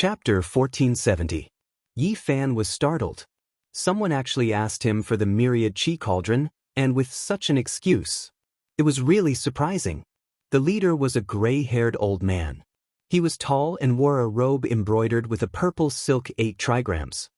Chapter 1470. Yi Fan was startled. Someone actually asked him for the myriad chi cauldron, and with such an excuse. It was really surprising. The leader was a gray-haired old man. He was tall and wore a robe embroidered with a purple silk 8 trigrams.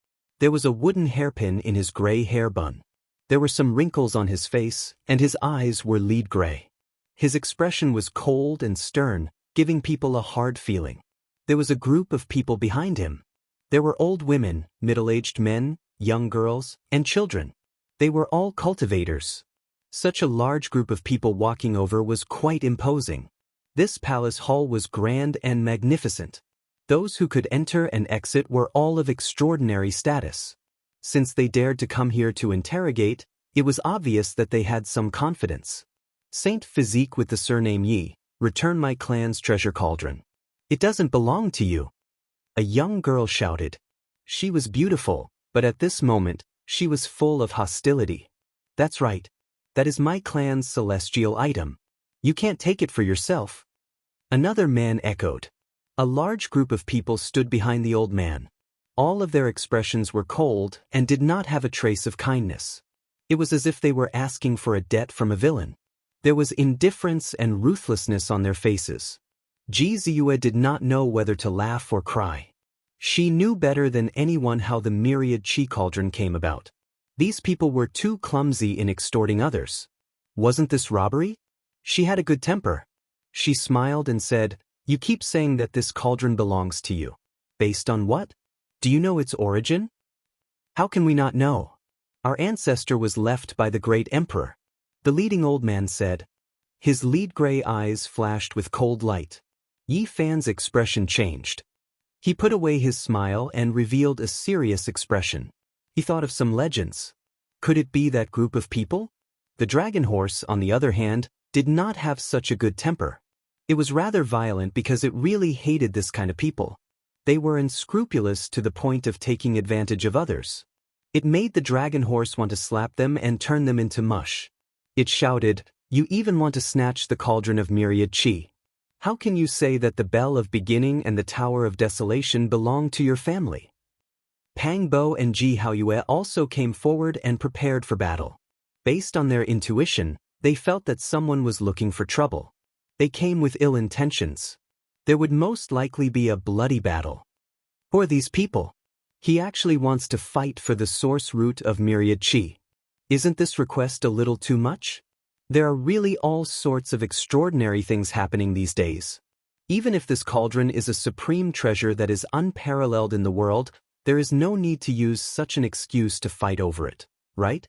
There was a wooden hairpin in his gray hair bun. There were some wrinkles on his face, and his eyes were lead gray. His expression was cold and stern, giving people a hard feeling. There was a group of people behind him. There were old women, middle-aged men, young girls, and children. They were all cultivators. Such a large group of people walking over was quite imposing. This palace hall was grand and magnificent. Those who could enter and exit were all of extraordinary status. Since they dared to come here to interrogate, it was obvious that they had some confidence. Saint Physique with the surname Yi, return my clan's treasure cauldron. It doesn't belong to you. A young girl shouted. She was beautiful, but at this moment, she was full of hostility. That's right. That is my clan's celestial item. You can't take it for yourself. Another man echoed. A large group of people stood behind the old man. All of their expressions were cold and did not have a trace of kindness. It was as if they were asking for a debt from a villain. There was indifference and ruthlessness on their faces. Ji Ziyue did not know whether to laugh or cry. She knew better than anyone how the myriad chi cauldron came about. These people were too clumsy in extorting others. Wasn't this robbery? She had a good temper. She smiled and said, "You keep saying that this cauldron belongs to you. Based on what? Do you know its origin?" "How can we not know? Our ancestor was left by the great emperor," the leading old man said. His lead gray eyes flashed with cold light. Yi Fan's expression changed. He put away his smile and revealed a serious expression. He thought of some legends. Could it be that group of people? The dragon horse, on the other hand, did not have such a good temper. It was rather violent because it really hated this kind of people. They were unscrupulous to the point of taking advantage of others. It made the dragon horse want to slap them and turn them into mush. It shouted, "You even want to snatch the cauldron of myriad chi. How can you say that the Bell of Beginning and the Tower of Desolation belong to your family?" Pang Bo and Ji Haoyue also came forward and prepared for battle. Based on their intuition, they felt that someone was looking for trouble. They came with ill intentions. There would most likely be a bloody battle. Who are these people? He actually wants to fight for the source root of myriad chi. Isn't this request a little too much? There are really all sorts of extraordinary things happening these days. Even if this cauldron is a supreme treasure that is unparalleled in the world, there is no need to use such an excuse to fight over it, right?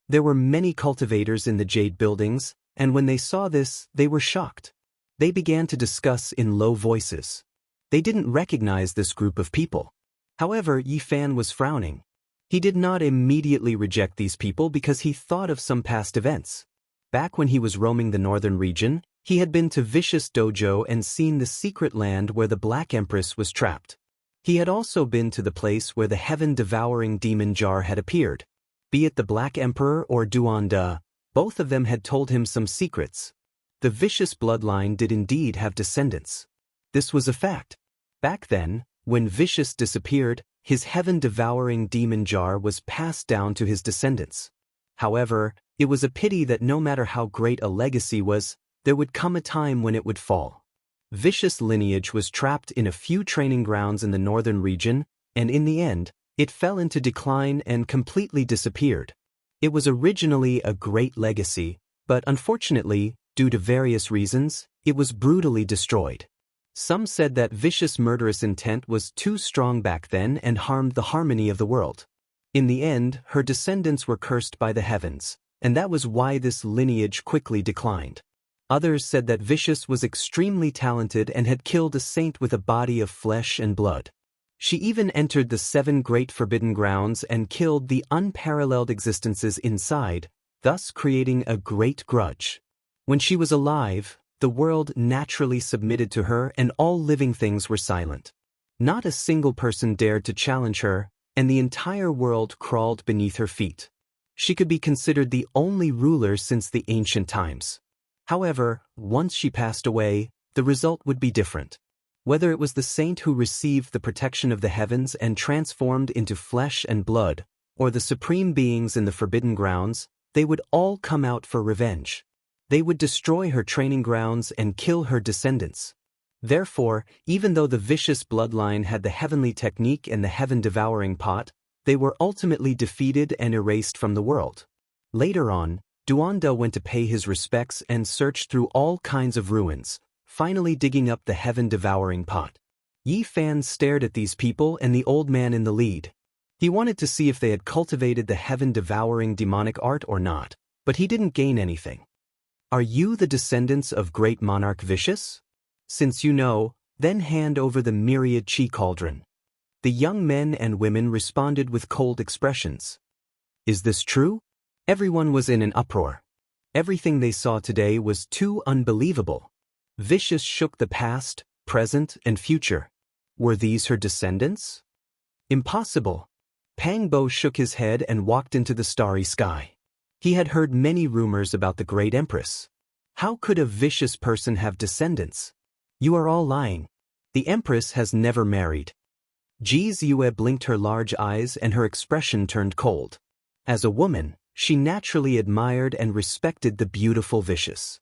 There were many cultivators in the Jade buildings, and when they saw this, they were shocked. They began to discuss in low voices. They didn't recognize this group of people. However, Yi Fan was frowning. He did not immediately reject these people because he thought of some past events. Back when he was roaming the northern region, he had been to Vicious Dojo and seen the secret land where the Black Empress was trapped. He had also been to the place where the heaven-devouring demon jar had appeared. Be it the Black Emperor or Duan De, both of them had told him some secrets. The vicious bloodline did indeed have descendants. This was a fact. Back then, when Vicious disappeared, his heaven-devouring demon jar was passed down to his descendants. However, it was a pity that no matter how great a legacy was, there would come a time when it would fall. Vicious lineage was trapped in a few training grounds in the northern region, and in the end, it fell into decline and completely disappeared. It was originally a great legacy, but unfortunately, due to various reasons, it was brutally destroyed. Some said that Vicious' murderous intent was too strong back then and harmed the harmony of the world. In the end, her descendants were cursed by the heavens, and that was why this lineage quickly declined. Others said that Vicious was extremely talented and had killed a saint with a body of flesh and blood. She even entered the 7 great forbidden grounds and killed the unparalleled existences inside, thus creating a great grudge. When she was alive, the world naturally submitted to her and all living things were silent. Not a single person dared to challenge her, and the entire world crawled beneath her feet. She could be considered the only ruler since the ancient times. However, once she passed away, the result would be different. Whether it was the saint who received the protection of the heavens and transformed into flesh and blood, or the supreme beings in the forbidden grounds, they would all come out for revenge. They would destroy her training grounds and kill her descendants. Therefore, even though the vicious bloodline had the heavenly technique and the heaven-devouring pot, they were ultimately defeated and erased from the world. Later on, Duanda went to pay his respects and searched through all kinds of ruins, finally digging up the heaven-devouring pot. Yi Fan stared at these people and the old man in the lead. He wanted to see if they had cultivated the heaven-devouring demonic art or not, but he didn't gain anything. Are you the descendants of great monarch Vicious? Since you know, then hand over the myriad chi cauldron. The young men and women responded with cold expressions. Is this true? Everyone was in an uproar. Everything they saw today was too unbelievable. Vicious shook the past, present, and future. Were these her descendants? Impossible. Pang Bo shook his head and walked into the starry sky. He had heard many rumors about the great empress. How could a vicious person have descendants? You are all lying. The empress has never married. Ji Ziyue blinked her large eyes and her expression turned cold. As a woman, she naturally admired and respected the beautiful Vicious.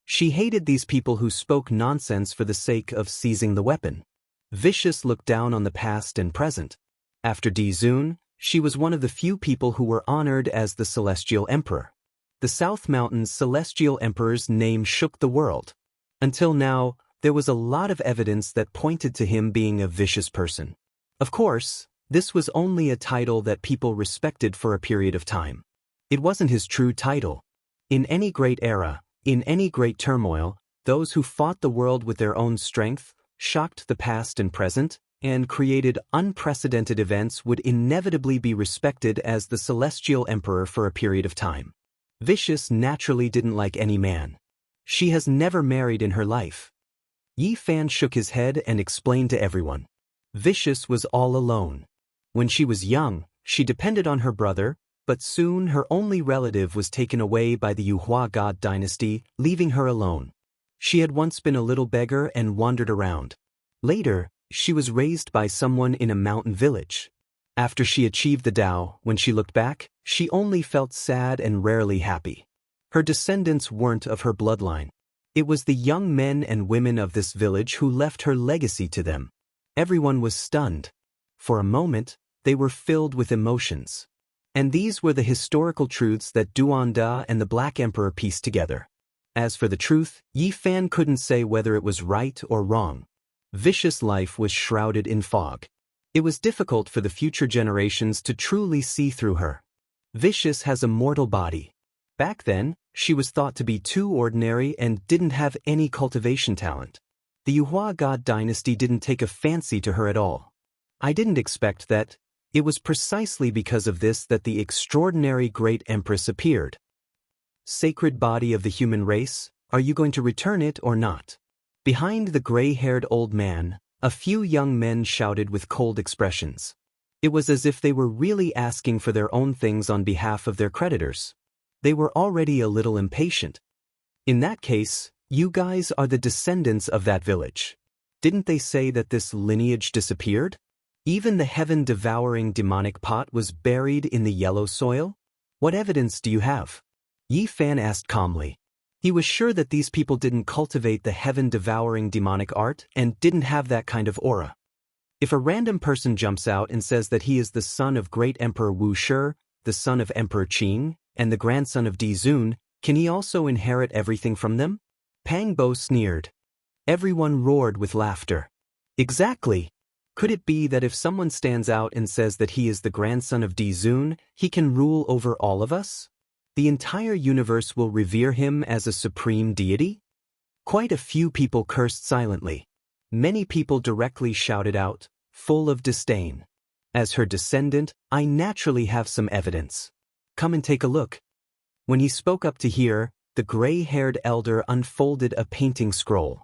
She hated these people who spoke nonsense for the sake of seizing the weapon. Vicious looked down on the past and present. After Di Zun, she was one of the few people who were honored as the Celestial Emperor. The South Mountain's Celestial Emperor's name shook the world. Until now, there was a lot of evidence that pointed to him being a vicious person. Of course, this was only a title that people respected for a period of time. It wasn't his true title. In any great era, in any great turmoil, those who fought the world with their own strength, shocked the past and present, and created unprecedented events would inevitably be respected as the Celestial Emperor for a period of time. Vicious naturally didn't like any man. She has never married in her life. Yi Fan shook his head and explained to everyone. Vicious was all alone. When she was young, she depended on her brother, but soon her only relative was taken away by the Yuhua God dynasty, leaving her alone. She had once been a little beggar and wandered around. Later, she was raised by someone in a mountain village. After she achieved the Tao, when she looked back, she only felt sad and rarely happy. Her descendants weren't of her bloodline. It was the young men and women of this village who left her legacy to them. Everyone was stunned. For a moment, they were filled with emotions. And these were the historical truths that Duanda and the Black Emperor pieced together. As for the truth, Yi Fan couldn't say whether it was right or wrong. Vicious life was shrouded in fog. It was difficult for the future generations to truly see through her. Vicious has a mortal body. Back then, she was thought to be too ordinary and didn't have any cultivation talent. The Yuhua God dynasty didn't take a fancy to her at all. I didn't expect that. It was precisely because of this that the extraordinary great empress appeared. Sacred body of the human race, are you going to return it or not? Behind the gray-haired old man, a few young men shouted with cold expressions. It was as if they were really asking for their own things on behalf of their creditors. They were already a little impatient. In that case, you guys are the descendants of that village. Didn't they say that this lineage disappeared? Even the heaven-devouring demonic pot was buried in the yellow soil? What evidence do you have? Yi Fan asked calmly. He was sure that these people didn't cultivate the heaven-devouring demonic art and didn't have that kind of aura. If a random person jumps out and says that he is the son of great Emperor Wu Shi, the son of Emperor Qing, and the grandson of Di Zun, can he also inherit everything from them? Pang Bo sneered. Everyone roared with laughter. Exactly. Could it be that if someone stands out and says that he is the grandson of Di Zun, he can rule over all of us? The entire universe will revere him as a supreme deity? Quite a few people cursed silently. Many people directly shouted out, full of disdain. As her descendant, I naturally have some evidence. Come and take a look. When he spoke up to hear, the gray-haired elder unfolded a painting scroll.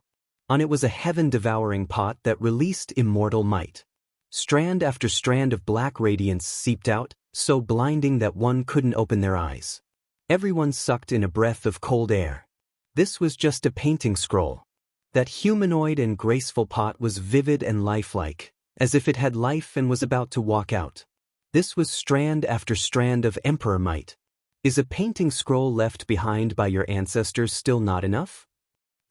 On it was a heaven-devouring pot that released immortal might. Strand after strand of black radiance seeped out, so blinding that one couldn't open their eyes. Everyone sucked in a breath of cold air. This was just a painting scroll. That humanoid and graceful pot was vivid and lifelike, as if it had life and was about to walk out. This was strand after strand of emperor might. Is a painting scroll left behind by your ancestors still not enough?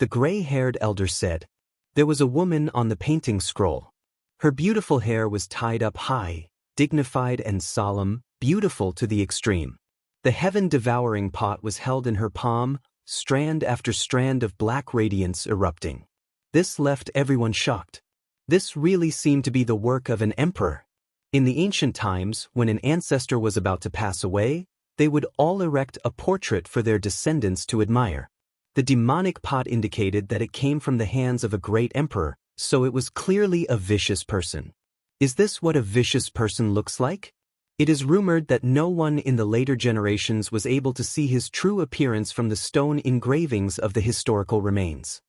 The gray-haired elder said. There was a woman on the painting scroll. Her beautiful hair was tied up high, dignified and solemn, beautiful to the extreme. The heaven-devouring pot was held in her palm, strand after strand of black radiance erupting. This left everyone shocked. This really seemed to be the work of an emperor. In the ancient times, when an ancestor was about to pass away, they would all erect a portrait for their descendants to admire. The demonic pot indicated that it came from the hands of a great emperor, so it was clearly a vicious person. Is this what a vicious person looks like? It is rumored that no one in the later generations was able to see his true appearance from the stone engravings of the historical remains.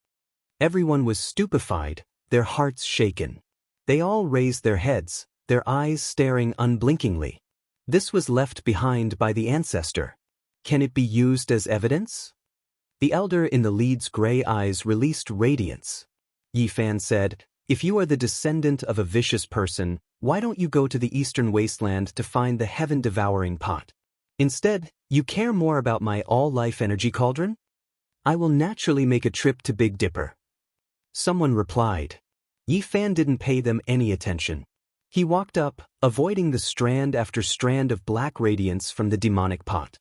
Everyone was stupefied, their hearts shaken. They all raised their heads, their eyes staring unblinkingly. This was left behind by the ancestor. Can it be used as evidence? The elder in the lead's gray eyes released radiance. Yi Fan said, if you are the descendant of a vicious person, why don't you go to the eastern wasteland to find the heaven-devouring pot? Instead, you care more about my all-life energy cauldron? I will naturally make a trip to Big Dipper. Someone replied. Yi Fan didn't pay them any attention. He walked up, avoiding the strand after strand of black radiance from the demonic pot.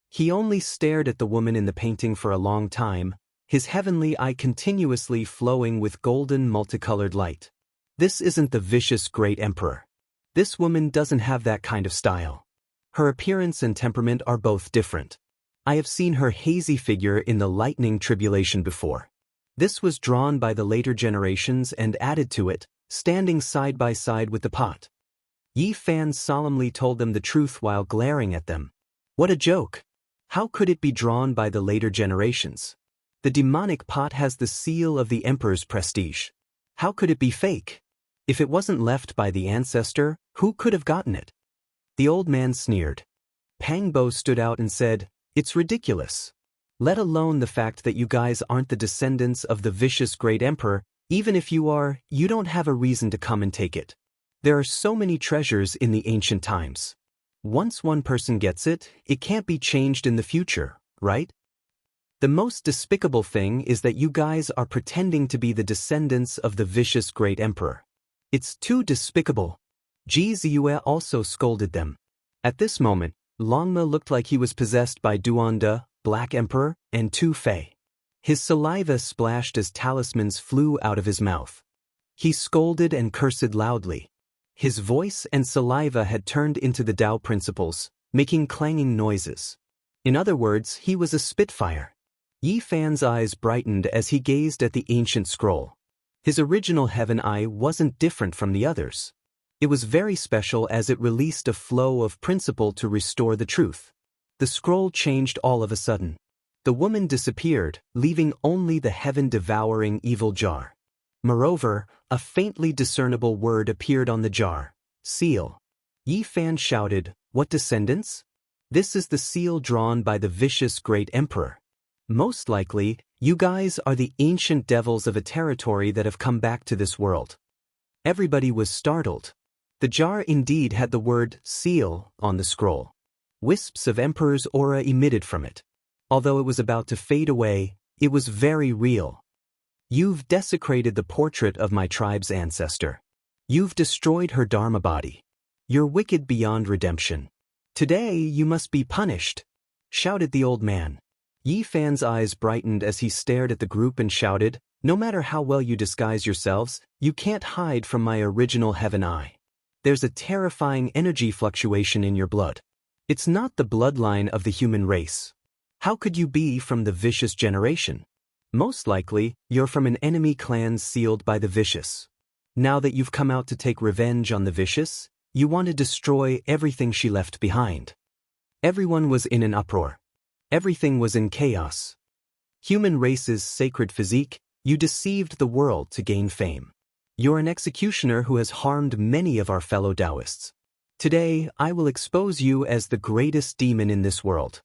He only stared at the woman in the painting for a long time, his heavenly eye continuously flowing with golden multicolored light. This isn't the vicious great emperor. This woman doesn't have that kind of style. Her appearance and temperament are both different. I have seen her hazy figure in the lightning tribulation before. This was drawn by the later generations and added to it, standing side by side with the pot. Yi Fan solemnly told them the truth while glaring at them. What a joke! How could it be drawn by the later generations? The demonic pot has the seal of the emperor's prestige. How could it be fake? If it wasn't left by the ancestor, who could have gotten it? The old man sneered. Pang Bo stood out and said, it's ridiculous. Let alone the fact that you guys aren't the descendants of the vicious great emperor. Even if you are, you don't have a reason to come and take it. There are so many treasures in the ancient times. Once one person gets it, it can't be changed in the future, right? The most despicable thing is that you guys are pretending to be the descendants of the vicious great emperor. It's too despicable. Ji Ziyue also scolded them. At this moment, Longma looked like he was possessed by Duanda, Black Emperor, and Tu Fei. His saliva splashed as talismans flew out of his mouth. He scolded and cursed loudly. His voice and saliva had turned into the Tao principles, making clanging noises. In other words, he was a spitfire. Yi Fan's eyes brightened as he gazed at the ancient scroll. His original heaven eye wasn't different from the others. It was very special as it released a flow of principle to restore the truth. The scroll changed all of a sudden. The woman disappeared, leaving only the heaven-devouring evil jar. Moreover, a faintly discernible word appeared on the jar. Seal. Yi Fan shouted, what descendants? This is the seal drawn by the vicious great emperor. Most likely, you guys are the ancient devils of a territory that have come back to this world. Everybody was startled. The jar indeed had the word seal on the scroll. Wisps of emperor's aura emitted from it. Although it was about to fade away, it was very real. You've desecrated the portrait of my tribe's ancestor. You've destroyed her dharma body. You're wicked beyond redemption. Today you must be punished, shouted the old man. Yi Fan's eyes brightened as he stared at the group and shouted, no matter how well you disguise yourselves, you can't hide from my original heaven eye. There's a terrifying energy fluctuation in your blood. It's not the bloodline of the human race. How could you be from the vicious generation? Most likely, you're from an enemy clan sealed by the vicious. Now that you've come out to take revenge on the vicious, you want to destroy everything she left behind. Everyone was in an uproar. Everything was in chaos. Human race's sacred physique, you deceived the world to gain fame. You're an executioner who has harmed many of our fellow Taoists. Today, I will expose you as the greatest demon in this world.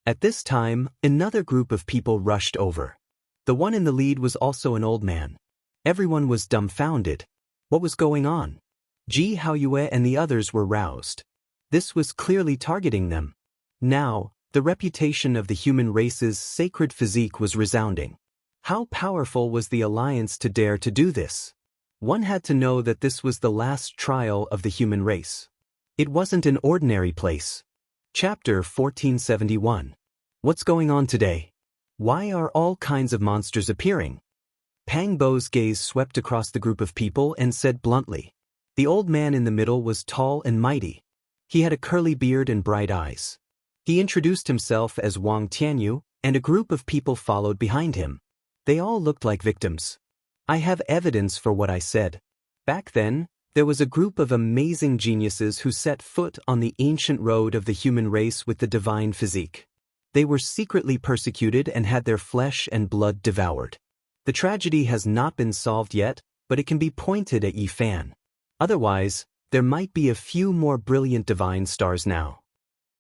At this time, another group of people rushed over. The one in the lead was also an old man. Everyone was dumbfounded. What was going on? Ji Haoyue and the others were roused. This was clearly targeting them. Now, the reputation of the human race's sacred physique was resounding. How powerful was the alliance to dare to do this? One had to know that this was the last trial of the human race. It wasn't an ordinary place. Chapter 1471. What's going on today? Why are all kinds of monsters appearing? Pang Bo's gaze swept across the group of people and said bluntly. The old man in the middle was tall and mighty. He had a curly beard and bright eyes. He introduced himself as Wang Tianyu, and a group of people followed behind him. They all looked like victims. I have evidence for what I said. Back then, there was a group of amazing geniuses who set foot on the ancient road of the human race with the divine physique. They were secretly persecuted and had their flesh and blood devoured. The tragedy has not been solved yet, but it can be pointed at Yi Fan. Otherwise, there might be a few more brilliant divine stars now.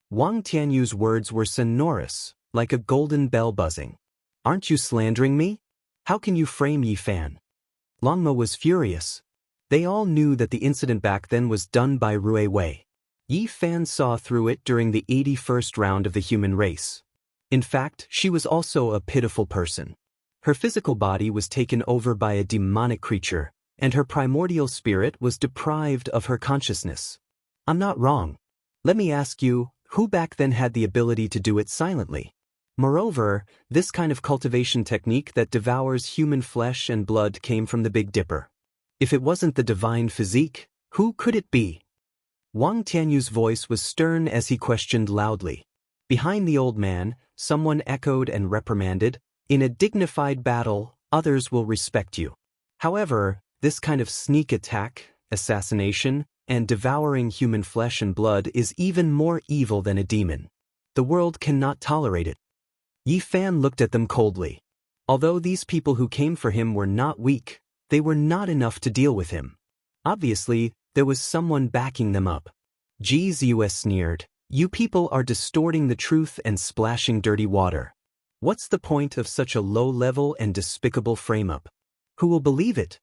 Wang Tianyu's words were sonorous, like a golden bell buzzing. Aren't you slandering me? How can you frame Yi Fan? Longmo was furious. They all knew that the incident back then was done by Rui Wei. Yi Fan saw through it during the 81st round of the human race. In fact, she was also a pitiful person. Her physical body was taken over by a demonic creature, and her primordial spirit was deprived of her consciousness. I'm not wrong. Let me ask you, who back then had the ability to do it silently? Moreover, this kind of cultivation technique that devours human flesh and blood came from the Big Dipper. If it wasn't the divine physique, who could it be? Wang Tianyu's voice was stern as he questioned loudly. Behind the old man, someone echoed and reprimanded, "In a dignified battle, others will respect you." However, this kind of sneak attack, assassination, and devouring human flesh and blood is even more evil than a demon. The world cannot tolerate it. Yi Fan looked at them coldly. Although these people who came for him were not weak, they were not enough to deal with him. Obviously, there was someone backing them up. Ji Ziyue sneered, "You people are distorting the truth and splashing dirty water. What's the point of such a low-level and despicable frame-up? Who will believe it?"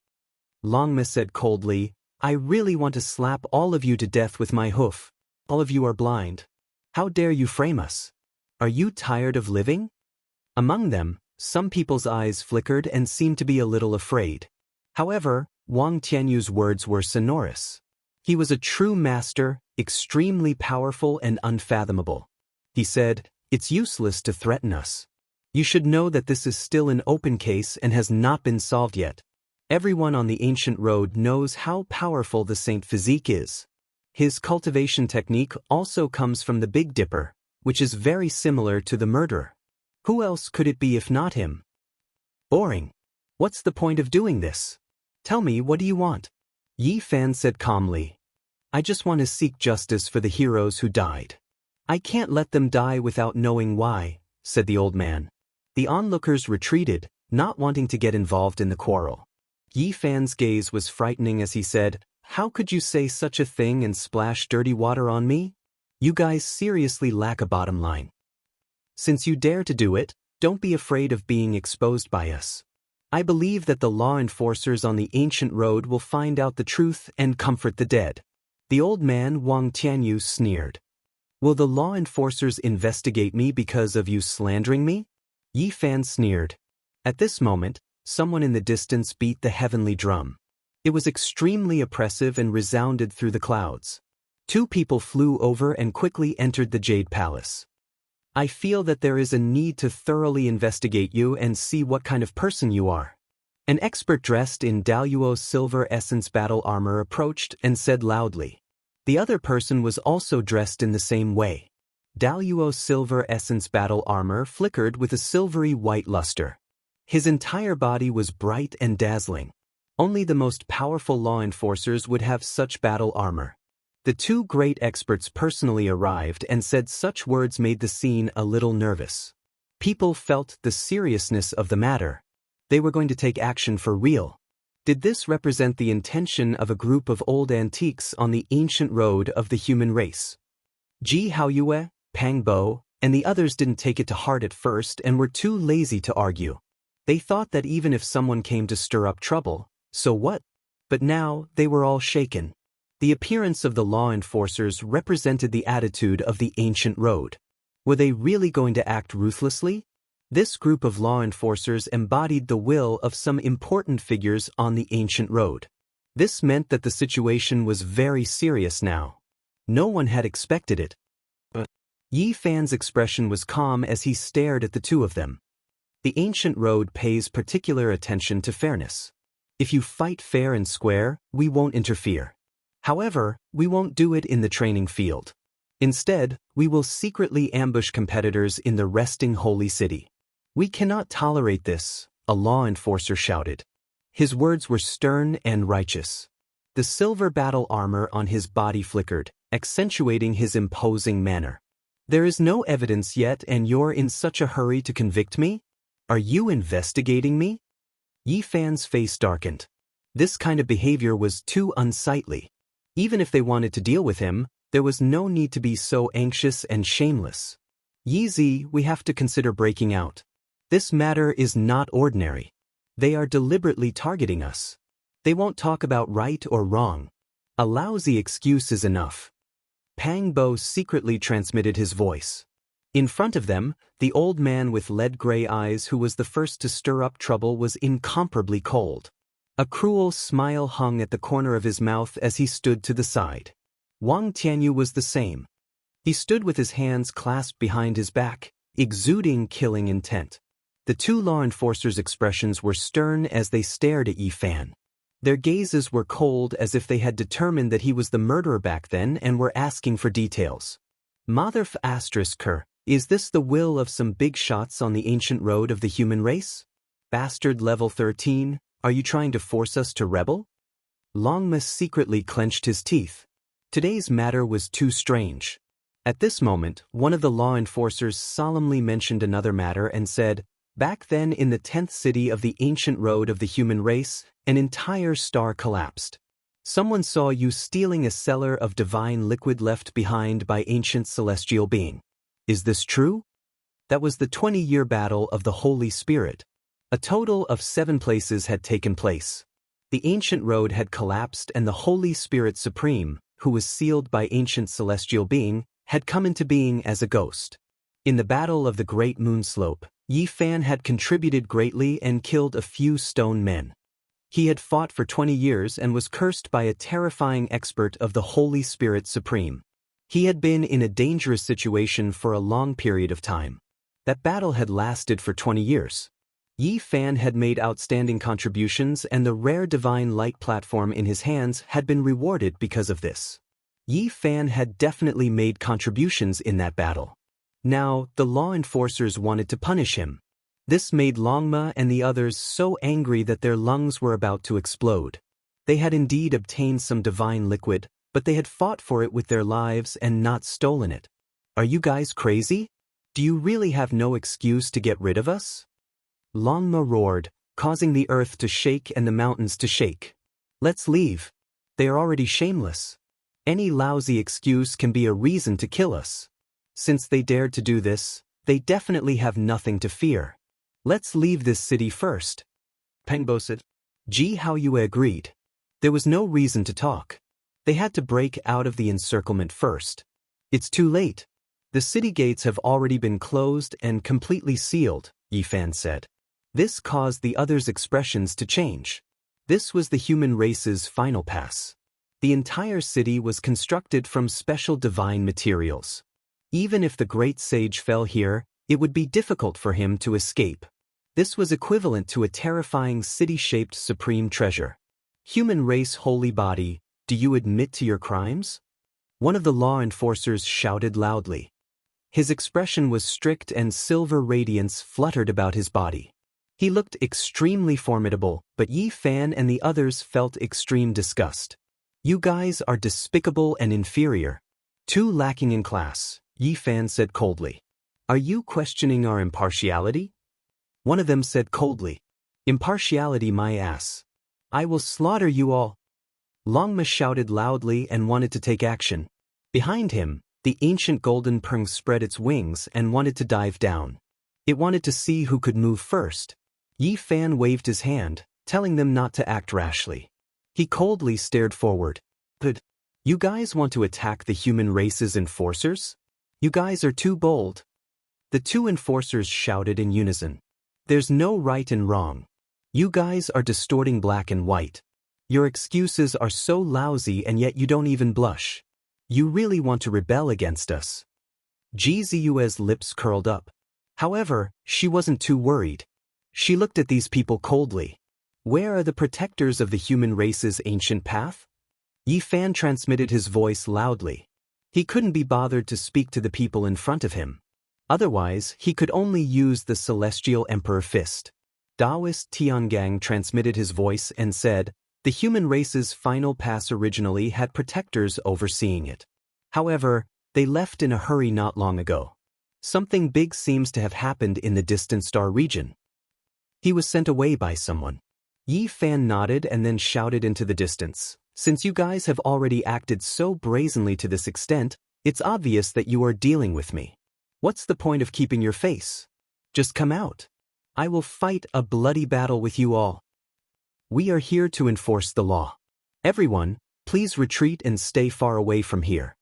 Longma said coldly, "I really want to slap all of you to death with my hoof. All of you are blind. How dare you frame us? Are you tired of living?" Among them, some people's eyes flickered and seemed to be a little afraid. However, Wang Tianyu's words were sonorous. He was a true master, extremely powerful and unfathomable. He said, "It's useless to threaten us. You should know that this is still an open case and has not been solved yet. Everyone on the ancient road knows how powerful the Saint Physique is. His cultivation technique also comes from the Big Dipper, which is very similar to the murderer. Who else could it be if not him? Boring. What's the point of doing this? Tell me, what do you want?" Yi Fan said calmly, "I just want to seek justice for the heroes who died." "I can't let them die without knowing why," said the old man. The onlookers retreated, not wanting to get involved in the quarrel. Yi Fan's gaze was frightening as he said, "How could you say such a thing and splash dirty water on me? You guys seriously lack a bottom line. Since you dare to do it, don't be afraid of being exposed by us. I believe that the law enforcers on the ancient road will find out the truth and comfort the dead." The old man Wang Tianyu sneered. "Will the law enforcers investigate me because of you slandering me?" Yi Fan sneered. At this moment, someone in the distance beat the heavenly drum. It was extremely oppressive and resounded through the clouds. Two people flew over and quickly entered the Jade Palace. "I feel that there is a need to thoroughly investigate you and see what kind of person you are." An expert dressed in Daluo's silver essence battle armor approached and said loudly. The other person was also dressed in the same way. Daluo's silver essence battle armor flickered with a silvery white luster. His entire body was bright and dazzling. Only the most powerful law enforcers would have such battle armor. The two great experts personally arrived and said such words made the scene a little nervous. People felt the seriousness of the matter. They were going to take action for real. Did this represent the intention of a group of old antiques on the ancient road of the human race? Ji Haoyue, Pang Bo, and the others didn't take it to heart at first and were too lazy to argue. They thought that even if someone came to stir up trouble, so what? But now, they were all shaken. The appearance of the law enforcers represented the attitude of the ancient road. Were they really going to act ruthlessly? This group of law enforcers embodied the will of some important figures on the ancient road. This meant that the situation was very serious now. No one had expected it. But Yi Fan's expression was calm as he stared at the two of them. The ancient road pays particular attention to fairness. If you fight fair and square, we won't interfere. However, we won't do it in the training field. Instead, we will secretly ambush competitors in the resting holy city. We cannot tolerate this, a law enforcer shouted. His words were stern and righteous. The silver battle armor on his body flickered, accentuating his imposing manner. There is no evidence yet and you're in such a hurry to convict me? Are you investigating me? Yi Fan's face darkened. This kind of behavior was too unsightly. Even if they wanted to deal with him, there was no need to be so anxious and shameless. Yi Zi, we have to consider breaking out. This matter is not ordinary. They are deliberately targeting us. They won't talk about right or wrong. A lousy excuse is enough. Pang Bo secretly transmitted his voice. In front of them, the old man with lead-gray eyes who was the first to stir up trouble was incomparably cold. A cruel smile hung at the corner of his mouth as he stood to the side. Wang Tianyu was the same. He stood with his hands clasped behind his back, exuding killing intent. The two law enforcers' expressions were stern as they stared at Yi Fan. Their gazes were cold as if they had determined that he was the murderer back then and were asking for details. Motherf ***, is this the will of some big shots on the ancient road of the human race? Bastard level 13, are you trying to force us to rebel? Longma secretly clenched his teeth. Today's matter was too strange. At this moment, one of the law enforcers solemnly mentioned another matter and said, back then in the 10th city of the ancient road of the human race, an entire star collapsed. Someone saw you stealing a cellar of divine liquid left behind by ancient celestial being. Is this true? That was the 20-year battle of the Holy Spirit. A total of 7 places had taken place. The ancient road had collapsed and the Holy Spirit Supreme, who was sealed by ancient celestial being, had come into being as a ghost. In the battle of the Great Moon Slope, Yi Fan had contributed greatly and killed a few stone men. He had fought for 20 years and was cursed by a terrifying expert of the Holy Spirit Supreme. He had been in a dangerous situation for a long period of time. That battle had lasted for 20 years. Yi Fan had made outstanding contributions and the rare divine light platform in his hands had been rewarded because of this. Yi Fan had definitely made contributions in that battle. Now, the law enforcers wanted to punish him. This made Longma and the others so angry that their lungs were about to explode. They had indeed obtained some divine liquid, but they had fought for it with their lives and not stolen it. Are you guys crazy? Do you really have no excuse to get rid of us? Longma roared, causing the earth to shake and the mountains to shake. Let's leave. They are already shameless. Any lousy excuse can be a reason to kill us. Since they dared to do this, they definitely have nothing to fear. Let's leave this city first. Pengbo said. Ji Haoyue agreed. There was no reason to talk. They had to break out of the encirclement first. It's too late. The city gates have already been closed and completely sealed, Yi Fan said. This caused the others' expressions to change. This was the human race's final pass. The entire city was constructed from special divine materials. Even if the great sage fell here, it would be difficult for him to escape. This was equivalent to a terrifying city-shaped supreme treasure. Human race holy body, do you admit to your crimes? One of the law enforcers shouted loudly. His expression was strict and silver radiance fluttered about his body. He looked extremely formidable, but Yi Fan and the others felt extreme disgust. You guys are despicable and inferior. Too lacking in class, Yi Fan said coldly. Are you questioning our impartiality? One of them said coldly. Impartiality my ass. I will slaughter you all. Longma shouted loudly and wanted to take action. Behind him, the ancient golden prong spread its wings and wanted to dive down. It wanted to see who could move first. Yi Fan waved his hand, telling them not to act rashly. He coldly stared forward. Good. You guys want to attack the human race's enforcers? You guys are too bold. The two enforcers shouted in unison. There's no right and wrong. You guys are distorting black and white. Your excuses are so lousy and yet you don't even blush. You really want to rebel against us. Ji Ziyue's lips curled up. However, she wasn't too worried. She looked at these people coldly. Where are the protectors of the human race's ancient path? Yi Fan transmitted his voice loudly. He couldn't be bothered to speak to the people in front of him. Otherwise, he could only use the Celestial Emperor Fist. Taoist Tiangang transmitted his voice and said, the human race's final pass originally had protectors overseeing it. However, they left in a hurry not long ago. Something big seems to have happened in the distant star region. He was sent away by someone. Yi Fan nodded and then shouted into the distance. Since you guys have already acted so brazenly to this extent, it's obvious that you are dealing with me. What's the point of keeping your face? Just come out. I will fight a bloody battle with you all. We are here to enforce the law. Everyone, please retreat and stay far away from here.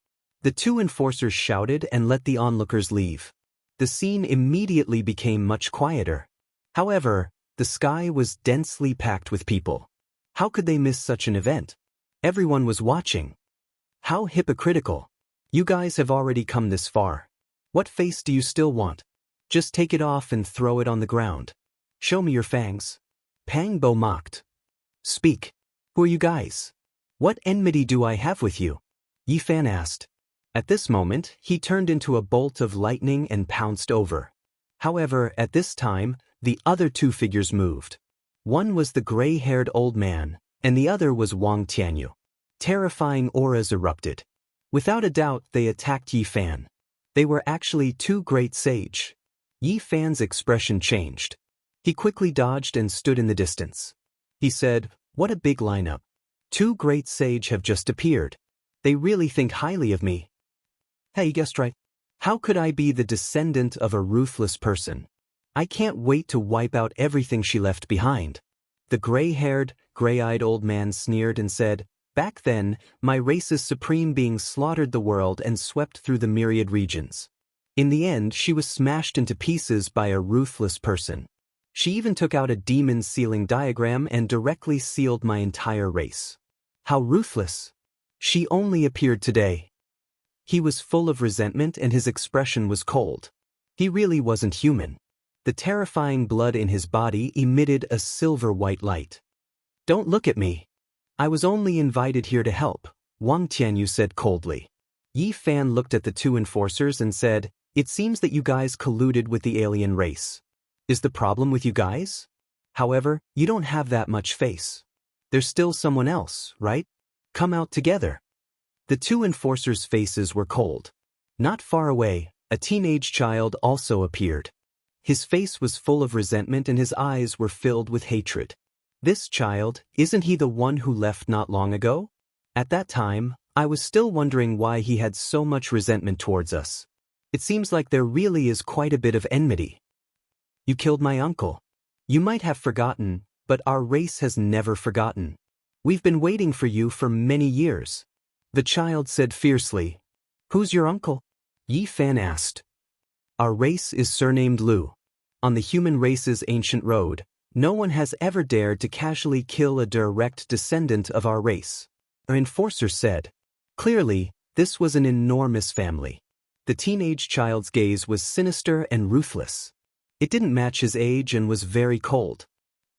The two enforcers shouted and let the onlookers leave. The scene immediately became much quieter. However, the sky was densely packed with people. How could they miss such an event? Everyone was watching. How hypocritical. You guys have already come this far. What face do you still want? Just take it off and throw it on the ground. Show me your fangs. Pang Bo mocked. Speak. Who are you guys? What enmity do I have with you? Yi Fan asked. At this moment, he turned into a bolt of lightning and pounced over. However, at this time, the other two figures moved. One was the gray-haired old man, and the other was Wang Tianyu. Terrifying auras erupted. Without a doubt, they attacked Yi Fan. They were actually two great sage. Yi Fan's expression changed. He quickly dodged and stood in the distance. He said, what a big lineup. Two great sage have just appeared. They really think highly of me. Hey, you guessed right. How could I be the descendant of a ruthless person? I can't wait to wipe out everything she left behind. The gray-haired, gray-eyed old man sneered and said, back then, my race's supreme being slaughtered the world and swept through the myriad regions. In the end, she was smashed into pieces by a ruthless person. She even took out a demon sealing diagram and directly sealed my entire race. How ruthless! She only appeared today. He was full of resentment and his expression was cold. He really wasn't human. The terrifying blood in his body emitted a silver-white light. Don't look at me. I was only invited here to help, Wang Tianyu said coldly. Yi Fan looked at the two enforcers and said, it seems that you guys colluded with the alien race. Is the problem with you guys? However, you don't have that much face. There's still someone else, right? Come out together. The two enforcers' faces were cold. Not far away, a teenage child also appeared. His face was full of resentment and his eyes were filled with hatred. This child, isn't he the one who left not long ago? At that time, I was still wondering why he had so much resentment towards us. It seems like there really is quite a bit of enmity. You killed my uncle. You might have forgotten, but our race has never forgotten. We've been waiting for you for many years. The child said fiercely. Who's your uncle? Yi Fan asked. Our race is surnamed Lu. On the human race's ancient road, no one has ever dared to casually kill a direct descendant of our race. Our enforcer said. Clearly, this was an enormous family. The teenage child's gaze was sinister and ruthless. It didn't match his age and was very cold.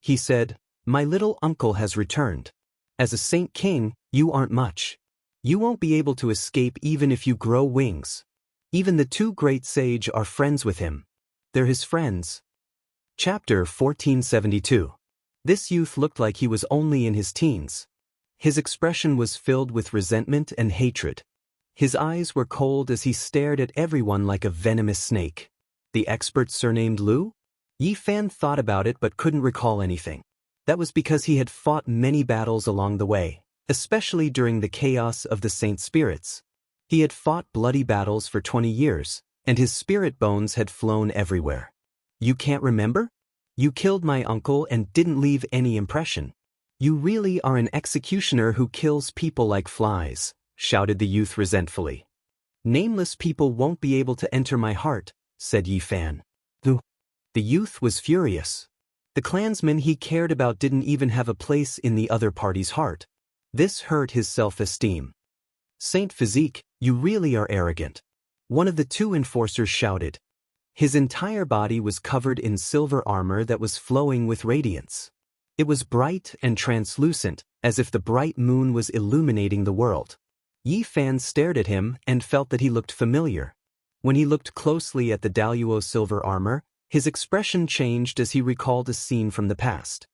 He said, my little uncle has returned. As a Saint King, you aren't much. You won't be able to escape even if you grow wings. Even the two great sage are friends with him. They're his friends. Chapter 1472. This youth looked like he was only in his teens. His expression was filled with resentment and hatred. His eyes were cold as he stared at everyone like a venomous snake. The expert surnamed Lu? Yi Fan thought about it but couldn't recall anything. That was because he had fought many battles along the way, especially during the chaos of the Saint Spirits. He had fought bloody battles for 20 years, and his spirit bones had flown everywhere. You can't remember? You killed my uncle and didn't leave any impression. You really are an executioner who kills people like flies, shouted the youth resentfully. Nameless people won't be able to enter my heart, said Yi Fan. The youth was furious. The clansman he cared about didn't even have a place in the other party's heart. This hurt his self-esteem. Saint Physique, you really are arrogant. One of the two enforcers shouted. His entire body was covered in silver armor that was flowing with radiance. It was bright and translucent, as if the bright moon was illuminating the world. Yi Fan stared at him and felt that he looked familiar. When he looked closely at the Daluo silver armor, his expression changed as he recalled a scene from the past.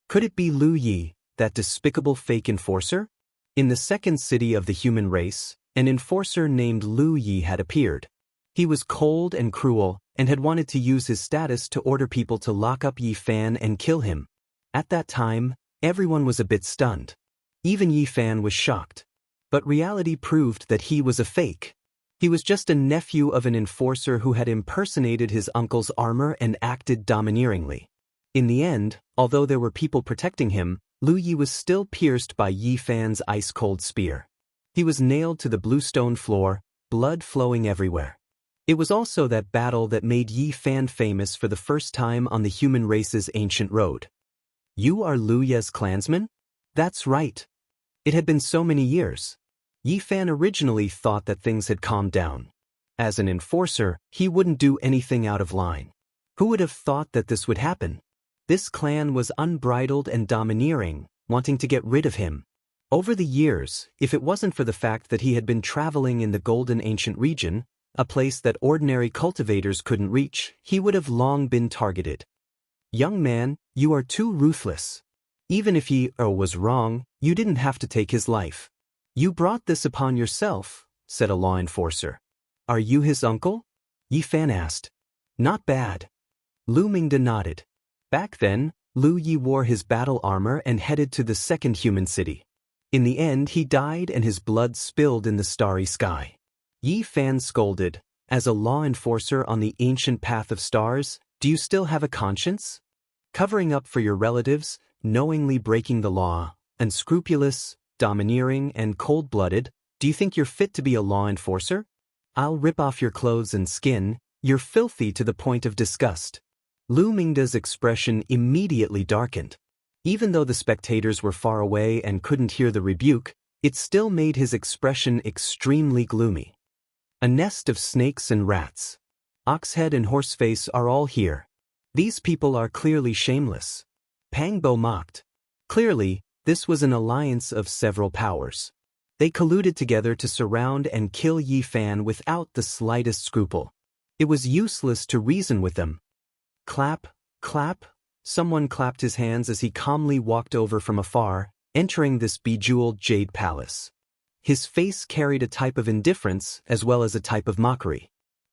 Could it be Lu Yi, that despicable fake enforcer? In the second city of the human race, an enforcer named Lu Yi had appeared. He was cold and cruel, and had wanted to use his status to order people to lock up Yi Fan and kill him. At that time, everyone was a bit stunned. Even Yi Fan was shocked. But reality proved that he was a fake. He was just a nephew of an enforcer who had impersonated his uncle's armor and acted domineeringly. In the end, although there were people protecting him, Lu Yi was still pierced by Yi Fan's ice-cold spear. He was nailed to the bluestone floor, blood flowing everywhere. It was also that battle that made Yi Fan famous for the first time on the human race's ancient road. You are Lu Ye's clansman? That's right. It had been so many years. Yi Fan originally thought that things had calmed down. As an enforcer, he wouldn't do anything out of line. Who would have thought that this would happen? This clan was unbridled and domineering, wanting to get rid of him. Over the years, if it wasn't for the fact that he had been traveling in the Golden Ancient region, a place that ordinary cultivators couldn't reach, he would have long been targeted. Young man, you are too ruthless. Even if he was wrong, you didn't have to take his life. You brought this upon yourself, said a law enforcer. Are you his uncle? Yi Fan asked. Not bad. Lu Mingda nodded. Back then, Lu Yi wore his battle armor and headed to the second human city. In the end, he died and his blood spilled in the starry sky. Yi Fan scolded, as a law enforcer on the ancient path of stars, do you still have a conscience? Covering up for your relatives, knowingly breaking the law, unscrupulous, domineering, and cold-blooded, do you think you're fit to be a law enforcer? I'll rip off your clothes and skin, you're filthy to the point of disgust. Lu Mingda's expression immediately darkened. Even though the spectators were far away and couldn't hear the rebuke, it still made his expression extremely gloomy. A nest of snakes and rats. Oxhead and Horseface are all here. These people are clearly shameless. Pangbo mocked. Clearly, this was an alliance of several powers. They colluded together to surround and kill Yi Fan without the slightest scruple. It was useless to reason with them. Clap, clap. Someone clapped his hands as he calmly walked over from afar, entering this bejeweled jade palace. His face carried a type of indifference as well as a type of mockery.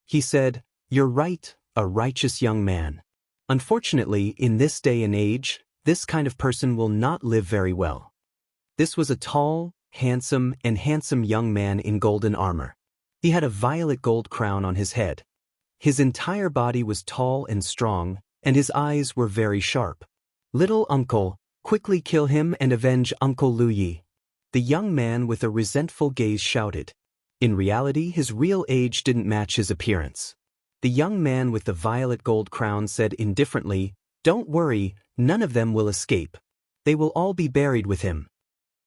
He said, "You're right, a righteous young man. Unfortunately, in this day and age, this kind of person will not live very well." This was a tall, handsome young man in golden armor. He had a violet gold crown on his head. His entire body was tall and strong, and his eyes were very sharp. Little uncle, quickly kill him and avenge Uncle Lu Yi. The young man with a resentful gaze shouted. In reality, his real age didn't match his appearance. The young man with the violet gold crown said indifferently, "Don't worry, none of them will escape. They will all be buried with him."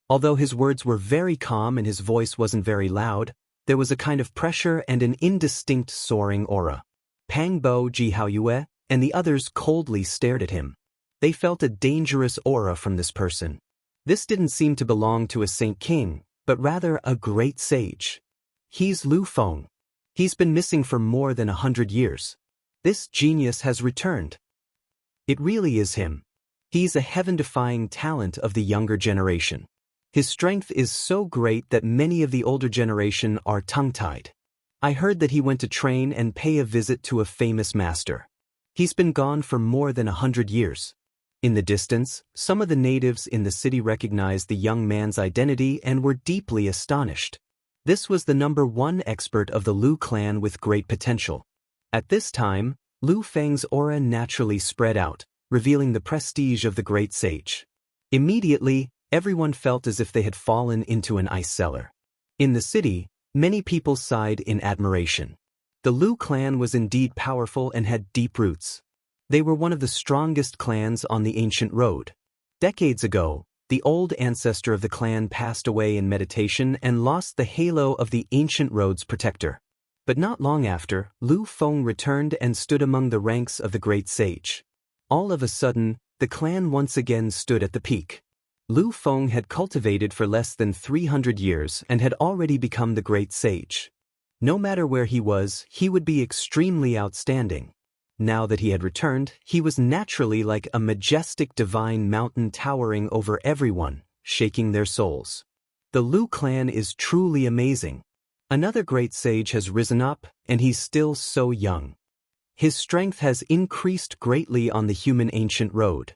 Although his words were very calm and his voice wasn't very loud, there was a kind of pressure and an indistinct soaring aura. Pang Bo, Ji Haoyue, and the others coldly stared at him. They felt a dangerous aura from this person. This didn't seem to belong to a saint king, but rather a great sage. He's Lu Feng. He's been missing for more than 100 years. This genius has returned. It really is him. He's a heaven-defying talent of the younger generation. His strength is so great that many of the older generation are tongue-tied. I heard that he went to train and pay a visit to a famous master. He's been gone for more than 100 years. In the distance, some of the natives in the city recognized the young man's identity and were deeply astonished. This was the #1 expert of the Lu clan with great potential. At this time, Lu Feng's aura naturally spread out, revealing the prestige of the great sage. Immediately, everyone felt as if they had fallen into an ice cellar. In the city, many people sighed in admiration. The Lu clan was indeed powerful and had deep roots. They were one of the strongest clans on the ancient road. Decades ago, the old ancestor of the clan passed away in meditation and lost the halo of the ancient road's protector. But not long after, Lu Feng returned and stood among the ranks of the great sage. All of a sudden, the clan once again stood at the peak. Lu Feng had cultivated for less than 300 years and had already become the great sage. No matter where he was, he would be extremely outstanding. Now that he had returned, he was naturally like a majestic divine mountain towering over everyone, shaking their souls. The Lu clan is truly amazing. Another great sage has risen up, and he's still so young. His strength has increased greatly on the human ancient road.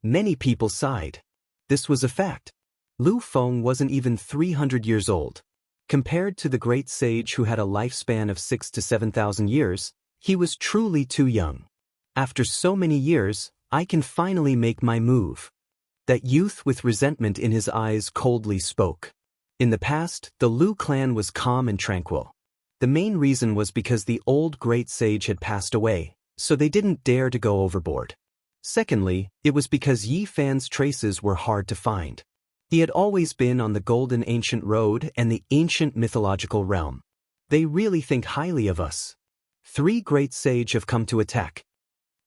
Many people sighed. This was a fact. Lu Feng wasn't even 300 years old. Compared to the great sage who had a lifespan of 6,000 to 7,000 years, he was truly too young. After so many years, I can finally make my move. That youth with resentment in his eyes coldly spoke. In the past, the Lu clan was calm and tranquil. The main reason was because the old great sage had passed away, so they didn't dare to go overboard. Secondly, it was because Yi Fan's traces were hard to find. He had always been on the golden ancient road and the ancient mythological realm. They really think highly of us. 3 great sage have come to attack.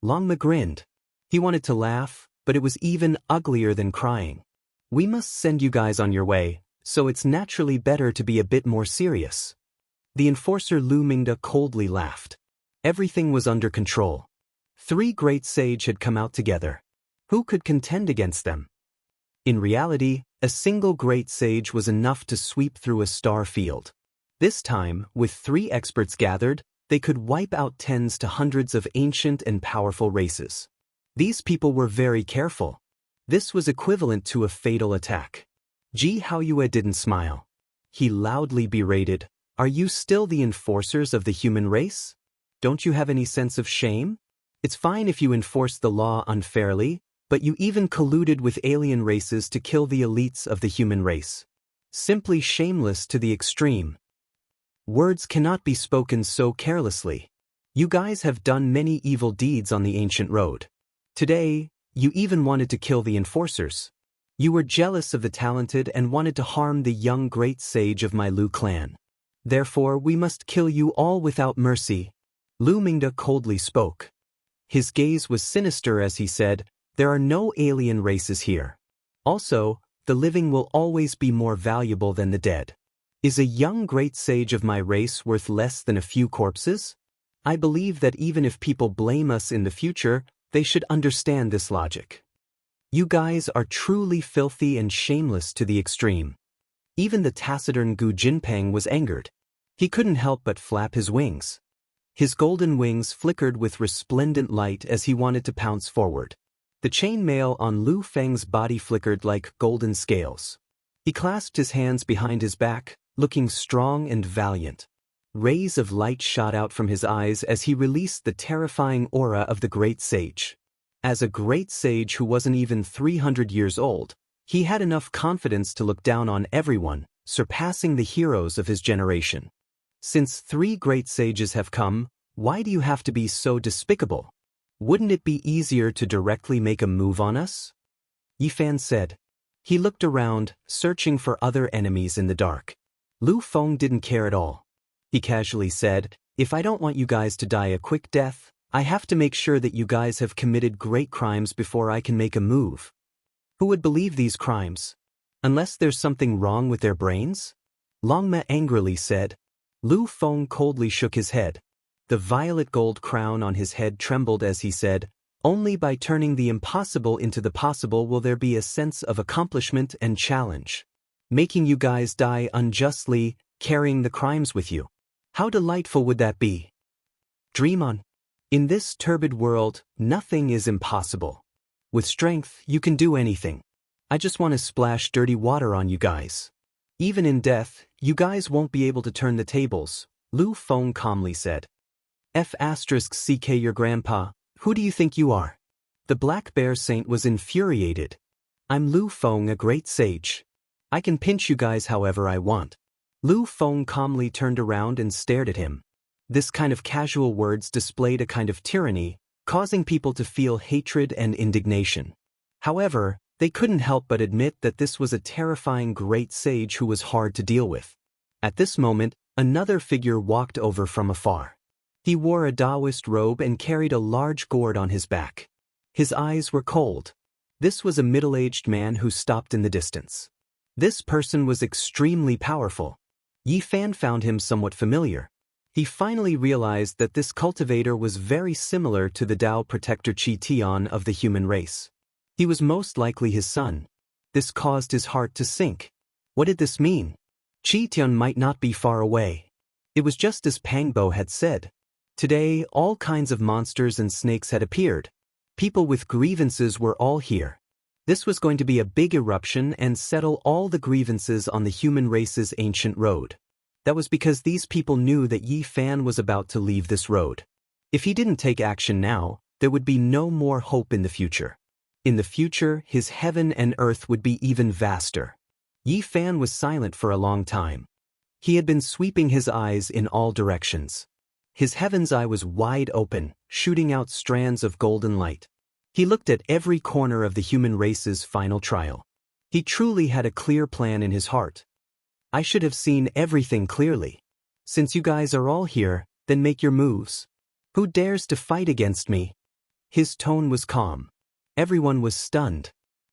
Longma grinned. He wanted to laugh, but it was even uglier than crying. We must send you guys on your way, so it's naturally better to be a bit more serious. The enforcer Lu Mingda coldly laughed. Everything was under control. 3 great sage had come out together. Who could contend against them? In reality, a single great sage was enough to sweep through a star field. This time, with 3 experts gathered, they could wipe out tens to hundreds of ancient and powerful races. These people were very careful. This was equivalent to a fatal attack. Ji Haoyue didn't smile. He loudly berated, "Are you still the enforcers of the human race? Don't you have any sense of shame? It's fine if you enforce the law unfairly, but you even colluded with alien races to kill the elites of the human race. Simply shameless to the extreme. Words cannot be spoken so carelessly. You guys have done many evil deeds on the ancient road. Today, you even wanted to kill the enforcers. You were jealous of the talented and wanted to harm the young great sage of my Lu clan. Therefore, we must kill you all without mercy." Lu Mingda coldly spoke. His gaze was sinister as he said, "There are no alien races here. Also, the living will always be more valuable than the dead. Is a young great sage of my race worth less than a few corpses? I believe that even if people blame us in the future, they should understand this logic. You guys are truly filthy and shameless to the extreme." Even the taciturn Gu Jinpeng was angered. He couldn't help but flap his wings. His golden wings flickered with resplendent light as he wanted to pounce forward. The chainmail on Lu Feng's body flickered like golden scales. He clasped his hands behind his back, looking strong and valiant. Rays of light shot out from his eyes as he released the terrifying aura of the great sage. As a great sage who wasn't even 300 years old, he had enough confidence to look down on everyone, surpassing the heroes of his generation. Since 3 great sages have come, why do you have to be so despicable? Wouldn't it be easier to directly make a move on us? Yi Fan said. He looked around, searching for other enemies in the dark. Lu Feng didn't care at all. He casually said, "If I don't want you guys to die a quick death, I have to make sure that you guys have committed great crimes before I can make a move. Who would believe these crimes? Unless there's something wrong with their brains?" Longma angrily said. Lu Feng coldly shook his head. The violet gold crown on his head trembled as he said, "Only by turning the impossible into the possible will there be a sense of accomplishment and challenge. Making you guys die unjustly, carrying the crimes with you. How delightful would that be? Dream on. In this turbid world, nothing is impossible. With strength, you can do anything. I just want to splash dirty water on you guys. Even in death, you guys won't be able to turn the tables," Lu Feng calmly said. "F***ck your grandpa, who do you think you are? The Black Bear Saint was infuriated. I'm Lu Feng, a great sage. I can pinch you guys however I want. Lu Feng calmly turned around and stared at him. This kind of casual words displayed a kind of tyranny, causing people to feel hatred and indignation. However, they couldn't help but admit that this was a terrifying great sage who was hard to deal with. At this moment, another figure walked over from afar. He wore a Taoist robe and carried a large gourd on his back. His eyes were cold. This was a middle-aged man who stopped in the distance. This person was extremely powerful. Yi Fan found him somewhat familiar. He finally realized that this cultivator was very similar to the Tao protector Qi Tian of the human race. He was most likely his son. This caused his heart to sink. What did this mean? Qi Tian might not be far away. It was just as Pangbo had said. Today, all kinds of monsters and snakes had appeared. People with grievances were all here. This was going to be a big eruption and settle all the grievances on the human race's ancient road. That was because these people knew that Yi Fan was about to leave this road. If he didn't take action now, there would be no more hope in the future. In the future, his heaven and earth would be even vaster. Yi Fan was silent for a long time. He had been sweeping his eyes in all directions. His heaven's eye was wide open, shooting out strands of golden light. He looked at every corner of the human race's final trial. He truly had a clear plan in his heart. I should have seen everything clearly. Since you guys are all here, then make your moves. Who dares to fight against me? His tone was calm. Everyone was stunned.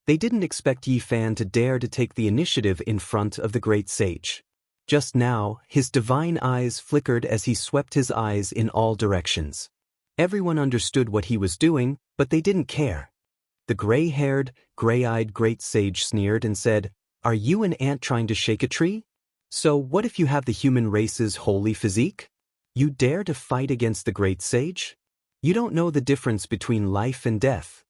They didn't expect Yi Fan to dare to take the initiative in front of the great sage. Just now, his divine eyes flickered as he swept his eyes in all directions. Everyone understood what he was doing, but they didn't care. The gray-haired, gray-eyed great sage sneered and said, "Are you an ant trying to shake a tree? So what if you have the human race's holy physique? You dare to fight against the great sage? You don't know the difference between life and death."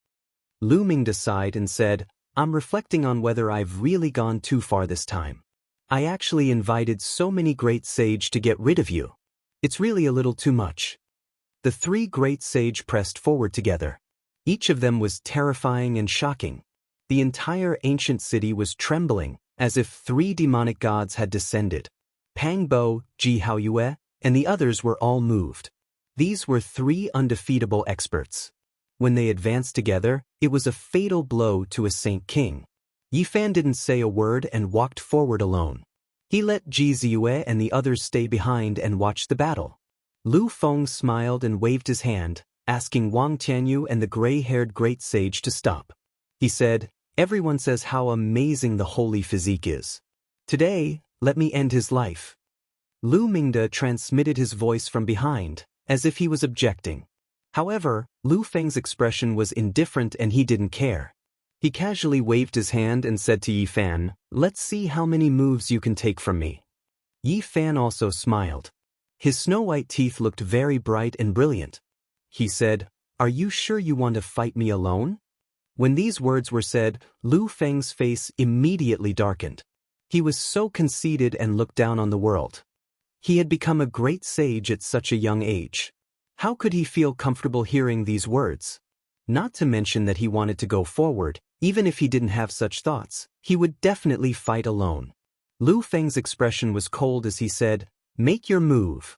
Lu Mingda sighed and said, "I'm reflecting on whether I've really gone too far this time. I actually invited so many great sage to get rid of you. It's really a little too much." The three great sage pressed forward together. Each of them was terrifying and shocking. The entire ancient city was trembling, as if three demonic gods had descended. Pangbo, Ji Haoyue, and the others were all moved. These were three undefeatable experts. When they advanced together, it was a fatal blow to a Saint King. Yi Fan didn't say a word and walked forward alone. He let Ji Ziyue and the others stay behind and watch the battle. Lu Feng smiled and waved his hand, asking Wang Tianyu and the gray-haired great sage to stop. He said, "Everyone says how amazing the holy physique is. Today, let me end his life." Lu Mingda transmitted his voice from behind, as if he was objecting. However, Lu Feng's expression was indifferent and he didn't care. He casually waved his hand and said to Yi Fan, "Let's see how many moves you can take from me." Yi Fan also smiled. His snow-white teeth looked very bright and brilliant. He said, "Are you sure you want to fight me alone?" When these words were said, Lu Feng's face immediately darkened. He was so conceited and looked down on the world. He had become a great sage at such a young age. How could he feel comfortable hearing these words? Not to mention that he wanted to go forward, even if he didn't have such thoughts, he would definitely fight alone. Lu Feng's expression was cold as he said, "Make your move."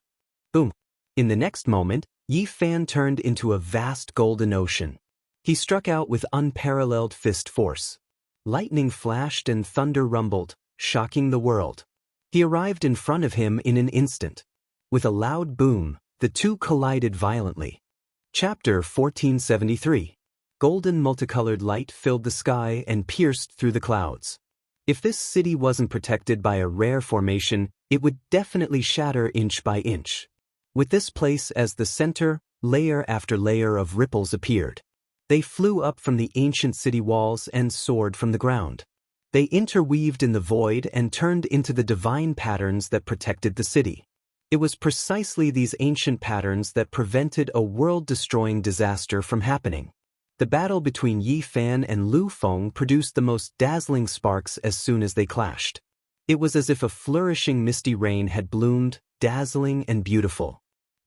Boom. In the next moment, Yi Fan turned into a vast golden ocean. He struck out with unparalleled fist force. Lightning flashed and thunder rumbled, shocking the world. He arrived in front of him in an instant. With a loud boom, the two collided violently. Chapter 1473. Golden multicolored light filled the sky and pierced through the clouds. If this city wasn't protected by a rare formation, it would definitely shatter inch by inch. With this place as the center, layer after layer of ripples appeared. They flew up from the ancient city walls and soared from the ground. They interweaved in the void and turned into the divine patterns that protected the city. It was precisely these ancient patterns that prevented a world-destroying disaster from happening. The battle between Yi Fan and Lu Feng produced the most dazzling sparks as soon as they clashed. It was as if a flourishing misty rain had bloomed, dazzling and beautiful.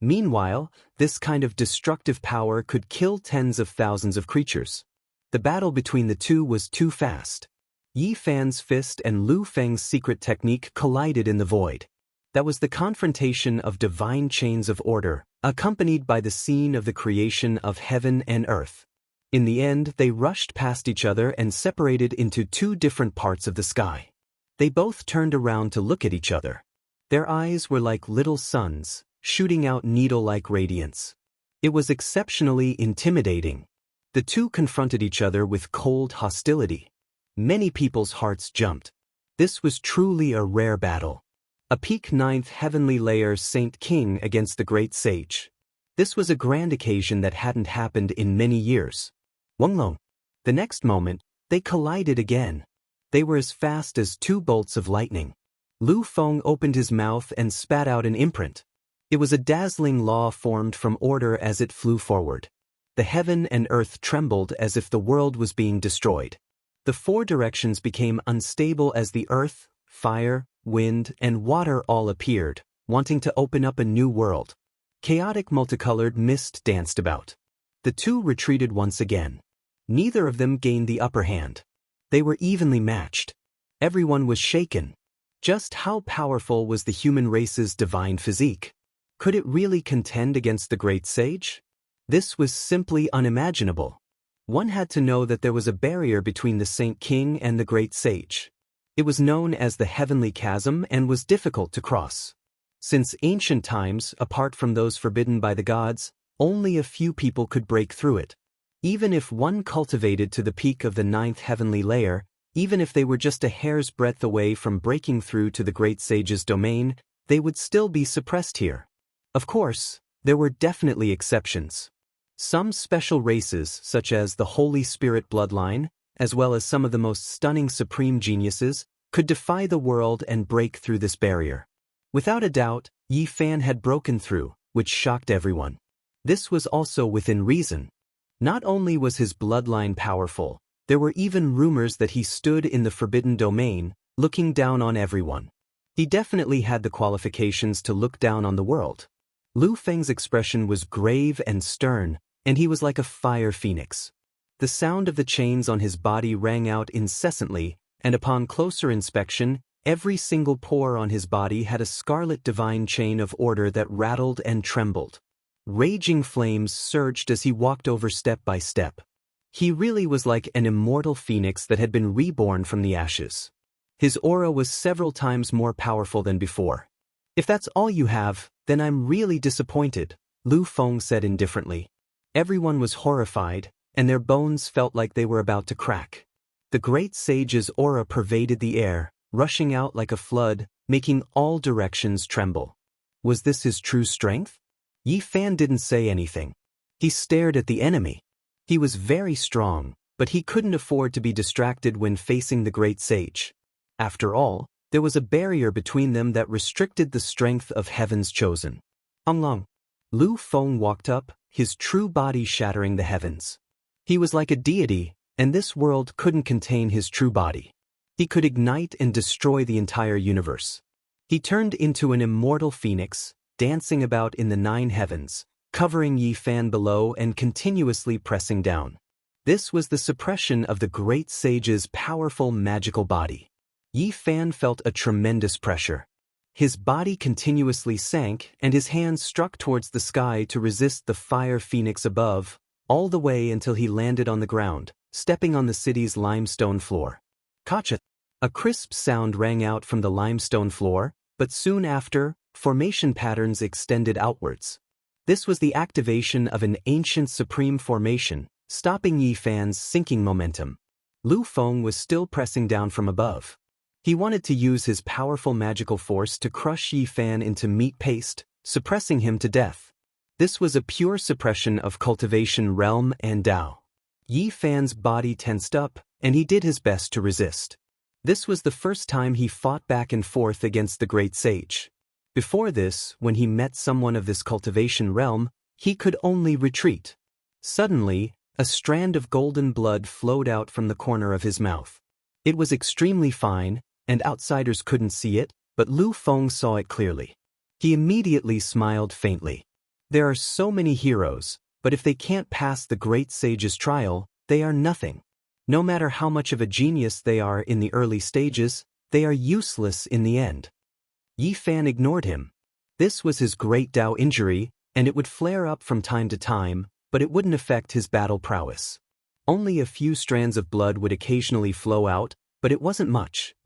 Meanwhile, this kind of destructive power could kill tens of thousands of creatures. The battle between the two was too fast. Yi Fan's fist and Lu Feng's secret technique collided in the void. That was the confrontation of divine chains of order, accompanied by the scene of the creation of heaven and earth. In the end, they rushed past each other and separated into two different parts of the sky. They both turned around to look at each other. Their eyes were like little suns, shooting out needle-like radiance. It was exceptionally intimidating. The two confronted each other with cold hostility. Many people's hearts jumped. This was truly a rare battle. A peak 9th heavenly layer Saint King against the great sage. This was a grand occasion that hadn't happened in many years. Wenglong. The next moment, they collided again. They were as fast as two bolts of lightning. Lu Feng opened his mouth and spat out an imprint. It was a dazzling law formed from order as it flew forward. The heaven and earth trembled as if the world was being destroyed. The four directions became unstable as the earth, fire, wind, and water all appeared, wanting to open up a new world. Chaotic multicolored mist danced about. The two retreated once again. Neither of them gained the upper hand. They were evenly matched. Everyone was shaken. Just how powerful was the human race's divine physique? Could it really contend against the great sage? This was simply unimaginable. One had to know that there was a barrier between the Saint King and the great sage. It was known as the Heavenly Chasm and was difficult to cross. Since ancient times, apart from those forbidden by the gods, only a few people could break through it. Even if one cultivated to the peak of the 9th heavenly layer, even if they were just a hair's breadth away from breaking through to the great sage's domain, they would still be suppressed here. Of course, there were definitely exceptions. Some special races, such as the Holy Spirit bloodline, as well as some of the most stunning supreme geniuses, could defy the world and break through this barrier. Without a doubt, Yi Fan had broken through, which shocked everyone. This was also within reason. Not only was his bloodline powerful, there were even rumors that he stood in the forbidden domain, looking down on everyone. He definitely had the qualifications to look down on the world. Lu Feng's expression was grave and stern, and he was like a fire phoenix. The sound of the chains on his body rang out incessantly, and upon closer inspection, every single pore on his body had a scarlet divine chain of order that rattled and trembled. Raging flames surged as he walked over step by step. He really was like an immortal phoenix that had been reborn from the ashes. His aura was several times more powerful than before. "If that's all you have, then I'm really disappointed," Lu Feng said indifferently. Everyone was horrified, and their bones felt like they were about to crack. The great sage's aura pervaded the air, rushing out like a flood, making all directions tremble. Was this his true strength? Yi Fan didn't say anything. He stared at the enemy. He was very strong, but he couldn't afford to be distracted when facing the great sage. After all, there was a barrier between them that restricted the strength of heaven's chosen. Long. Lu Feng walked up, his true body shattering the heavens. He was like a deity, and this world couldn't contain his true body. He could ignite and destroy the entire universe. He turned into an immortal phoenix, dancing about in the 9 heavens, covering Yi Fan below and continuously pressing down. This was the suppression of the great sage's powerful magical body. Yi Fan felt a tremendous pressure. His body continuously sank, and his hands struck towards the sky to resist the fire phoenix above, all the way until he landed on the ground, stepping on the city's limestone floor. Kacha! A crisp sound rang out from the limestone floor, but soon after, formation patterns extended outwards. This was the activation of an ancient supreme formation, stopping Yi Fan's sinking momentum. Lu Feng was still pressing down from above. He wanted to use his powerful magical force to crush Yi Fan into meat paste, suppressing him to death. This was a pure suppression of cultivation realm and Tao. Yi Fan's body tensed up, and he did his best to resist. This was the first time he fought back and forth against the great sage. Before this, when he met someone of this cultivation realm, he could only retreat. Suddenly, a strand of golden blood flowed out from the corner of his mouth. It was extremely fine, and outsiders couldn't see it, but Lu Feng saw it clearly. He immediately smiled faintly. There are so many heroes, but if they can't pass the great sage's trial, they are nothing. No matter how much of a genius they are in the early stages, they are useless in the end. Yi Fan ignored him. This was his great Dao injury, and it would flare up from time to time, but it wouldn't affect his battle prowess. Only a few strands of blood would occasionally flow out, but it wasn't much.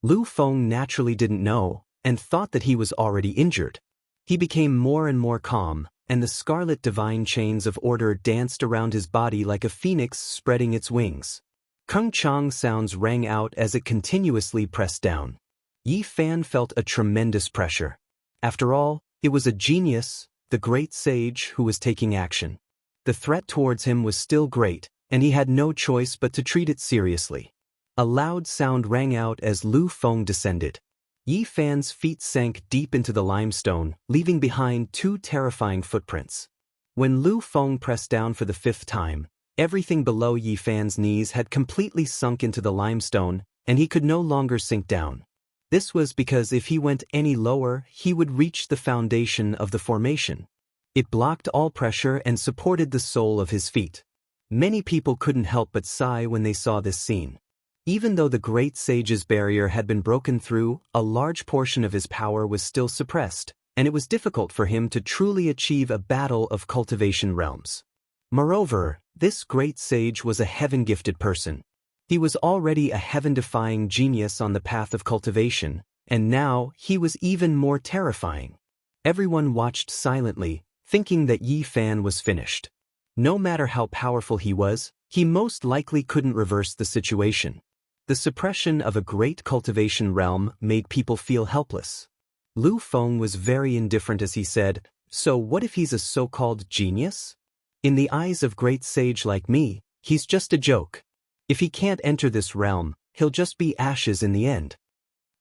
Lu Feng naturally didn't know, and thought that he was already injured. He became more and more calm, and the scarlet divine chains of order danced around his body like a phoenix spreading its wings. Kung Chang sounds rang out as it continuously pressed down. Yi Fan felt a tremendous pressure. After all, it was a genius, the great sage, who was taking action. The threat towards him was still great, and he had no choice but to treat it seriously. A loud sound rang out as Lu Feng descended. Yi Fan's feet sank deep into the limestone, leaving behind 2 terrifying footprints. When Lu Feng pressed down for the 5th time, everything below Yi Fan's knees had completely sunk into the limestone, and he could no longer sink down. This was because if he went any lower, he would reach the foundation of the formation. It blocked all pressure and supported the sole of his feet. Many people couldn't help but sigh when they saw this scene. Even though the great sage's barrier had been broken through, a large portion of his power was still suppressed, and it was difficult for him to truly achieve a battle of cultivation realms. Moreover, this great sage was a heaven-gifted person. He was already a heaven-defying genius on the path of cultivation, and now he was even more terrifying. Everyone watched silently, thinking that Yi Fan was finished. No matter how powerful he was, he most likely couldn't reverse the situation. The suppression of a great cultivation realm made people feel helpless. Lu Feng was very indifferent as he said, "So what if he's a so-called genius? In the eyes of great sage like me, he's just a joke. If he can't enter this realm, he'll just be ashes in the end."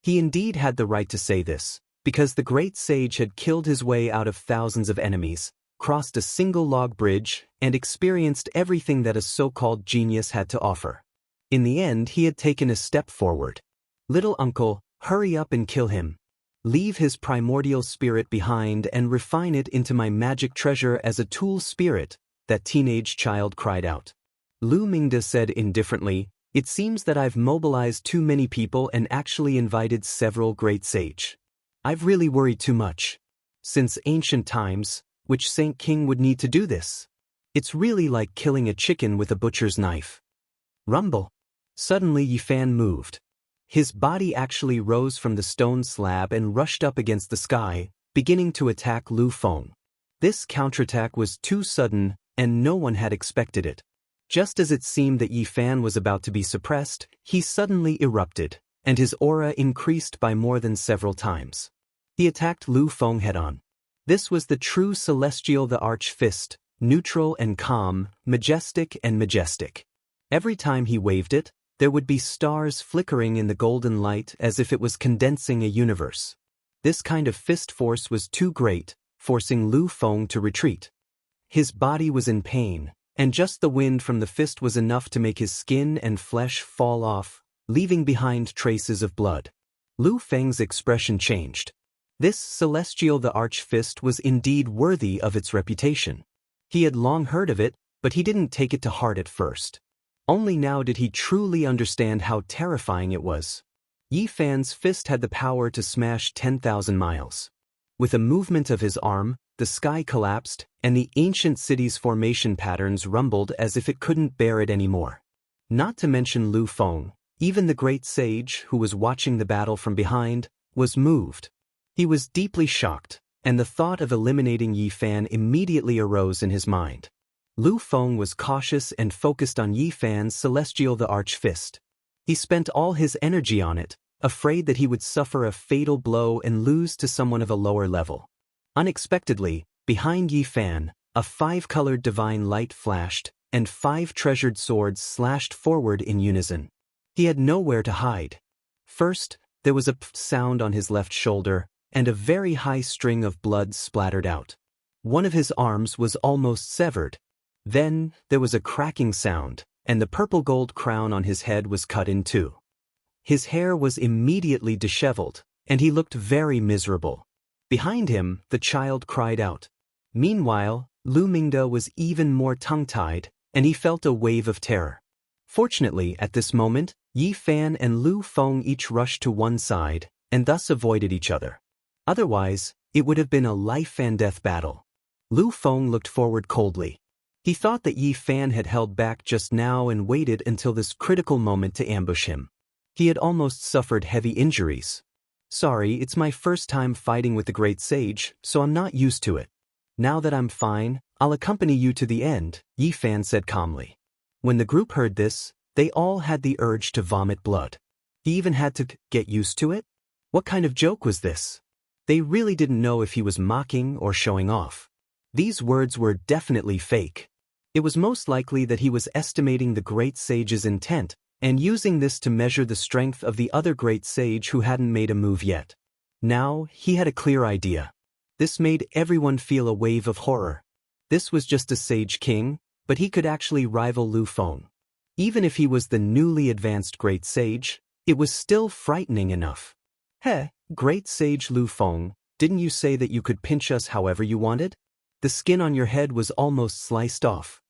He indeed had the right to say this, because the great sage had killed his way out of thousands of enemies, crossed a single log bridge, and experienced everything that a so-called genius had to offer. In the end, he had taken a step forward. "Little uncle, hurry up and kill him. Leave his primordial spirit behind and refine it into my magic treasure as a tool spirit," that teenage child cried out. Lu Mingde said indifferently, "It seems that I've mobilized too many people and actually invited several great sage. I've really worried too much. Since ancient times, which Saint King would need to do this? It's really like killing a chicken with a butcher's knife." Rumble. Suddenly Yi Fan moved. His body actually rose from the stone slab and rushed up against the sky, beginning to attack Lu Feng. This counterattack was too sudden, and no one had expected it. Just as it seemed that Yi Fan was about to be suppressed, he suddenly erupted, and his aura increased by more than several times. He attacked Lu Feng head-on. This was the true celestial the Arch Fist, neutral and calm, majestic and majestic. Every time he waved it, there would be stars flickering in the golden light as if it was condensing a universe. This kind of fist force was too great, forcing Lu Feng to retreat. His body was in pain, and just the wind from the fist was enough to make his skin and flesh fall off, leaving behind traces of blood. Lu Feng's expression changed. This celestial the Arch Fist was indeed worthy of its reputation. He had long heard of it, but he didn't take it to heart at first. Only now did he truly understand how terrifying it was. Yi Fan's fist had the power to smash 10,000 miles. With a movement of his arm, the sky collapsed, and the ancient city's formation patterns rumbled as if it couldn't bear it anymore. Not to mention Lu Feng, even the great sage, who was watching the battle from behind, was moved. He was deeply shocked, and the thought of eliminating Yi Fan immediately arose in his mind. Lu Feng was cautious and focused on Yi Fan's celestial the Arch Fist. He spent all his energy on it, afraid that he would suffer a fatal blow and lose to someone of a lower level. Unexpectedly, behind Yi Fan, a 5-colored divine light flashed, and 5 treasured swords slashed forward in unison. He had nowhere to hide. First, there was a pft sound on his left shoulder, and a very high string of blood splattered out. One of his arms was almost severed. Then, there was a cracking sound, and the purple gold crown on his head was cut in two. His hair was immediately disheveled, and he looked very miserable. Behind him, the child cried out, Meanwhile, Lu Mingde was even more tongue-tied, and he felt a wave of terror. Fortunately, at this moment, Yi Fan and Lu Feng each rushed to one side, and thus avoided each other. Otherwise, it would have been a life-and-death battle. Lu Feng looked forward coldly. He thought that Yi Fan had held back just now and waited until this critical moment to ambush him. He had almost suffered heavy injuries. "Sorry, it's my first time fighting with the great sage, so I'm not used to it. Now that I'm fine, I'll accompany you to the end," Yi Fan said calmly. When the group heard this, they all had the urge to vomit blood. He even had to get used to it? What kind of joke was this? They really didn't know if he was mocking or showing off. These words were definitely fake. It was most likely that he was estimating the great sage's intent and using this to measure the strength of the other great sage who hadn't made a move yet. Now, he had a clear idea. This made everyone feel a wave of horror. This was just a sage king, but he could actually rival Lu Feng. Even if he was the newly advanced great sage, it was still frightening enough. "Heh, great sage Lu Feng, didn't you say that you could pinch us however you wanted? The skin on your head was almost sliced off."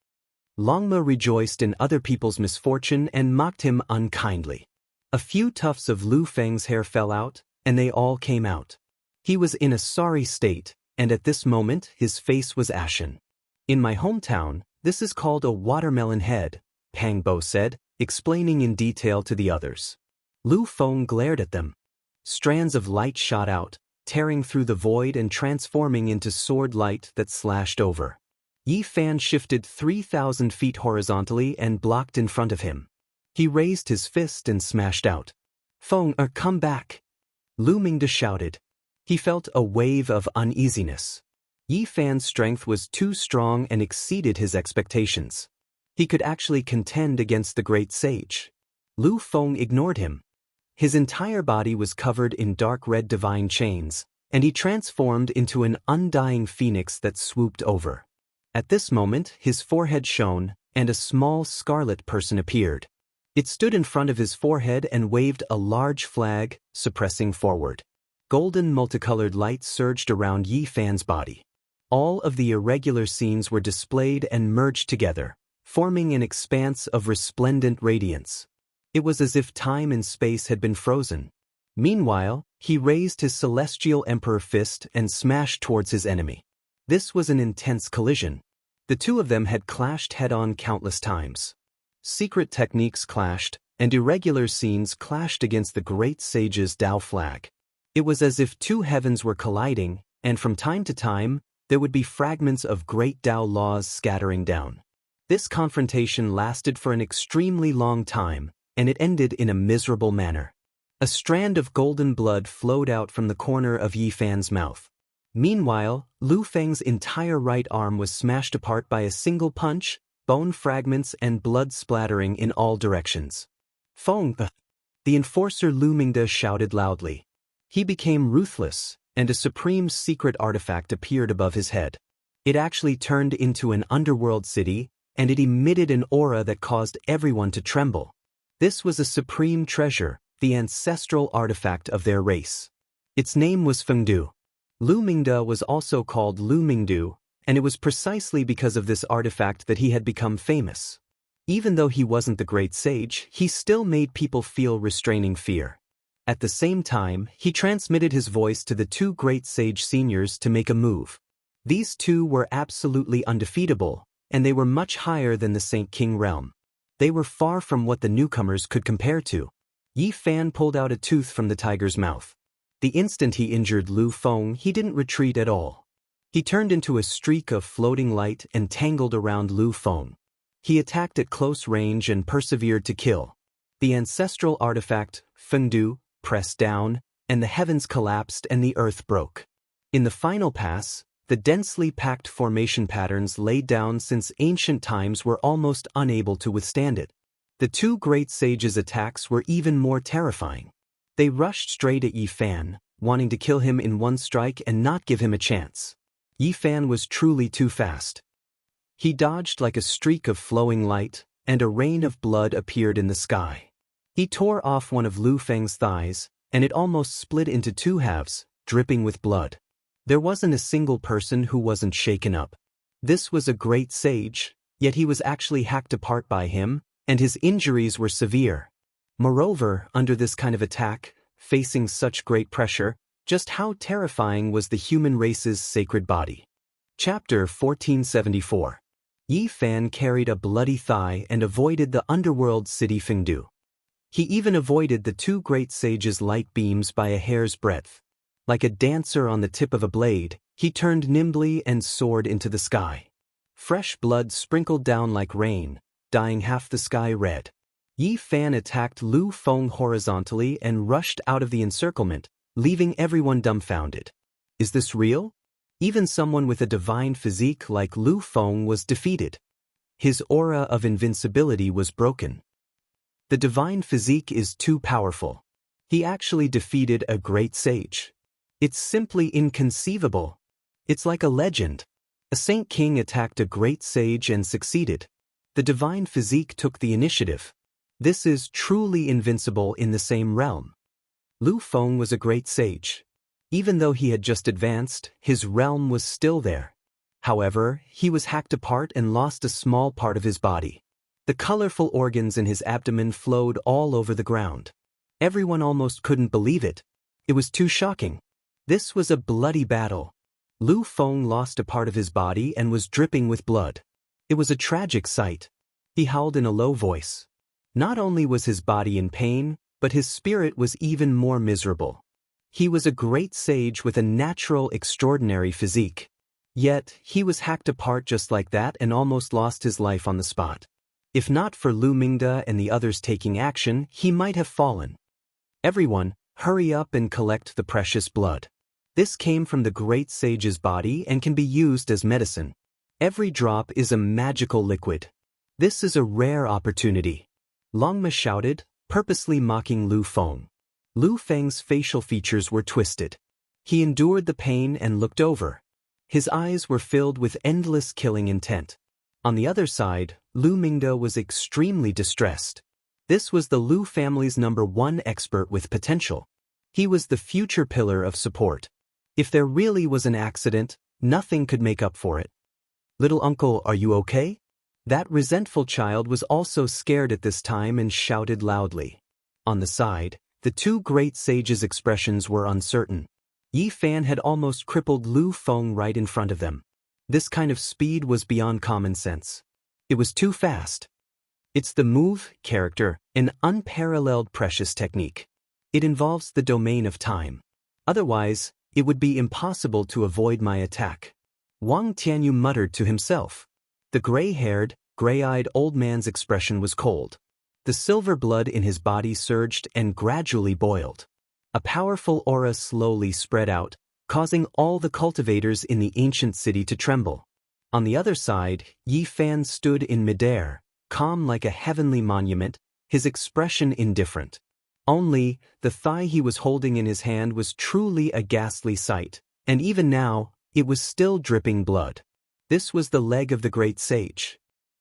Longma rejoiced in other people's misfortune and mocked him unkindly. A few tufts of Lu Feng's hair fell out, and they all came out. He was in a sorry state, and at this moment his face was ashen. "In my hometown, this is called a watermelon head," Pang Bo said, explaining in detail to the others. Lu Feng glared at them. Strands of light shot out, tearing through the void and transforming into sword light that slashed over. Yi Fan shifted 3,000 feet horizontally and blocked in front of him. He raised his fist and smashed out. "Feng, come back!" Lu Mingde shouted. He felt a wave of uneasiness. Yi Fan's strength was too strong and exceeded his expectations. He could actually contend against the great sage. Lu Feng ignored him. His entire body was covered in dark red divine chains, and he transformed into an undying phoenix that swooped over. At this moment, his forehead shone, and a small scarlet person appeared. It stood in front of his forehead and waved a large flag, suppressing forward. Golden multicolored light surged around Yi Fan's body. All of the irregular scenes were displayed and merged together, forming an expanse of resplendent radiance. It was as if time and space had been frozen. Meanwhile, he raised his celestial emperor fist and smashed towards his enemy. This was an intense collision. The two of them had clashed head-on countless times. Secret techniques clashed, and irregular scenes clashed against the great sage's Dao flag. It was as if two heavens were colliding, and from time to time, there would be fragments of great Dao laws scattering down. This confrontation lasted for an extremely long time, and it ended in a miserable manner. A strand of golden blood flowed out from the corner of Yi Fan's mouth. Meanwhile, Lu Feng's entire right arm was smashed apart by a single punch, bone fragments and blood splattering in all directions. "Feng!" The enforcer Lu Mingde shouted loudly. He became ruthless, and a supreme secret artifact appeared above his head. It actually turned into an underworld city, and it emitted an aura that caused everyone to tremble. This was a supreme treasure, the ancestral artifact of their race. Its name was Fengdu. Lu Mingde was also called Lu Mingdu, and it was precisely because of this artifact that he had become famous. Even though he wasn't the great sage, he still made people feel restraining fear. At the same time, he transmitted his voice to the two great sage seniors to make a move. These two were absolutely undefeatable, and they were much higher than the Saint King realm. They were far from what the newcomers could compare to. Yi Fan pulled out a tooth from the tiger's mouth. The instant he injured Lu Feng, he didn't retreat at all. He turned into a streak of floating light and tangled around Lu Feng. He attacked at close range and persevered to kill. The ancestral artifact, Fengdu, pressed down, and the heavens collapsed and the earth broke. In the final pass, the densely packed formation patterns laid down since ancient times were almost unable to withstand it. The two great sages' attacks were even more terrifying. They rushed straight at Yi Fan, wanting to kill him in one strike and not give him a chance. Yi Fan was truly too fast. He dodged like a streak of flowing light, and a rain of blood appeared in the sky. He tore off one of Lu Feng's thighs, and it almost split into two halves, dripping with blood. There wasn't a single person who wasn't shaken up. This was a great sage, yet he was actually hacked apart by him, and his injuries were severe. Moreover, under this kind of attack, facing such great pressure, just how terrifying was the human race's sacred body. Chapter 1474. Yi Fan carried a bloody thigh and avoided the underworld city Fengdu. He even avoided the two great sages' light beams by a hair's breadth. Like a dancer on the tip of a blade, he turned nimbly and soared into the sky. Fresh blood sprinkled down like rain, dyeing half the sky red. Yi Fan attacked Lu Feng horizontally and rushed out of the encirclement, leaving everyone dumbfounded. Is this real? Even someone with a divine physique like Lu Feng was defeated. His aura of invincibility was broken. The divine physique is too powerful. He actually defeated a great sage. It's simply inconceivable. It's like a legend. A Saint King attacked a great sage and succeeded. The divine physique took the initiative. This is truly invincible in the same realm. Lu Feng was a great sage. Even though he had just advanced, his realm was still there. However, he was hacked apart and lost a small part of his body. The colorful organs in his abdomen flowed all over the ground. Everyone almost couldn't believe it. It was too shocking. This was a bloody battle. Lu Feng lost a part of his body and was dripping with blood. It was a tragic sight. He howled in a low voice. Not only was his body in pain, but his spirit was even more miserable. He was a great sage with a natural, extraordinary physique. Yet, he was hacked apart just like that and almost lost his life on the spot. If not for Lu Mingde and the others taking action, he might have fallen. Everyone, hurry up and collect the precious blood. This came from the great sage's body and can be used as medicine. Every drop is a magical liquid. This is a rare opportunity. Longma shouted, purposely mocking Lu Feng. Lu Feng's facial features were twisted. He endured the pain and looked over. His eyes were filled with endless killing intent. On the other side, Lu Mingde was extremely distressed. This was the Lu family's #1 expert with potential. He was the future pillar of support. If there really was an accident, nothing could make up for it. Little uncle, are you okay? That resentful child was also scared at this time and shouted loudly. On the side, the two great sages' expressions were uncertain. Yi Fan had almost crippled Lu Feng right in front of them. This kind of speed was beyond common sense. It was too fast. It's the move, character, an unparalleled precious technique. It involves the domain of time. Otherwise, it would be impossible to avoid my attack. Wang Tianyu muttered to himself. The gray-haired, gray-eyed old man's expression was cold. The silver blood in his body surged and gradually boiled. A powerful aura slowly spread out, causing all the cultivators in the ancient city to tremble. On the other side, Yi Fan stood in midair, calm like a heavenly monument, his expression indifferent. Only, the thigh he was holding in his hand was truly a ghastly sight, and even now, it was still dripping blood. This was the leg of the great sage.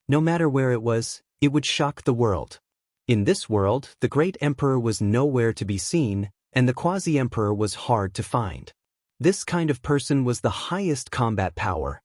No matter where it was, it would shock the world. In this world, the great emperor was nowhere to be seen, and the quasi-emperor was hard to find. This kind of person was the highest combat power.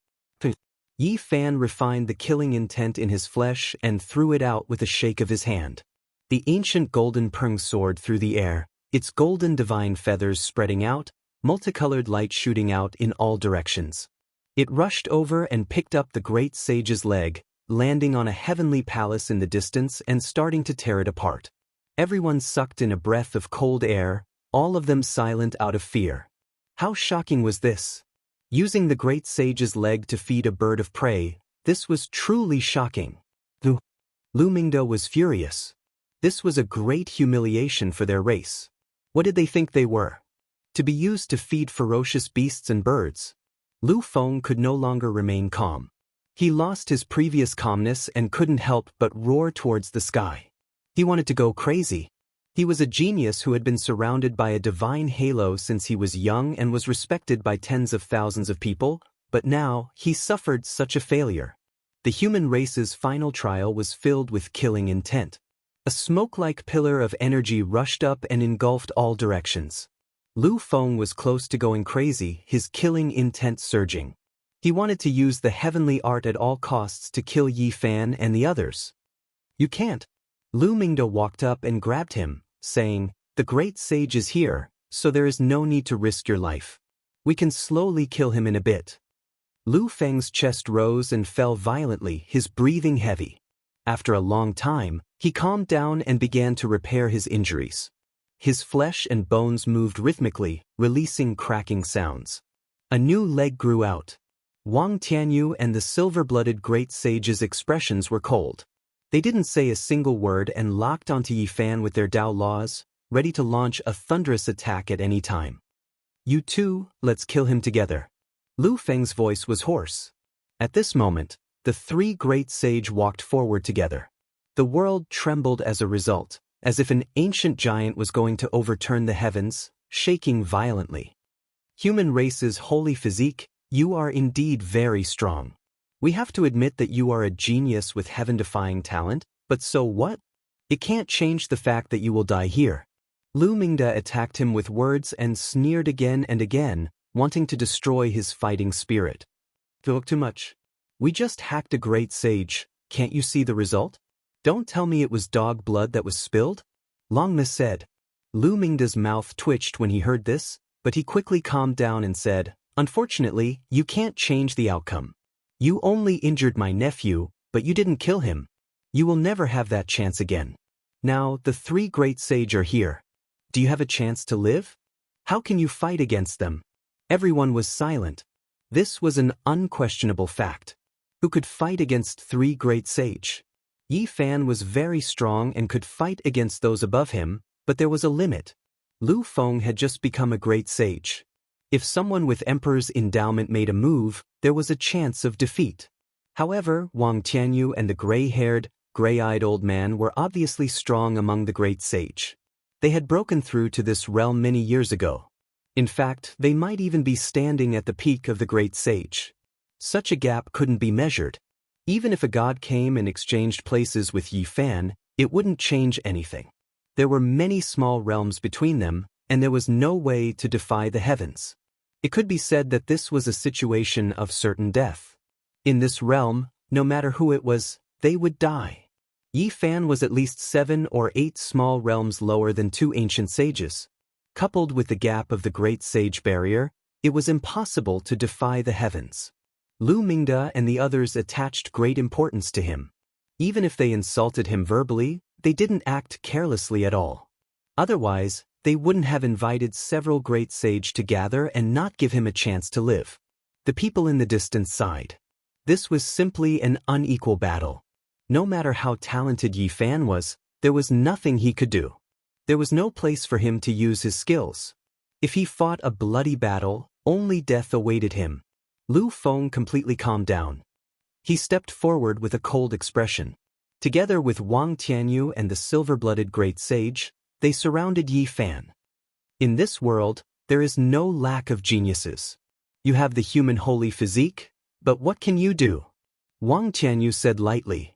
Yi Fan refined the killing intent in his flesh and threw it out with a shake of his hand. The ancient golden peng soared through the air, its golden divine feathers spreading out, multicolored light shooting out in all directions. It rushed over and picked up the great sage's leg, landing on a heavenly palace in the distance and starting to tear it apart. Everyone sucked in a breath of cold air, all of them silent out of fear. How shocking was this? Using the great sage's leg to feed a bird of prey, this was truly shocking. Lu Mingde was furious. This was a great humiliation for their race. What did they think they were? To be used to feed ferocious beasts and birds? Lu Feng could no longer remain calm. He lost his previous calmness and couldn't help but roar towards the sky. He wanted to go crazy. He was a genius who had been surrounded by a divine halo since he was young and was respected by tens of thousands of people, but now he suffered such a failure. The human race's final trial was filled with killing intent. A smoke-like pillar of energy rushed up and engulfed all directions. Lu Feng was close to going crazy, his killing intent surging. He wanted to use the heavenly art at all costs to kill Yi Fan and the others. You can't. Lu Mingde walked up and grabbed him, saying, "The great sage is here, so there is no need to risk your life. We can slowly kill him in a bit." Lu Feng's chest rose and fell violently, his breathing heavy. After a long time, he calmed down and began to repair his injuries. His flesh and bones moved rhythmically, releasing cracking sounds. A new leg grew out. Wang Tianyu and the silver-blooded great sage's expressions were cold. They didn't say a single word and locked onto Yi Fan with their Dao laws, ready to launch a thunderous attack at any time. "You two, let's kill him together." Lu Feng's voice was hoarse. At this moment, the three great sage walked forward together. The world trembled as a result, as if an ancient giant was going to overturn the heavens, shaking violently. "Human race's holy physique, you are indeed very strong. We have to admit that you are a genius with heaven-defying talent, but so what? It can't change the fact that you will die here." Lu Mingde attacked him with words and sneered again and again, wanting to destroy his fighting spirit. "Talk too much. We just hacked a great sage, can't you see the result? Don't tell me it was dog blood that was spilled?" Longna said. Lu Mingde's mouth twitched when he heard this, but he quickly calmed down and said, "Unfortunately, you can't change the outcome. You only injured my nephew, but you didn't kill him. You will never have that chance again. Now, the three great sage are here. Do you have a chance to live? How can you fight against them?" Everyone was silent. This was an unquestionable fact. Who could fight against three great sage? Yi Fan was very strong and could fight against those above him, but there was a limit. Lu Feng had just become a great sage. If someone with Emperor's endowment made a move, there was a chance of defeat. However, Wang Tianyu and the gray-haired, gray-eyed old man were obviously strong among the great sage. They had broken through to this realm many years ago. In fact, they might even be standing at the peak of the great sage. Such a gap couldn't be measured. Even if a god came and exchanged places with Yi Fan, it wouldn't change anything. There were many small realms between them, and there was no way to defy the heavens. It could be said that this was a situation of certain death. In this realm, no matter who it was, they would die. Yi Fan was at least 7 or 8 small realms lower than 2 ancient sages. Coupled with the gap of the great sage barrier, it was impossible to defy the heavens. Lu Mingde and the others attached great importance to him. Even if they insulted him verbally, they didn't act carelessly at all. Otherwise, they wouldn't have invited several great sage to gather and not give him a chance to live. The people in the distance sighed. This was simply an unequal battle. No matter how talented Yi Fan was, there was nothing he could do. There was no place for him to use his skills. If he fought a bloody battle, only death awaited him. Lu Feng completely calmed down. He stepped forward with a cold expression. Together with Wang Tianyu and the silver-blooded great sage, they surrounded Yi Fan. In this world, there is no lack of geniuses. You have the human holy physique, but what can you do? Wang Tianyu said lightly.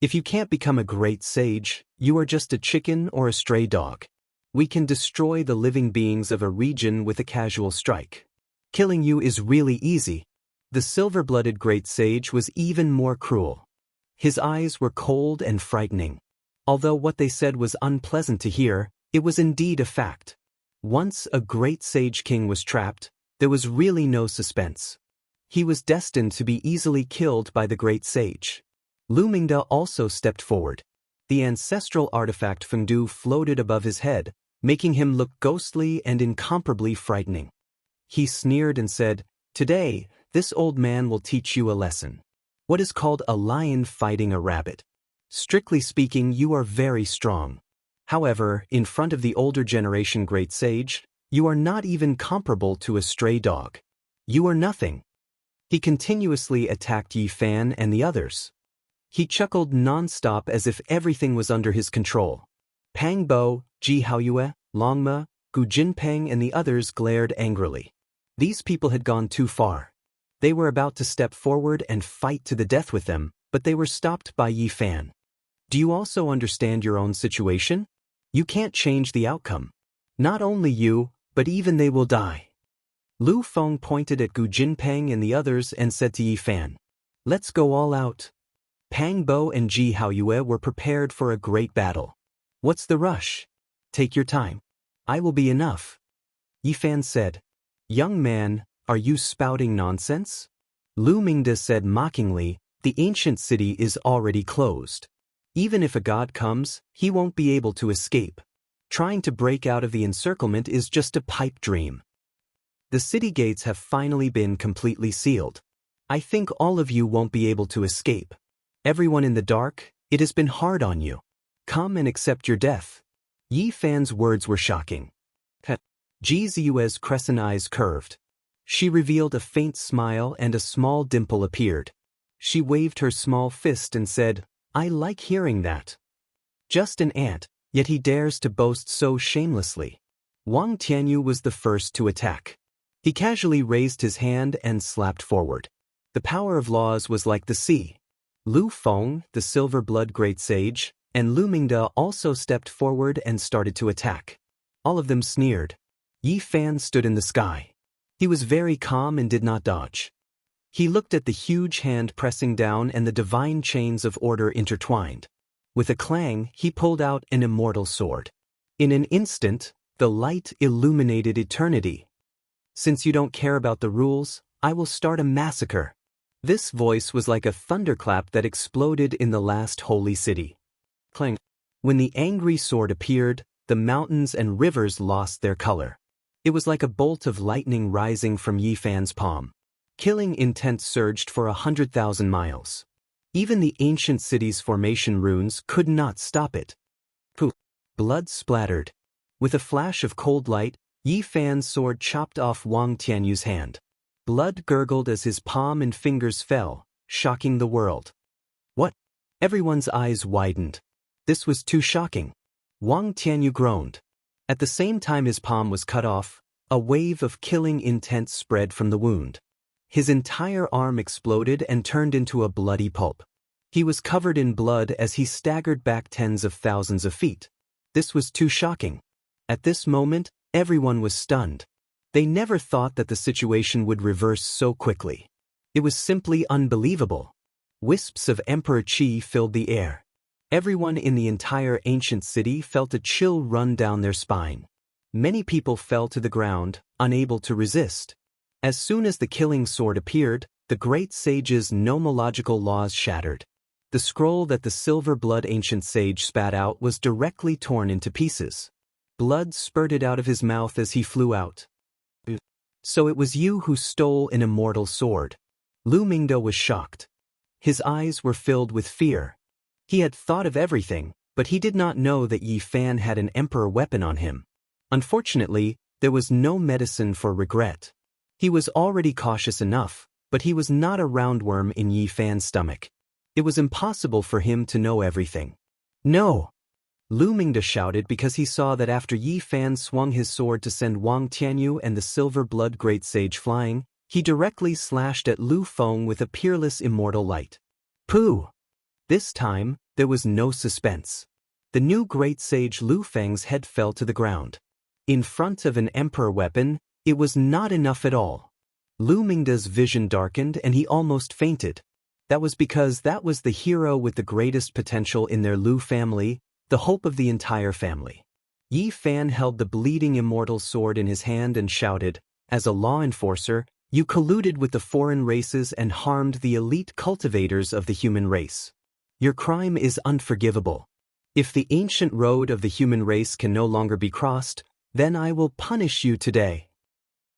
If you can't become a great sage, you are just a chicken or a stray dog. We can destroy the living beings of a region with a casual strike. Killing you is really easy. The silver-blooded great sage was even more cruel. His eyes were cold and frightening. Although what they said was unpleasant to hear, it was indeed a fact. Once a great sage king was trapped, there was really no suspense. He was destined to be easily killed by the great sage. Lu Mingde also stepped forward. The ancestral artifact Fengdu floated above his head, making him look ghostly and incomparably frightening. He sneered and said, "Today, this old man will teach you a lesson. What is called a lion fighting a rabbit. Strictly speaking, you are very strong. However, in front of the older generation great sage, you are not even comparable to a stray dog. You are nothing." He continuously attacked Yi Fan and the others. He chuckled non-stop as if everything was under his control. Pang Bo, Ji Haoyue, Longma, Gu Jinpeng and the others glared angrily. These people had gone too far. They were about to step forward and fight to the death with them, but they were stopped by Yi Fan. "Do you also understand your own situation? You can't change the outcome. Not only you, but even they will die. Lu Feng pointed at Gu Jinpeng and the others and said to Yi Fan, "Let's go all out." Pang Bo and Ji Haoyue were prepared for a great battle. "What's the rush? Take your time. I will be enough." Yi Fan said, "Young man, are you spouting nonsense?" Lu Mingde said mockingly, "The ancient city is already closed. Even if a god comes, he won't be able to escape. Trying to break out of the encirclement is just a pipe dream. The city gates have finally been completely sealed. I think all of you won't be able to escape. Everyone in the dark, it has been hard on you. Come and accept your death." Yi Fan's words were shocking. Ji Ziyue's crescent eyes curved. She revealed a faint smile and a small dimple appeared. She waved her small fist and said, "I like hearing that. Just an ant, yet he dares to boast so shamelessly." Wang Tianyu was the first to attack. He casually raised his hand and slapped forward. The power of laws was like the sea. Lu Feng, the Silver Blood Great Sage, and Lu Mingde also stepped forward and started to attack. All of them sneered. Yi Fan stood in the sky. He was very calm and did not dodge. He looked at the huge hand pressing down and the divine chains of order intertwined. With a clang, he pulled out an immortal sword. In an instant, the light illuminated eternity. "Since you don't care about the rules, I will start a massacre." This voice was like a thunderclap that exploded in the last holy city. Clang. When the angry sword appeared, the mountains and rivers lost their color. It was like a bolt of lightning rising from Yi Fan's palm. Killing intent surged for 100,000 miles. Even the ancient city's formation runes could not stop it. Poof! Blood splattered. With a flash of cold light, Yi Fan's sword chopped off Wang Tianyu's hand. Blood gurgled as his palm and fingers fell, shocking the world. "What?" Everyone's eyes widened. This was too shocking. Wang Tianyu groaned. At the same time his palm was cut off, a wave of killing intent spread from the wound. His entire arm exploded and turned into a bloody pulp. He was covered in blood as he staggered back tens of thousands of feet. This was too shocking. At this moment, everyone was stunned. They never thought that the situation would reverse so quickly. It was simply unbelievable. Wisps of Emperor Qi filled the air. Everyone in the entire ancient city felt a chill run down their spine. Many people fell to the ground, unable to resist. As soon as the killing sword appeared, the great sage's nomological laws shattered. The scroll that the silver blood ancient sage spat out was directly torn into pieces. Blood spurted out of his mouth as he flew out. "So it was you who stole an immortal sword." Lu Mingde was shocked. His eyes were filled with fear. He had thought of everything, but he did not know that Yi Fan had an emperor weapon on him. Unfortunately, there was no medicine for regret. He was already cautious enough, but he was not a roundworm in Yi Fan's stomach. It was impossible for him to know everything. "No!" Lu Mingde shouted because he saw that after Yi Fan swung his sword to send Wang Tianyu and the Silver Blood Great Sage flying, he directly slashed at Lu Feng with a peerless immortal light. Pooh! This time, there was no suspense. The new Great Sage Lu Feng's head fell to the ground. In front of an emperor weapon, it was not enough at all. Lu Mingde's vision darkened and he almost fainted. That was because that was the hero with the greatest potential in their Lu family, the hope of the entire family. Yi Fan held the bleeding immortal sword in his hand and shouted, "As a law enforcer, you colluded with the foreign races and harmed the elite cultivators of the human race. Your crime is unforgivable. If the ancient road of the human race can no longer be crossed, then I will punish you today."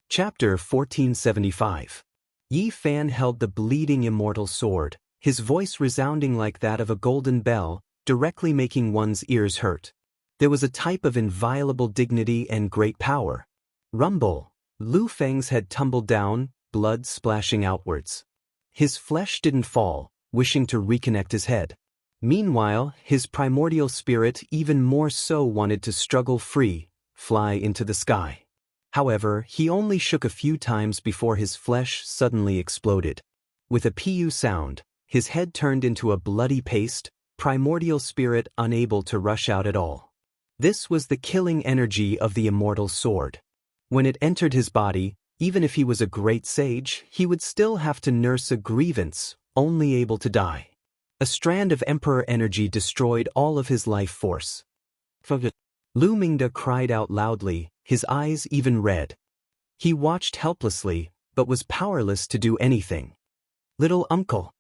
Chapter 1475. Yi Fan held the bleeding immortal sword, his voice resounding like that of a golden bell, directly making one's ears hurt. There was a type of inviolable dignity and great power. Rumble! Lu Feng's head tumbled down, blood splashing outwards. His flesh didn't fall, wishing to reconnect his head. Meanwhile, his primordial spirit even more so wanted to struggle free, fly into the sky. However, he only shook a few times before his flesh suddenly exploded. With a pu sound, his head turned into a bloody paste, primordial spirit unable to rush out at all. This was the killing energy of the immortal sword. When it entered his body, even if he was a great sage, he would still have to nurse a grievance, only able to die. A strand of emperor energy destroyed all of his life force. Lu Mingde cried out loudly, his eyes even red. He watched helplessly, but was powerless to do anything. Little uncle.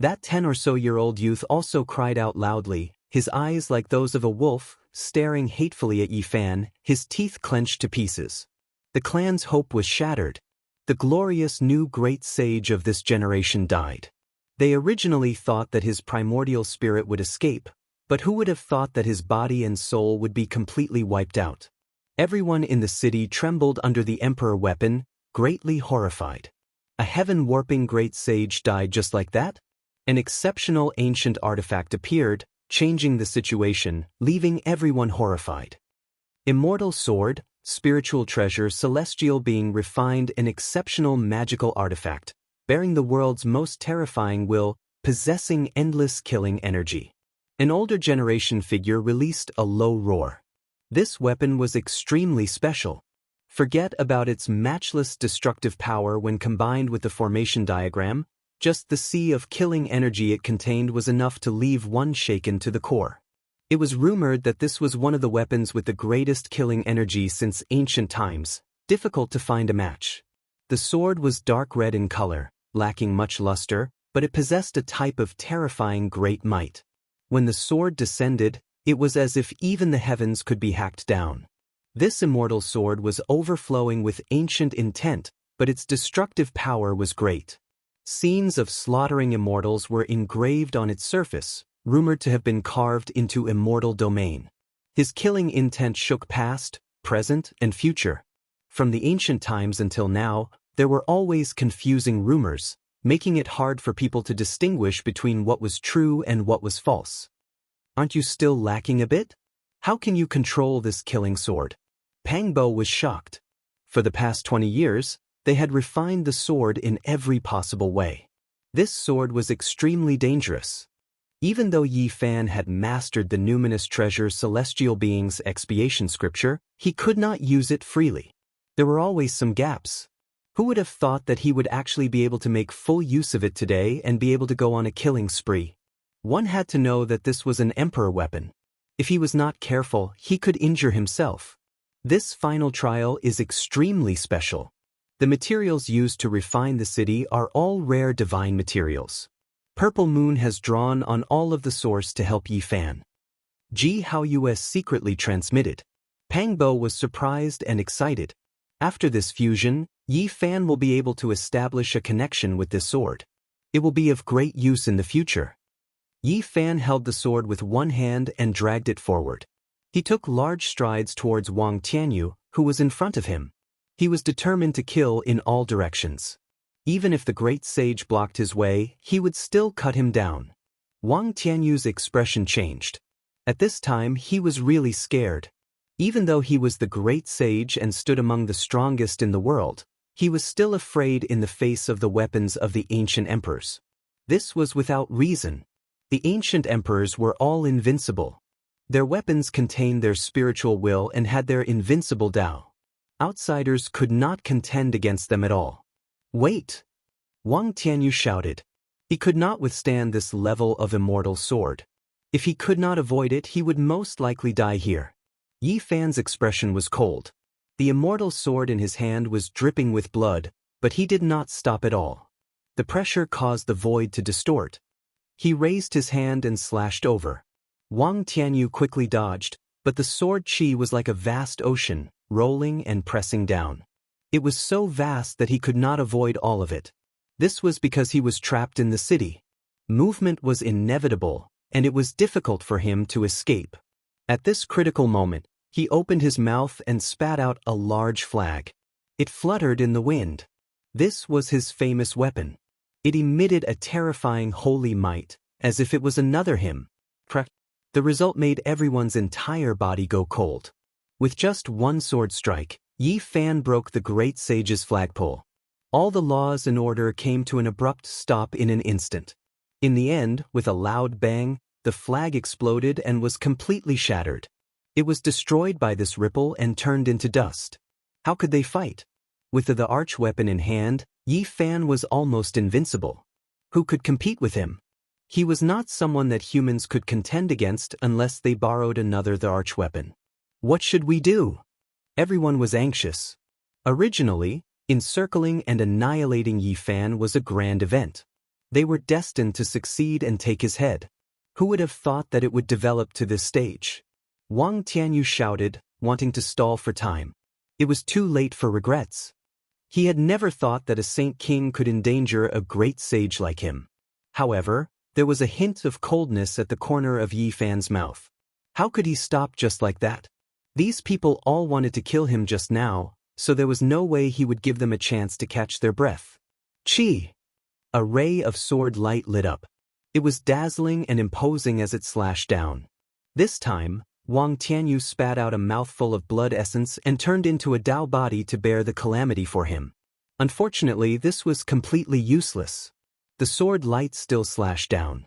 That 10-or-so-year-old youth also cried out loudly, his eyes like those of a wolf, staring hatefully at Yi Fan, his teeth clenched to pieces. The clan's hope was shattered. The glorious new great sage of this generation died. They originally thought that his primordial spirit would escape, but who would have thought that his body and soul would be completely wiped out? Everyone in the city trembled under the emperor weapon, greatly horrified. A heaven-warping great sage died just like that? An exceptional ancient artifact appeared, changing the situation, leaving everyone horrified. Immortal sword, spiritual treasure, celestial being refined, an exceptional magical artifact, bearing the world's most terrifying will, possessing endless killing energy. An older generation figure released a low roar. This weapon was extremely special. Forget about its matchless destructive power when combined with the formation diagram, just the sea of killing energy it contained was enough to leave one shaken to the core. It was rumored that this was one of the weapons with the greatest killing energy since ancient times, difficult to find a match. The sword was dark red in color, lacking much luster, but it possessed a type of terrifying great might. When the sword descended, it was as if even the heavens could be hacked down. This immortal sword was overflowing with ancient intent, but its destructive power was great. Scenes of slaughtering immortals were engraved on its surface, rumored to have been carved into immortal domain. His killing intent shook past, present, and future. From the ancient times until now, there were always confusing rumors, making it hard for people to distinguish between what was true and what was false. Aren't you still lacking a bit? How can you control this killing sword? Pangbo was shocked. For the past 20 years, they had refined the sword in every possible way. This sword was extremely dangerous. Even though Yi Fan had mastered the numinous treasure Celestial Beings expiation scripture, he could not use it freely. There were always some gaps. Who would have thought that he would actually be able to make full use of it today and be able to go on a killing spree? One had to know that this was an emperor weapon. If he was not careful, he could injure himself. This final trial is extremely special. The materials used to refine the city are all rare divine materials. Purple Moon has drawn on all of the source to help Yi Fan. Ji Haoyue secretly transmitted. Pangbo was surprised and excited. After this fusion, Yi Fan will be able to establish a connection with this sword. It will be of great use in the future. Yi Fan held the sword with one hand and dragged it forward. He took large strides towards Wang Tianyu, who was in front of him. He was determined to kill in all directions. Even if the great sage blocked his way, he would still cut him down. Wang Tianyu's expression changed. At this time, he was really scared. Even though he was the great sage and stood among the strongest in the world, he was still afraid in the face of the weapons of the ancient emperors. This was without reason. The ancient emperors were all invincible. Their weapons contained their spiritual will and had their invincible Tao. Outsiders could not contend against them at all. Wait! Wang Tianyu shouted. He could not withstand this level of immortal sword. If he could not avoid it, he would most likely die here. Yi Fan's expression was cold. The immortal sword in his hand was dripping with blood, but he did not stop at all. The pressure caused the void to distort. He raised his hand and slashed over. Wang Tianyu quickly dodged, but the sword chi was like a vast ocean, rolling and pressing down. It was so vast that he could not avoid all of it. This was because he was trapped in the city. Movement was inevitable, and it was difficult for him to escape. At this critical moment, he opened his mouth and spat out a large flag. It fluttered in the wind. This was his famous weapon. It emitted a terrifying holy might, as if it was another him. The result made everyone's entire body go cold. With just one sword strike, Yi Fan broke the great sage's flagpole. All the laws and order came to an abrupt stop in an instant. In the end, with a loud bang, the flag exploded and was completely shattered. It was destroyed by this ripple and turned into dust. How could they fight? With the archweapon in hand, Yi Fan was almost invincible. Who could compete with him? He was not someone that humans could contend against unless they borrowed another the archweapon. What should we do? Everyone was anxious. Originally, encircling and annihilating Yi Fan was a grand event. They were destined to succeed and take his head. Who would have thought that it would develop to this stage? Wang Tianyu shouted, wanting to stall for time. It was too late for regrets. He had never thought that a Saint King could endanger a great sage like him. However, there was a hint of coldness at the corner of Yi Fan's mouth. How could he stop just like that? These people all wanted to kill him just now, so there was no way he would give them a chance to catch their breath. Chi! A ray of sword light lit up. It was dazzling and imposing as it slashed down. This time, Wang Tianyu spat out a mouthful of blood essence and turned into a Dao body to bear the calamity for him. Unfortunately, this was completely useless. The sword light still slashed down.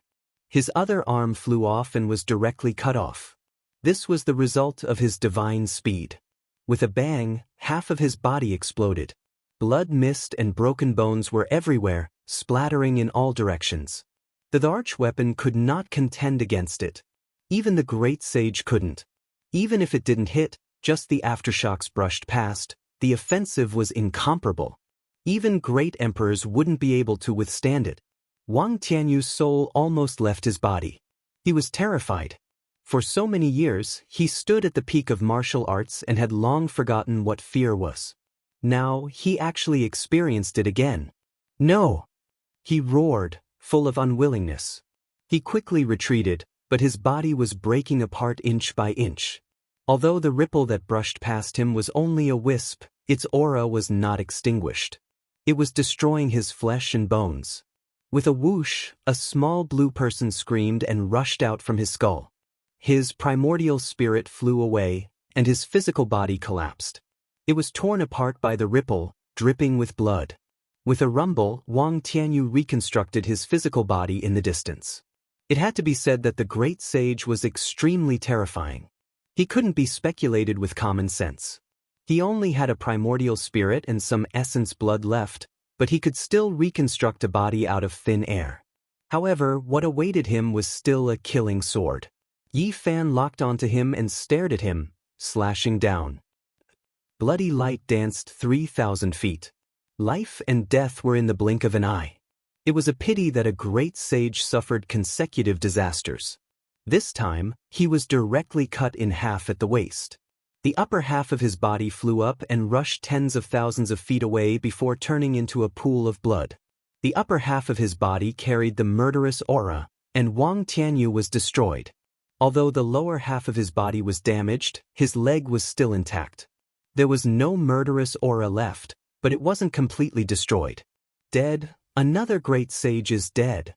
His other arm flew off and was directly cut off. This was the result of his divine speed. With a bang, half of his body exploded. Blood mist and broken bones were everywhere, splattering in all directions. The archweapon could not contend against it. Even the great sage couldn't. Even if it didn't hit, just the aftershocks brushed past, the offensive was incomparable. Even great emperors wouldn't be able to withstand it. Wang Tianyu's soul almost left his body. He was terrified. For so many years, he stood at the peak of martial arts and had long forgotten what fear was. Now, he actually experienced it again. No! He roared, full of unwillingness. He quickly retreated, but his body was breaking apart inch by inch. Although the ripple that brushed past him was only a wisp, its aura was not extinguished. It was destroying his flesh and bones. With a whoosh, a small blue person screamed and rushed out from his skull. His primordial spirit flew away, and his physical body collapsed. It was torn apart by the ripple, dripping with blood. With a rumble, Wang Tianyu reconstructed his physical body in the distance. It had to be said that the great sage was extremely terrifying. He couldn't be speculated with common sense. He only had a primordial spirit and some essence blood left, but he could still reconstruct a body out of thin air. However, what awaited him was still a killing sword. Yi Fan locked onto him and stared at him, slashing down. Bloody light danced 3,000 feet. Life and death were in the blink of an eye. It was a pity that a great sage suffered consecutive disasters. This time, he was directly cut in half at the waist. The upper half of his body flew up and rushed tens of thousands of feet away before turning into a pool of blood. The upper half of his body carried the murderous aura, and Wang Tianyu was destroyed. Although the lower half of his body was damaged, his leg was still intact. There was no murderous aura left, but it wasn't completely destroyed. Dead, another great sage is dead.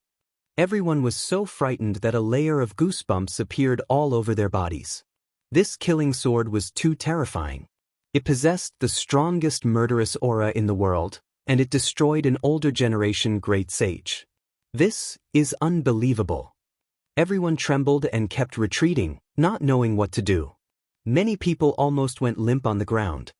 Everyone was so frightened that a layer of goosebumps appeared all over their bodies. This killing sword was too terrifying. It possessed the strongest murderous aura in the world, and it destroyed an older generation great sage. This is unbelievable. Everyone trembled and kept retreating, not knowing what to do. Many people almost went limp on the ground.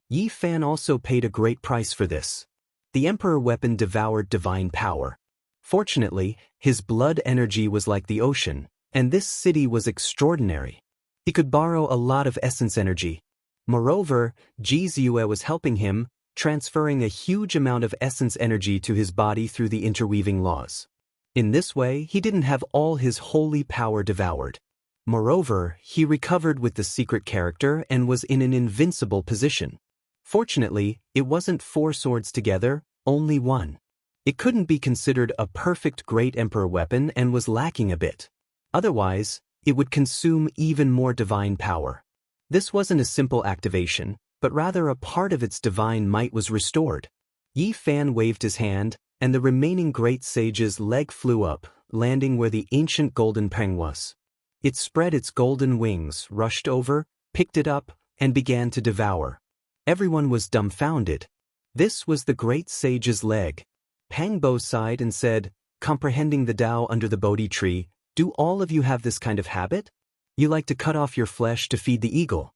Yi Fan also paid a great price for this. The emperor weapon devoured divine power. Fortunately, his blood energy was like the ocean, and this city was extraordinary. He could borrow a lot of essence energy. Moreover, Jianghu was helping him, transferring a huge amount of essence energy to his body through the interweaving laws. In this way, he didn't have all his holy power devoured. Moreover, he recovered with the secret character and was in an invincible position. Fortunately, it wasn't 4 swords together, only 1. It couldn't be considered a perfect great emperor weapon and was lacking a bit. Otherwise, it would consume even more divine power. This wasn't a simple activation, but rather a part of its divine might was restored. Yi Fan waved his hand, and the remaining great sage's leg flew up, landing where the ancient golden peng was. It spread its golden wings, rushed over, picked it up, and began to devour. Everyone was dumbfounded. This was the great sage's leg. Pang Bo sighed and said, comprehending the Tao under the Bodhi tree, "Do all of you have this kind of habit? You like to cut off your flesh to feed the eagle."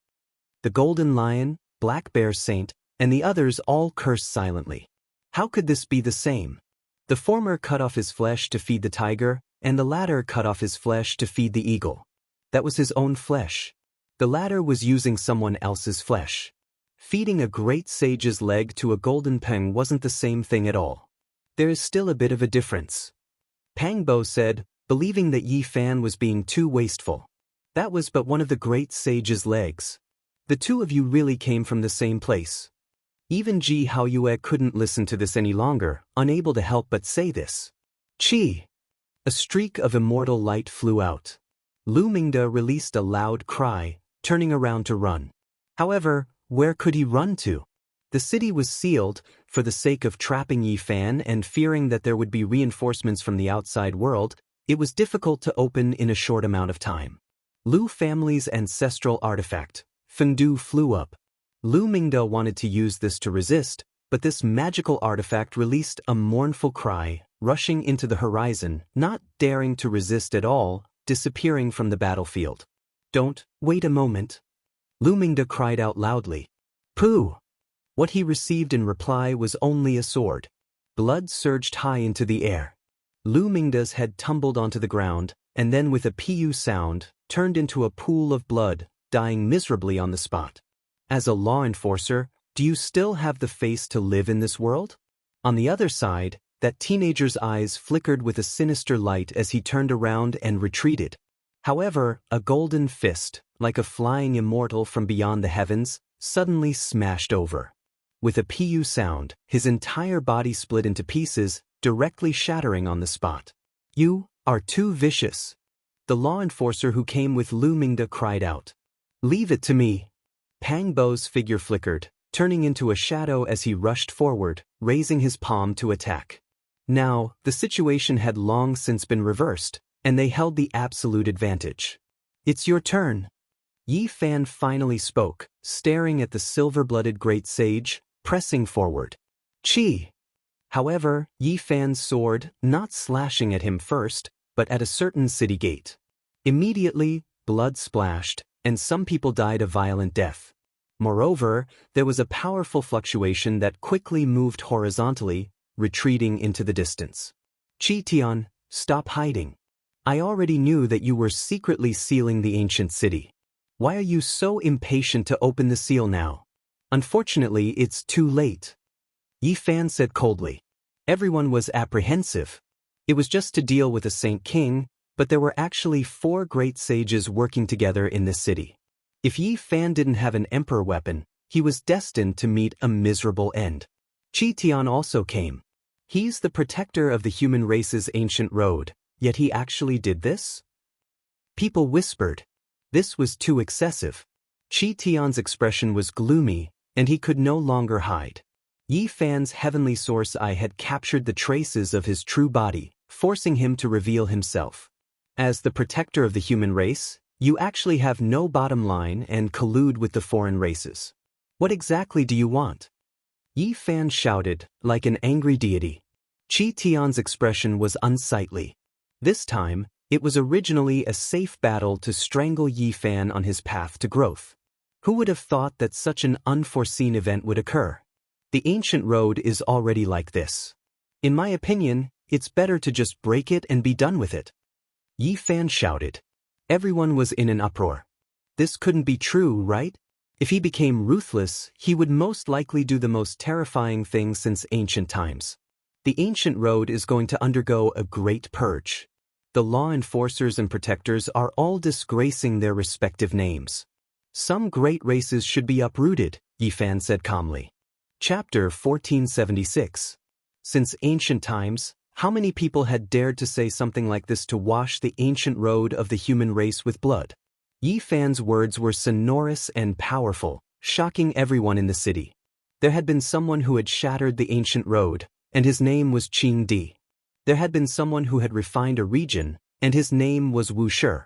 The golden lion, Black Bear Saint, and the others all cursed silently. How could this be the same? The former cut off his flesh to feed the tiger, and the latter cut off his flesh to feed the eagle. That was his own flesh. The latter was using someone else's flesh. Feeding a great sage's leg to a golden peng wasn't the same thing at all. There is still a bit of a difference. Pang Bo said, believing that Yi Fan was being too wasteful. That was but one of the great sage's legs. The two of you really came from the same place. Even Ji Haoyue couldn't listen to this any longer, unable to help but say this. Chi! A streak of immortal light flew out. Lu Mingde released a loud cry, turning around to run. However, where could he run to? The city was sealed, for the sake of trapping Yi Fan and fearing that there would be reinforcements from the outside world. It was difficult to open in a short amount of time. Lu family's ancestral artifact, Fengdu, flew up. Lu Mingde wanted to use this to resist, but this magical artifact released a mournful cry, rushing into the horizon, not daring to resist at all, disappearing from the battlefield. Don't, wait a moment. Lu Mingde cried out loudly. Pooh! What he received in reply was only a sword. Blood surged high into the air. Lu Mingde's head tumbled onto the ground, and then with a pu sound, turned into a pool of blood, dying miserably on the spot. As a law enforcer, do you still have the face to live in this world? On the other side, that teenager's eyes flickered with a sinister light as he turned around and retreated. However, a golden fist, like a flying immortal from beyond the heavens, suddenly smashed over. With a pu sound, his entire body split into pieces, directly shattering on the spot. You are too vicious. The law enforcer who came with Lu Mingde cried out. Leave it to me. Pang Bo's figure flickered, turning into a shadow as he rushed forward, raising his palm to attack. Now, the situation had long since been reversed, and they held the absolute advantage. It's your turn. Yi Fan finally spoke, staring at the silver-blooded great sage, pressing forward. Chi! However, Yi Fan's sword, not slashing at him first, but at a certain city gate. Immediately, blood splashed, and some people died a violent death. Moreover, there was a powerful fluctuation that quickly moved horizontally, retreating into the distance. Chi Tian, stop hiding. I already knew that you were secretly sealing the ancient city. Why are you so impatient to open the seal now? Unfortunately, it's too late. Yi Fan said coldly. Everyone was apprehensive. It was just to deal with a Saint King, but there were actually 4 great sages working together in this city. If Yi Fan didn't have an emperor weapon, he was destined to meet a miserable end. Chi Tian also came. He's the protector of the human race's ancient road, yet he actually did this? People whispered. This was too excessive. Chi Tian's expression was gloomy, and he could no longer hide. Yi Fan's heavenly source eye had captured the traces of his true body, forcing him to reveal himself. As the protector of the human race, you actually have no bottom line and collude with the foreign races. What exactly do you want? Yi Fan shouted, like an angry deity. Chi Tian's expression was unsightly. This time, it was originally a safe battle to strangle Yi Fan on his path to growth. Who would have thought that such an unforeseen event would occur? The ancient road is already like this. In my opinion, it's better to just break it and be done with it. Yi Fan shouted. Everyone was in an uproar. This couldn't be true, right? If he became ruthless, he would most likely do the most terrifying thing since ancient times. The ancient road is going to undergo a great purge. The law enforcers and protectors are all disgracing their respective names. Some great races should be uprooted, Yi Fan said calmly. Chapter 1476. Since ancient times, how many people had dared to say something like this to wash the ancient road of the human race with blood? Yi Fan's words were sonorous and powerful, shocking everyone in the city. There had been someone who had shattered the ancient road, and his name was Qing Di. There had been someone who had refined a region, and his name was Wuxia.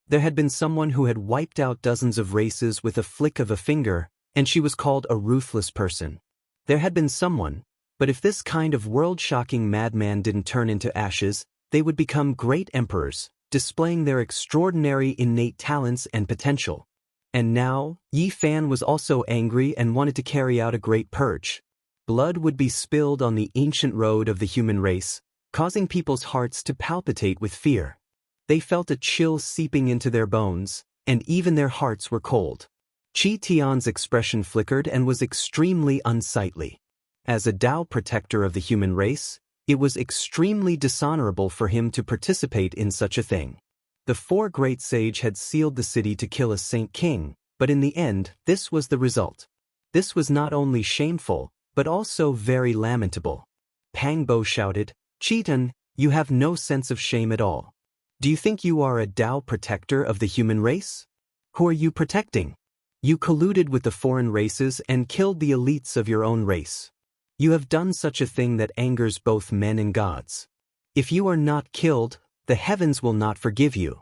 There had been someone who had wiped out dozens of races with a flick of a finger, and she was called a ruthless person. There had been someone, but if this kind of world-shocking madman didn't turn into ashes, they would become great emperors, displaying their extraordinary innate talents and potential. And now, Yi Fan was also angry and wanted to carry out a great purge. Blood would be spilled on the ancient road of the human race, causing people's hearts to palpitate with fear. They felt a chill seeping into their bones, and even their hearts were cold. Qi Tian's expression flickered and was extremely unsightly. As a Tao protector of the human race, it was extremely dishonorable for him to participate in such a thing. The four great sage had sealed the city to kill a saint king, but in the end, this was the result. This was not only shameful, but also very lamentable. Pang Bo shouted, "Chitan, you have no sense of shame at all. Do you think you are a Tao protector of the human race? Who are you protecting? You colluded with the foreign races and killed the elites of your own race. You have done such a thing that angers both men and gods. If you are not killed, the heavens will not forgive you."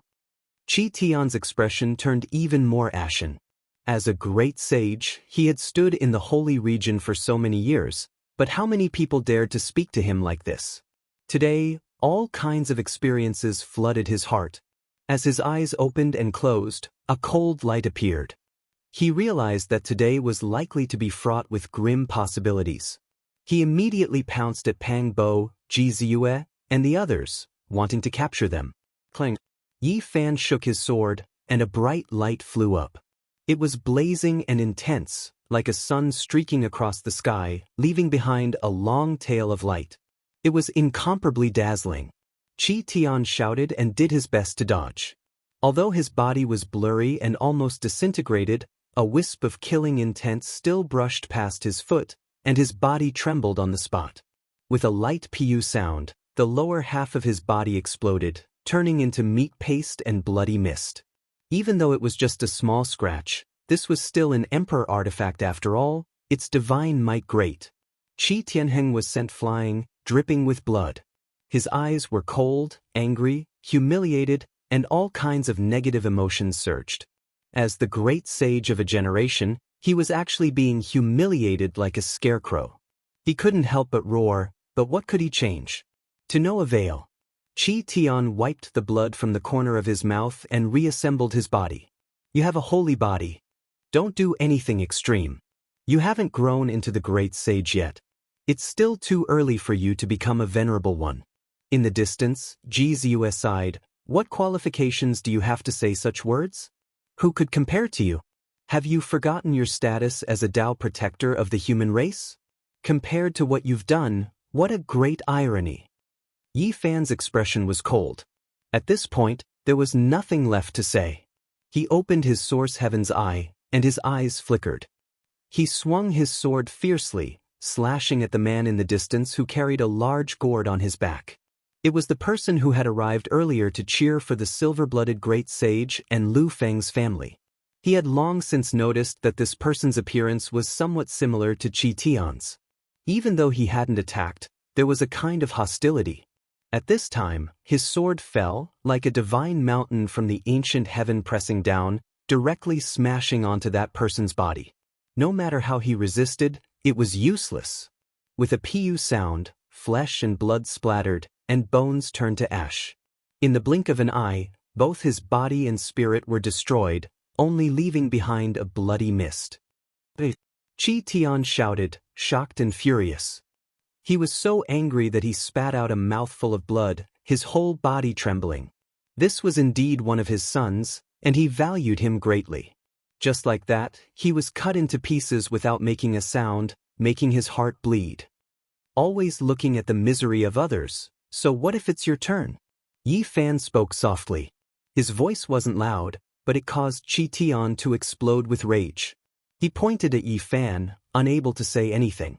Qi Tian's expression turned even more ashen. As a great sage, he had stood in the holy region for so many years, but how many people dared to speak to him like this? Today, all kinds of experiences flooded his heart. As his eyes opened and closed, a cold light appeared. He realized that today was likely to be fraught with grim possibilities. He immediately pounced at Pang Bo, Ji Ziyue, and the others, wanting to capture them. Clang! Yi Fan shook his sword, and a bright light flew up. It was blazing and intense, like a sun streaking across the sky, leaving behind a long tail of light. It was incomparably dazzling. Qi Tian shouted and did his best to dodge. Although his body was blurry and almost disintegrated, a wisp of killing intent still brushed past his foot, and his body trembled on the spot. With a light pu sound, the lower half of his body exploded, turning into meat paste and bloody mist. Even though it was just a small scratch, this was still an emperor artifact after all, its divine might great. Qi Tianheng was sent flying, dripping with blood. His eyes were cold, angry, humiliated, and all kinds of negative emotions surged. As the great sage of a generation, he was actually being humiliated like a scarecrow. He couldn't help but roar, but what could he change? To no avail. Qi Tian wiped the blood from the corner of his mouth and reassembled his body. You have a holy body. Don't do anything extreme. You haven't grown into the great sage yet. It's still too early for you to become a venerable one. In the distance, Ji Ziyue sighed, what qualifications do you have to say such words? Who could compare to you? Have you forgotten your status as a Tao protector of the human race? Compared to what you've done, what a great irony. Yi Fan's expression was cold. At this point, there was nothing left to say. He opened his source heaven's eye, and his eyes flickered. He swung his sword fiercely, slashing at the man in the distance who carried a large gourd on his back. It was the person who had arrived earlier to cheer for the silver-blooded great sage and Lu Feng's family. He had long since noticed that this person's appearance was somewhat similar to Qi Tian's. Even though he hadn't attacked, there was a kind of hostility. At this time, his sword fell, like a divine mountain from the ancient heaven pressing down, directly smashing onto that person's body. No matter how he resisted, it was useless. With a pu sound, flesh and blood splattered, and bones turned to ash. In the blink of an eye, both his body and spirit were destroyed, only leaving behind a bloody mist. Qi Tian shouted, shocked and furious. He was so angry that he spat out a mouthful of blood, his whole body trembling. This was indeed one of his sons, and he valued him greatly. Just like that, he was cut into pieces without making a sound, making his heart bleed. Always looking at the misery of others, so what if it's your turn? Yi Fan spoke softly. His voice wasn't loud, but it caused Qi Tian to explode with rage. He pointed at Yi Fan, unable to say anything.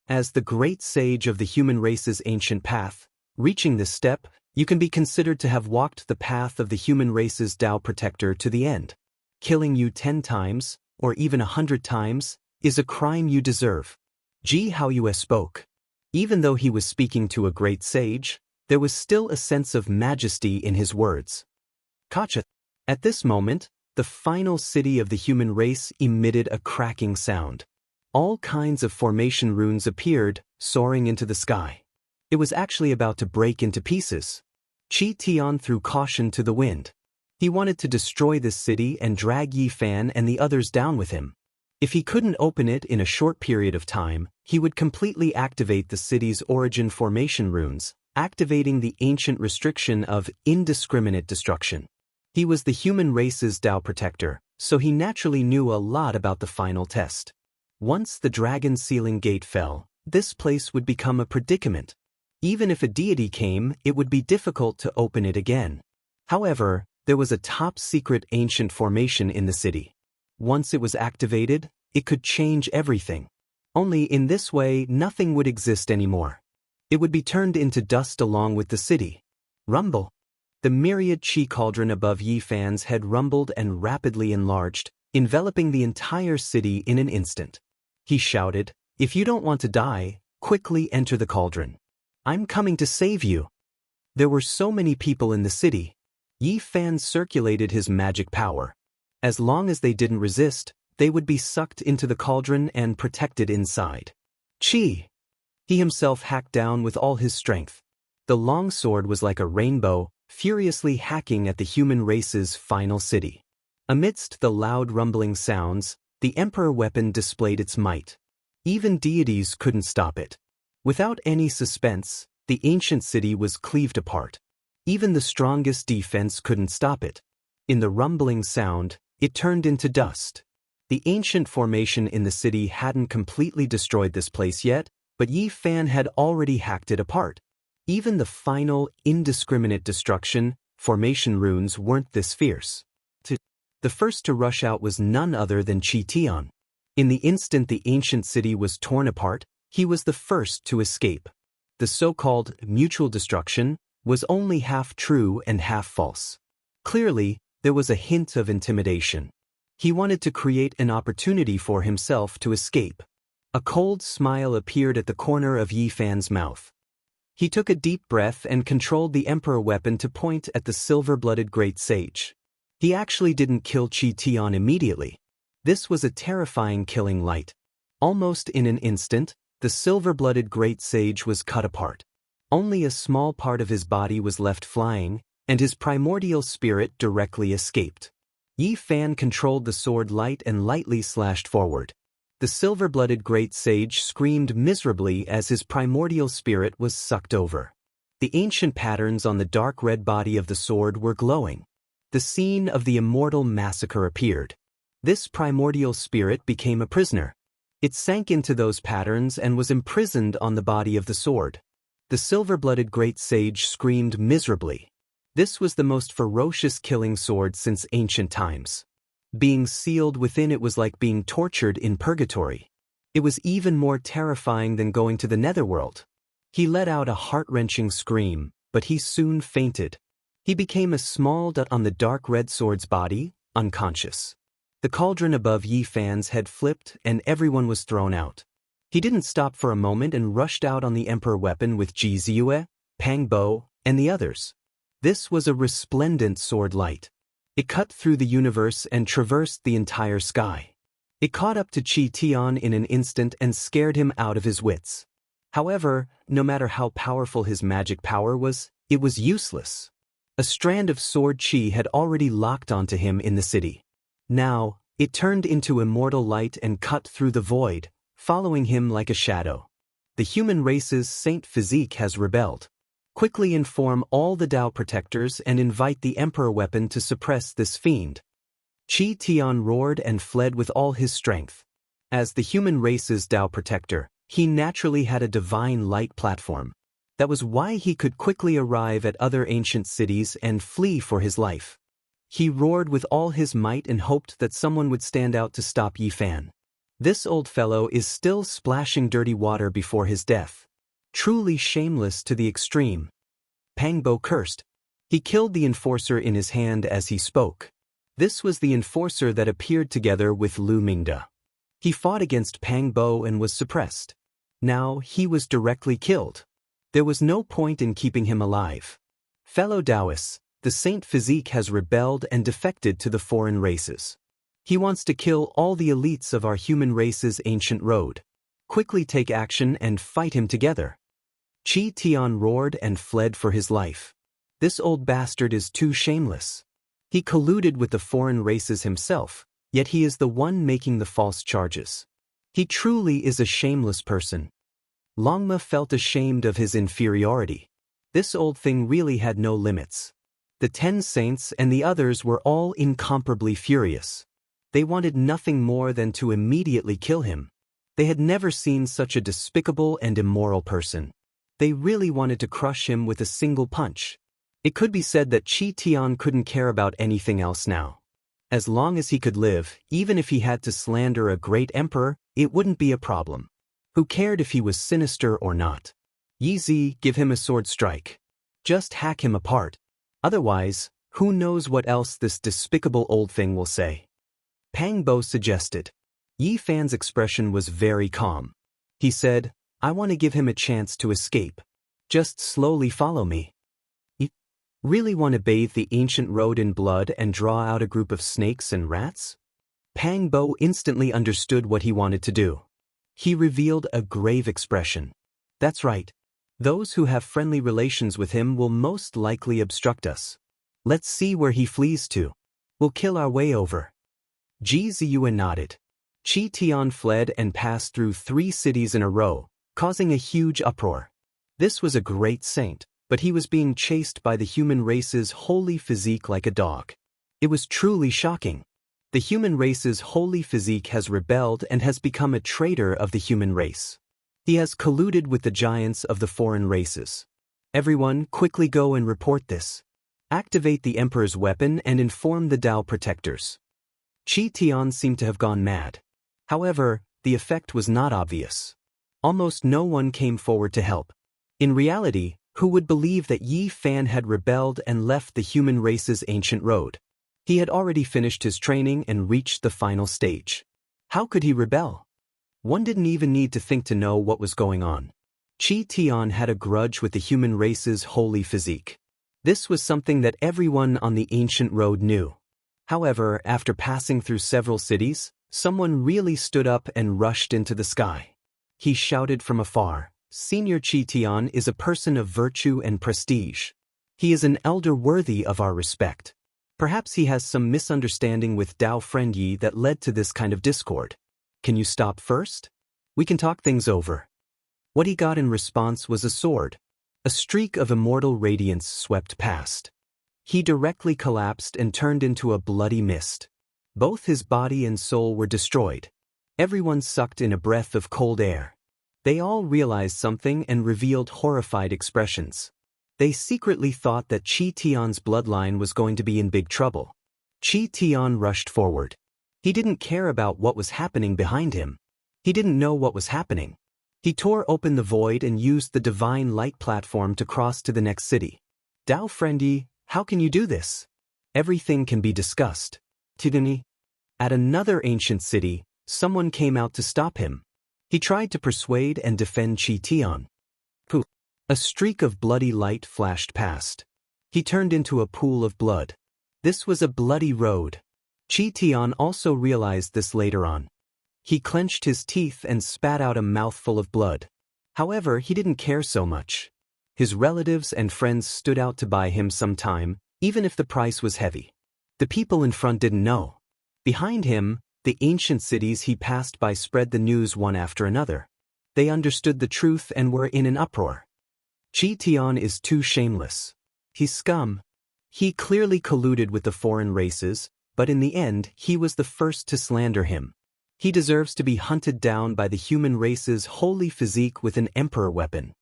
As the great sage of the human race's ancient path, reaching this step, you can be considered to have walked the path of the human race's Tao protector to the end. Killing you 10 times, or even 100 times, is a crime you deserve. Ji Haoyue spoke. Even though he was speaking to a great sage, there was still a sense of majesty in his words. Kacha. At this moment, the final city of the human race emitted a cracking sound. All kinds of formation runes appeared, soaring into the sky. It was actually about to break into pieces. Qi Tian threw caution to the wind. He wanted to destroy this city and drag Yi Fan and the others down with him. If he couldn't open it in a short period of time, he would completely activate the city's origin formation runes, activating the ancient restriction of indiscriminate destruction. He was the human race's Tao protector, so he naturally knew a lot about the final test. Once the dragon sealing gate fell, this place would become a predicament. Even if a deity came, it would be difficult to open it again. However, there was a top-secret ancient formation in the city. Once it was activated, it could change everything. Only in this way, nothing would exist anymore. It would be turned into dust along with the city. Rumble. The myriad chi cauldron above Yi Fan's head rumbled and rapidly enlarged, enveloping the entire city in an instant. He shouted, "If you don't want to die, quickly enter the cauldron. I'm coming to save you." There were so many people in the city. Yi Fan circulated his magic power. As long as they didn't resist, they would be sucked into the cauldron and protected inside. Chi! He himself hacked down with all his strength. The long sword was like a rainbow, furiously hacking at the human race's final city. Amidst the loud rumbling sounds, the Emperor weapon displayed its might. Even deities couldn't stop it. Without any suspense, the ancient city was cleaved apart. Even the strongest defense couldn't stop it. In the rumbling sound, it turned into dust. The ancient formation in the city hadn't completely destroyed this place yet, but Yi Fan had already hacked it apart. Even the final, indiscriminate destruction, formation runes weren't this fierce. The first to rush out was none other than Chi Tian. In the instant the ancient city was torn apart, he was the first to escape. The so-called mutual destruction was only half true and half false. Clearly, there was a hint of intimidation. He wanted to create an opportunity for himself to escape. A cold smile appeared at the corner of Yi Fan's mouth. He took a deep breath and controlled the Emperor weapon to point at the silver-blooded great sage. He actually didn't kill Chi Tian immediately. This was a terrifying killing light. Almost in an instant, the silver-blooded great sage was cut apart. Only a small part of his body was left flying, and his primordial spirit directly escaped. Yi Fan controlled the sword light and lightly slashed forward. The silver-blooded great sage screamed miserably as his primordial spirit was sucked over. The ancient patterns on the dark red body of the sword were glowing. The scene of the Immortal massacre appeared. This primordial spirit became a prisoner. It sank into those patterns and was imprisoned on the body of the sword. The silver-blooded great sage screamed miserably. This was the most ferocious killing sword since ancient times. Being sealed within it was like being tortured in purgatory. It was even more terrifying than going to the netherworld. He let out a heart-wrenching scream, but he soon fainted. He became a small dot on the dark red sword's body, unconscious. The cauldron above Yi Fan's head flipped and everyone was thrown out. He didn't stop for a moment and rushed out on the Emperor weapon with Ji Ziyue, Pang Bo, and the others. This was a resplendent sword light. It cut through the universe and traversed the entire sky. It caught up to Chi Tian in an instant and scared him out of his wits. However, no matter how powerful his magic power was, it was useless. A strand of sword chi had already locked onto him in the city. Now, it turned into immortal light and cut through the void, following him like a shadow. The human race's saint physique has rebelled. Quickly inform all the Tao protectors and invite the Emperor weapon to suppress this fiend. Chi Tian roared and fled with all his strength. As the human race's Tao protector, he naturally had a divine light platform. That was why he could quickly arrive at other ancient cities and flee for his life. He roared with all his might and hoped that someone would stand out to stop Yi Fan. This old fellow is still splashing dirty water before his death. Truly shameless to the extreme. Pang Bo cursed. He killed the enforcer in his hand as he spoke. This was the enforcer that appeared together with Lu Mingde. He fought against Pang Bo and was suppressed. Now he was directly killed. There was no point in keeping him alive. Fellow Taoists, the saint physique has rebelled and defected to the foreign races. He wants to kill all the elites of our human race's ancient road. Quickly take action and fight him together. Chi Tian roared and fled for his life. This old bastard is too shameless. He colluded with the foreign races himself, yet he is the one making the false charges. He truly is a shameless person. Longma felt ashamed of his inferiority. This old thing really had no limits. The 10 saints and the others were all incomparably furious. They wanted nothing more than to immediately kill him. They had never seen such a despicable and immoral person. They really wanted to crush him with a single punch. It could be said that Qi Tian couldn't care about anything else now. As long as he could live, even if he had to slander a great emperor, it wouldn't be a problem. Who cared if he was sinister or not? Yi Zi, give him a sword strike. Just hack him apart. Otherwise, who knows what else this despicable old thing will say. Pang Bo suggested. Yi Fan's expression was very calm. He said, I want to give him a chance to escape. Just slowly follow me. You really want to bathe the ancient road in blood and draw out a group of snakes and rats? Pang Bo instantly understood what he wanted to do. He revealed a grave expression. That's right. Those who have friendly relations with him will most likely obstruct us. Let's see where he flees to. We'll kill our way over. Ji Ziyuan nodded. Qi Tian fled and passed through 3 cities in a row, causing a huge uproar. This was a great saint, but he was being chased by the human race's holy physique like a dog. It was truly shocking. The human race's holy physique has rebelled and has become a traitor of the human race. He has colluded with the giants of the foreign races. Everyone, quickly go and report this. Activate the Emperor's weapon and inform the Dao protectors. Qi Tian seemed to have gone mad. However, the effect was not obvious. Almost no one came forward to help. In reality, who would believe that Yi Fan had rebelled and left the human race's ancient road? He had already finished his training and reached the final stage. How could he rebel? One didn't even need to think to know what was going on. Qi Tian had a grudge with the human race's holy physique. This was something that everyone on the ancient road knew. However, after passing through several cities, someone really stood up and rushed into the sky. He shouted from afar, Senior Qi Tian is a person of virtue and prestige. He is an elder worthy of our respect. Perhaps he has some misunderstanding with Dao Friend Yi that led to this kind of discord. Can you stop first? We can talk things over. What he got in response was a sword. A streak of immortal radiance swept past. He directly collapsed and turned into a bloody mist. Both his body and soul were destroyed. Everyone sucked in a breath of cold air. They all realized something and revealed horrified expressions. They secretly thought that Qi Tian's bloodline was going to be in big trouble. Qi Tian rushed forward. He didn't care about what was happening behind him. He didn't know what was happening. He tore open the void and used the divine light platform to cross to the next city. Dao Friend Yi, how can you do this? Everything can be discussed. Tidani. At another ancient city, someone came out to stop him. He tried to persuade and defend Qi Tian. Poof! A streak of bloody light flashed past. He turned into a pool of blood. This was a bloody road. Qi Tian also realized this later on. He clenched his teeth and spat out a mouthful of blood. However, he didn't care so much. His relatives and friends stood out to buy him some time, even if the price was heavy. The people in front didn't know. Behind him, the ancient cities he passed by spread the news one after another. They understood the truth and were in an uproar. Qi Tian is too shameless. He's scum. He clearly colluded with the foreign races, but in the end he was the first to slander him. He deserves to be hunted down by the human race's holy physique with an emperor weapon.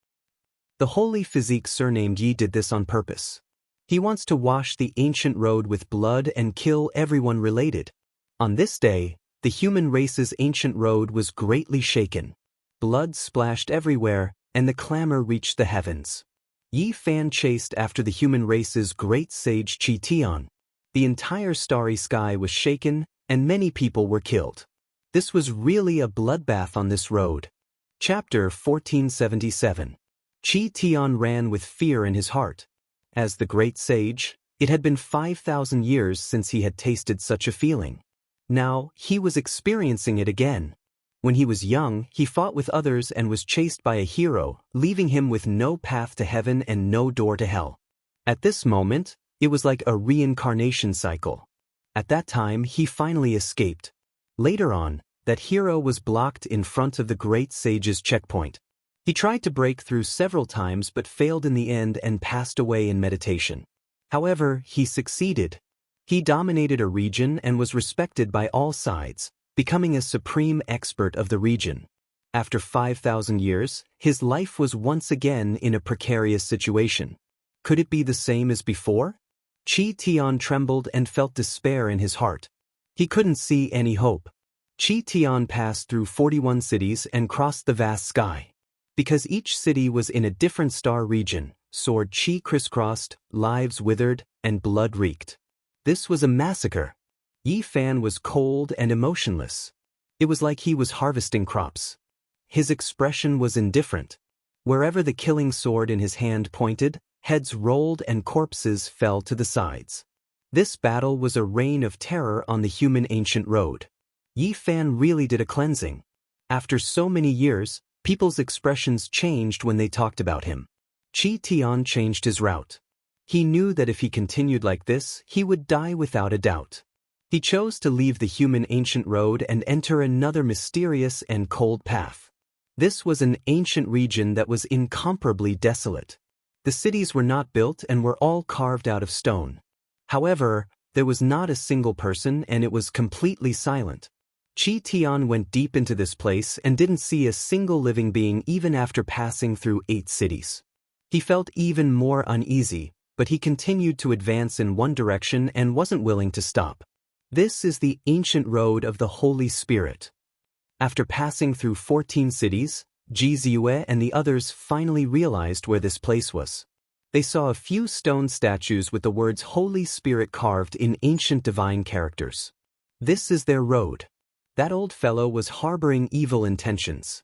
The holy physique surnamed Yi did this on purpose. He wants to wash the ancient road with blood and kill everyone related. On this day, the human race's ancient road was greatly shaken. Blood splashed everywhere, and the clamor reached the heavens. Yi Fan chased after the human race's great sage Qi Tian. The entire starry sky was shaken, and many people were killed. This was really a bloodbath on this road. Chapter 1477. Qi Tian ran with fear in his heart. As the great sage, it had been 5,000 years since he had tasted such a feeling. Now, he was experiencing it again. When he was young, he fought with others and was chased by a hero, leaving him with no path to heaven and no door to hell. At this moment, It was like a reincarnation cycle. At that time, he finally escaped. Later on, that hero was blocked in front of the great sage's checkpoint. He tried to break through several times but failed in the end and passed away in meditation. However, he succeeded. He dominated a region and was respected by all sides, becoming a supreme expert of the region. After 5,000 years, his life was once again in a precarious situation. Could it be the same as before? Qi Tian trembled and felt despair in his heart. He couldn't see any hope. Qi Tian passed through 41 cities and crossed the vast sky. Because each city was in a different star region, sword Qi crisscrossed, lives withered, and blood reeked. This was a massacre. Yi Fan was cold and emotionless. It was like he was harvesting crops. His expression was indifferent. Wherever the killing sword in his hand pointed, heads rolled and corpses fell to the sides. This battle was a reign of terror on the human ancient road. Yi Fan really did a cleansing. After so many years, people's expressions changed when they talked about him. Qi Tian changed his route. He knew that if he continued like this, he would die without a doubt. He chose to leave the human ancient road and enter another mysterious and cold path. This was an ancient region that was incomparably desolate. The cities were not built and were all carved out of stone. However, there was not a single person and it was completely silent. Qi Tian went deep into this place and didn't see a single living being even after passing through 8 cities. He felt even more uneasy, but he continued to advance in one direction and wasn't willing to stop. This is the ancient road of the Holy Spirit. After passing through 14 cities, Ji Ziyue and the others finally realized where this place was. They saw a few stone statues with the words Holy Spirit carved in ancient divine characters. This is their road. That old fellow was harboring evil intentions.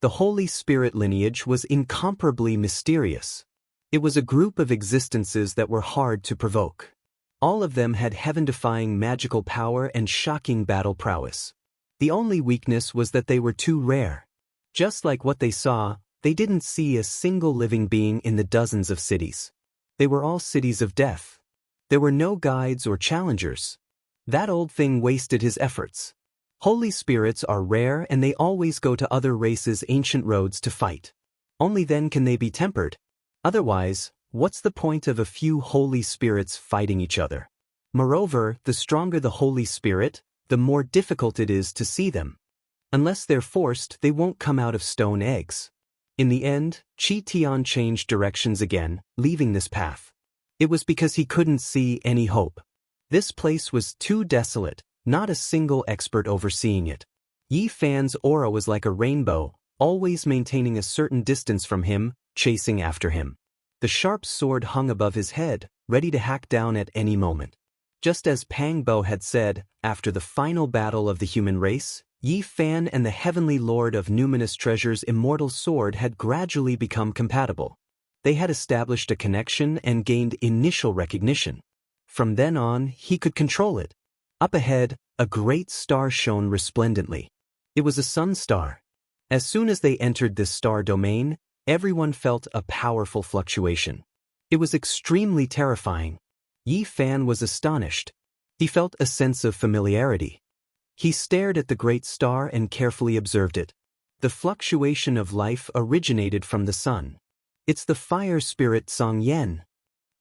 The Holy Spirit lineage was incomparably mysterious. It was a group of existences that were hard to provoke. All of them had heaven-defying magical power and shocking battle prowess. The only weakness was that they were too rare. Just like what they saw, they didn't see a single living being in the dozens of cities. They were all cities of death. There were no guides or challengers. That old thing wasted his efforts. Holy spirits are rare and they always go to other races' ancient roads to fight. Only then can they be tempered. Otherwise, what's the point of a few holy spirits fighting each other? Moreover, the stronger the Holy Spirit, the more difficult it is to see them. Unless they're forced, they won't come out of stone eggs. In the end, Qi Tian changed directions again, leaving this path. It was because he couldn't see any hope. This place was too desolate, not a single expert overseeing it. Yi Fan's aura was like a rainbow, always maintaining a certain distance from him, chasing after him. The sharp sword hung above his head, ready to hack down at any moment. Just as Pang Bo had said, after the final battle of the human race, Yi Fan and the heavenly lord of numinous treasures' immortal sword had gradually become compatible. They had established a connection and gained initial recognition. From then on, he could control it. Up ahead, a great star shone resplendently. It was a sun star. As soon as they entered this star domain, everyone felt a powerful fluctuation. It was extremely terrifying. Yi Fan was astonished. He felt a sense of familiarity. He stared at the great star and carefully observed it. The fluctuation of life originated from the sun. It's the fire spirit Song Yan.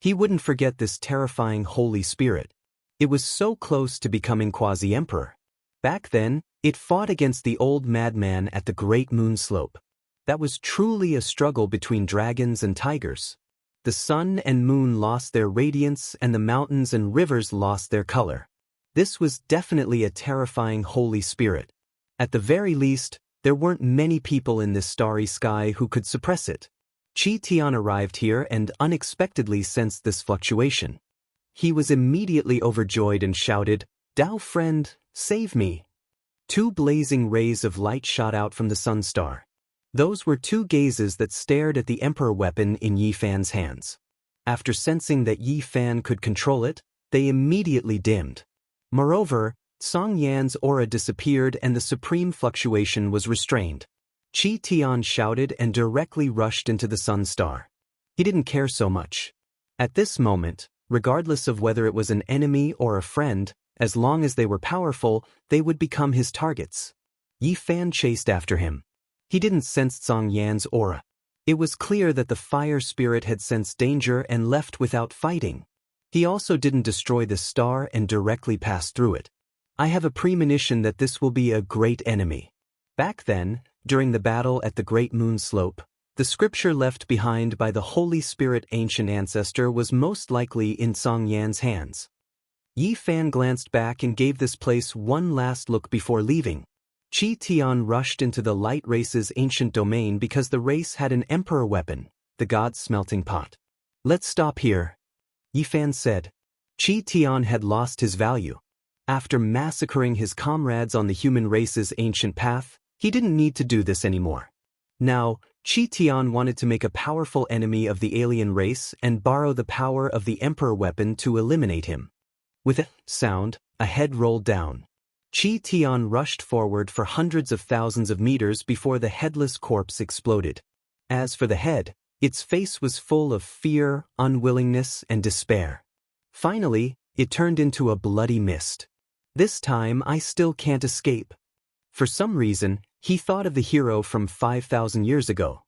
He wouldn't forget this terrifying holy spirit. It was so close to becoming quasi-emperor. Back then, it fought against the old madman at the great moon slope. That was truly a struggle between dragons and tigers. The sun and moon lost their radiance and the mountains and rivers lost their color. This was definitely a terrifying holy spirit. At the very least, there weren't many people in this starry sky who could suppress it. Qi Tian arrived here and unexpectedly sensed this fluctuation. He was immediately overjoyed and shouted, "Dao friend, save me!" 2 blazing rays of light shot out from the sun star. Those were 2 gazes that stared at the emperor weapon in Yi Fan's hands. After sensing that Yi Fan could control it, they immediately dimmed. Moreover, Song Yan's aura disappeared and the supreme fluctuation was restrained. Qi Tian shouted and directly rushed into the sun star. He didn't care so much. At this moment, Regardless of whether it was an enemy or a friend, as long as they were powerful, they would become his targets. Yi Fan chased after him. He didn't sense Zhang Yan's aura. It was clear that the fire spirit had sensed danger and left without fighting. He also didn't destroy the star and directly pass through it. I have a premonition that this will be a great enemy. Back then, during the battle at the Great Moon Slope, the scripture left behind by the Holy Spirit ancient ancestor was most likely in Zhang Yan's hands. Yi Fan glanced back and gave this place one last look before leaving. Qi Tian rushed into the light race's ancient domain because the race had an emperor weapon, the god's smelting pot. Let's stop here, Yi Fan said. Qi Tian had lost his value. After massacring his comrades on the human race's ancient path, he didn't need to do this anymore. Now, Qi Tian wanted to make a powerful enemy of the alien race and borrow the power of the emperor weapon to eliminate him. With a sound, a head rolled down. Qi Tian rushed forward for hundreds of thousands of meters before the headless corpse exploded. As for the head, its face was full of fear, unwillingness, and despair. Finally, it turned into a bloody mist. This time I still can't escape. For some reason, he thought of the hero from 5,000 years ago.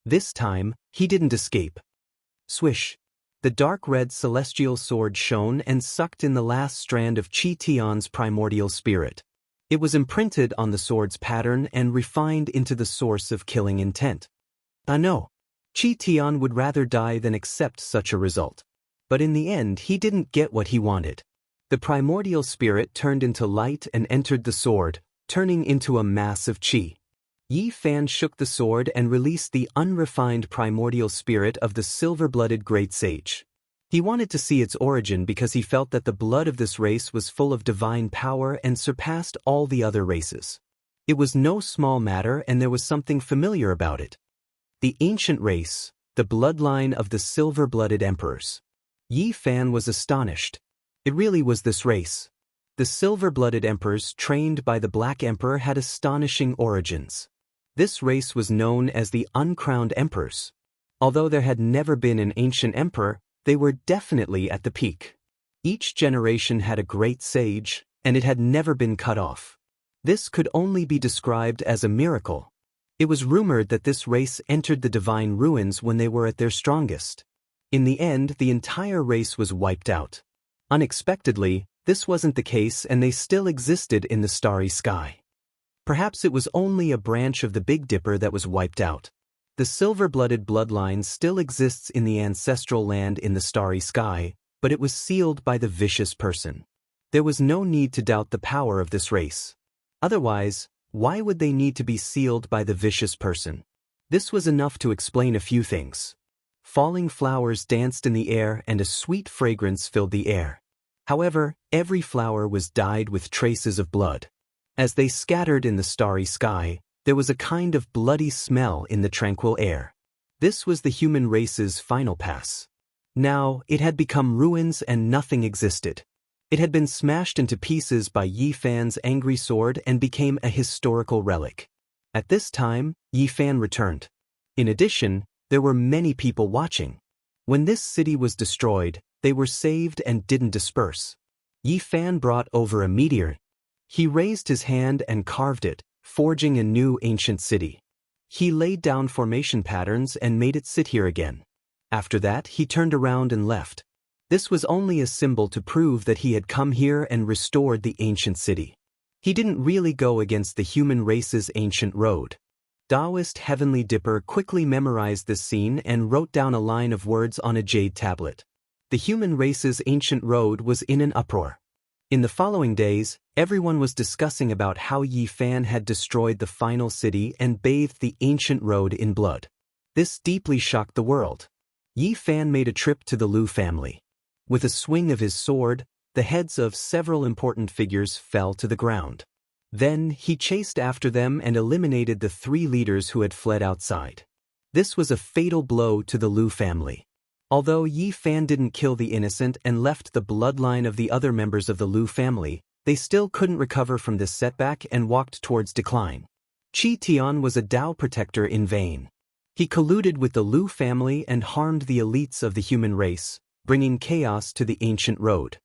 This time, he didn't escape. Swish. The dark red celestial sword shone and sucked in the last strand of Qi Tian's primordial spirit. It was imprinted on the sword's pattern and refined into the source of killing intent. No. Qi Tian would rather die than accept such a result. But in the end, he didn't get what he wanted. The primordial spirit turned into light and entered the sword, turning into a mass of qi. Yi Fan shook the sword and released the unrefined primordial spirit of the silver-blooded great sage. He wanted to see its origin because he felt that the blood of this race was full of divine power and surpassed all the other races. It was no small matter and there was something familiar about it. The ancient race, the bloodline of the silver-blooded emperors. Yi Fan was astonished. It really was this race. The silver-blooded emperors trained by the Black Emperor had astonishing origins. This race was known as the uncrowned emperors. Although there had never been an ancient emperor, they were definitely at the peak. Each generation had a great sage, and it had never been cut off. This could only be described as a miracle. It was rumored that this race entered the divine ruins when they were at their strongest. In the end, the entire race was wiped out. Unexpectedly, this wasn't the case and they still existed in the starry sky. Perhaps it was only a branch of the Big Dipper that was wiped out. The silver-blooded bloodline still exists in the ancestral land in the starry sky, but it was sealed by the vicious person. There was no need to doubt the power of this race. Otherwise, why would they need to be sealed by the vicious person? This was enough to explain a few things. Falling flowers danced in the air and a sweet fragrance filled the air. However, every flower was dyed with traces of blood. As they scattered in the starry sky, there was a kind of bloody smell in the tranquil air. This was the human race's final pass. Now, it had become ruins and nothing existed. It had been smashed into pieces by Yi Fan's angry sword and became a historical relic. At this time, Yi Fan returned. In addition, there were many people watching. When this city was destroyed, they were saved and didn't disperse. Yi Fan brought over a meteor. He raised his hand and carved it, forging a new ancient city. He laid down formation patterns and made it sit here again. After that, he turned around and left. This was only a symbol to prove that he had come here and restored the ancient city. He didn't really go against the human race's ancient road. Taoist Heavenly Dipper quickly memorized this scene and wrote down a line of words on a jade tablet. The human race's ancient road was in an uproar. In the following days, everyone was discussing about how Yi Fan had destroyed the final city and bathed the ancient road in blood. This deeply shocked the world. Yi Fan made a trip to the Lu family. With a swing of his sword, the heads of several important figures fell to the ground. Then, he chased after them and eliminated the 3 leaders who had fled outside. This was a fatal blow to the Lu family. Although Yi Fan didn't kill the innocent and left the bloodline of the other members of the Lu family, they still couldn't recover from this setback and walked towards decline. Qi Tian was a Dao protector in vain. He colluded with the Lu family and harmed the elites of the human race, bringing chaos to the ancient road.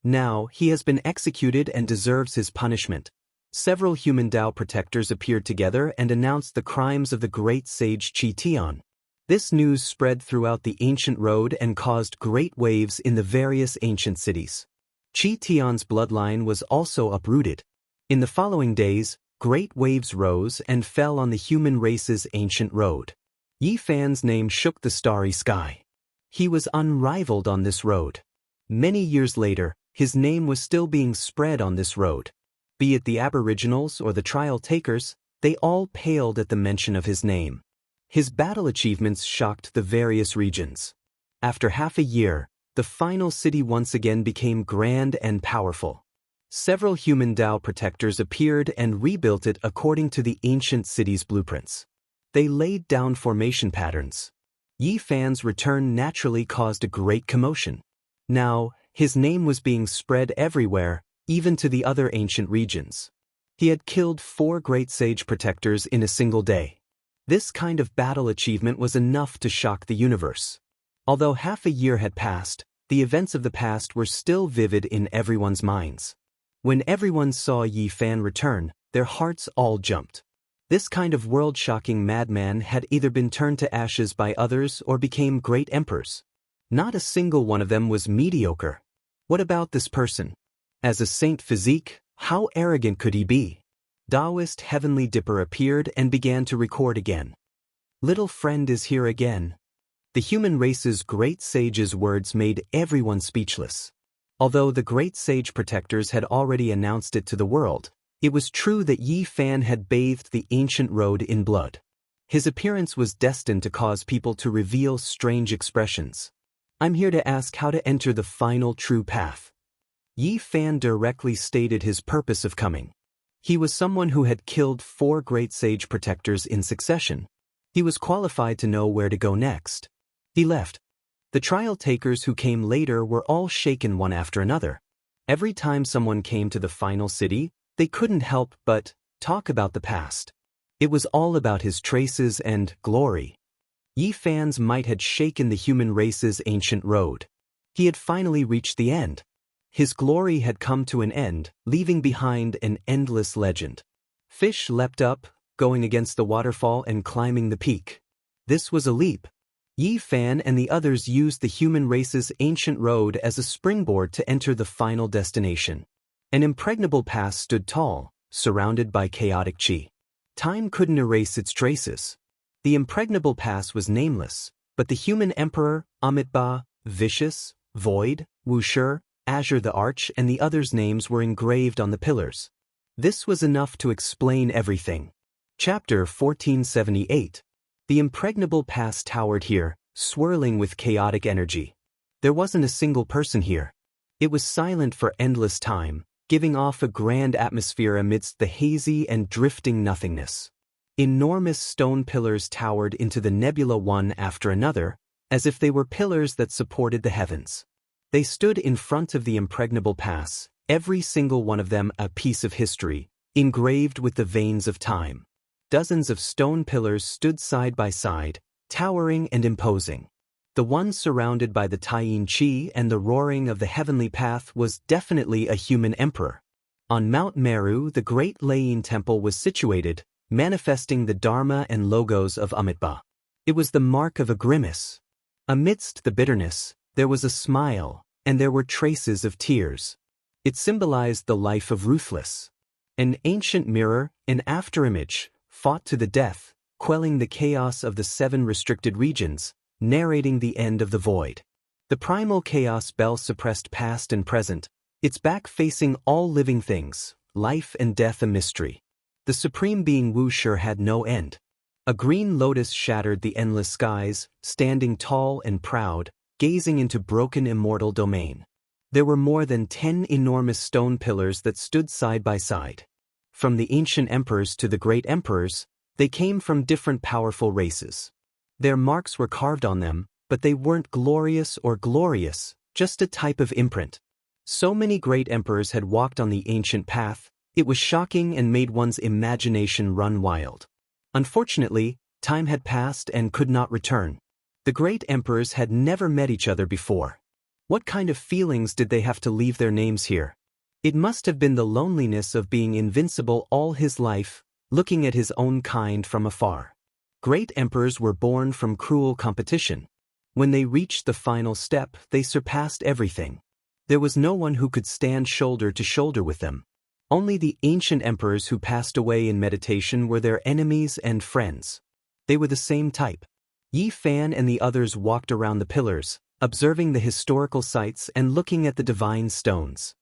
Now, he has been executed and deserves his punishment. Several human Tao protectors appeared together and announced the crimes of the great sage Qi Tian. This news spread throughout the ancient road and caused great waves in the various ancient cities. Qi Tian's bloodline was also uprooted. In the following days, great waves rose and fell on the human race's ancient road. Yi Fan's name shook the starry sky. He was unrivaled on this road. Many years later, his name was still being spread on this road. Be it the aboriginals or the trial takers, they all paled at the mention of his name. His battle achievements shocked the various regions. After half a year, the final city once again became grand and powerful. Several human Tao protectors appeared and rebuilt it according to the ancient city's blueprints. They laid down formation patterns. Yi Fan's return naturally caused a great commotion. Now, his name was being spread everywhere, even to the other ancient regions. He had killed 4 great sage protectors in a single day. This kind of battle achievement was enough to shock the universe. Although half a year had passed, the events of the past were still vivid in everyone's minds. When everyone saw Yi Fan return, their hearts all jumped. This kind of world-shocking madman had either been turned to ashes by others or became great emperors. Not a single one of them was mediocre. What about this person? As a saint physique, how arrogant could he be? Taoist Heavenly Dipper appeared and began to record again. Little friend is here again. The human race's great sage's words made everyone speechless. Although the great sage protectors had already announced it to the world, it was true that Yi Fan had bathed the ancient road in blood. His appearance was destined to cause people to reveal strange expressions. I'm here to ask how to enter the final true path. Yi Fan directly stated his purpose of coming. He was someone who had killed 4 great sage protectors in succession. He was qualified to know where to go next. He left. The trial takers who came later were all shaken one after another. Every time someone came to the final city, they couldn't help but talk about the past. It was all about his traces and glory. Yi Fan's might had shaken the human race's ancient road. He had finally reached the end. His glory had come to an end, leaving behind an endless legend. Fish leapt up, going against the waterfall and climbing the peak. This was a leap. Yi Fan and the others used the human race's ancient road as a springboard to enter the final destination. An impregnable pass stood tall, surrounded by chaotic qi. Time couldn't erase its traces. The impregnable pass was nameless, but the human emperor, Amitabha, Vicious, Void, Wuxia, Azure the Arch and the others' names were engraved on the pillars. This was enough to explain everything. Chapter 1478. The impregnable pass towered here, swirling with chaotic energy. There wasn't a single person here. It was silent for endless time, giving off a grand atmosphere amidst the hazy and drifting nothingness. Enormous stone pillars towered into the nebula one after another, as if they were pillars that supported the heavens. They stood in front of the impregnable pass, every single one of them a piece of history, engraved with the veins of time. Dozens of stone pillars stood side by side, towering and imposing. The one surrounded by the Taiyin Qi and the roaring of the heavenly path was definitely a human emperor. On Mount Meru, the great Layin temple was situated, manifesting the Dharma and logos of Amitabha. It was the mark of a grimace. Amidst the bitterness, there was a smile, and there were traces of tears. It symbolized the life of Ruthless. An ancient mirror, an afterimage, fought to the death, quelling the chaos of the 7 restricted regions, narrating the end of the void. The primal chaos bell suppressed past and present, its back facing all living things, life and death a mystery. The supreme being Wuxia had no end. A green lotus shattered the endless skies, standing tall and proud, gazing into broken immortal domain. There were more than 10 enormous stone pillars that stood side by side. From the ancient emperors to the great emperors, they came from different powerful races. Their marks were carved on them, but they weren't glorious or glorious, just a type of imprint. So many great emperors had walked on the ancient path, it was shocking and made one's imagination run wild. Unfortunately, time had passed and could not return. The great emperors had never met each other before. What kind of feelings did they have to leave their names here? It must have been the loneliness of being invincible all his life, looking at his own kind from afar. Great emperors were born from cruel competition. When they reached the final step, they surpassed everything. There was no one who could stand shoulder to shoulder with them. Only the ancient emperors who passed away in meditation were their enemies and friends. They were the same type. Yi Fan and the others walked around the pillars, observing the historical sites and looking at the divine stones.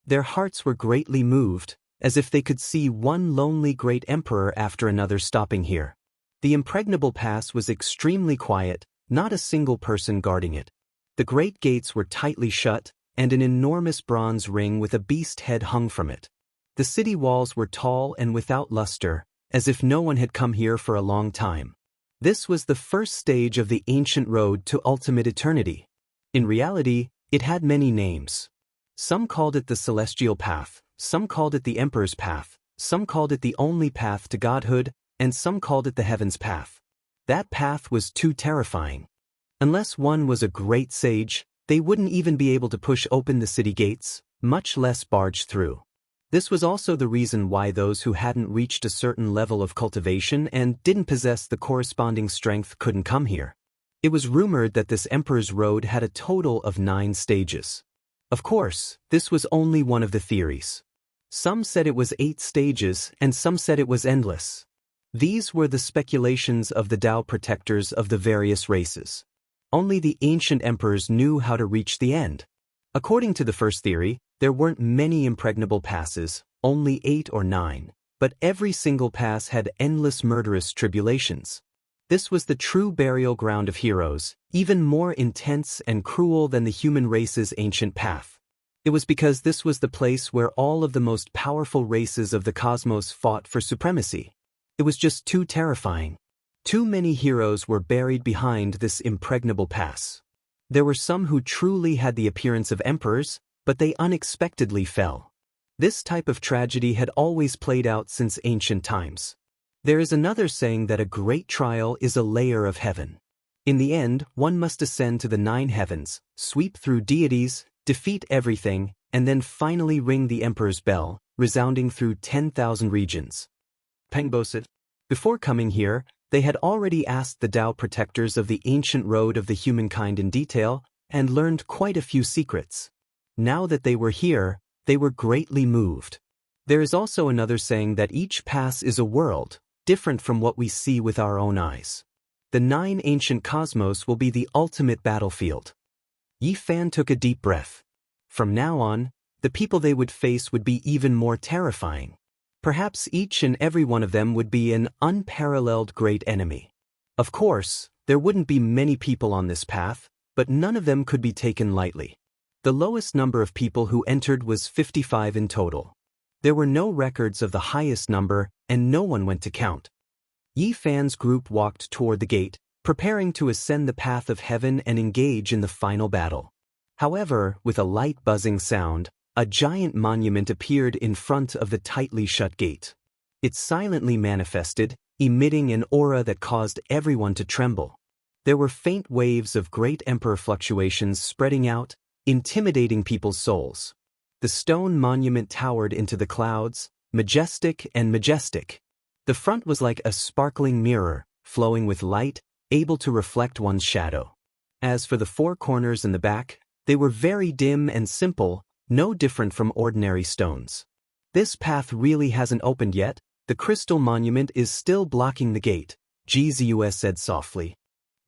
Their hearts were greatly moved, as if they could see one lonely great emperor after another stopping here. The impregnable pass was extremely quiet, not a single person guarding it. The great gates were tightly shut, and an enormous bronze ring with a beast head hung from it. The city walls were tall and without luster, as if no one had come here for a long time. This was the first stage of the ancient road to ultimate eternity. In reality, it had many names. Some called it the Celestial Path, some called it the Emperor's Path, some called it the only path to godhood, and some called it the Heaven's Path. That path was too terrifying. Unless one was a great sage, they wouldn't even be able to push open the city gates, much less barge through. This was also the reason why those who hadn't reached a certain level of cultivation and didn't possess the corresponding strength couldn't come here. It was rumored that this Emperor's Road had a total of 9 stages. Of course, this was only one of the theories. Some said it was 8 stages and some said it was endless. These were the speculations of the Tao protectors of the various races. Only the ancient emperors knew how to reach the end. According to the first theory, there weren't many impregnable passes, only 8 or 9, but every single pass had endless murderous tribulations. This was the true burial ground of heroes, even more intense and cruel than the human race's ancient path. It was because this was the place where all of the most powerful races of the cosmos fought for supremacy. It was just too terrifying. Too many heroes were buried behind this impregnable pass. There were some who truly had the appearance of emperors, but they unexpectedly fell. This type of tragedy had always played out since ancient times. There is another saying that a great trial is a layer of heaven. In the end, one must ascend to the 9 heavens, sweep through deities, defeat everything, and then finally ring the emperor's bell, resounding through 10,000 regions. Pengbo said. Before coming here, they had already asked the Tao protectors of the ancient road of the humankind in detail, and learned quite a few secrets. Now that they were here, they were greatly moved. There is also another saying that each pass is a world, different from what we see with our own eyes. The 9 ancient cosmos will be the ultimate battlefield. Yi Fan took a deep breath. From now on, the people they would face would be even more terrifying. Perhaps each and every one of them would be an unparalleled great enemy. Of course, there wouldn't be many people on this path, but none of them could be taken lightly. The lowest number of people who entered was 55 in total. There were no records of the highest number, and no one went to count. Yi Fan's group walked toward the gate, preparing to ascend the path of heaven and engage in the final battle. However, with a light buzzing sound, a giant monument appeared in front of the tightly shut gate. It silently manifested, emitting an aura that caused everyone to tremble. There were faint waves of great emperor fluctuations spreading out, intimidating people's souls. The stone monument towered into the clouds, majestic and majestic. The front was like a sparkling mirror, flowing with light, able to reflect one's shadow. As for the 4 corners and the back, they were very dim and simple, no different from ordinary stones. This path really hasn't opened yet, the crystal monument is still blocking the gate, Jianghu said softly.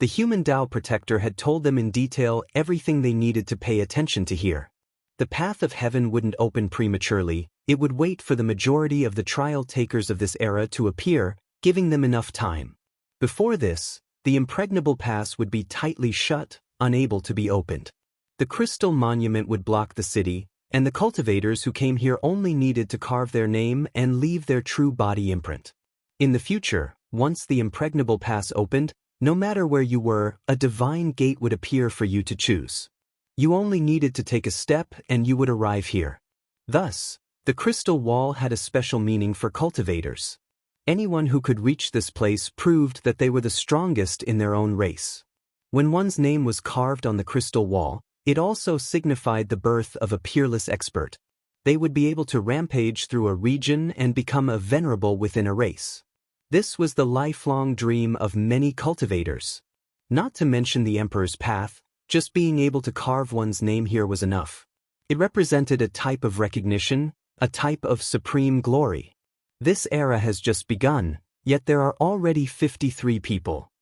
The human Tao protector had told them in detail everything they needed to pay attention to here. The path of heaven wouldn't open prematurely, it would wait for the majority of the trial takers of this era to appear, giving them enough time. Before this, the impregnable pass would be tightly shut, unable to be opened. The crystal monument would block the city, and the cultivators who came here only needed to carve their name and leave their true body imprint. In the future, once the impregnable pass opened, no matter where you were, a divine gate would appear for you to choose. You only needed to take a step and you would arrive here. Thus, the crystal wall had a special meaning for cultivators. Anyone who could reach this place proved that they were the strongest in their own race. When one's name was carved on the crystal wall, It also signified the birth of a peerless expert. They would be able to rampage through a region and become a venerable within a race. This was the lifelong dream of many cultivators. Not to mention the Emperor's path, just being able to carve one's name here was enough. It represented a type of recognition, a type of supreme glory. This era has just begun, yet there are already 53 people.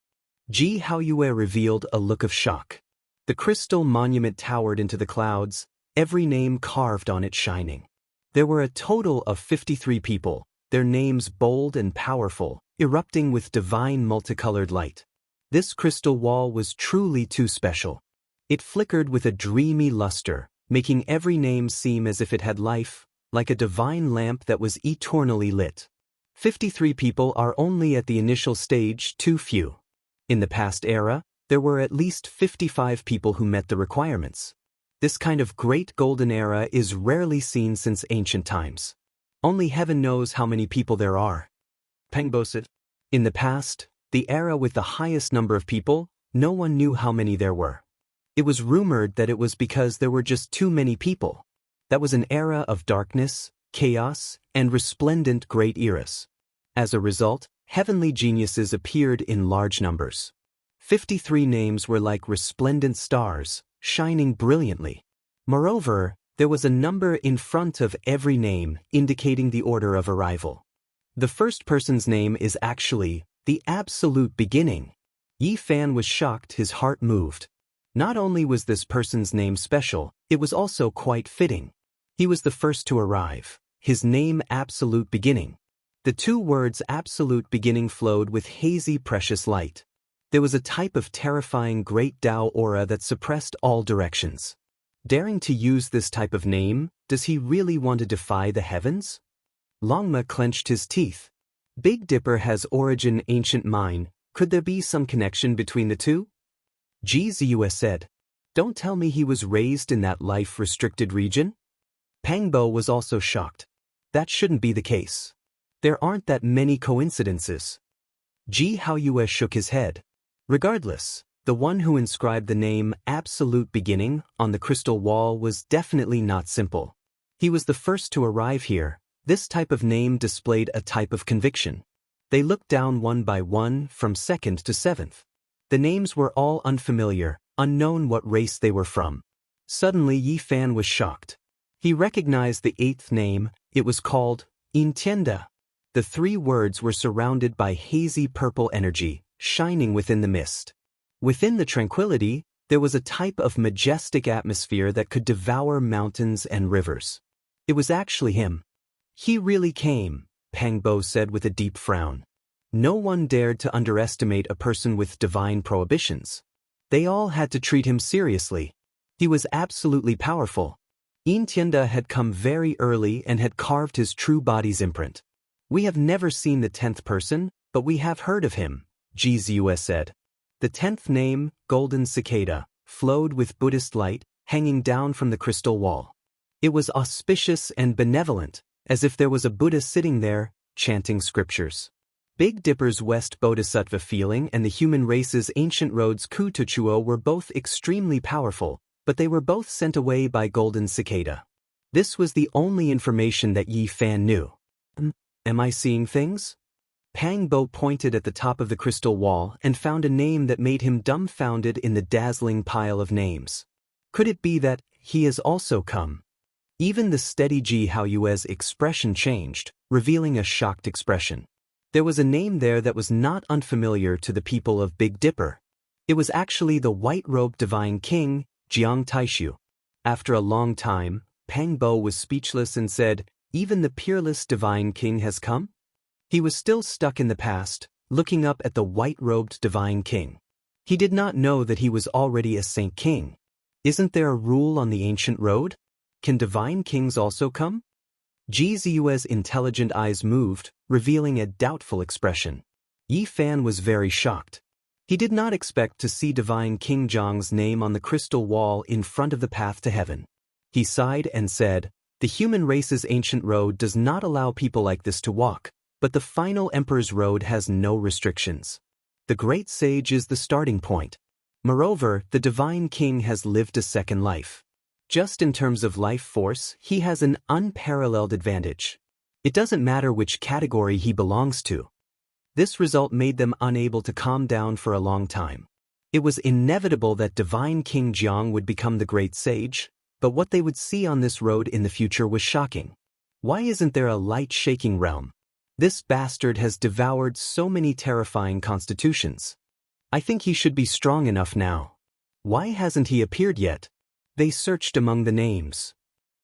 Ji Haoyue revealed a look of shock. The crystal monument towered into the clouds, every name carved on it shining. There were a total of 53 people, their names bold and powerful, erupting with divine multicolored light. This crystal wall was truly too special. It flickered with a dreamy luster, making every name seem as if it had life, like a divine lamp that was eternally lit. 53 people are only at the initial stage too few. In the past era, there were at least 55 people who met the requirements. This kind of great golden era is rarely seen since ancient times. Only heaven knows how many people there are. Pengbo said. In the past, the era with the highest number of people, no one knew how many there were. It was rumored that it was because there were just too many people. That was an era of darkness, chaos, and resplendent great eras. As a result, heavenly geniuses appeared in large numbers. 53 names were like resplendent stars, shining brilliantly. Moreover, there was a number in front of every name indicating the order of arrival. The first person's name is actually the absolute beginning. Yi Fan was shocked, his heart moved. Not only was this person's name special, it was also quite fitting. He was the first to arrive, his name absolute beginning. The two words absolute beginning flowed with hazy precious light. There was a type of terrifying great Tao aura that suppressed all directions. Daring to use this type of name, does he really want to defy the heavens? Longma clenched his teeth. Big Dipper has origin ancient mine, could there be some connection between the two? Ji Ziyue said. Don't tell me he was raised in that life-restricted region? Pangbo was also shocked. That shouldn't be the case. There aren't that many coincidences. Ji Haoyue shook his head. Regardless, the one who inscribed the name Absolute Beginning on the crystal wall was definitely not simple. He was the first to arrive here. This type of name displayed a type of conviction. They looked down one by one from second to seventh. The names were all unfamiliar, unknown what race they were from. Suddenly Yi Fan was shocked. He recognized the eighth name. It was called Intienda. The three words were surrounded by hazy purple energy, shining within the mist. Within the tranquility, there was a type of majestic atmosphere that could devour mountains and rivers. It was actually him. He really came, Pangbo said with a deep frown. No one dared to underestimate a person with divine prohibitions. They all had to treat him seriously. He was absolutely powerful. Intienda had come very early and had carved his true body's imprint. We have never seen the 10th person, but we have heard of him, Ji Ziyue said. The 10th name, Golden Cicada, flowed with Buddhist light, hanging down from the crystal wall. It was auspicious and benevolent, as if there was a Buddha sitting there, chanting scriptures. Big Dipper's West Bodhisattva feeling and the human race's ancient roads Kutuchuo were both extremely powerful, but they were both sent away by Golden Cicada. This was the only information that Yi Fan knew. Am I seeing things? Pangbo pointed at the top of the crystal wall and found a name that made him dumbfounded in the dazzling pile of names. Could it be that he has also come? Even the steady Ji Haoyue's expression changed, revealing a shocked expression. There was a name there that was not unfamiliar to the people of Big Dipper. It was actually the white-robed divine king, Jianghu. After a long time, Pangbo was speechless and said, "Even the peerless divine king has come?" He was still stuck in the past, looking up at the white-robed divine king. He did not know that he was already a saint king. Isn't there a rule on the ancient road? Can divine kings also come? Ji Ziyue's intelligent eyes moved, revealing a doubtful expression. Yi Fan was very shocked. He did not expect to see divine King Zhang's name on the crystal wall in front of the path to heaven. He sighed and said, "The human race's ancient road does not allow people like this to walk, but the final emperor's road has no restrictions. The great sage is the starting point." Moreover, the Divine King has lived a second life. Just in terms of life force, he has an unparalleled advantage. It doesn't matter which category he belongs to. This result made them unable to calm down for a long time. It was inevitable that Divine King Jiang would become the great sage, but what they would see on this road in the future was shocking. Why isn't there a light-shaking realm? This bastard has devoured so many terrifying constitutions. I think he should be strong enough now. Why hasn't he appeared yet? They searched among the names.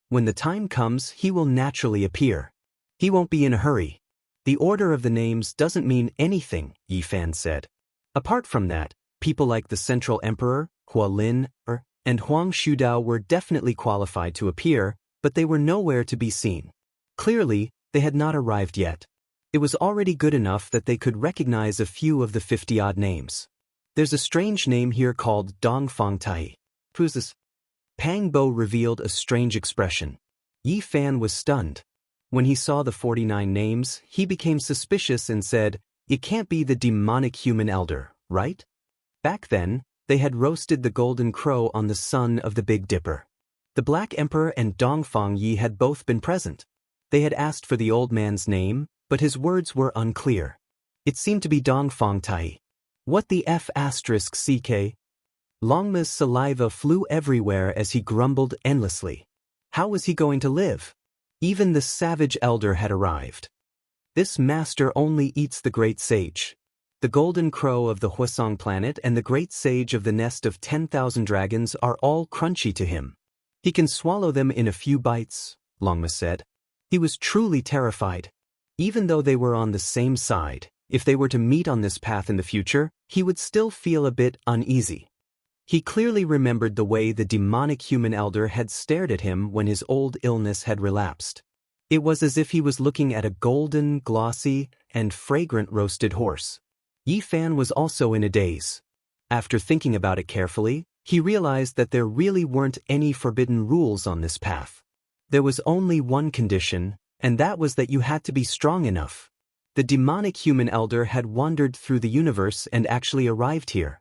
When the time comes, he will naturally appear. He won't be in a hurry. The order of the names doesn't mean anything, Yi Fan said. Apart from that, people like the Central Emperor, Hua Lin, and Huang Shudao were definitely qualified to appear, but they were nowhere to be seen. Clearly, they had not arrived yet. It was already good enough that they could recognize a few of the 50-odd names. There's a strange name here called Dongfang Tai. Who's this? Pang Bo revealed a strange expression. Yi Fan was stunned. When he saw the 49 names, he became suspicious and said, "It can't be the demonic human elder, right?" Back then, they had roasted the golden crow on the sun of the Big Dipper. The Black Emperor and Dongfang Yi had both been present. They had asked for the old man's name, but his words were unclear. It seemed to be Dongfang Tai. What the F***ck? Longma's saliva flew everywhere as he grumbled endlessly. How was he going to live? Even the savage elder had arrived. This master only eats the great sage. The golden crow of the Huasong planet and the great sage of the nest of 10,000 dragons are all crunchy to him. He can swallow them in a few bites, Longma said. He was truly terrified. Even though they were on the same side, if they were to meet on this path in the future, he would still feel a bit uneasy. He clearly remembered the way the demonic human elder had stared at him when his old illness had relapsed. It was as if he was looking at a golden, glossy, and fragrant roasted horse. Yi Fan was also in a daze. After thinking about it carefully, he realized that there really weren't any forbidden rules on this path. There was only one condition, and that was that you had to be strong enough. The demonic human elder had wandered through the universe and actually arrived here.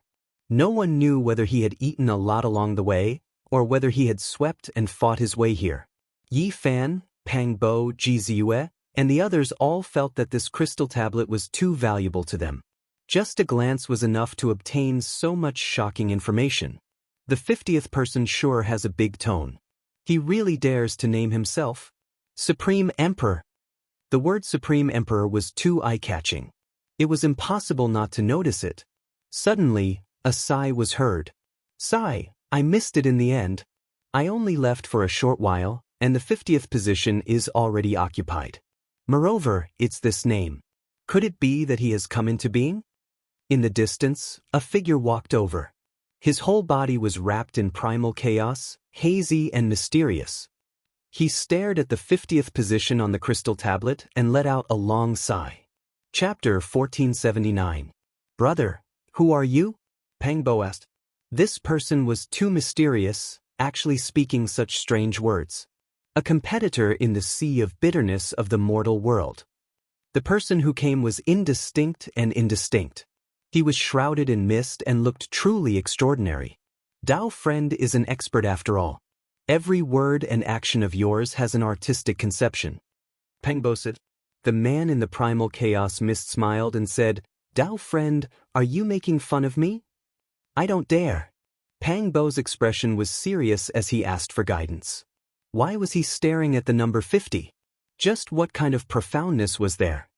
No one knew whether he had eaten a lot along the way, or whether he had swept and fought his way here. Yi Fan, Pang Bo, Ji Ziyue, and the others all felt that this crystal tablet was too valuable to them. Just a glance was enough to obtain so much shocking information. The 50th person sure has a big tone. He really dares to name himself Supreme Emperor. The word Supreme Emperor was too eye-catching. It was impossible not to notice it. Suddenly, a sigh was heard. Sigh, I missed it in the end. I only left for a short while, and the 50th position is already occupied. Moreover, it's this name. Could it be that he has come into being? In the distance, a figure walked over. His whole body was wrapped in primal chaos, hazy and mysterious. He stared at the 50th position on the crystal tablet and let out a long sigh. Chapter 1479. Brother, who are you? Pang Bo asked. This person was too mysterious, actually speaking such strange words. A competitor in the sea of bitterness of the mortal world. The person who came was indistinct and indistinct. He was shrouded in mist and looked truly extraordinary. Dao friend is an expert after all. Every word and action of yours has an artistic conception. Pang Bo said. The man in the primal chaos mist smiled and said, Dao friend, are you making fun of me? I don't dare. Pang Bo's expression was serious as he asked for guidance. Why was he staring at the number 50? Just what kind of profoundness was there?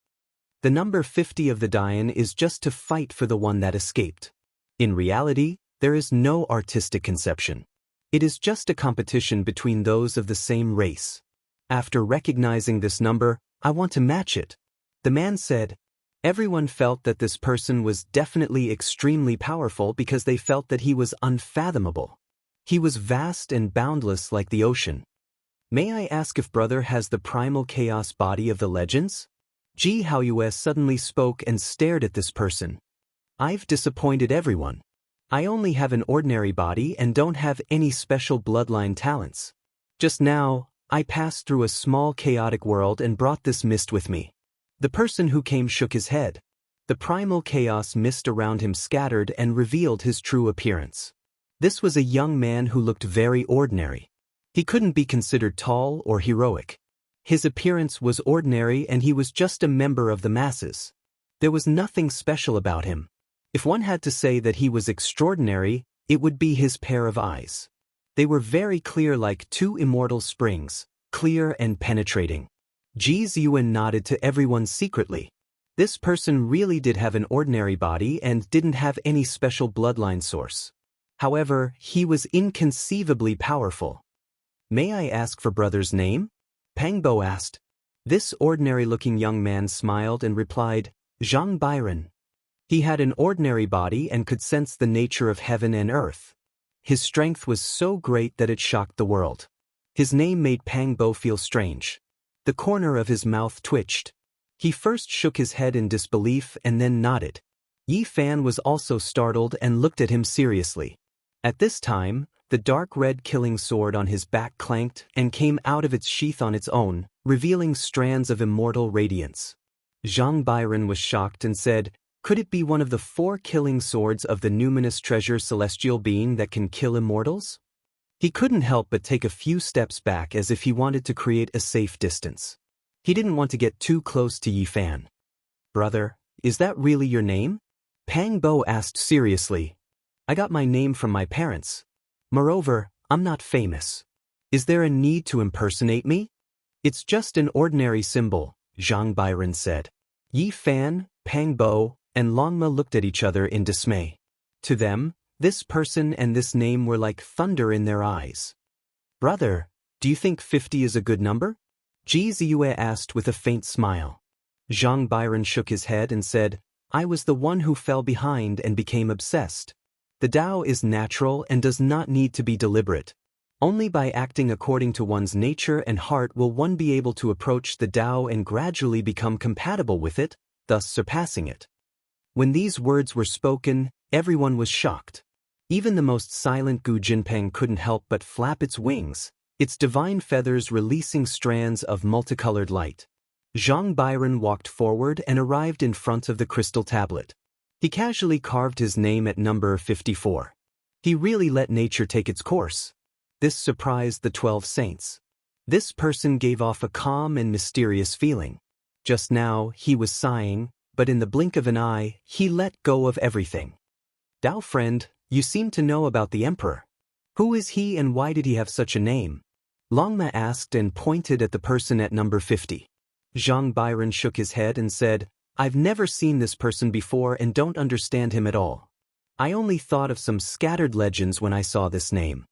The number 50 of the Dian is just to fight for the one that escaped. In reality, there is no artistic conception. It is just a competition between those of the same race. After recognizing this number, I want to match it. The man said. Everyone felt that this person was definitely extremely powerful because they felt that he was unfathomable. He was vast and boundless like the ocean. May I ask if brother has the primal chaos body of the legends? Ji Haoyue suddenly spoke and stared at this person. I've disappointed everyone. I only have an ordinary body and don't have any special bloodline talents. Just now, I passed through a small chaotic world and brought this mist with me. The person who came shook his head. The primal chaos mist around him scattered and revealed his true appearance. This was a young man who looked very ordinary. He couldn't be considered tall or heroic. His appearance was ordinary and he was just a member of the masses. There was nothing special about him. If one had to say that he was extraordinary, it would be his pair of eyes. They were very clear like two immortal springs, clear and penetrating. Ji Ziyuan nodded to everyone secretly. This person really did have an ordinary body and didn't have any special bloodline source. However, he was inconceivably powerful. "May I ask for brother's name?" Pang Bo asked. This ordinary-looking young man smiled and replied, "Zhang Byron." He had an ordinary body and could sense the nature of heaven and earth. His strength was so great that it shocked the world. His name made Pang Bo feel strange. The corner of his mouth twitched. He first shook his head in disbelief and then nodded. Yi Fan was also startled and looked at him seriously. At this time, the dark red killing sword on his back clanked and came out of its sheath on its own, revealing strands of immortal radiance. Zhang Byron was shocked and said, "Could it be one of the 4 killing swords of the numinous treasure celestial being that can kill immortals?" He couldn't help but take a few steps back as if he wanted to create a safe distance. He didn't want to get too close to Yi Fan. "Brother, is that really your name?" Pang Bo asked seriously. "I got my name from my parents. Moreover, I'm not famous. Is there a need to impersonate me?" "It's just an ordinary symbol," Zhang Byron said. Yi Fan, Pang Bo, and Longma looked at each other in dismay. To them, this person and this name were like thunder in their eyes. "Brother, do you think 50 is a good number?" Ji Ziyue asked with a faint smile. Zhang Byron shook his head and said, "I was the one who fell behind and became obsessed. The Tao is natural and does not need to be deliberate. Only by acting according to one's nature and heart will one be able to approach the Tao and gradually become compatible with it, thus surpassing it." When these words were spoken, everyone was shocked. Even the most silent Gu Jinpeng couldn't help but flap its wings, its divine feathers releasing strands of multicolored light. Zhang Byron walked forward and arrived in front of the crystal tablet. He casually carved his name at number 54. He really let nature take its course. This surprised the 12 saints. This person gave off a calm and mysterious feeling. Just now, he was sighing, but in the blink of an eye, he let go of everything. "Tao friend, you seem to know about the emperor. Who is he and why did he have such a name?" Longma asked and pointed at the person at number 50. Zhang Byron shook his head and said, "I've never seen this person before and don't understand him at all. I only thought of some scattered legends when I saw this name."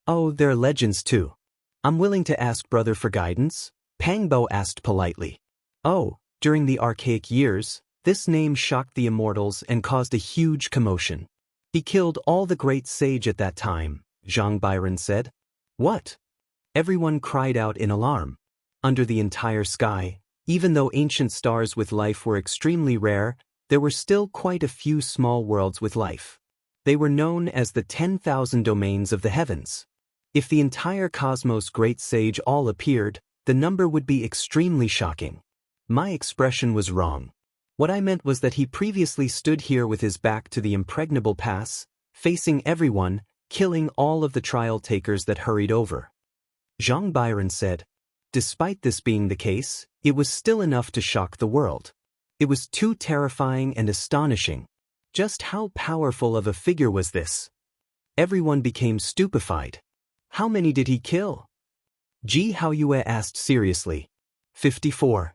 "Oh, there are legends too. I'm willing to ask brother for guidance," Pang Bo asked politely. "Oh, during the archaic years, this name shocked the immortals and caused a huge commotion. He killed all the great sage at that time," Zhang Byron said. "What?" Everyone cried out in alarm. Under the entire sky, even though ancient stars with life were extremely rare, there were still quite a few small worlds with life. They were known as the 10,000 domains of the heavens. If the entire cosmos' great sage all appeared, the number would be extremely shocking. My expression was wrong. What I meant was that he previously stood here with his back to the impregnable pass, facing everyone, killing all of the trial takers that hurried over. Zhang Byron said, "Despite this being the case, it was still enough to shock the world. It was too terrifying and astonishing. Just how powerful of a figure was this?" Everyone became stupefied. "How many did he kill?" Ji Haoyue asked seriously. 54.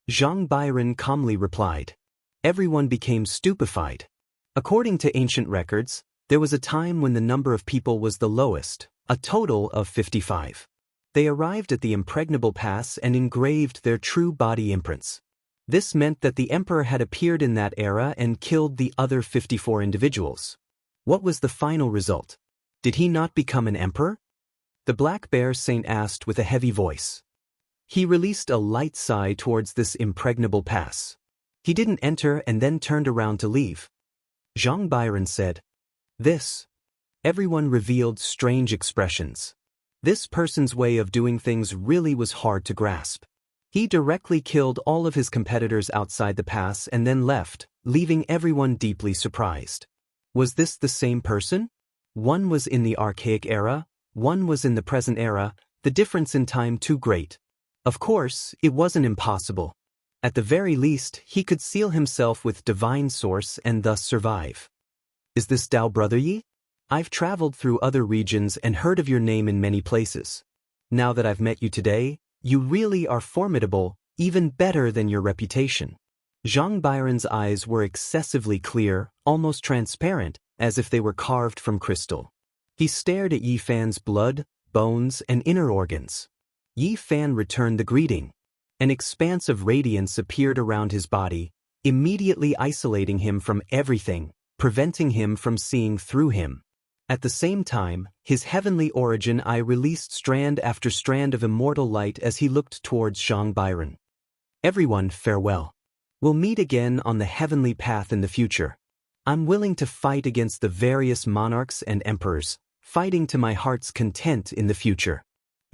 Zhang Byron calmly replied. Everyone became stupefied. According to ancient records, there was a time when the number of people was the lowest, a total of 55. They arrived at the impregnable pass and engraved their true body imprints. This meant that the emperor had appeared in that era and killed the other 54 individuals. What was the final result? Did he not become an emperor? The black bear saint asked with a heavy voice. He released a light sigh towards this impregnable pass. He didn't enter and then turned around to leave. Zhang Byron said, "This." Everyone revealed strange expressions. This person's way of doing things really was hard to grasp. He directly killed all of his competitors outside the pass and then left, leaving everyone deeply surprised. Was this the same person? One was in the archaic era, one was in the present era, the difference in time too great. Of course, it wasn't impossible. At the very least, he could seal himself with divine source and thus survive. Is this Dao Brother Yi? I've traveled through other regions and heard of your name in many places. Now that I've met you today, you really are formidable, even better than your reputation. Zhang Byron's eyes were excessively clear, almost transparent, as if they were carved from crystal. He stared at Yi Fan's blood, bones, and inner organs. Yi Fan returned the greeting. An expanse of radiance appeared around his body, immediately isolating him from everything, preventing him from seeing through him. At the same time, his heavenly origin eye released strand after strand of immortal light as he looked towards Zhang Byron. Everyone, farewell. We'll meet again on the heavenly path in the future. I'm willing to fight against the various monarchs and emperors, fighting to my heart's content in the future.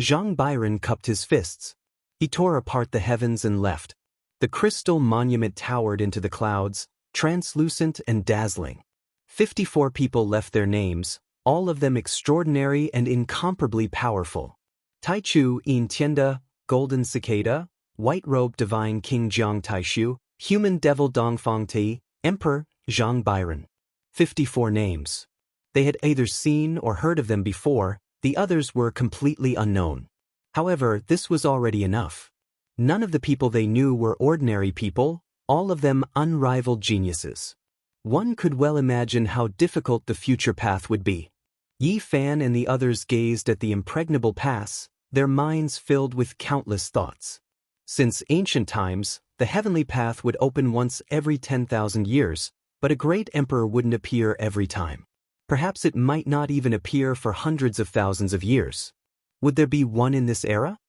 Zhang Byron cupped his fists. He tore apart the heavens and left. The crystal monument towered into the clouds, translucent and dazzling. 54 people left their names, all of them extraordinary and incomparably powerful. Taichu Yin Tianda, Golden Cicada, White Robe Divine King Jiang Taishu, Human Devil Dongfang Ti, Emperor, Zhang Byron. 54 names. They had either seen or heard of them before, the others were completely unknown. However, this was already enough. None of the people they knew were ordinary people, all of them unrivaled geniuses. One could well imagine how difficult the future path would be. Yi Fan and the others gazed at the impregnable pass, their minds filled with countless thoughts. Since ancient times, the heavenly path would open once every 10,000 years, but a great emperor wouldn't appear every time. Perhaps it might not even appear for hundreds of thousands of years. Would there be one in this era?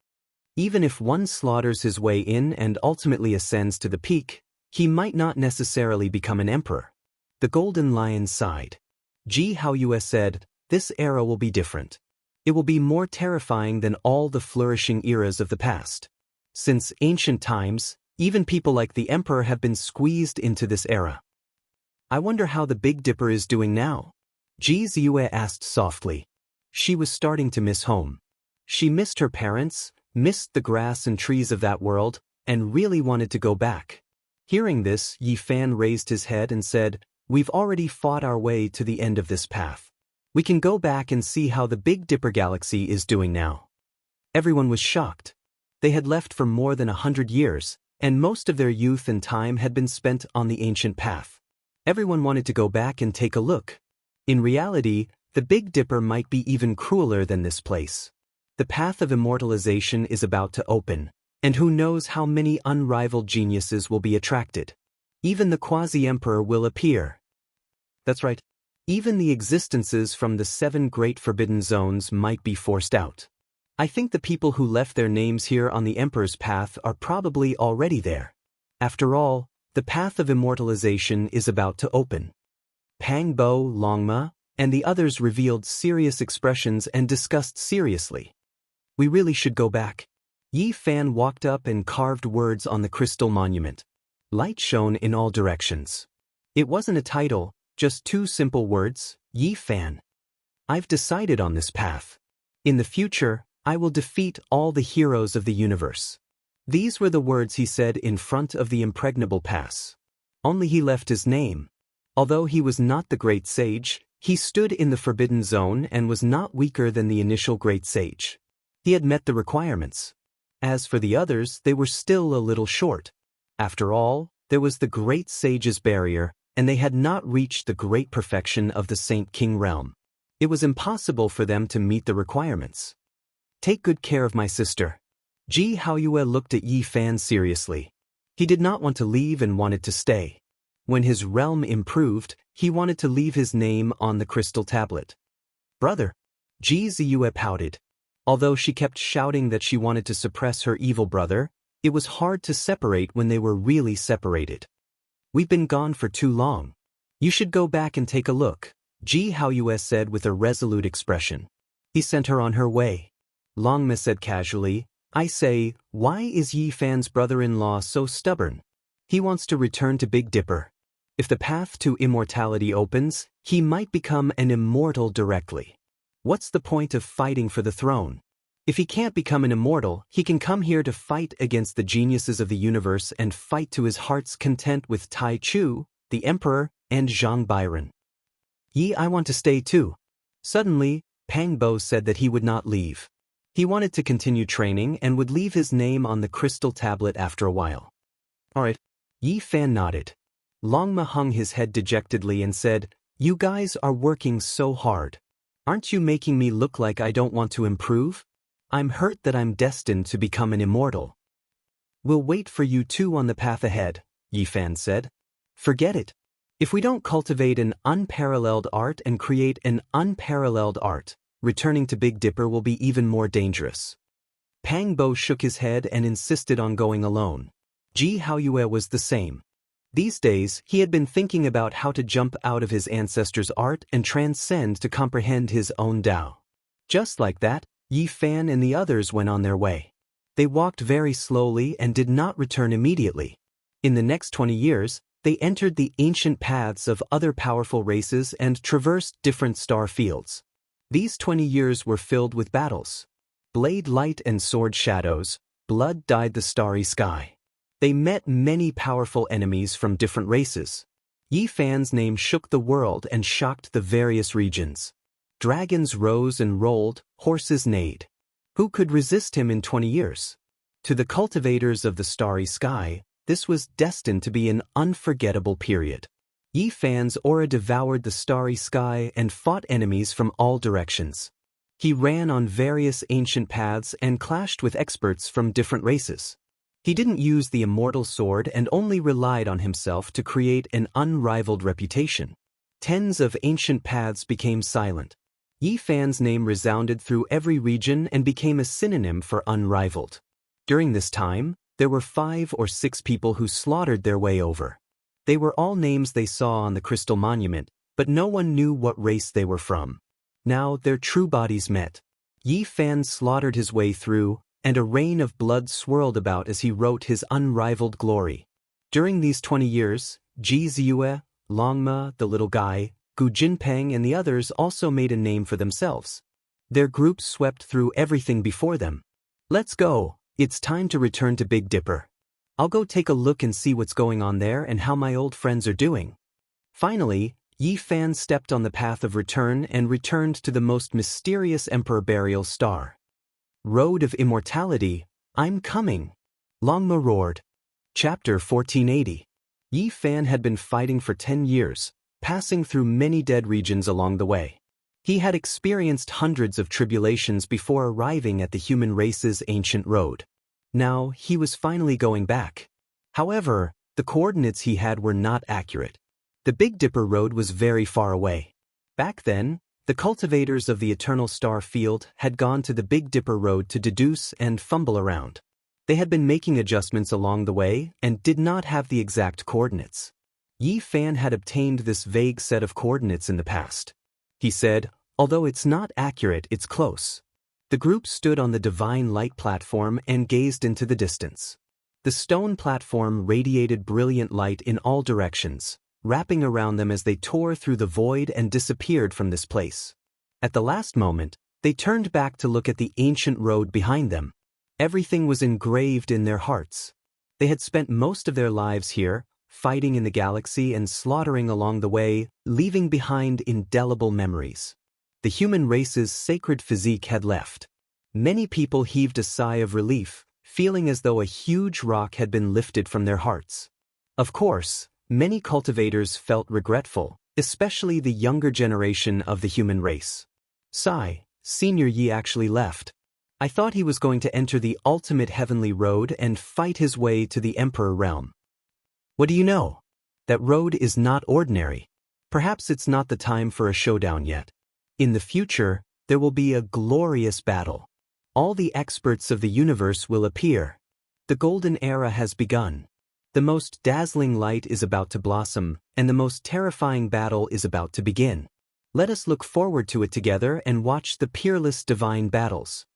Even if one slaughters his way in and ultimately ascends to the peak, he might not necessarily become an emperor. The Golden Lion sighed. Ji Haoyue said, "This era will be different. It will be more terrifying than all the flourishing eras of the past. Since ancient times, even people like the emperor have been squeezed into this era. I wonder how the Big Dipper is doing now?" Ji Ziyue asked softly. She was starting to miss home. She missed her parents, missed the grass and trees of that world, and really wanted to go back. Hearing this, Yi Fan raised his head and said, "We've already fought our way to the end of this path. We can go back and see how the Big Dipper galaxy is doing now." Everyone was shocked. They had left for more than 100 years, and most of their youth and time had been spent on the ancient path. Everyone wanted to go back and take a look. In reality, the Big Dipper might be even crueler than this place. The path of immortalization is about to open, and who knows how many unrivaled geniuses will be attracted. Even the quasi-emperor will appear. That's right. Even the existences from the 7 great forbidden zones might be forced out. I think the people who left their names here on the emperor's path are probably already there. After all, the path of immortalization is about to open. Pang Bo, Longma, and the others revealed serious expressions and discussed seriously. We really should go back. Yi Fan walked up and carved words on the crystal monument. Light shone in all directions. It wasn't a title, just 2 simple words, Yi Fan. I've decided on this path. In the future, I will defeat all the heroes of the universe. These were the words he said in front of the impregnable pass. Only he left his name. Although he was not the great sage, he stood in the forbidden zone and was not weaker than the initial great sage. He had met the requirements. As for the others, they were still a little short. After all, there was the great sage's barrier, and they had not reached the great perfection of the Saint King realm. It was impossible for them to meet the requirements. Take good care of my sister. Ji Haoyue looked at Yi Fan seriously. He did not want to leave and wanted to stay. When his realm improved, he wanted to leave his name on the crystal tablet. Brother. Ji Ziyue pouted. Although she kept shouting that she wanted to suppress her evil brother, it was hard to separate when they were really separated. We've been gone for too long. You should go back and take a look, Ji Haoyue said with a resolute expression. He sent her on her way. Longma said casually, I say, why is Yi Fan's brother-in-law so stubborn? He wants to return to Big Dipper. If the path to immortality opens, he might become an immortal directly. What's the point of fighting for the throne? If he can't become an immortal, he can come here to fight against the geniuses of the universe and fight to his heart's content with Tai Chu, the Emperor, and Zhang Byron. Yi, I want to stay too. Suddenly, Pang Bo said that he would not leave. He wanted to continue training and would leave his name on the crystal tablet after a while. Alright. Yi Fan nodded. Longma hung his head dejectedly and said, "You guys are working so hard. Aren't you making me look like I don't want to improve? I'm hurt that I'm destined to become an immortal." "We'll wait for you two on the path ahead," Yi Fan said. "Forget it. If we don't cultivate an unparalleled art and create an unparalleled art, returning to Big Dipper will be even more dangerous." Pang Bo shook his head and insisted on going alone. Ji Haoyue was the same. These days, he had been thinking about how to jump out of his ancestors' art and transcend to comprehend his own Tao. Just like that, Yi Fan and the others went on their way. They walked very slowly and did not return immediately. In the next 20 years, they entered the ancient paths of other powerful races and traversed different star fields. These 20 years were filled with battles. Blade light and sword shadows, blood dyed the starry sky. They met many powerful enemies from different races. Yi Fan's name shook the world and shocked the various regions. Dragons rose and rolled, horses neighed. Who could resist him in 20 years? To the cultivators of the starry sky, this was destined to be an unforgettable period. Yi Fan's aura devoured the starry sky and fought enemies from all directions. He ran on various ancient paths and clashed with experts from different races. He didn't use the immortal sword and only relied on himself to create an unrivaled reputation. Tens of ancient paths became silent. Yi Fan's name resounded through every region and became a synonym for unrivaled. During this time, there were 5 or 6 people who slaughtered their way over. They were all names they saw on the crystal monument, but no one knew what race they were from. Now their true bodies met. Yi Fan slaughtered his way through, and a rain of blood swirled about as he wrote his unrivaled glory. During these 20 years, Ji Ziyue, Longma, the little guy, Gu Jinpeng and the others also made a name for themselves. Their groups swept through everything before them. "Let's go, it's time to return to Big Dipper. I'll go take a look and see what's going on there and how my old friends are doing." Finally, Yi Fan stepped on the path of return and returned to the most mysterious emperor burial star. "Road of Immortality, I'm coming," Longma roared. Chapter 1480. Yi Fan had been fighting for 10 years, passing through many dead regions along the way. He had experienced hundreds of tribulations before arriving at the human race's ancient road. Now, he was finally going back. However, the coordinates he had were not accurate. The Big Dipper Road was very far away. Back then, the cultivators of the Eternal Star Field had gone to the Big Dipper Road to deduce and fumble around. They had been making adjustments along the way and did not have the exact coordinates. Yi Fan had obtained this vague set of coordinates in the past. He said, "Although it's not accurate, it's close." The group stood on the divine light platform and gazed into the distance. The stone platform radiated brilliant light in all directions, wrapping around them as they tore through the void and disappeared from this place. At the last moment, they turned back to look at the ancient road behind them. Everything was engraved in their hearts. They had spent most of their lives here, fighting in the galaxy and slaughtering along the way, leaving behind indelible memories. The human race's sacred physique had left. Many people heaved a sigh of relief, feeling as though a huge rock had been lifted from their hearts. Of course, many cultivators felt regretful, especially the younger generation of the human race. "Sigh, Senior Yi actually left. I thought he was going to enter the ultimate heavenly road and fight his way to the Emperor realm. What do you know? That road is not ordinary. Perhaps it's not the time for a showdown yet. In the future, there will be a glorious battle. All the experts of the universe will appear. The golden era has begun. The most dazzling light is about to blossom, and the most terrifying battle is about to begin. Let us look forward to it together and watch the peerless divine battles."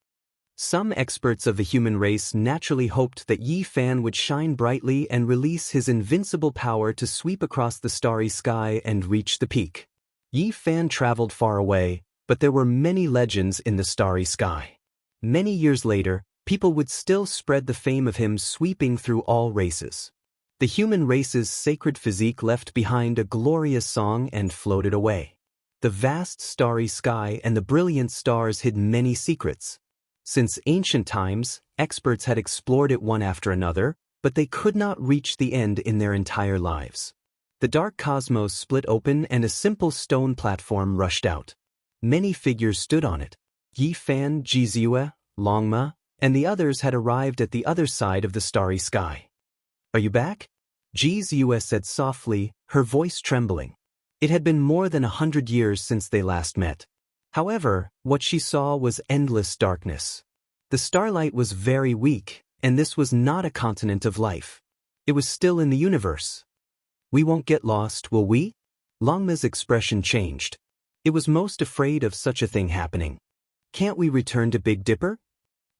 Some experts of the human race naturally hoped that Yi Fan would shine brightly and release his invincible power to sweep across the starry sky and reach the peak. Yi Fan traveled far away, but there were many legends in the starry sky. Many years later, people would still spread the fame of him sweeping through all races. The human race's sacred physique left behind a glorious song and floated away. The vast starry sky and the brilliant stars hid many secrets. Since ancient times, experts had explored it one after another, but they could not reach the end in their entire lives. The dark cosmos split open and a simple stone platform rushed out. Many figures stood on it. Yi Fan, Jizue, Longma, and the others had arrived at the other side of the starry sky. "Are you back?" Jizue said softly, her voice trembling. It had been more than 100 years since they last met. However, what she saw was endless darkness. The starlight was very weak, and this was not a continent of life. It was still in the universe. "We won't get lost, will we?" Longma's expression changed. It was most afraid of such a thing happening. "Can't we return to Big Dipper?"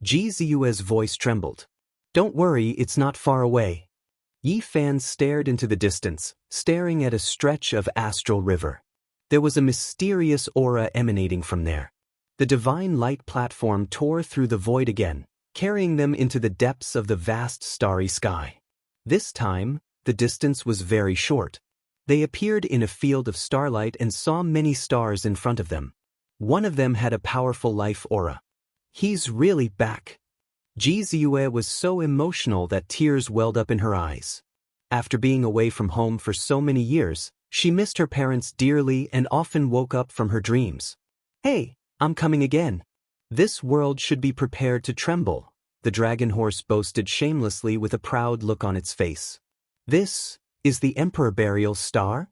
Jizue's voice trembled. "Don't worry, it's not far away." Yi Fan stared into the distance, staring at a stretch of astral river. There was a mysterious aura emanating from there. The divine light platform tore through the void again, carrying them into the depths of the vast starry sky. This time, the distance was very short. They appeared in a field of starlight and saw many stars in front of them. One of them had a powerful life aura. "He's really back." Jizue was so emotional that tears welled up in her eyes. After being away from home for so many years, she missed her parents dearly and often woke up from her dreams. "Hey, I'm coming again." "This world should be prepared to tremble," the dragon horse boasted shamelessly with a proud look on its face. "This is the Emperor Burial Star?"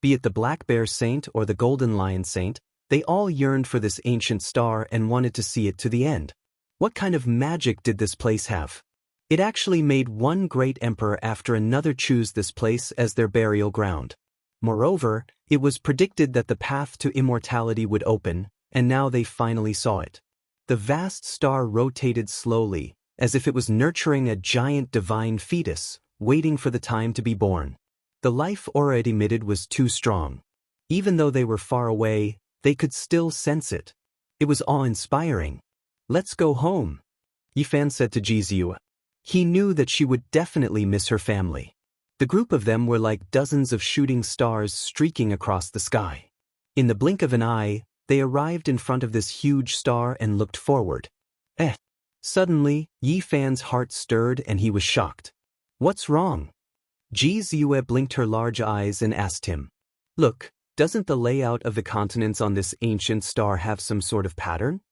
Be it the Black Bear Saint or the Golden Lion Saint, they all yearned for this ancient star and wanted to see it to the end. What kind of magic did this place have? It actually made one great emperor after another choose this place as their burial ground. Moreover, it was predicted that the path to immortality would open, and now they finally saw it. The vast star rotated slowly, as if it was nurturing a giant divine fetus, waiting for the time to be born. The life aura it emitted was too strong. Even though they were far away, they could still sense it. It was awe-inspiring. "Let's go home," Yi Fan said to Jizue. He knew that she would definitely miss her family. The group of them were like dozens of shooting stars streaking across the sky. In the blink of an eye, they arrived in front of this huge star and looked forward. Suddenly, Yi Fan's heart stirred and he was shocked. "What's wrong?" Jizue blinked her large eyes and asked him. "Look, doesn't the layout of the continents on this ancient star have some sort of pattern?"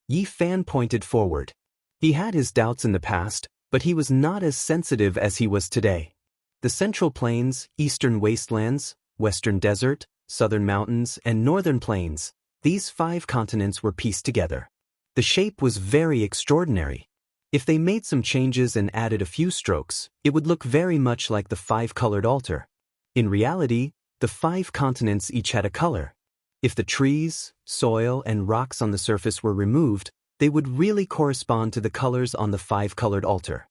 Yi Fan pointed forward. He had his doubts in the past, but he was not as sensitive as he was today. The Central Plains, Eastern Wastelands, Western Desert, Southern Mountains, and Northern Plains, these 5 continents were pieced together. The shape was very extraordinary. If they made some changes and added a few strokes, it would look very much like the 5-colored altar. In reality, the 5 continents each had a color. If the trees, soil, and rocks on the surface were removed, they would really correspond to the colors on the 5-colored altar.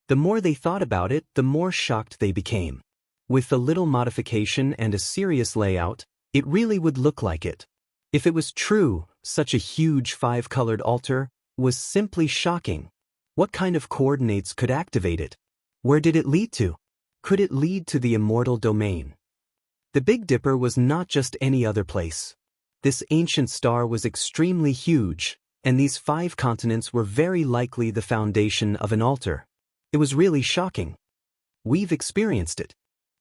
The more they thought about it, the more shocked they became. With a little modification and a serious layout, it really would look like it. If it was true, such a huge 5-colored altar was simply shocking. What kind of coordinates could activate it? Where did it lead to? Could it lead to the immortal domain? The Big Dipper was not just any other place. This ancient star was extremely huge, and these 5 continents were very likely the foundation of an altar. It was really shocking. We've experienced it.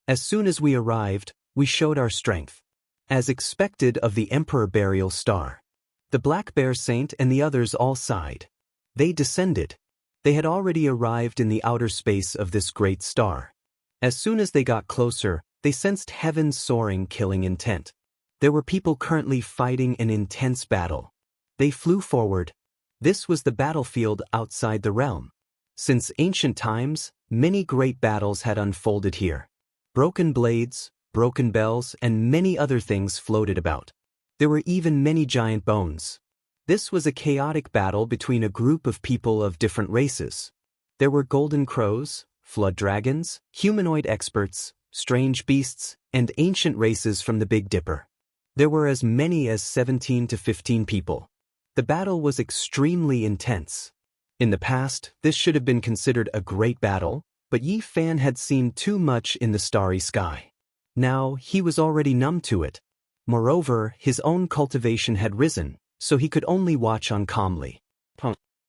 As soon as we arrived, we showed our strength. As expected of the Emperor Burial Star. The Black Bear Saint and the others all sighed. They descended. They had already arrived in the outer space of this great star. As soon as they got closer, they sensed heaven's soaring killing intent. There were people currently fighting an intense battle. They flew forward. This was the battlefield outside the realm. Since ancient times, many great battles had unfolded here. Broken blades, broken bells, and many other things floated about. There were even many giant bones. This was a chaotic battle between a group of people of different races. There were golden crows, flood dragons, humanoid experts, strange beasts, and ancient races from the Big Dipper. There were as many as 17 to 15 people. The battle was extremely intense. In the past, this should have been considered a great battle, but Yi Fan had seen too much in the starry sky. Now, he was already numb to it. Moreover, his own cultivation had risen, so he could only watch on calmly.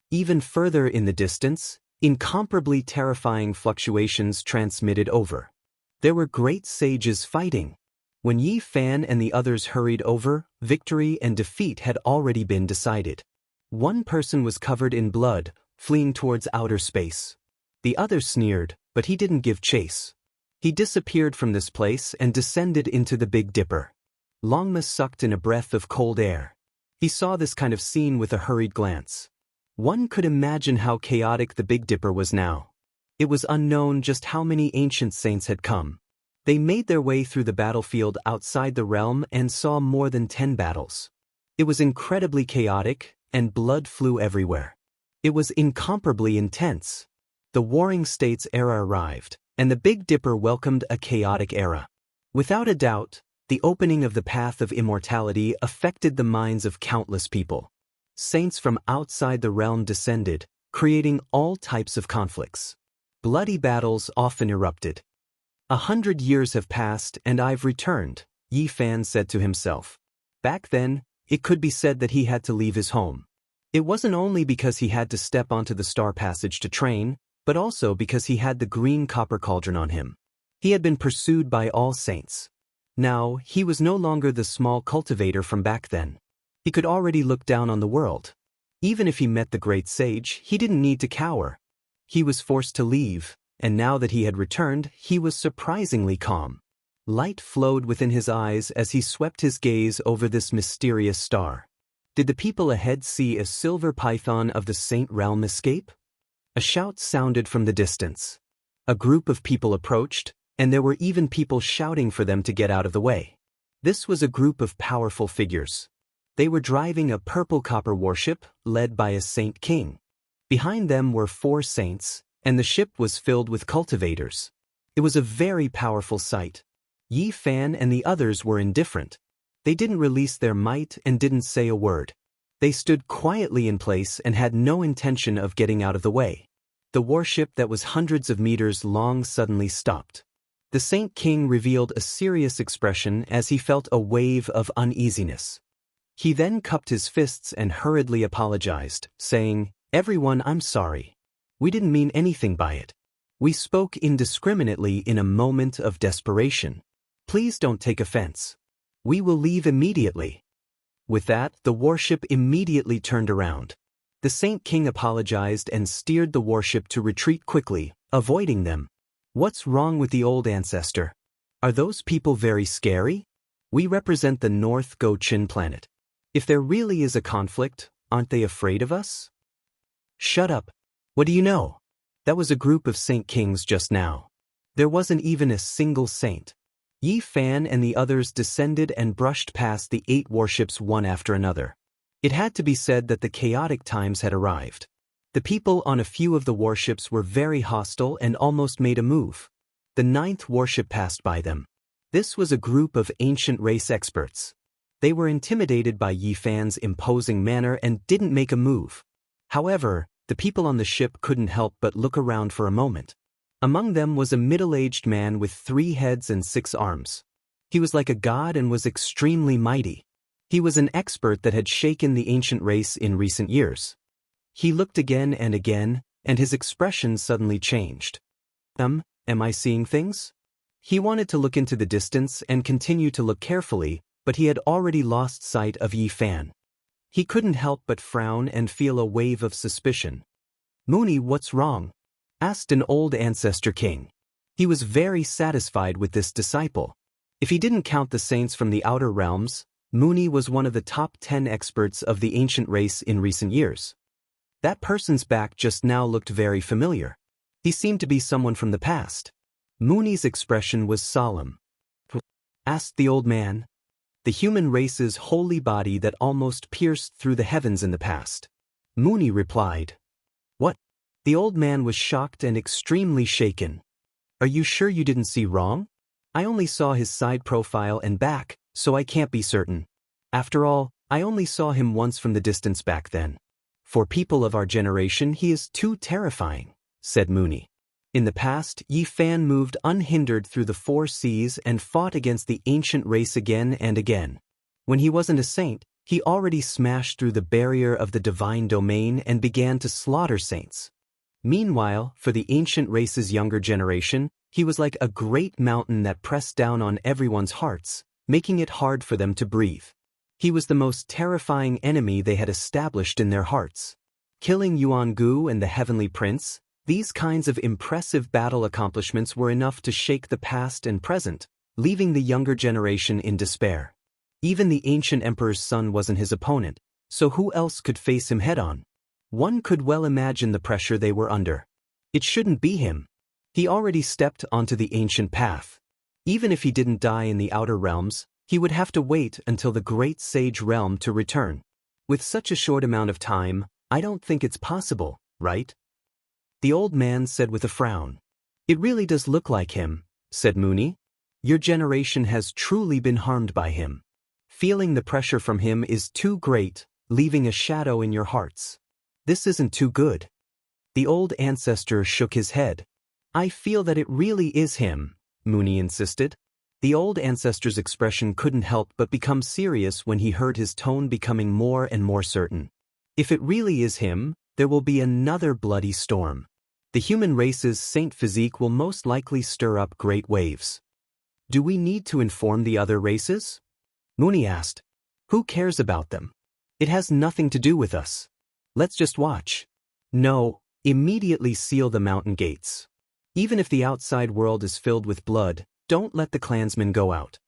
Even further in the distance, incomparably terrifying fluctuations transmitted over. There were great sages fighting. When Yi Fan and the others hurried over, victory and defeat had already been decided. One person was covered in blood, fleeing towards outer space. The other sneered, but he didn't give chase. He disappeared from this place and descended into the Big Dipper. Longma sucked in a breath of cold air. He saw this kind of scene with a hurried glance. One could imagine how chaotic the Big Dipper was now. It was unknown just how many ancient saints had come. They made their way through the battlefield outside the realm and saw more than 10 battles. It was incredibly chaotic, and blood flew everywhere. It was incomparably intense. The Warring States era arrived, and the Big Dipper welcomed a chaotic era. Without a doubt, the opening of the path of immortality affected the minds of countless people. Saints from outside the realm descended, creating all types of conflicts. Bloody battles often erupted. 100 years have passed and I've returned, Yi Fan said to himself. Back then, it could be said that he had to leave his home. It wasn't only because he had to step onto the Star Passage to train, but also because he had the green copper cauldron on him. He had been pursued by all saints. Now, he was no longer the small cultivator from back then. He could already look down on the world. Even if he met the great sage, he didn't need to cower. He was forced to leave, and now that he had returned, he was surprisingly calm. Light flowed within his eyes as he swept his gaze over this mysterious star. Did the people ahead see a silver python of the Saint Realm escape? A shout sounded from the distance. A group of people approached, and there were even people shouting for them to get out of the way. This was a group of powerful figures. They were driving a purple copper warship, led by a Saint King. Behind them were 4 saints, and the ship was filled with cultivators. It was a very powerful sight. Yi Fan and the others were indifferent. They didn't release their might and didn't say a word. They stood quietly in place and had no intention of getting out of the way. The warship that was hundreds of meters long suddenly stopped. The Saint King revealed a serious expression as he felt a wave of uneasiness. He then cupped his fists and hurriedly apologized, saying, "Everyone, I'm sorry. We didn't mean anything by it. We spoke indiscriminately in a moment of desperation. Please don't take offense. We will leave immediately." With that, the warship immediately turned around. The Saint King apologized and steered the warship to retreat quickly, avoiding them. "What's wrong with the old ancestor? Are those people very scary? We represent the North Go-Chin planet. If there really is a conflict, aren't they afraid of us?" "Shut up. What do you know?" That was a group of Saint Kings just now. There wasn't even a single saint. Yi Fan and the others descended and brushed past the 8 warships one after another. It had to be said that the chaotic times had arrived. The people on a few of the warships were very hostile and almost made a move. The 9th warship passed by them. This was a group of ancient race experts. They were intimidated by Yi Fan's imposing manner and didn't make a move. However, the people on the ship couldn't help but look around for a moment. Among them was a middle-aged man with 3 heads and 6 arms. He was like a god and was extremely mighty. He was an expert that had shaken the ancient race in recent years. He looked again, and his expression suddenly changed. Am I seeing things?" He wanted to look into the distance and continue to look carefully, but he had already lost sight of Yi Fan. He couldn't help but frown and feel a wave of suspicion. "Mooney, what's wrong?" asked an old ancestor king. He was very satisfied with this disciple. If he didn't count the saints from the outer realms, Mooney was one of the top 10 experts of the ancient race in recent years. That person's back just now looked very familiar. He seemed to be someone from the past. Mooney's expression was solemn. "Asked the old man." the human race's holy body that almost pierced through the heavens in the past. Mooney replied. What? The old man was shocked and extremely shaken. Are you sure you didn't see wrong? I only saw his side profile and back, so I can't be certain. After all, I only saw him once from the distance back then. For people of our generation he is too terrifying, said Mooney. In the past, Yi Fan moved unhindered through the 4 seas and fought against the ancient race again and again. When he wasn't a saint, he already smashed through the barrier of the divine domain and began to slaughter saints. Meanwhile, for the ancient race's younger generation, he was like a great mountain that pressed down on everyone's hearts, making it hard for them to breathe. He was the most terrifying enemy they had established in their hearts. Killing Jianghu and the Heavenly Prince, these kinds of impressive battle accomplishments were enough to shake the past and present, leaving the younger generation in despair. Even the ancient emperor's son wasn't his opponent, so who else could face him head-on? One could well imagine the pressure they were under. It shouldn't be him. He already stepped onto the ancient path. Even if he didn't die in the outer realms, he would have to wait until the great sage realm to return. With such a short amount of time, I don't think it's possible, right? The old man said with a frown. It really does look like him, said Mooney. Your generation has truly been harmed by him. Feeling the pressure from him is too great, leaving a shadow in your hearts. This isn't too good. The old ancestor shook his head. I feel that it really is him, Mooney insisted. The old ancestor's expression couldn't help but become serious when he heard his tone becoming more and more certain. If it really is him, there will be another bloody storm. The human race's saint physique will most likely stir up great waves. Do we need to inform the other races? Mooney asked. Who cares about them? It has nothing to do with us. Let's just watch. No, immediately seal the mountain gates. Even if the outside world is filled with blood, don't let the clansmen go out.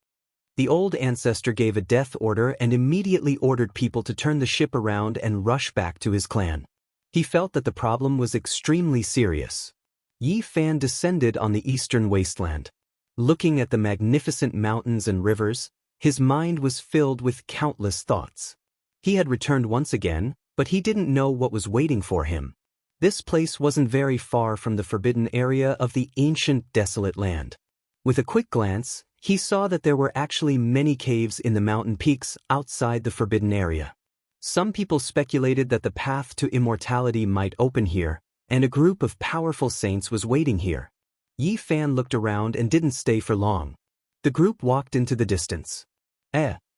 The old ancestor gave a death order and immediately ordered people to turn the ship around and rush back to his clan. He felt that the problem was extremely serious. Yi Fan descended on the eastern wasteland. Looking at the magnificent mountains and rivers, his mind was filled with countless thoughts. He had returned once again, but he didn't know what was waiting for him. This place wasn't very far from the forbidden area of the ancient desolate land. With a quick glance, he saw that there were actually many caves in the mountain peaks outside the forbidden area. Some people speculated that the path to immortality might open here, and a group of powerful saints was waiting here. Yi Fan looked around and didn't stay for long. The group walked into the distance.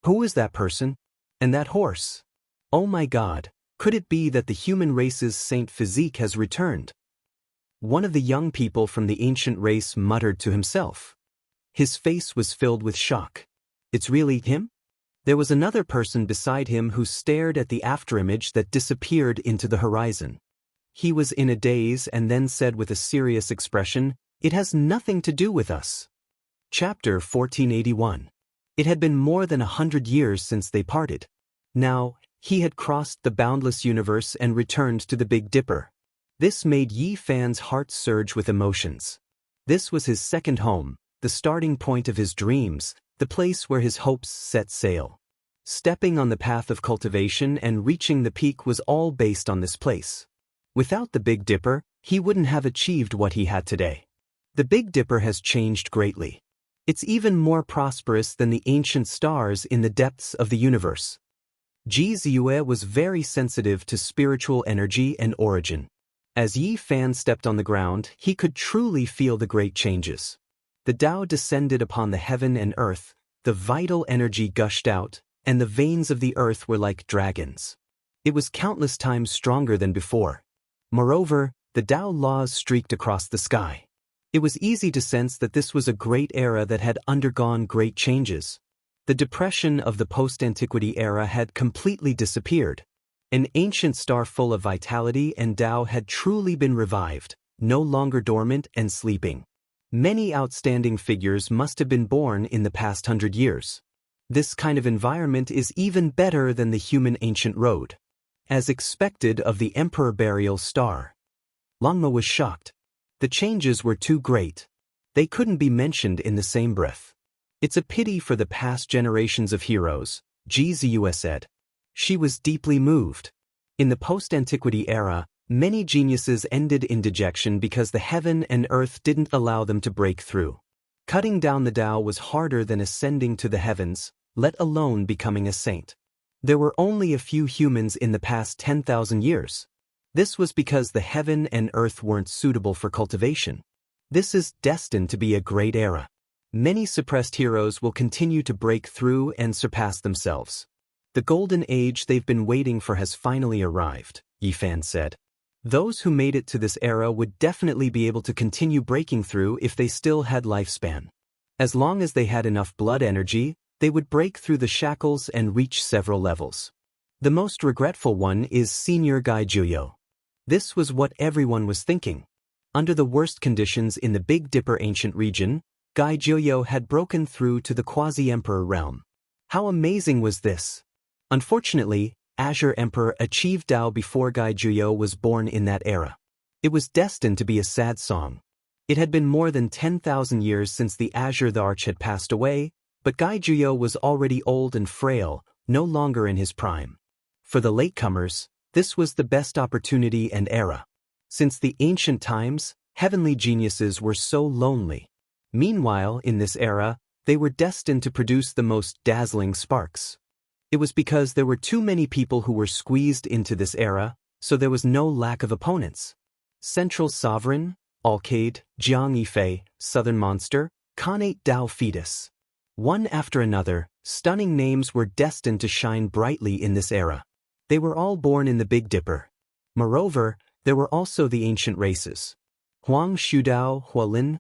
Who is that person? And that horse? Oh my God, could it be that the human race's saint physique has returned? One of the young people from the ancient race muttered to himself. His face was filled with shock. It's really him? There was another person beside him who stared at the afterimage that disappeared into the horizon. He was in a daze and then said with a serious expression, It has nothing to do with us. Chapter 1481. It had been more than 100 years since they parted. Now, he had crossed the boundless universe and returned to the Big Dipper. This made Yi Fan's heart surge with emotions. This was his second home, the starting point of his dreams, the place where his hopes set sail. Stepping on the path of cultivation and reaching the peak was all based on this place. Without the Big Dipper, he wouldn't have achieved what he had today. The Big Dipper has changed greatly. It's even more prosperous than the ancient stars in the depths of the universe. Ji Ziyue was very sensitive to spiritual energy and origin. As Yi Fan stepped on the ground, he could truly feel the great changes. The Tao descended upon the heaven and earth, the vital energy gushed out, and the veins of the earth were like dragons. It was countless times stronger than before. Moreover, the Tao laws streaked across the sky. It was easy to sense that this was a great era that had undergone great changes. The depression of the post-antiquity era had completely disappeared. An ancient star full of vitality and Tao had truly been revived, no longer dormant and sleeping. Many outstanding figures must have been born in the past 100 years. This kind of environment is even better than the human ancient road. As expected of the Emperor Burial Star. Longma was shocked. The changes were too great. They couldn't be mentioned in the same breath. It's a pity for the past generations of heroes, Jianghu said. She was deeply moved. In the post-antiquity era, many geniuses ended in dejection because the heaven and earth didn't allow them to break through. Cutting down the Tao was harder than ascending to the heavens, let alone becoming a saint. There were only a few humans in the past 10,000 years. This was because the heaven and earth weren't suitable for cultivation. This is destined to be a great era. Many suppressed heroes will continue to break through and surpass themselves. The golden age they've been waiting for has finally arrived, Yifan said. Those who made it to this era would definitely be able to continue breaking through if they still had lifespan. As long as they had enough blood energy, they would break through the shackles and reach several levels. The most regretful one is Senior Jianghu. This was what everyone was thinking. Under the worst conditions in the Big Dipper ancient region, Jianghu had broken through to the quasi-emperor realm. How amazing was this? Unfortunately, Azure Emperor achieved Tao before Jianghu was born in that era. It was destined to be a sad song. It had been more than 10,000 years since the Azure the Arch had passed away, but Jianghu was already old and frail, no longer in his prime. For the latecomers, this was the best opportunity and era. Since the ancient times, heavenly geniuses were so lonely. Meanwhile, in this era, they were destined to produce the most dazzling sparks. It was because there were too many people who were squeezed into this era, so there was no lack of opponents. Central Sovereign, Alcade, Jianghu, Southern Monster, Khanate Tao Fetus. One after another, stunning names were destined to shine brightly in this era. They were all born in the Big Dipper. Moreover, there were also the ancient races. Huang Shudao Hualin,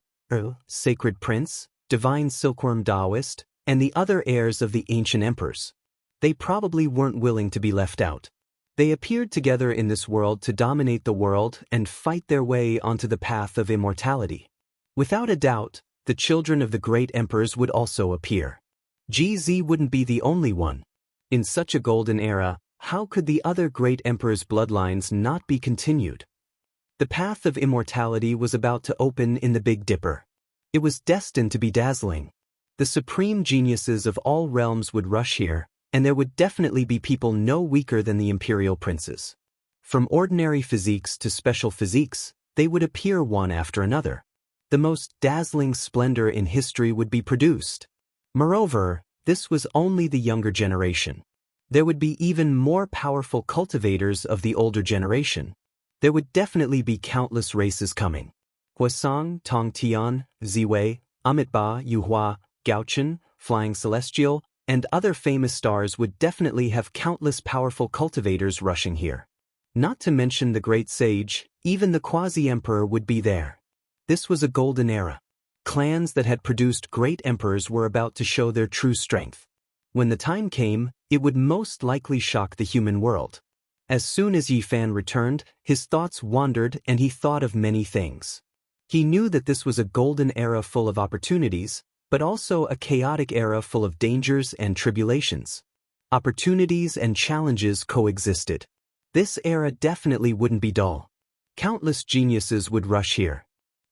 Sacred Prince, Divine Silkworm Taoist, and the other heirs of the ancient emperors. They probably weren't willing to be left out. They appeared together in this world to dominate the world and fight their way onto the path of immortality. Without a doubt, the children of the great emperors would also appear. GZ wouldn't be the only one. In such a golden era, how could the other great emperors' bloodlines not be continued? The path of immortality was about to open in the Big Dipper. It was destined to be dazzling. The supreme geniuses of all realms would rush here, and there would definitely be people no weaker than the imperial princes. From ordinary physiques to special physiques, they would appear one after another. The most dazzling splendor in history would be produced. Moreover, this was only the younger generation. There would be even more powerful cultivators of the older generation. There would definitely be countless races coming. Huasong, Tongtian, Ziwei, Amitba, Yuhua, Gaochen, Flying Celestial, and other famous stars would definitely have countless powerful cultivators rushing here. Not to mention the great sage, even the quasi-emperor would be there. This was a golden era. Clans that had produced great emperors were about to show their true strength. When the time came, it would most likely shock the human world. As soon as Yifan returned, his thoughts wandered and he thought of many things. He knew that this was a golden era full of opportunities, but also a chaotic era full of dangers and tribulations. Opportunities and challenges coexisted. This era definitely wouldn't be dull. Countless geniuses would rush here.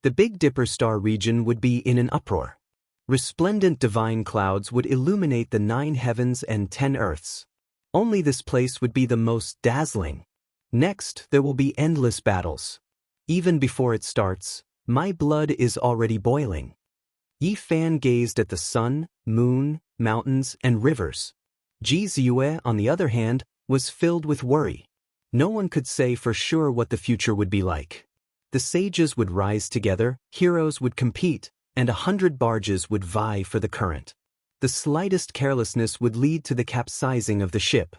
The Big Dipper star region would be in an uproar. Resplendent divine clouds would illuminate the 9 heavens and 10 earths. Only this place would be the most dazzling. Next, there will be endless battles. Even before it starts, my blood is already boiling. Yifan gazed at the sun, moon, mountains, and rivers. Jianghu, on the other hand, was filled with worry. No one could say for sure what the future would be like. The sages would rise together, heroes would compete, and 100 barges would vie for the current. The slightest carelessness would lead to the capsizing of the ship.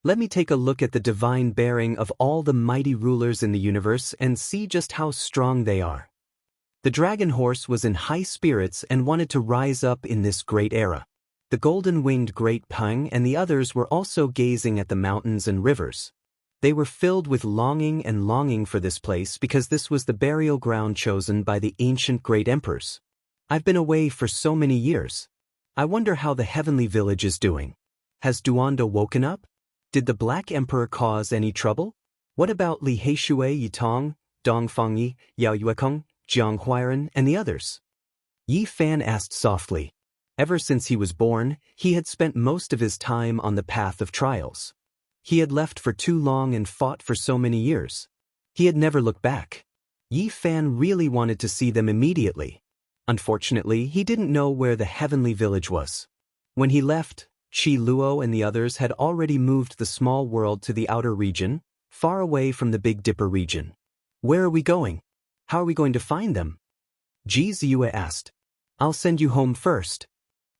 Let me take a look at the divine bearing of all the mighty rulers in the universe and see just how strong they are. The dragon horse was in high spirits and wanted to rise up in this great era. The golden-winged Great Peng and the others were also gazing at the mountains and rivers. They were filled with longing for this place because this was the burial ground chosen by the ancient great emperors. I've been away for so many years. I wonder how the heavenly village is doing. Has Duanda woken up? Did the Black Emperor cause any trouble? What about Li Heishui Yitong, Dongfangyi, Yao Yuekong, Jiang Huairen, and the others? Yi Fan asked softly. Ever since he was born, he had spent most of his time on the path of trials. He had left for too long and fought for so many years. He had never looked back. Yi Fan really wanted to see them immediately. Unfortunately, he didn't know where the heavenly village was. When he left, Qi Luo and the others had already moved the small world to the outer region, far away from the Big Dipper region. Where are we going? How are we going to find them? Ji Ziyue asked. I'll send you home first.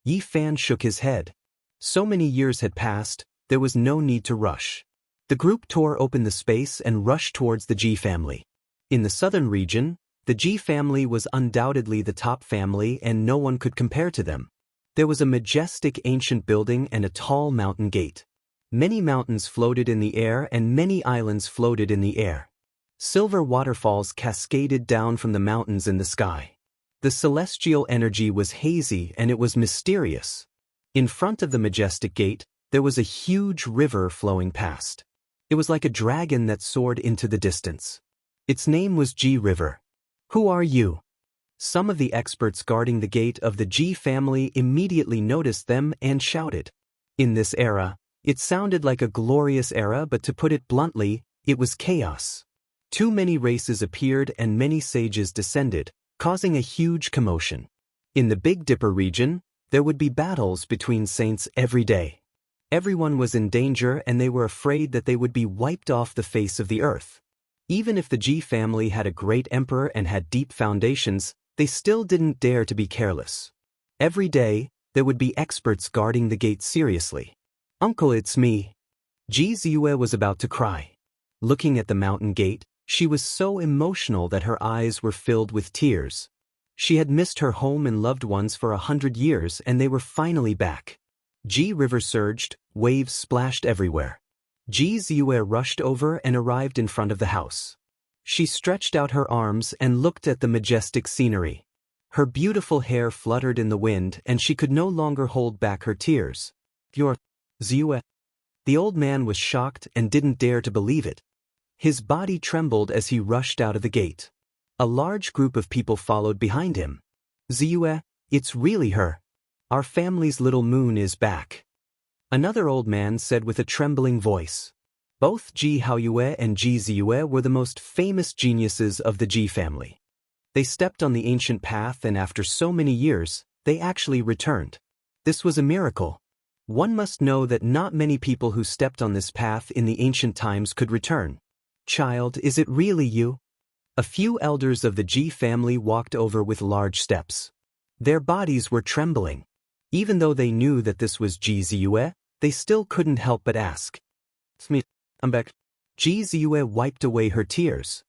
Yi Fan shook his head. So many years had passed, there was no need to rush. The group tore open the space and rushed towards the Ji family. In the southern region, the Ji family was undoubtedly the top family and no one could compare to them. There was a majestic ancient building and a tall mountain gate. Many mountains floated in the air and many islands floated in the air. Silver waterfalls cascaded down from the mountains in the sky. The celestial energy was hazy and it was mysterious. In front of the majestic gate, there was a huge river flowing past. It was like a dragon that soared into the distance. Its name was Ji River. Who are you? Some of the experts guarding the gate of the Ji family immediately noticed them and shouted. In this era, it sounded like a glorious era, but to put it bluntly, it was chaos. Too many races appeared and many sages descended, causing a huge commotion. In the Big Dipper region, there would be battles between saints every day. Everyone was in danger and they were afraid that they would be wiped off the face of the earth. Even if the Ji family had a great emperor and had deep foundations, they still didn't dare to be careless. Every day, there would be experts guarding the gate seriously. Uncle, it's me. Ji Ziyue was about to cry. Looking at the mountain gate, she was so emotional that her eyes were filled with tears. She had missed her home and loved ones for 100 years and they were finally back. Ji River surged, waves splashed everywhere. Ji Ziyue rushed over and arrived in front of the house. She stretched out her arms and looked at the majestic scenery. Her beautiful hair fluttered in the wind and she could no longer hold back her tears. You're Ziyue? The old man was shocked and didn't dare to believe it. His body trembled as he rushed out of the gate. A large group of people followed behind him. Ziyue, it's really her. Our family's little moon is back. Another old man said with a trembling voice. Both Ji Haoyue and Ji Ziyue were the most famous geniuses of the Ji family. They stepped on the ancient path and after so many years, they actually returned. This was a miracle. One must know that not many people who stepped on this path in the ancient times could return. Child, is it really you? A few elders of the Ji family walked over with large steps. Their bodies were trembling. Even though they knew that this was Ji Ziyue, they still couldn't help but ask. It's me, I'm back. Ji Ziyue wiped away her tears.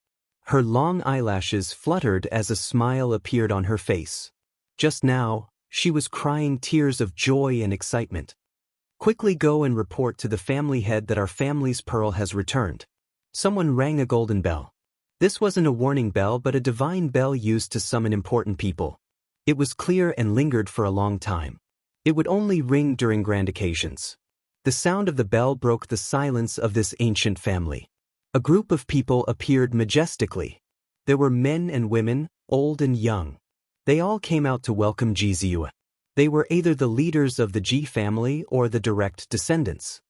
Her long eyelashes fluttered as a smile appeared on her face. Just now, she was crying tears of joy and excitement. Quickly go and report to the family head that our family's pearl has returned. Someone rang a golden bell. This wasn't a warning bell but a divine bell used to summon important people. It was clear and lingered for a long time. It would only ring during grand occasions. The sound of the bell broke the silence of this ancient family. A group of people appeared majestically. There were men and women, old and young. They all came out to welcome Ji Ziyue. They were either the leaders of the Ji family or the direct descendants.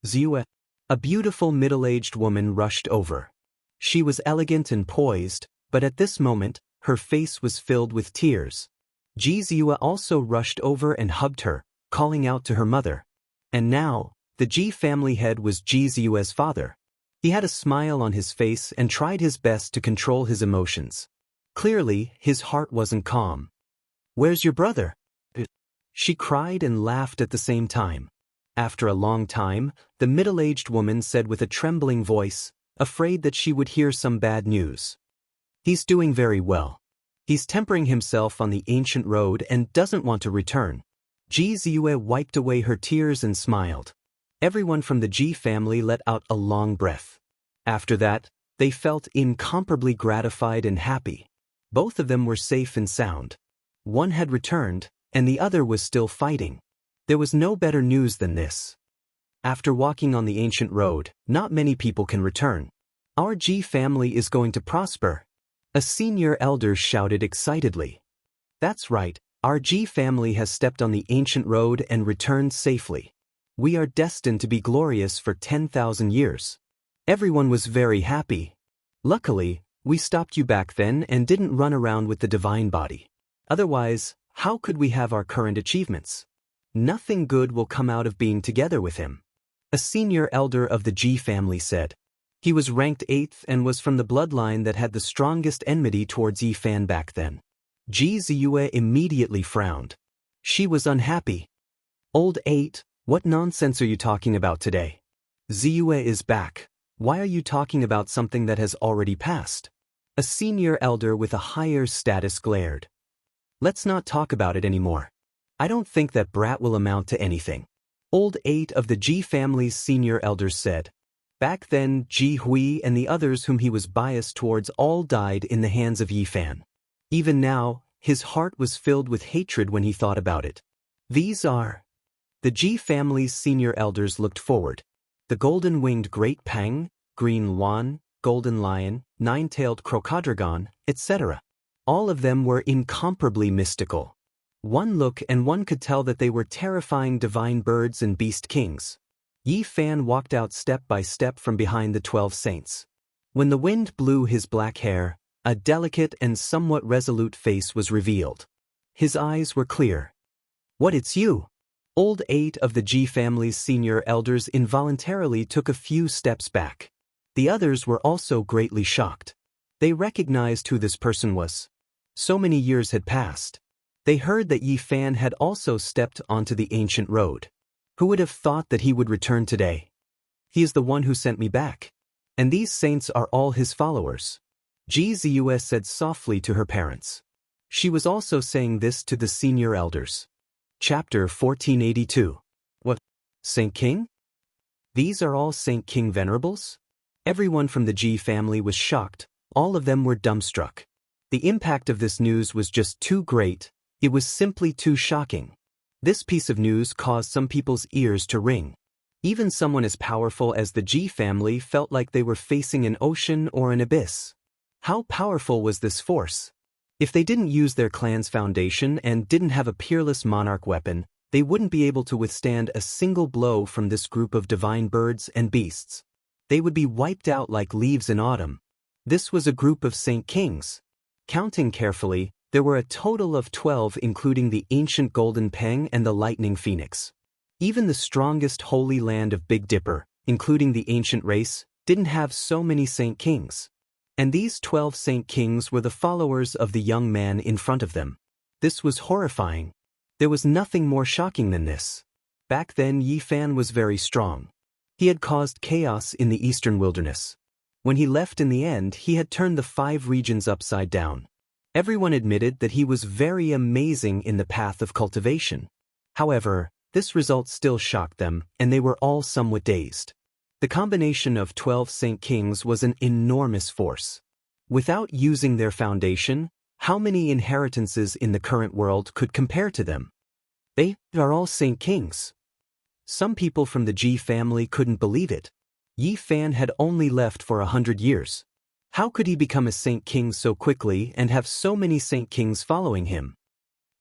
Ziyue, a beautiful middle-aged woman rushed over. She was elegant and poised, but at this moment, her face was filled with tears. Ji Ziyue also rushed over and hugged her, calling out to her mother. And now, the Ji family head was Ji Ziyue's father. He had a smile on his face and tried his best to control his emotions. Clearly, his heart wasn't calm. Where's your brother? She cried and laughed at the same time. After a long time, the middle-aged woman said with a trembling voice, afraid that she would hear some bad news. He's doing very well. He's tempering himself on the ancient road and doesn't want to return. Ji Ziyue wiped away her tears and smiled. Everyone from the Ji family let out a long breath. After that, they felt incomparably gratified and happy. Both of them were safe and sound. One had returned, and the other was still fighting. There was no better news than this. After walking on the ancient road, not many people can return. Our Ji family is going to prosper. A senior elder shouted excitedly. That's right, Our Ji family has stepped on the ancient road and returned safely. We are destined to be glorious for 10,000 years. Everyone was very happy. Luckily, we stopped you back then and didn't run around with the divine body. Otherwise, how could we have our current achievements? Nothing good will come out of being together with him. A senior elder of the Ji family said. He was ranked 8th and was from the bloodline that had the strongest enmity towards Yi Fan back then. Ji Ziyue immediately frowned. She was unhappy. Old 8, what nonsense are you talking about today? Ziyue is back. Why are you talking about something that has already passed? A senior elder with a higher status glared. Let's not talk about it anymore. I don't think that brat will amount to anything. Old 8 of the Ji family's senior elders said. Back then, Ji Hui and the others whom he was biased towards all died in the hands of Yi Fan. Even now, his heart was filled with hatred when he thought about it. These are... The Ji family's senior elders looked forward. The golden-winged Great Pang, Green Wan, Golden Lion, Nine-tailed Crocodragon, etc. All of them were incomparably mystical. One look and one could tell that they were terrifying divine birds and beast kings. Yi Fan walked out step by step from behind the 12 saints. When the wind blew his black hair, a delicate and somewhat resolute face was revealed. His eyes were clear. What, it's you? Old 8 of the Ji family's senior elders involuntarily took a few steps back. The others were also greatly shocked. They recognized who this person was. So many years had passed. They heard that Yi Fan had also stepped onto the ancient road. Who would have thought that he would return today? He is the one who sent me back. And these saints are all his followers. Ji Ziyue said softly to her parents. She was also saying this to the senior elders. Chapter 1482. What? Saint King? These are all Saint King venerables? Everyone from the Ji family was shocked. All of them were dumbstruck. The impact of this news was just too great. It was simply too shocking. This piece of news caused some people's ears to ring. Even someone as powerful as the Ji family felt like they were facing an ocean or an abyss. How powerful was this force? If they didn't use their clan's foundation and didn't have a peerless monarch weapon, they wouldn't be able to withstand a single blow from this group of divine birds and beasts. They would be wiped out like leaves in autumn. This was a group of Saint Kings. Counting carefully, there were a total of 12, including the ancient Golden Peng and the Lightning Phoenix. Even the strongest holy land of Big Dipper, including the ancient race, didn't have so many Saint Kings. And these 12 Saint Kings were the followers of the young man in front of them. This was horrifying. There was nothing more shocking than this. Back then, Yi Fan was very strong. He had caused chaos in the eastern wilderness. When he left in the end, he had turned the 5 regions upside down. Everyone admitted that he was very amazing in the path of cultivation. However, this result still shocked them, and they were all somewhat dazed. The combination of 12 Saint Kings was an enormous force. Without using their foundation, how many inheritances in the current world could compare to them? They are all Saint Kings. Some people from the Ji family couldn't believe it. Yi Fan had only left for 100 years. How could he become a Saint King so quickly and have so many Saint Kings following him?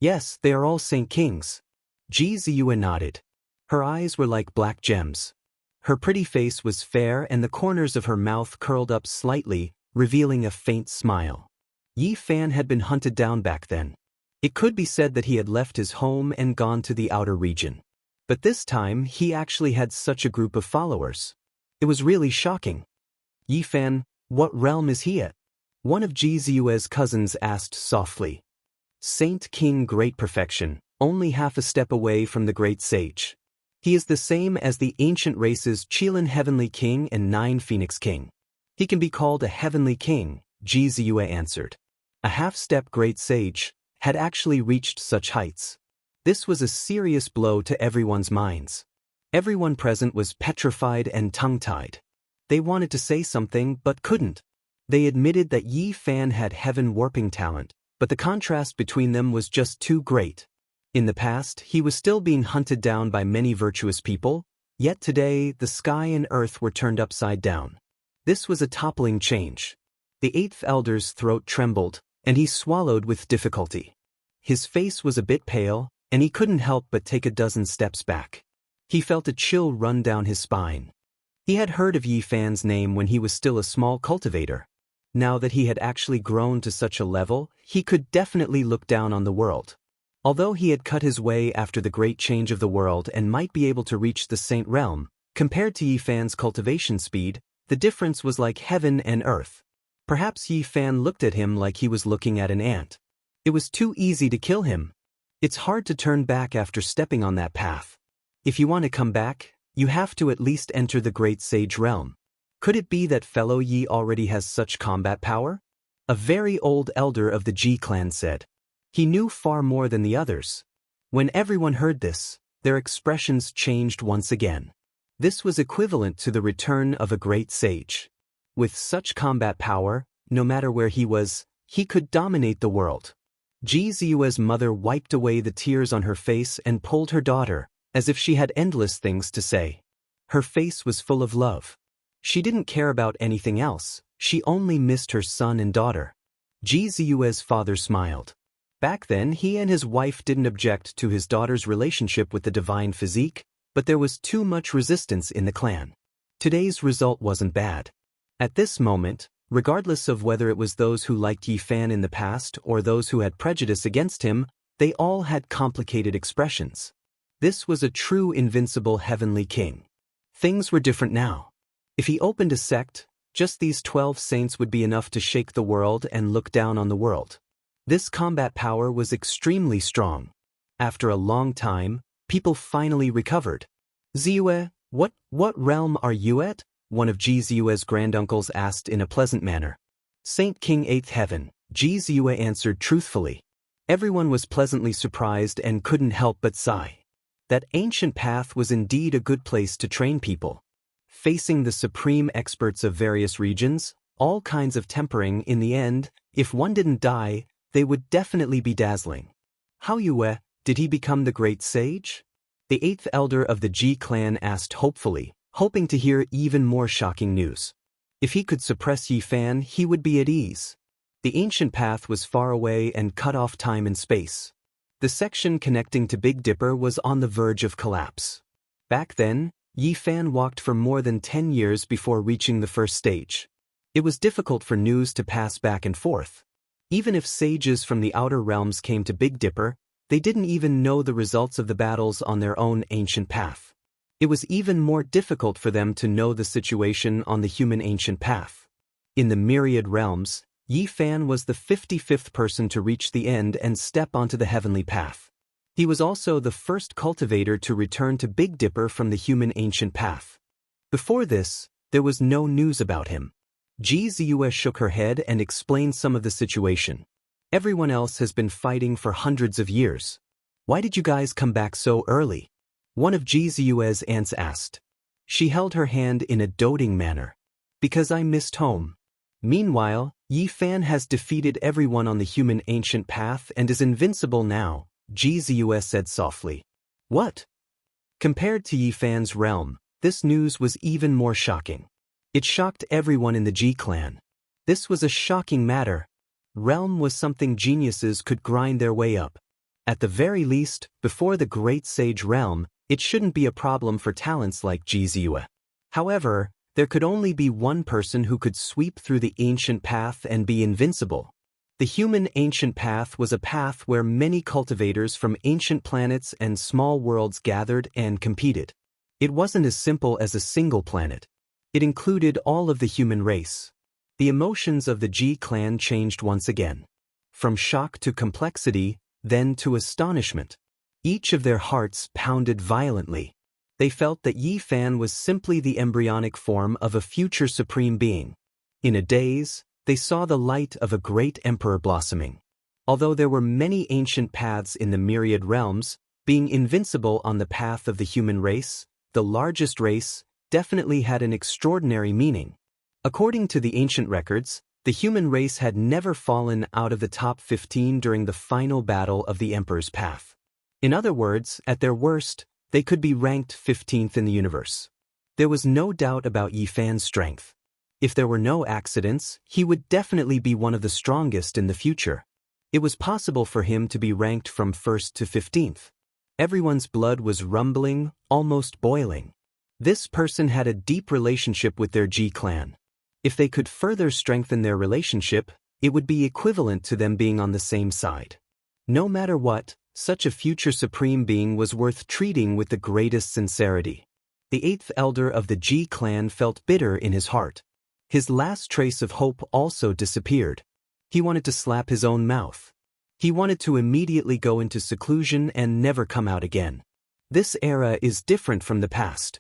Yes, they are all Saint Kings. Ji Ziyue nodded. Her eyes were like black gems. Her pretty face was fair and the corners of her mouth curled up slightly, revealing a faint smile. Yi Fan had been hunted down back then. It could be said that he had left his home and gone to the outer region. But this time, he actually had such a group of followers. It was really shocking. Yi Fan, what realm is he at? One of Ji Ziyue's cousins asked softly. Saint King Great Perfection, only half a step away from the Great Sage. He is the same as the ancient races Qilin Heavenly King and Nine Phoenix King. He can be called a Heavenly King, Ji Ziyue answered. A half-step Great Sage had actually reached such heights. This was a serious blow to everyone's minds. Everyone present was petrified and tongue-tied. They wanted to say something but couldn't. They admitted that Yi Fan had heaven warping talent, but the contrast between them was just too great. In the past, he was still being hunted down by many virtuous people, yet today the sky and earth were turned upside down. This was a toppling change. The 8th elder's throat trembled, and he swallowed with difficulty. His face was a bit pale, and he couldn't help but take a dozen steps back. He felt a chill run down his spine. He had heard of Yi Fan's name when he was still a small cultivator. Now that he had actually grown to such a level, he could definitely look down on the world. Although he had cut his way after the great change of the world and might be able to reach the Saint Realm, compared to Yi Fan's cultivation speed, the difference was like heaven and earth. Perhaps Yi Fan looked at him like he was looking at an ant. It was too easy to kill him. It's hard to turn back after stepping on that path. If you want to come back, you have to at least enter the Great Sage Realm. Could it be that fellow Yi already has such combat power? A very old elder of the Ji clan said. He knew far more than the others. When everyone heard this, their expressions changed once again. This was equivalent to the return of a great sage. With such combat power, no matter where he was, he could dominate the world. Ji Ziyue's mother wiped away the tears on her face and pulled her daughter, as if she had endless things to say. Her face was full of love. She didn't care about anything else, she only missed her son and daughter. Ji Ziyue's father smiled. Back then he and his wife didn't object to his daughter's relationship with the divine physique, but there was too much resistance in the clan. Today's result wasn't bad. At this moment, regardless of whether it was those who liked Yi Fan in the past or those who had prejudice against him, they all had complicated expressions. This was a true invincible heavenly king. Things were different now. If he opened a sect, just these 12 saints would be enough to shake the world and look down on the world. This combat power was extremely strong. After a long time, people finally recovered. Ziyue, what realm are you at? One of Ji Ziyue's granduncles asked in a pleasant manner. Saint King 8th Heaven, Ji Ziyue answered truthfully. Everyone was pleasantly surprised and couldn't help but sigh. That ancient path was indeed a good place to train people. Facing the supreme experts of various regions, all kinds of tempering in the end, if one didn't die, they would definitely be dazzling. Hao Yue, did he become the great sage? The 8th elder of the Ji clan asked hopefully, hoping to hear even more shocking news. If he could suppress Yi Fan, he would be at ease. The ancient path was far away and cut off time and space. The section connecting to Big Dipper was on the verge of collapse. Back then, Yi Fan walked for more than 10 years before reaching the first stage. It was difficult for news to pass back and forth. Even if sages from the outer realms came to Big Dipper, they didn't even know the results of the battles on their own ancient path. It was even more difficult for them to know the situation on the human ancient path. In the myriad realms, Yi Fan was the 55th person to reach the end and step onto the heavenly path. He was also the first cultivator to return to Big Dipper from the human ancient path. Before this, there was no news about him. Ji Ziyue shook her head and explained some of the situation. Everyone else has been fighting for hundreds of years. Why did you guys come back so early? One of Ji Ziyue's aunts asked. She held her hand in a doting manner. Because I missed home. Meanwhile, Yi Fan has defeated everyone on the human ancient path and is invincible now, Ji Ziyue said softly. What? Compared to Yi Fan's realm, this news was even more shocking. It shocked everyone in the Ji clan. This was a shocking matter. Realm was something geniuses could grind their way up. At the very least, before the Great Sage Realm, it shouldn't be a problem for talents like Ji Ziyue. However, there could only be one person who could sweep through the ancient path and be invincible. The human ancient path was a path where many cultivators from ancient planets and small worlds gathered and competed. It wasn't as simple as a single planet. It included all of the human race. The emotions of the Ji clan changed once again. From shock to complexity, then to astonishment. Each of their hearts pounded violently. They felt that Yi Fan was simply the embryonic form of a future supreme being. In a daze, they saw the light of a great emperor blossoming. Although there were many ancient paths in the myriad realms, being invincible on the path of the human race, the largest race, definitely had an extraordinary meaning. According to the ancient records, the human race had never fallen out of the top 15 during the final battle of the Emperor's Path. In other words, at their worst, they could be ranked 15th in the universe. There was no doubt about Yi Fan's strength. If there were no accidents, he would definitely be one of the strongest in the future. It was possible for him to be ranked from 1st to 15th. Everyone's blood was rumbling, almost boiling. This person had a deep relationship with their Ji clan. If they could further strengthen their relationship, it would be equivalent to them being on the same side. No matter what, such a future supreme being was worth treating with the greatest sincerity. The 8th elder of the Ji clan felt bitter in his heart. His last trace of hope also disappeared. He wanted to slap his own mouth. He wanted to immediately go into seclusion and never come out again. This era is different from the past.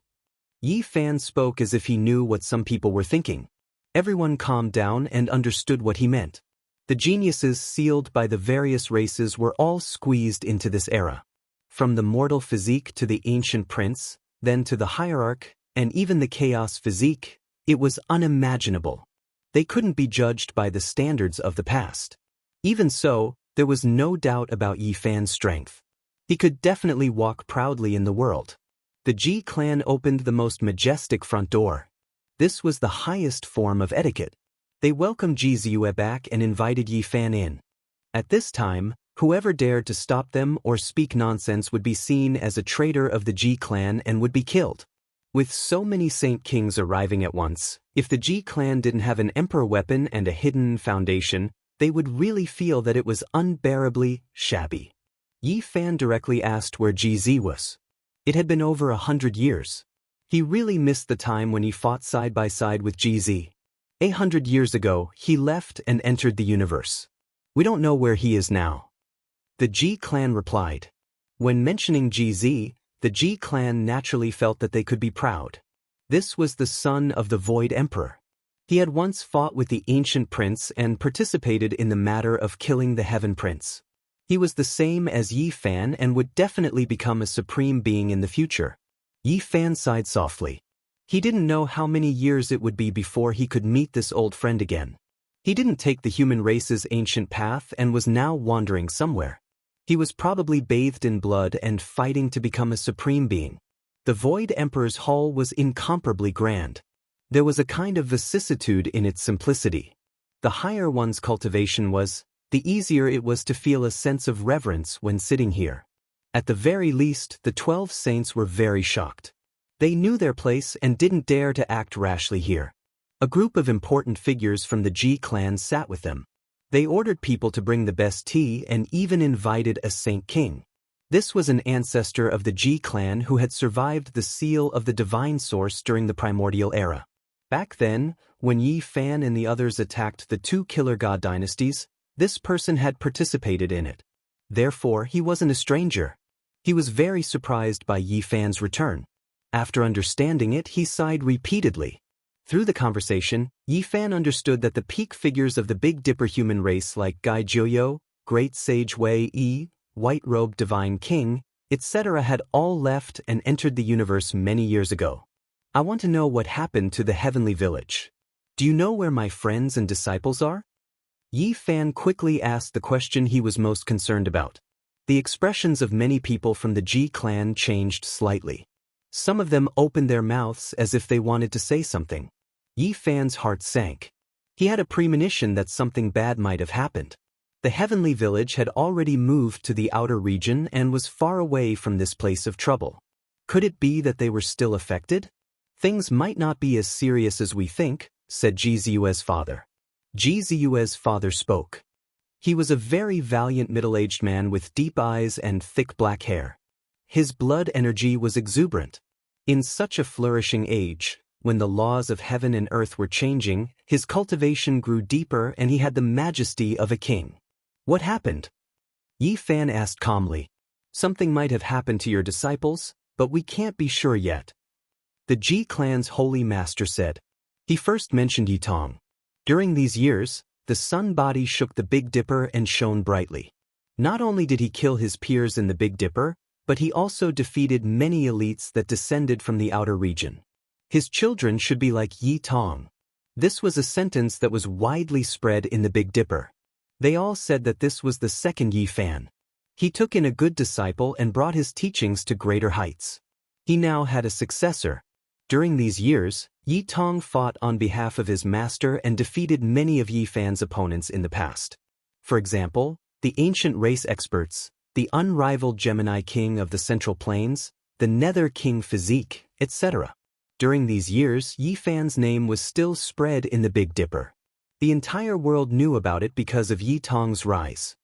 Yi Fan spoke as if he knew what some people were thinking. Everyone calmed down and understood what he meant. The geniuses sealed by the various races were all squeezed into this era. From the mortal physique to the ancient prince, then to the hierarch, and even the chaos physique, it was unimaginable. They couldn't be judged by the standards of the past. Even so, there was no doubt about Yi Fan's strength. He could definitely walk proudly in the world. The Ji clan opened the most majestic front door. This was the highest form of etiquette. They welcomed Ji Ziyue back and invited Yi Fan in. At this time, whoever dared to stop them or speak nonsense would be seen as a traitor of the Ji clan and would be killed. With so many Saint Kings arriving at once, if the Ji clan didn't have an emperor weapon and a hidden foundation, they would really feel that it was unbearably shabby. Yi Fan directly asked where Ji Zi was. It had been over 100 years. He really missed the time when he fought side by side with Ji Zi. 800 years ago, he left and entered the universe. We don't know where he is now. The Ji clan replied. When mentioning Ji Zi, the Ji clan naturally felt that they could be proud. This was the son of the Void Emperor. He had once fought with the ancient prince and participated in the matter of killing the Heaven Prince. He was the same as Yi Fan and would definitely become a supreme being in the future. Yi Fan sighed softly. He didn't know how many years it would be before he could meet this old friend again. He didn't take the human race's ancient path and was now wandering somewhere. He was probably bathed in blood and fighting to become a supreme being. The Void Emperor's hall was incomparably grand. There was a kind of vicissitude in its simplicity. The higher one's cultivation was, the easier it was to feel a sense of reverence when sitting here. At the very least, the 12 saints were very shocked. They knew their place and didn't dare to act rashly here. A group of important figures from the Ji clan sat with them. They ordered people to bring the best tea and even invited a Saint King. This was an ancestor of the Ji clan who had survived the seal of the divine source during the primordial era. Back then, when Yi Fan and the others attacked the 2 killer god dynasties, this person had participated in it. Therefore, he wasn't a stranger. He was very surprised by Yi Fan's return. After understanding it, he sighed repeatedly. Through the conversation, Yi Fan understood that the peak figures of the Big Dipper human race like Gai Jiuyo, Great Sage Wei Yi, White Robe Divine King, etc. had all left and entered the universe many years ago. I want to know what happened to the heavenly village. Do you know where my friends and disciples are? Yi Fan quickly asked the question he was most concerned about. The expressions of many people from the Ji clan changed slightly. Some of them opened their mouths as if they wanted to say something. Yi Fan's heart sank. He had a premonition that something bad might have happened. The heavenly village had already moved to the outer region and was far away from this place of trouble. Could it be that they were still affected? Things might not be as serious as we think, said Ji Ziyue's father. Ji Ziyue's father spoke. He was a very valiant middle-aged man with deep eyes and thick black hair. His blood energy was exuberant. In such a flourishing age, when the laws of heaven and earth were changing, his cultivation grew deeper and he had the majesty of a king. What happened? Yi Fan asked calmly. Something might have happened to your disciples, but we can't be sure yet. The Ji clan's holy master said. He first mentioned Yi Tong. During these years, the sun body shook the Big Dipper and shone brightly. Not only did he kill his peers in the Big Dipper, but he also defeated many elites that descended from the outer region. His children should be like Yi Tong. This was a sentence that was widely spread in the Big Dipper. They all said that this was the second Yi Fan. He took in a good disciple and brought his teachings to greater heights. He now had a successor. During these years, Yi Tong fought on behalf of his master and defeated many of Yi Fan's opponents in the past. For example, the ancient race experts, the unrivaled Gemini king of the Central Plains, the Nether King physique, etc. During these years, Yi Fan's name was still spread in the Big Dipper. The entire world knew about it because of Yi Tong's rise.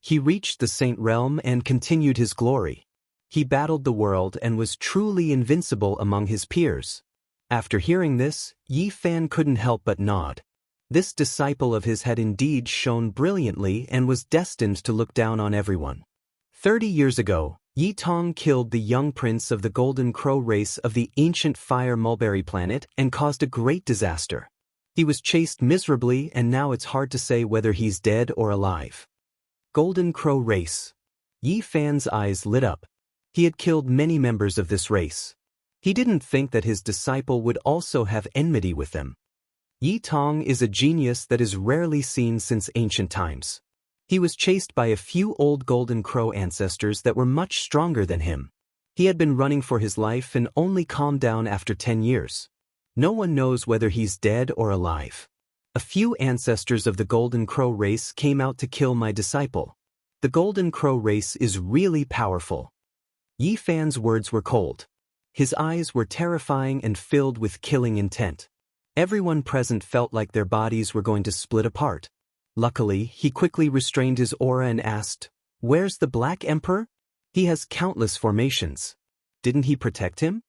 He reached the Saint Realm and continued his glory. He battled the world and was truly invincible among his peers. After hearing this, Yi Fan couldn't help but nod. This disciple of his had indeed shone brilliantly and was destined to look down on everyone. 30 years ago, Yi Tong killed the young prince of the Golden Crow race of the ancient Fire Mulberry planet and caused a great disaster. He was chased miserably, and now it's hard to say whether he's dead or alive. Golden Crow race. Yi Fan's eyes lit up. He had killed many members of this race. He didn't think that his disciple would also have enmity with them. Yi Tong is a genius that is rarely seen since ancient times. He was chased by a few old Golden Crow ancestors that were much stronger than him. He had been running for his life and only calmed down after 10 years. No one knows whether he's dead or alive. A few ancestors of the Golden Crow race came out to kill my disciple. The Golden Crow race is really powerful. Yi Fan's words were cold. His eyes were terrifying and filled with killing intent. Everyone present felt like their bodies were going to split apart. Luckily, he quickly restrained his aura and asked, "Where's the Black Emperor? He has countless formations. Didn't he protect him?"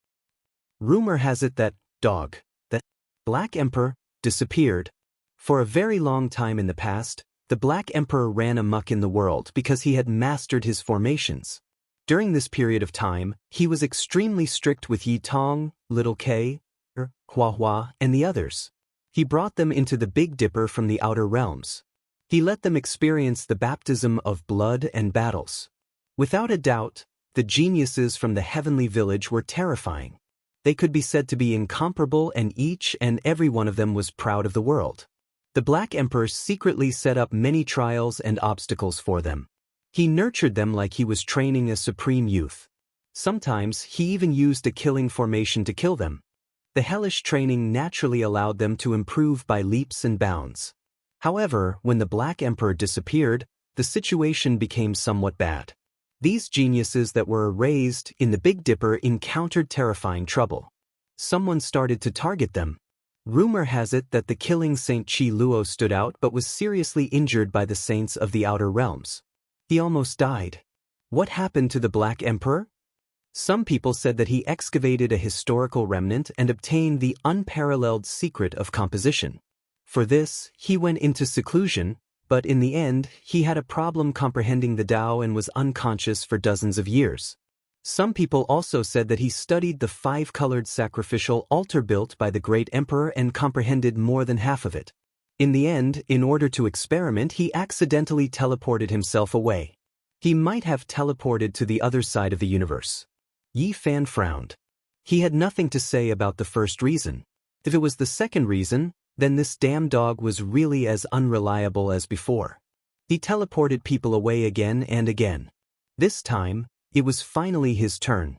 Rumor has it that that Black Emperor disappeared. For a very long time in the past, the Black Emperor ran amok in the world because he had mastered his formations. During this period of time, he was extremely strict with Yi Tong, Little K, Hua Hua, and the others. He brought them into the Big Dipper from the outer realms. He let them experience the baptism of blood and battles. Without a doubt, the geniuses from the heavenly village were terrifying. They could be said to be incomparable, and each and every one of them was proud of the world. The Black Emperor secretly set up many trials and obstacles for them. He nurtured them like he was training a supreme youth. Sometimes he even used a killing formation to kill them. The hellish training naturally allowed them to improve by leaps and bounds. However, when the Black Emperor disappeared, the situation became somewhat bad. These geniuses that were raised in the Big Dipper encountered terrifying trouble. Someone started to target them. Rumor has it that the killing Saint Chi Luo stood out but was seriously injured by the saints of the outer realms. He almost died. What happened to the Black Emperor? Some people said that he excavated a historical remnant and obtained the unparalleled secret of composition. For this, he went into seclusion, but in the end, he had a problem comprehending the Tao and was unconscious for dozens of years. Some people also said that he studied the 5-colored sacrificial altar built by the great emperor and comprehended more than half of it. In the end, in order to experiment, he accidentally teleported himself away. He might have teleported to the other side of the universe. Yi Fan frowned. He had nothing to say about the first reason. If it was the second reason, then this damn dog was really as unreliable as before. He teleported people away again and again. This time, it was finally his turn.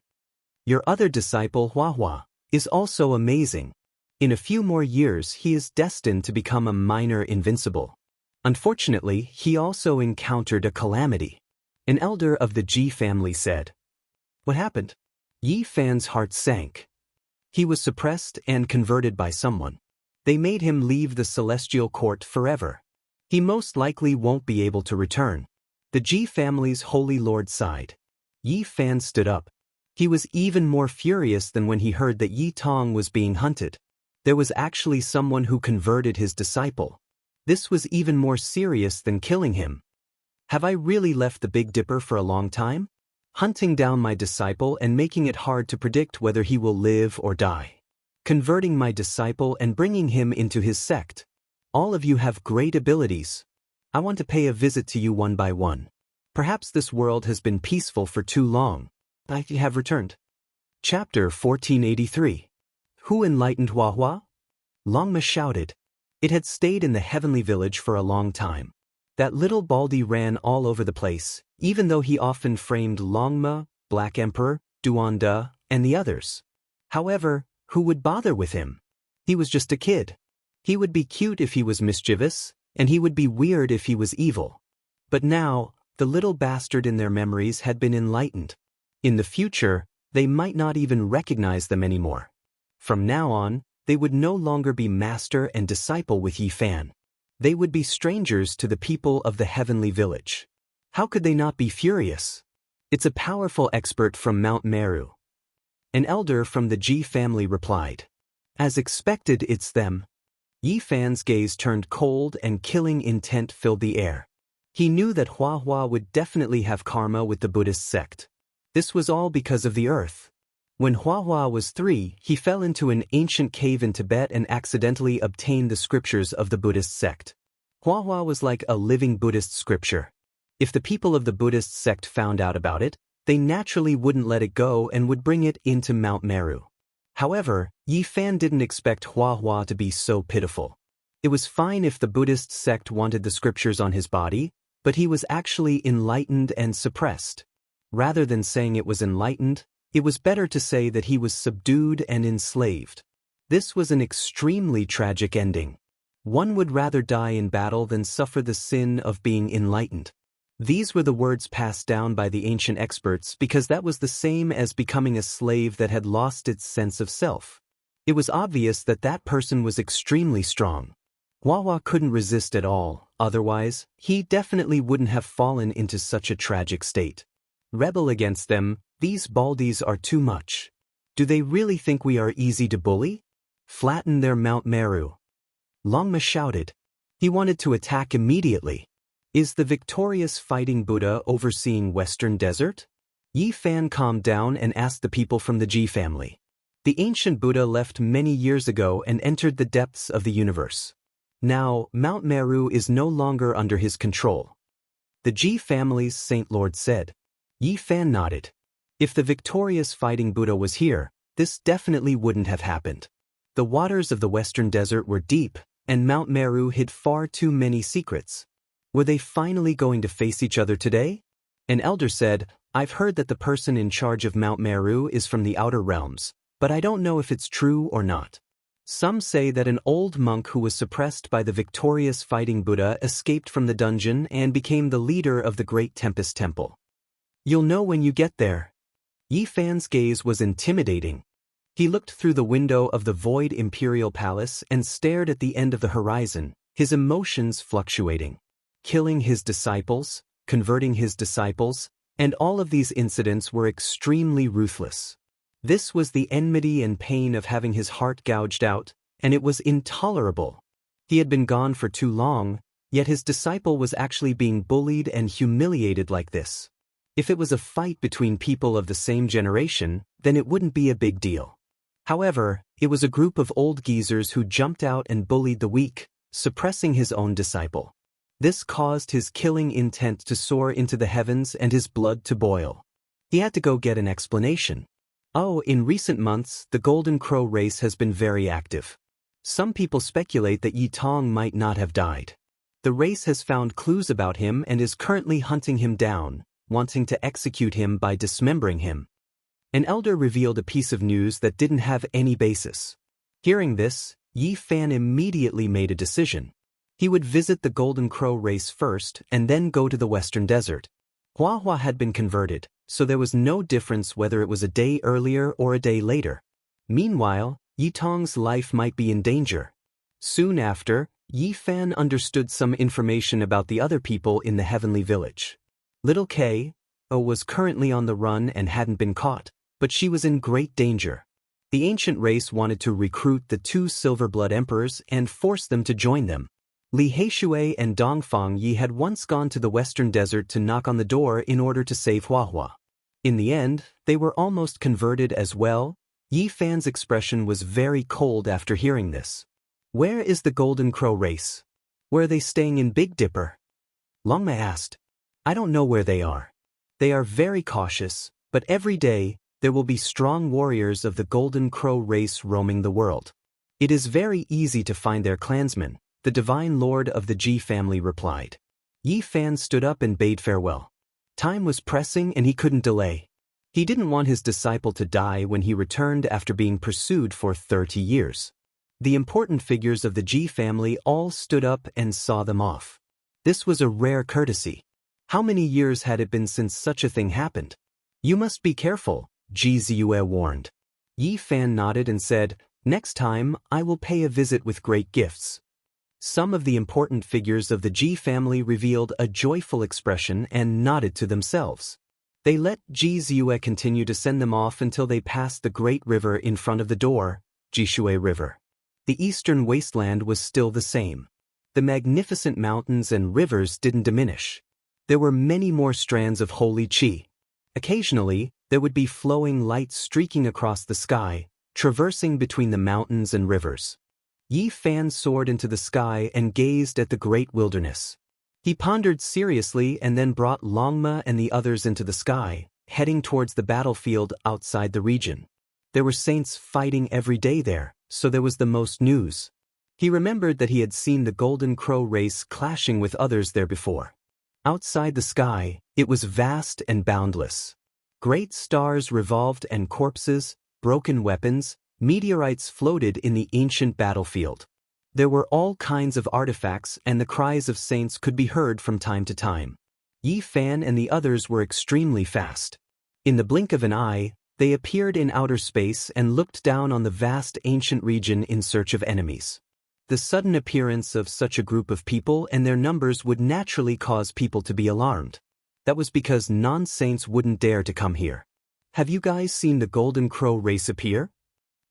Your other disciple, Hua Hua, is also amazing. In a few more years, he is destined to become a minor invincible. Unfortunately, he also encountered a calamity. An elder of the Ji family said. What happened? Yi Fan's heart sank. He was suppressed and converted by someone. They made him leave the celestial court forever. He most likely won't be able to return. The Ji family's holy lord sighed. Yi Fan stood up. He was even more furious than when he heard that Yi Tong was being hunted. There was actually someone who converted his disciple. This was even more serious than killing him. Have I really left the Big Dipper for a long time? Hunting down my disciple and making it hard to predict whether he will live or die. Converting my disciple and bringing him into his sect. All of you have great abilities. I want to pay a visit to you one by one. Perhaps this world has been peaceful for too long. I have returned. Chapter 1483. Who enlightened Hua Hua? Longma shouted. It had stayed in the heavenly village for a long time. That little baldy ran all over the place, even though he often framed Longma, Black Emperor, Duanda, and the others. However, who would bother with him? He was just a kid. He would be cute if he was mischievous, and he would be weird if he was evil. But now, the little bastard in their memories had been enlightened. In the future, they might not even recognize them anymore. From now on, they would no longer be master and disciple with Yi Fan. They would be strangers to the people of the heavenly village. How could they not be furious? It's a powerful expert from Mount Meru. An elder from the Ji family replied. As expected, it's them. Yi Fan's gaze turned cold and killing intent filled the air. He knew that Hua Hua would definitely have karma with the Buddhist sect. This was all because of the earth. When Hua Hua was 3, he fell into an ancient cave in Tibet and accidentally obtained the scriptures of the Buddhist sect. Hua Hua was like a living Buddhist scripture. If the people of the Buddhist sect found out about it, they naturally wouldn't let it go and would bring it into Mount Meru. However, Yi Fan didn't expect Hua Hua to be so pitiful. It was fine if the Buddhist sect wanted the scriptures on his body, but he was actually enlightened and suppressed. Rather than saying it was enlightened, it was better to say that he was subdued and enslaved. This was an extremely tragic ending. One would rather die in battle than suffer the sin of being enlightened. These were the words passed down by the ancient experts because that was the same as becoming a slave that had lost its sense of self. It was obvious that that person was extremely strong. Hua Hua couldn't resist at all, otherwise, he definitely wouldn't have fallen into such a tragic state. Rebel against them, these baldies are too much. Do they really think we are easy to bully? Flatten their Mount Meru. Longma shouted. He wanted to attack immediately. Is the victorious fighting Buddha overseeing Western Desert? Yi Fan calmed down and asked the people from the Ji family. The ancient Buddha left many years ago and entered the depths of the universe. Now, Mount Meru is no longer under his control. The Ji family's Saint Lord said. Yi Fan nodded. If the victorious fighting Buddha was here, this definitely wouldn't have happened. The waters of the Western Desert were deep, and Mount Meru hid far too many secrets. Were they finally going to face each other today? An elder said, I've heard that the person in charge of Mount Meru is from the outer realms, but I don't know if it's true or not. Some say that an old monk who was suppressed by the victorious fighting Buddha escaped from the dungeon and became the leader of the Great Tempest Temple. You'll know when you get there. Yi Fan's gaze was intimidating. He looked through the window of the void imperial palace and stared at the end of the horizon, his emotions fluctuating. Killing his disciples, converting his disciples, and all of these incidents were extremely ruthless. This was the enmity and pain of having his heart gouged out, and it was intolerable. He had been gone for too long, yet his disciple was actually being bullied and humiliated like this. If it was a fight between people of the same generation, then it wouldn't be a big deal. However, it was a group of old geezers who jumped out and bullied the weak, suppressing his own disciple. This caused his killing intent to soar into the heavens and his blood to boil. He had to go get an explanation. Oh, in recent months, the Golden Crow race has been very active. Some people speculate that Yi Tong might not have died. The race has found clues about him and is currently hunting him down, wanting to execute him by dismembering him. An elder revealed a piece of news that didn't have any basis. Hearing this, Yi Fan immediately made a decision. He would visit the Golden Crow race first and then go to the Western Desert. Hua Hua had been converted, so there was no difference whether it was a day earlier or a day later. Meanwhile, Yi Tong's life might be in danger. Soon after, Yi Fan understood some information about the other people in the heavenly village. Little K was currently on the run and hadn't been caught, but she was in great danger. The ancient race wanted to recruit the 2 Silver Blood Emperors and force them to join them. Li Heishui and Dongfang Yi had once gone to the Western Desert to knock on the door in order to save Hua Hua. In the end, they were almost converted as well. Yi Fan's expression was very cold after hearing this. Where is the Golden Crow race? Where are they staying in Big Dipper? Longma asked. I don't know where they are. They are very cautious, but every day, there will be strong warriors of the Golden Crow race roaming the world. It is very easy to find their clansmen, the divine lord of the Ji family replied. Yi Fan stood up and bade farewell. Time was pressing and he couldn't delay. He didn't want his disciple to die when he returned after being pursued for 30 years. The important figures of the Ji family all stood up and saw them off. This was a rare courtesy. How many years had it been since such a thing happened? You must be careful, Ji Ziyue warned. Yi Fan nodded and said, next time, I will pay a visit with great gifts. Some of the important figures of the Ji family revealed a joyful expression and nodded to themselves. They let Ji Ziyue continue to send them off until they passed the great river in front of the door, Jishui River. The eastern wasteland was still the same. The magnificent mountains and rivers didn't diminish. There were many more strands of holy qi. Occasionally, there would be flowing light streaking across the sky, traversing between the mountains and rivers. Yi Fan soared into the sky and gazed at the great wilderness. He pondered seriously and then brought Longma and the others into the sky, heading towards the battlefield outside the region. There were saints fighting every day there, so there was the most news. He remembered that he had seen the Golden Crow race clashing with others there before. Outside the sky, it was vast and boundless. Great stars revolved and corpses, broken weapons, meteorites floated in the ancient battlefield. There were all kinds of artifacts and the cries of saints could be heard from time to time. Yi Fan and the others were extremely fast. In the blink of an eye, they appeared in outer space and looked down on the vast ancient region in search of enemies. The sudden appearance of such a group of people and their numbers would naturally cause people to be alarmed. That was because non-saints wouldn't dare to come here. Have you guys seen the Golden Crow race appear?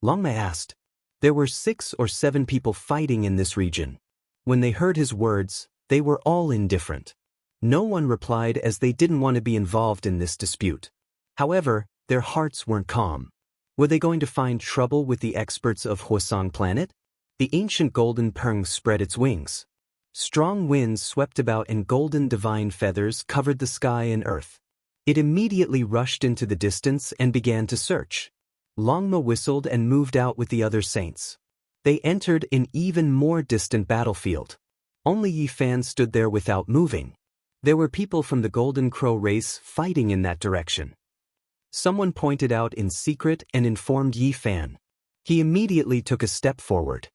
Longma asked. There were 6 or 7 people fighting in this region. When they heard his words, they were all indifferent. No one replied as they didn't want to be involved in this dispute. However, their hearts weren't calm. Were they going to find trouble with the experts of Huasong planet? The ancient golden peng spread its wings. Strong winds swept about and golden divine feathers covered the sky and earth. It immediately rushed into the distance and began to search. Longma whistled and moved out with the other saints. They entered an even more distant battlefield. Only Yi Fan stood there without moving. There were people from the Golden Crow race fighting in that direction. Someone pointed out in secret and informed Yi Fan. He immediately took a step forward.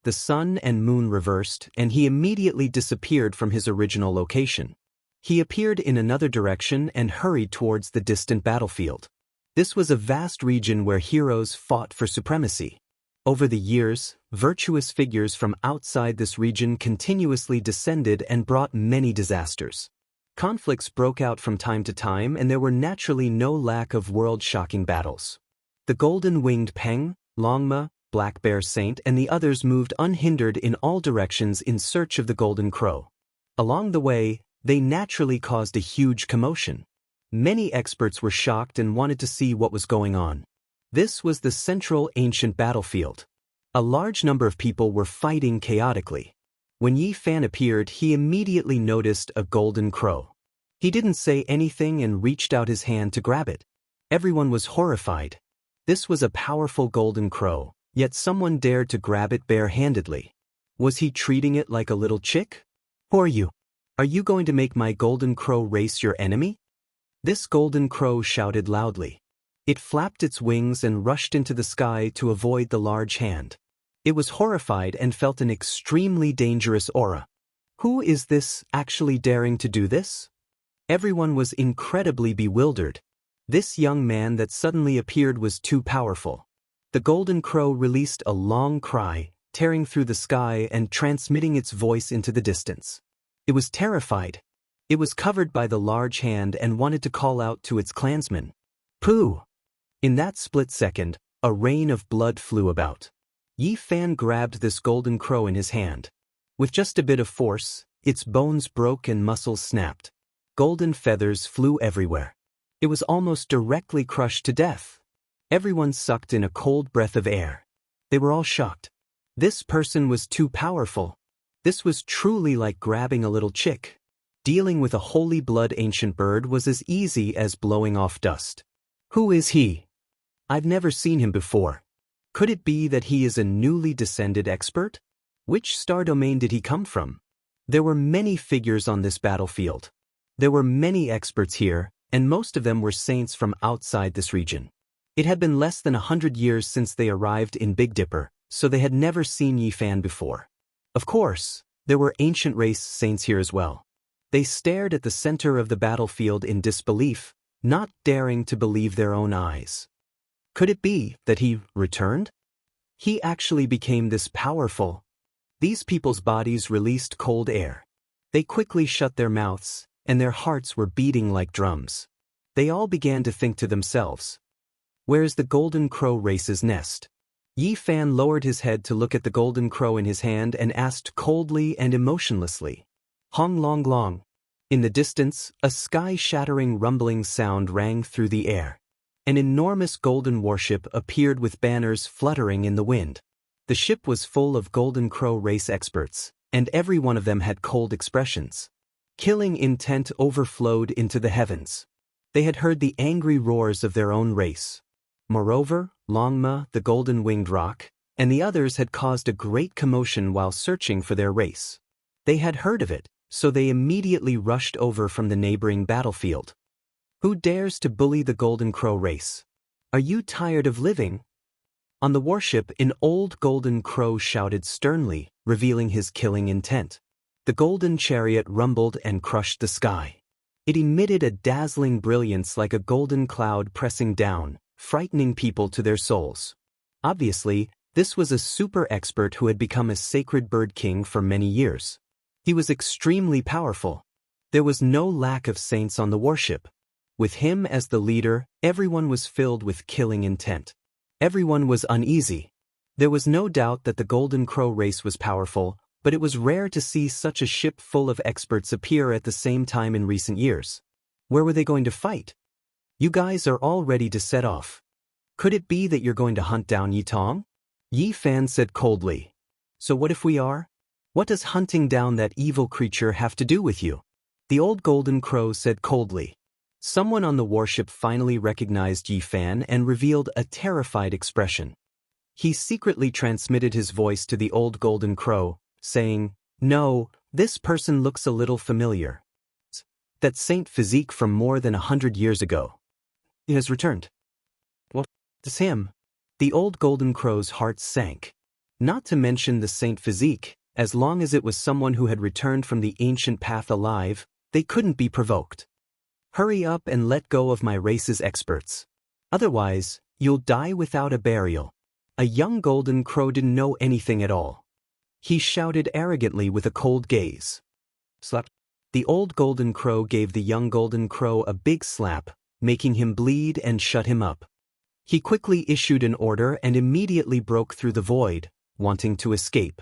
The sun and moon reversed, and he immediately disappeared from his original location. He appeared in another direction and hurried towards the distant battlefield. This was a vast region where heroes fought for supremacy. Over the years, virtuous figures from outside this region continuously descended and brought many disasters. Conflicts broke out from time to time and there were naturally no lack of world-shocking battles. The golden-winged Peng, Longma, Black Bear Saint and the others moved unhindered in all directions in search of the Golden Crow. Along the way, they naturally caused a huge commotion. Many experts were shocked and wanted to see what was going on. This was the central ancient battlefield. A large number of people were fighting chaotically. When Yi Fan appeared, he immediately noticed a golden crow. He didn't say anything and reached out his hand to grab it. Everyone was horrified. This was a powerful golden crow, yet someone dared to grab it barehandedly. Was he treating it like a little chick? Who are you? Are you going to make my golden crow race your enemy? This golden crow shouted loudly. It flapped its wings and rushed into the sky to avoid the large hand. It was horrified and felt an extremely dangerous aura. Who is this actually daring to do this? Everyone was incredibly bewildered. This young man that suddenly appeared was too powerful. The golden crow released a long cry, tearing through the sky and transmitting its voice into the distance. It was terrified. It was covered by the large hand and wanted to call out to its clansmen. Pooh! In that split second, a rain of blood flew about. Yi Fan grabbed this golden crow in his hand. With just a bit of force, its bones broke and muscles snapped. Golden feathers flew everywhere. It was almost directly crushed to death. Everyone sucked in a cold breath of air. They were all shocked. This person was too powerful. This was truly like grabbing a little chick. Dealing with a holy blood ancient bird was as easy as blowing off dust. Who is he? I've never seen him before. Could it be that he is a newly descended expert? Which star domain did he come from? There were many figures on this battlefield. There were many experts here, and most of them were saints from outside this region. It had been less than 100 years since they arrived in Big Dipper, so they had never seen Yi Fan before. Of course, there were ancient race saints here as well. They stared at the center of the battlefield in disbelief, not daring to believe their own eyes. Could it be that he returned? He actually became this powerful. These people's bodies released cold air. They quickly shut their mouths, and their hearts were beating like drums. They all began to think to themselves, "Where's the Golden Crow race's nest?" Yi Fan lowered his head to look at the Golden Crow in his hand and asked coldly and emotionlessly, "Hong Long Long." In the distance, a sky-shattering rumbling sound rang through the air. An enormous golden warship appeared with banners fluttering in the wind. The ship was full of Golden Crow race experts, and every one of them had cold expressions. Killing intent overflowed into the heavens. They had heard the angry roars of their own race. Moreover, Longma, the golden-winged roc, and the others had caused a great commotion while searching for their race. They had heard of it, so they immediately rushed over from the neighboring battlefield. Who dares to bully the Golden Crow race? Are you tired of living? On the warship, an old Golden Crow shouted sternly, revealing his killing intent. The golden chariot rumbled and crushed the sky. It emitted a dazzling brilliance like a golden cloud pressing down, frightening people to their souls. Obviously, this was a super expert who had become a sacred bird king for many years. He was extremely powerful. There was no lack of saints on the warship. With him as the leader, everyone was filled with killing intent. Everyone was uneasy. There was no doubt that the Golden Crow race was powerful, but it was rare to see such a ship full of experts appear at the same time in recent years. Where were they going to fight? You guys are all ready to set off. Could it be that you're going to hunt down Yi Tong? Yi Fan said coldly. So what if we are? What does hunting down that evil creature have to do with you? The old Golden Crow said coldly. Someone on the warship finally recognized Yi Fan and revealed a terrified expression. He secretly transmitted his voice to the old Golden Crow, saying, "No, this person looks a little familiar. That saint physique from more than 100 years ago. He has returned." What? It's him. The old Golden Crow's heart sank. Not to mention the saint physique, as long as it was someone who had returned from the ancient path alive, they couldn't be provoked. Hurry up and let go of my race's experts. Otherwise, you'll die without a burial. A young Golden Crow didn't know anything at all. He shouted arrogantly with a cold gaze. Slap. The old Golden Crow gave the young Golden Crow a big slap, making him bleed and shut him up. He quickly issued an order and immediately broke through the void, wanting to escape.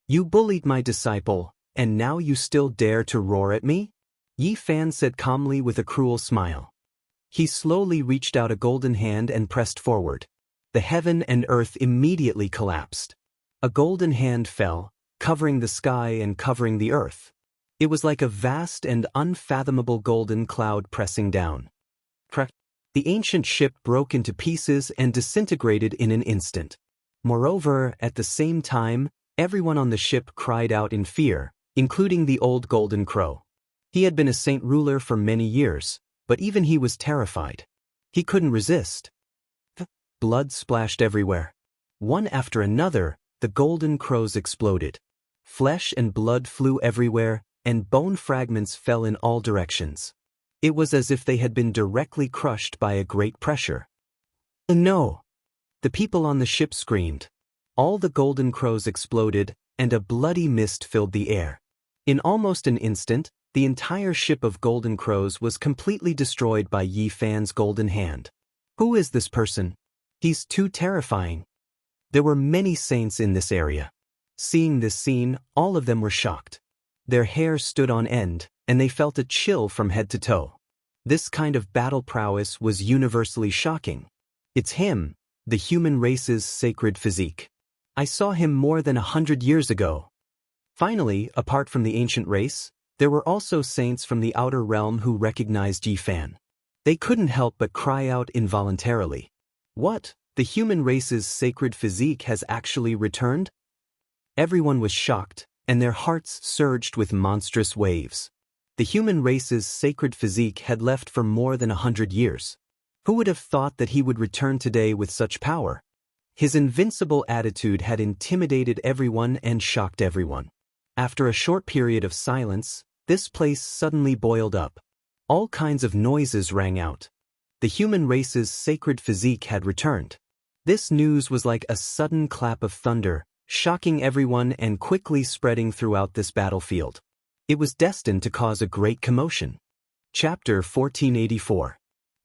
You bullied my disciple, and now you still dare to roar at me? Yi Fan said calmly with a cruel smile. He slowly reached out a golden hand and pressed forward. The heaven and earth immediately collapsed. A golden hand fell, covering the sky and covering the earth. It was like a vast and unfathomable golden cloud pressing down. The ancient ship broke into pieces and disintegrated in an instant. Moreover, at the same time, everyone on the ship cried out in fear, including the old Golden Crow. He had been a saint ruler for many years, but even he was terrified. He couldn't resist. Blood splashed everywhere. One after another, the Golden Crows exploded. Flesh and blood flew everywhere, and bone fragments fell in all directions. It was as if they had been directly crushed by a great pressure. No! The people on the ship screamed. All the Golden Crows exploded, and a bloody mist filled the air. In almost an instant, the entire ship of Golden Crows was completely destroyed by Yi Fan's golden hand. Who is this person? He's too terrifying. There were many saints in this area. Seeing this scene, all of them were shocked. Their hair stood on end, and they felt a chill from head to toe. This kind of battle prowess was universally shocking. It's him, the human race's sacred physique. I saw him more than 100 years ago. Finally, apart from the ancient race, there were also saints from the outer realm who recognized Yi Fan. They couldn't help but cry out involuntarily. What? The human race's sacred physique has actually returned? Everyone was shocked, and their hearts surged with monstrous waves. The human race's sacred physique had left for more than 100 years. Who would have thought that he would return today with such power? His invincible attitude had intimidated everyone and shocked everyone. After a short period of silence, This place suddenly boiled up. All kinds of noises rang out. The human race's sacred physique had returned. This news was like a sudden clap of thunder, shocking everyone and quickly spreading throughout this battlefield. It was destined to cause a great commotion. Chapter 1484.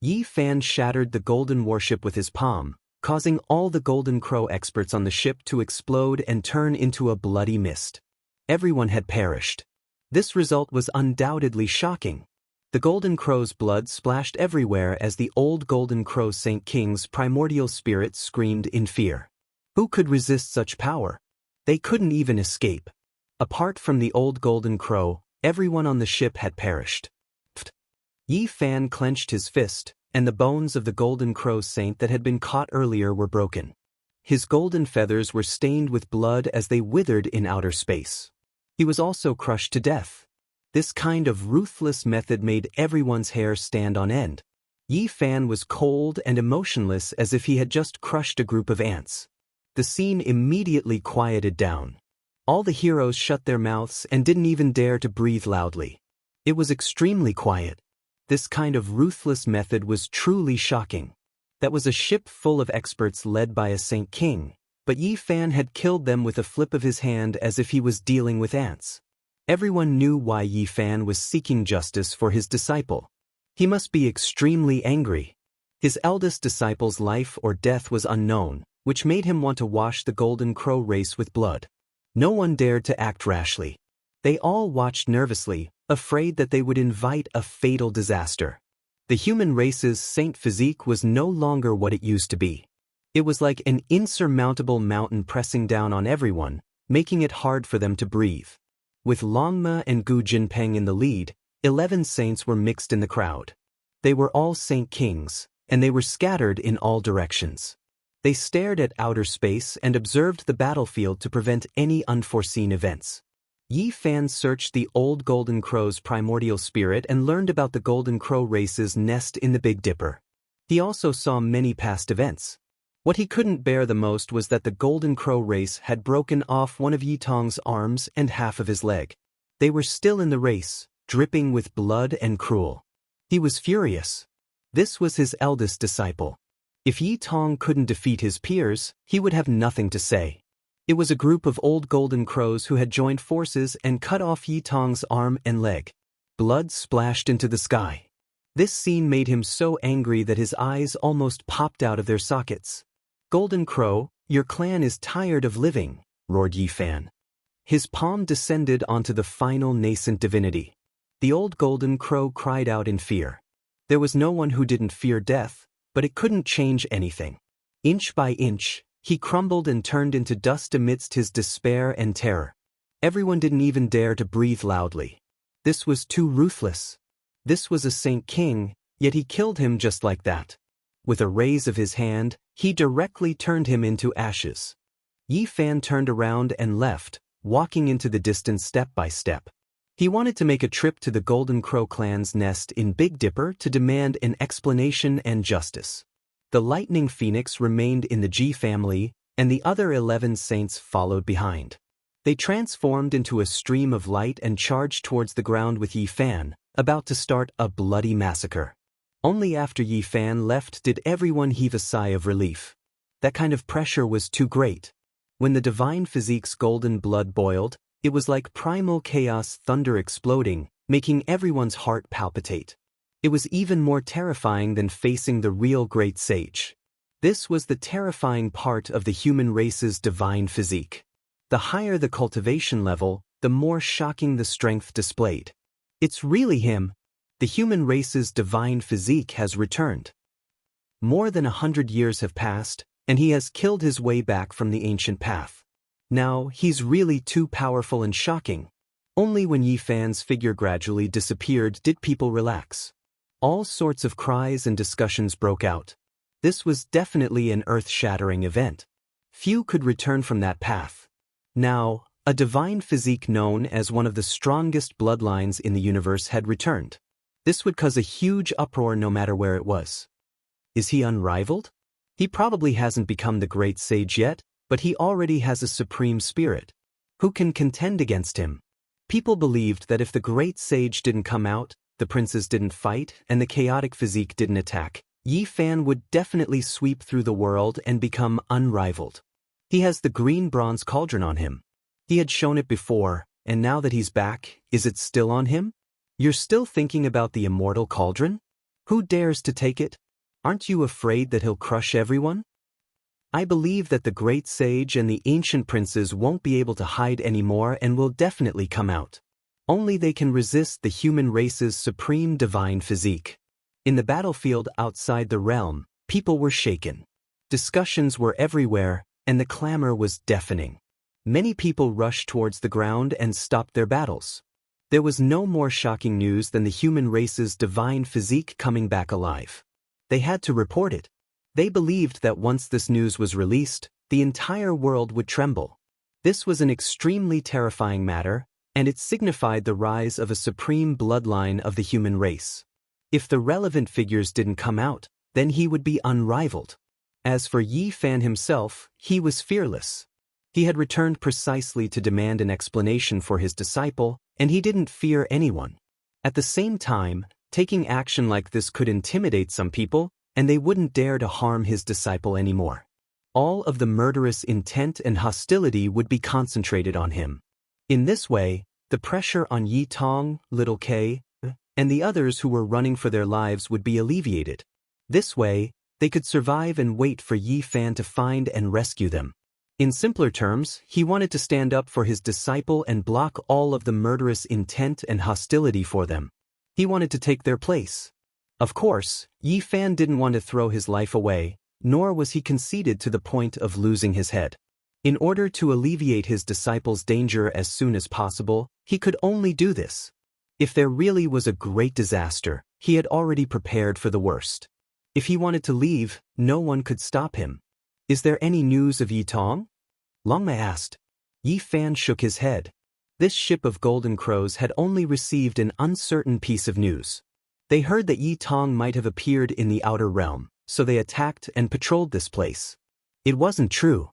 Yi Fan shattered the golden warship with his palm, causing all the Golden Crow experts on the ship to explode and turn into a bloody mist. Everyone had perished. This result was undoubtedly shocking. The Golden Crow's blood splashed everywhere as the old Golden Crow Saint King's primordial spirit screamed in fear. Who could resist such power? They couldn't even escape. Apart from the old Golden Crow, everyone on the ship had perished. Pfft. Yi Fan clenched his fist, and the bones of the Golden Crow Saint that had been caught earlier were broken. His golden feathers were stained with blood as they withered in outer space. He was also crushed to death. This kind of ruthless method made everyone's hair stand on end. Yi Fan was cold and emotionless as if he had just crushed a group of ants. The scene immediately quieted down. All the heroes shut their mouths and didn't even dare to breathe loudly. It was extremely quiet. This kind of ruthless method was truly shocking. That was a ship full of experts led by a Saint King, but Yi Fan had killed them with a flip of his hand as if he was dealing with ants. Everyone knew why Yi Fan was seeking justice for his disciple. He must be extremely angry. His eldest disciple's life or death was unknown, which made him want to wash the Golden Crow race with blood. No one dared to act rashly. They all watched nervously, afraid that they would invite a fatal disaster. The human race's saint physique was no longer what it used to be. It was like an insurmountable mountain pressing down on everyone, making it hard for them to breathe. With Longma and Gu Jinpeng in the lead, 11 saints were mixed in the crowd. They were all Saint Kings, and they were scattered in all directions. They stared at outer space and observed the battlefield to prevent any unforeseen events. Yi Fan searched the old Golden Crow's primordial spirit and learned about the Golden Crow race's nest in the Big Dipper. He also saw many past events. What he couldn't bear the most was that the Golden Crow race had broken off one of Yi Tong's arms and half of his leg. They were still in the race, dripping with blood and cruel. He was furious. This was his eldest disciple. If Yi Tong couldn't defeat his peers, he would have nothing to say. It was a group of old Golden Crows who had joined forces and cut off Yi Tong's arm and leg. Blood splashed into the sky. This scene made him so angry that his eyes almost popped out of their sockets. "Golden Crow, your clan is tired of living," roared Yi Fan. His palm descended onto the final nascent divinity. The old Golden Crow cried out in fear. There was no one who didn't fear death, but it couldn't change anything. Inch by inch, he crumbled and turned into dust amidst his despair and terror. Everyone didn't even dare to breathe loudly. This was too ruthless. This was a Saint King, yet he killed him just like that. With a raise of his hand, he directly turned him into ashes. Yi Fan turned around and left, walking into the distance step by step. He wanted to make a trip to the Golden Crow clan's nest in Big Dipper to demand an explanation and justice. The Lightning Phoenix remained in the Ji family, and the other 11 saints followed behind. They transformed into a stream of light and charged towards the ground with Yi Fan, about to start a bloody massacre. Only after Yi Fan left did everyone heave a sigh of relief. That kind of pressure was too great. When the divine physique's golden blood boiled, it was like primal chaos thunder exploding, making everyone's heart palpitate. It was even more terrifying than facing the real great sage. This was the terrifying part of the human race's divine physique. The higher the cultivation level, the more shocking the strength displayed. It's really him. The human race's divine physique has returned. More than 100 years have passed, and he has killed his way back from the ancient path. Now, he's really too powerful and shocking. Only when Yi Fan's figure gradually disappeared did people relax. All sorts of cries and discussions broke out. This was definitely an earth-shattering event. Few could return from that path. Now, a divine physique known as one of the strongest bloodlines in the universe had returned. This would cause a huge uproar no matter where it was. Is he unrivaled? He probably hasn't become the great sage yet, but he already has a supreme spirit. Who can contend against him? People believed that if the great sage didn't come out, the princes didn't fight, and the chaotic physique didn't attack, Yi Fan would definitely sweep through the world and become unrivaled. He has the green bronze cauldron on him. He had shown it before, and now that he's back, is it still on him? You're still thinking about the immortal cauldron? Who dares to take it? Aren't you afraid that he'll crush everyone? I believe that the great sage and the ancient princes won't be able to hide anymore and will definitely come out. Only they can resist the human race's supreme divine physique. In the battlefield outside the realm, people were shaken. Discussions were everywhere, and the clamor was deafening. Many people rushed towards the ground and stopped their battles. There was no more shocking news than the human race's divine physique coming back alive. They had to report it. They believed that once this news was released, the entire world would tremble. This was an extremely terrifying matter, and it signified the rise of a supreme bloodline of the human race. If the relevant figures didn't come out, then he would be unrivaled. As for Yi Fan himself, he was fearless. He had returned precisely to demand an explanation for his disciple, and he didn't fear anyone. At the same time, taking action like this could intimidate some people, and they wouldn't dare to harm his disciple anymore. All of the murderous intent and hostility would be concentrated on him. In this way, the pressure on Yi Tong, Little K, and the others who were running for their lives would be alleviated. This way, they could survive and wait for Yi Fan to find and rescue them. In simpler terms, he wanted to stand up for his disciple and block all of the murderous intent and hostility for them. He wanted to take their place. Of course, Yi Fan didn't want to throw his life away, nor was he conceited to the point of losing his head. In order to alleviate his disciple's danger as soon as possible, he could only do this. If there really was a great disaster, he had already prepared for the worst. If he wanted to leave, no one could stop him. Is there any news of Yi Tong? Longma asked. Yi Fan shook his head. This ship of golden crows had only received an uncertain piece of news. They heard that Yi Tong might have appeared in the outer realm, so they attacked and patrolled this place. It wasn't true.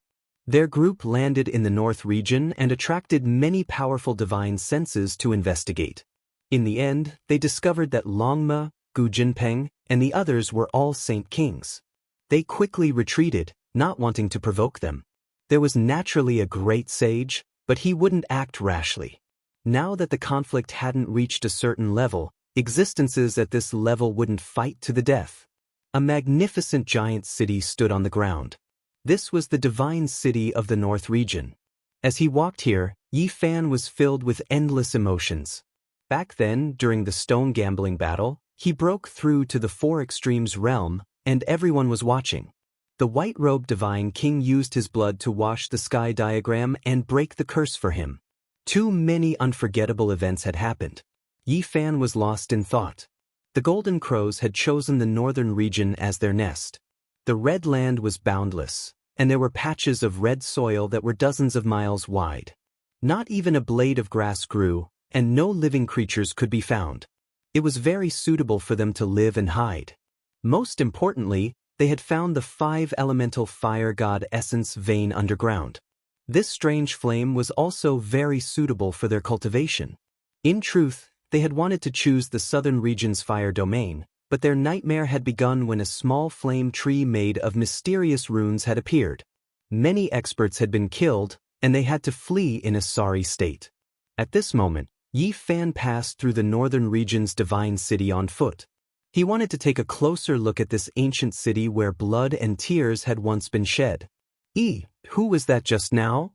Their group landed in the north region and attracted many powerful divine senses to investigate. In the end, they discovered that Longma, Gu Jinpeng, and the others were all Saint Kings. They quickly retreated, not wanting to provoke them. There was naturally a great sage, but he wouldn't act rashly. Now that the conflict hadn't reached a certain level, existences at this level wouldn't fight to the death. A magnificent giant city stood on the ground. This was the divine city of the North region. As he walked here, Yi Fan was filled with endless emotions. Back then, during the stone gambling battle, he broke through to the Four Extremes realm, and everyone was watching. The white-robed divine king used his blood to wash the sky diagram and break the curse for him. Too many unforgettable events had happened. Yi Fan was lost in thought. The golden crows had chosen the northern region as their nest. The red land was boundless, and there were patches of red soil that were dozens of miles wide. Not even a blade of grass grew, and no living creatures could be found. It was very suitable for them to live and hide. Most importantly, they had found the 5-elemental fire god essence vein underground. This strange flame was also very suitable for their cultivation. In truth, they had wanted to choose the southern region's fire domain, but their nightmare had begun when a small flame tree made of mysterious runes had appeared. Many experts had been killed, and they had to flee in a sorry state. At this moment, Yi Fan passed through the northern region's divine city on foot. He wanted to take a closer look at this ancient city where blood and tears had once been shed. Who was that just now?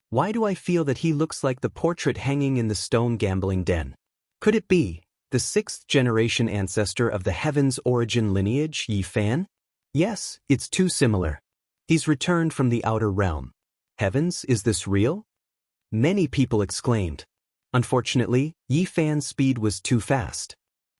Why do I feel that he looks like the portrait hanging in the stone gambling den? Could it be the 6th-generation ancestor of the Heaven's origin lineage, Yi Fan? Yes, it's too similar. He's returned from the outer realm. Heavens, is this real? Many people exclaimed. Unfortunately, Yi Fan's speed was too fast.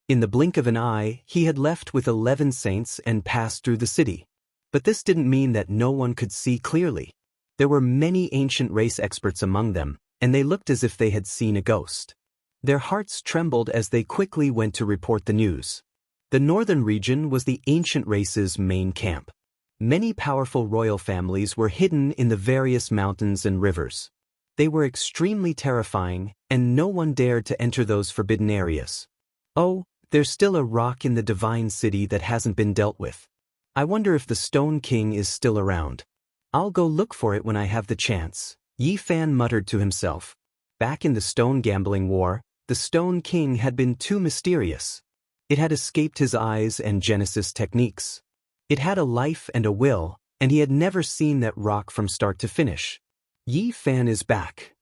In the blink of an eye, he had left with 11 saints and passed through the city. But this didn't mean that no one could see clearly. There were many ancient race experts among them, and they looked as if they had seen a ghost. Their hearts trembled as they quickly went to report the news. The northern region was the ancient race's main camp. Many powerful royal families were hidden in the various mountains and rivers. They were extremely terrifying, and no one dared to enter those forbidden areas. Oh, there's still a rock in the divine city that hasn't been dealt with. I wonder if the Stone King is still around. I'll go look for it when I have the chance, Yi Fan muttered to himself. Back in the Stone Gambling War, the Stone King had been too mysterious. It had escaped his eyes and Genesis techniques. It had a life and a will, and he had never seen that rock from start to finish. Yi Fan is back.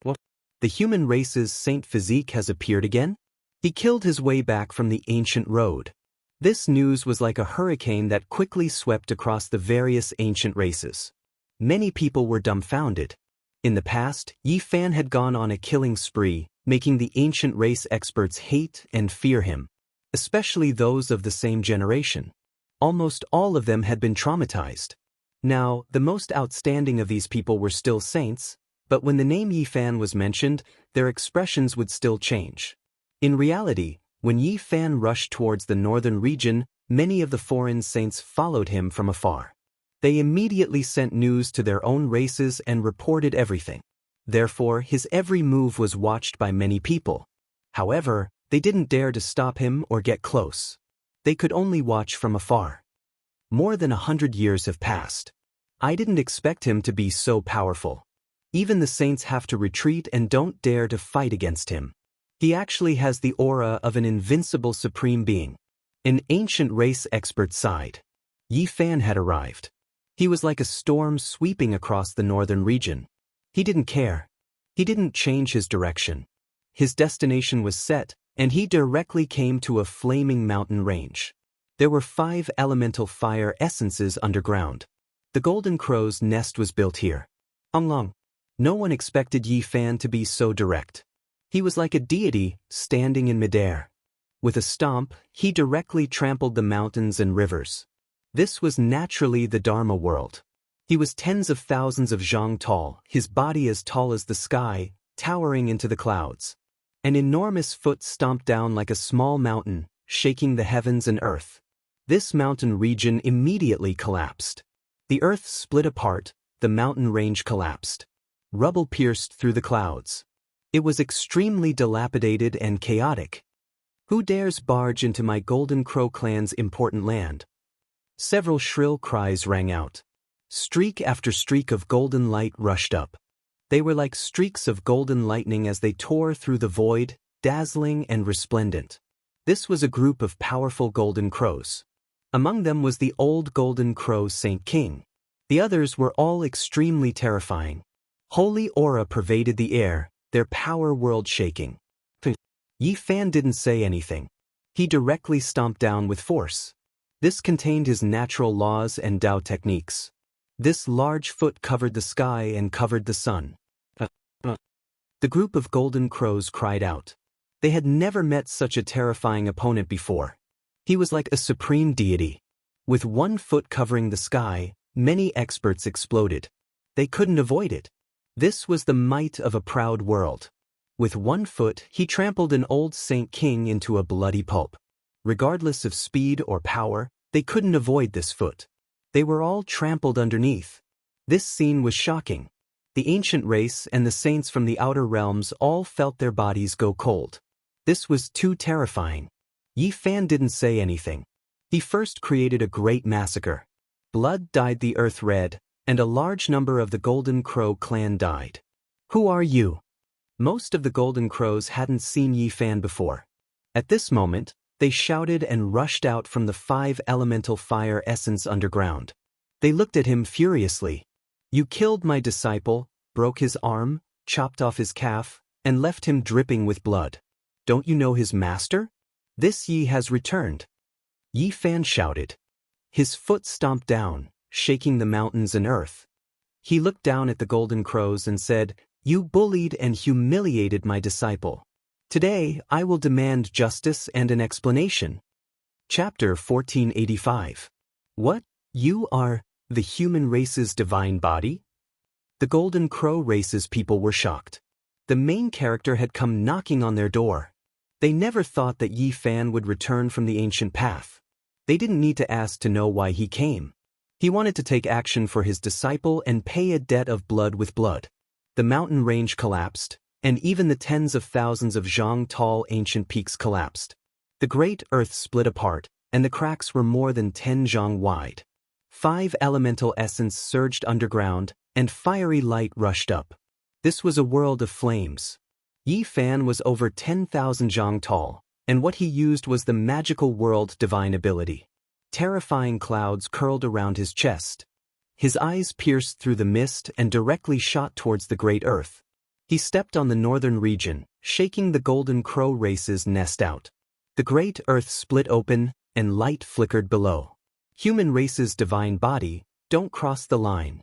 What? The human race's saint physique has appeared again? He killed his way back from the ancient road. This news was like a hurricane that quickly swept across the various ancient races. Many people were dumbfounded. In the past, Yi Fan had gone on a killing spree, making the ancient race experts hate and fear him, especially those of the same generation. Almost all of them had been traumatized. Now, the most outstanding of these people were still saints, but when the name Yi Fan was mentioned, their expressions would still change. In reality, when Yi Fan rushed towards the northern region, many of the foreign saints followed him from afar. They immediately sent news to their own races and reported everything. Therefore, his every move was watched by many people. However, they didn't dare to stop him or get close. They could only watch from afar. More than 100 years have passed. I didn't expect him to be so powerful. Even the saints have to retreat and don't dare to fight against him. He actually has the aura of an invincible supreme being. An ancient race expert sighed. Yi Fan had arrived. He was like a storm sweeping across the northern region. He didn't care. He didn't change his direction. His destination was set, and he directly came to a flaming mountain range. There were 5 elemental fire essences underground. The Golden Crow's nest was built here. Long. No one expected Yi Fan to be so direct. He was like a deity standing in midair. With a stomp, he directly trampled the mountains and rivers. This was naturally the Dharma world. He was tens of thousands of zhang tall, his body as tall as the sky, towering into the clouds. An enormous foot stomped down like a small mountain, shaking the heavens and earth. This mountain region immediately collapsed. The earth split apart, the mountain range collapsed. Rubble pierced through the clouds. It was extremely dilapidated and chaotic. Who dares barge into my Golden Crow clan's important land? Several shrill cries rang out. Streak after streak of golden light rushed up. They were like streaks of golden lightning as they tore through the void, dazzling and resplendent. This was a group of powerful Golden Crows. Among them was the old Golden Crow Saint King. The others were all extremely terrifying. Holy aura pervaded the air, their power world shaking. Yi Fan didn't say anything. He directly stomped down with force. This contained his natural laws and Tao techniques. This large foot covered the sky and covered the sun. The group of Golden Crows cried out. They had never met such a terrifying opponent before. He was like a supreme deity. With one foot covering the sky, many experts exploded. They couldn't avoid it. This was the might of a proud world. With one foot, he trampled an old Saint King into a bloody pulp. Regardless of speed or power, they couldn't avoid this foot. They were all trampled underneath. This scene was shocking. The ancient race and the saints from the outer realms all felt their bodies go cold. This was too terrifying. Yi Fan didn't say anything. He first created a great massacre. Blood dyed the earth red, and a large number of the Golden Crow clan died. Who are you? Most of the Golden Crows hadn't seen Yi Fan before. At this moment, they shouted and rushed out from the 5 elemental fire essence underground. They looked at him furiously. You killed my disciple, broke his arm, chopped off his calf, and left him dripping with blood. Don't you know his master? This Yi has returned. Yi Fan shouted. His foot stomped down, shaking the mountains and earth. He looked down at the Golden Crows and said, You bullied and humiliated my disciple. Today, I will demand justice and an explanation. Chapter 1485. What? You are the human race's divine body? The Golden Crow race's people were shocked. The main character had come knocking on their door. They never thought that Yi Fan would return from the ancient path. They didn't need to ask to know why he came. He wanted to take action for his disciple and pay a debt of blood with blood. the mountain range collapsed, and even the tens of thousands of Jianghu tall ancient peaks collapsed. The great earth split apart, and the cracks were more than 10 Jianghu wide. 5 elemental essence surged underground, and fiery light rushed up. This was a world of flames. Yi Fan was over 10,000 Jianghu tall, and what he used was the magical world divine ability. Terrifying clouds curled around his chest. His eyes pierced through the mist and directly shot towards the great earth. He stepped on the northern region, shaking the golden crow race's nest out. The great earth split open, and light flickered below. Human race's divine body, don't cross the line.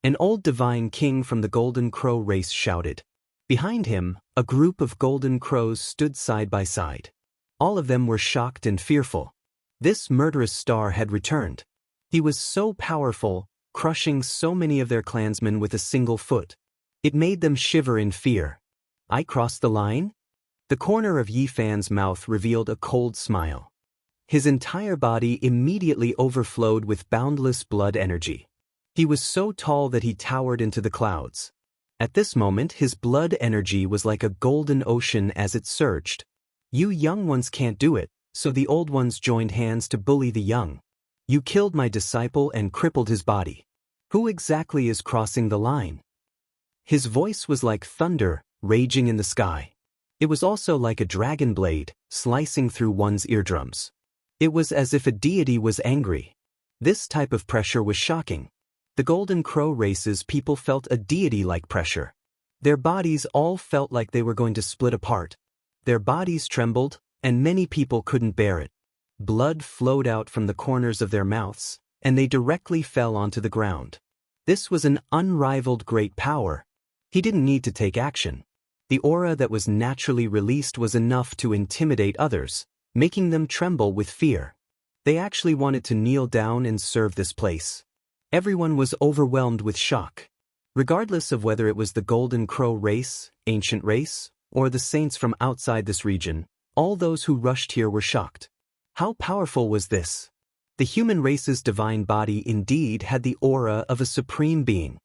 An old divine king from the golden crow race shouted. Behind him, a group of golden crows stood side by side. All of them were shocked and fearful. This murderous star had returned. He was so powerful, crushing so many of their clansmen with a single foot. It made them shiver in fear. I crossed the line? The corner of Yi Fan's mouth revealed a cold smile. His entire body immediately overflowed with boundless blood energy. He was so tall that he towered into the clouds. At this moment, his blood energy was like a golden ocean as it surged. You young ones can't do it, so the old ones joined hands to bully the young. You killed my disciple and crippled his body. Who exactly is crossing the line? His voice was like thunder, raging in the sky. It was also like a dragon blade, slicing through one's eardrums. It was as if a deity was angry. This type of pressure was shocking. The Golden Crow race's people felt a deity-like pressure. Their bodies all felt like they were going to split apart. Their bodies trembled, and many people couldn't bear it. Blood flowed out from the corners of their mouths, and they directly fell onto the ground. This was an unrivaled great power. He didn't need to take action. The aura that was naturally released was enough to intimidate others, making them tremble with fear. They actually wanted to kneel down and serve this place. Everyone was overwhelmed with shock. Regardless of whether it was the Golden Crow race, ancient race, or the saints from outside this region, all those who rushed here were shocked. How powerful was this? The human race's divine body indeed had the aura of a supreme being.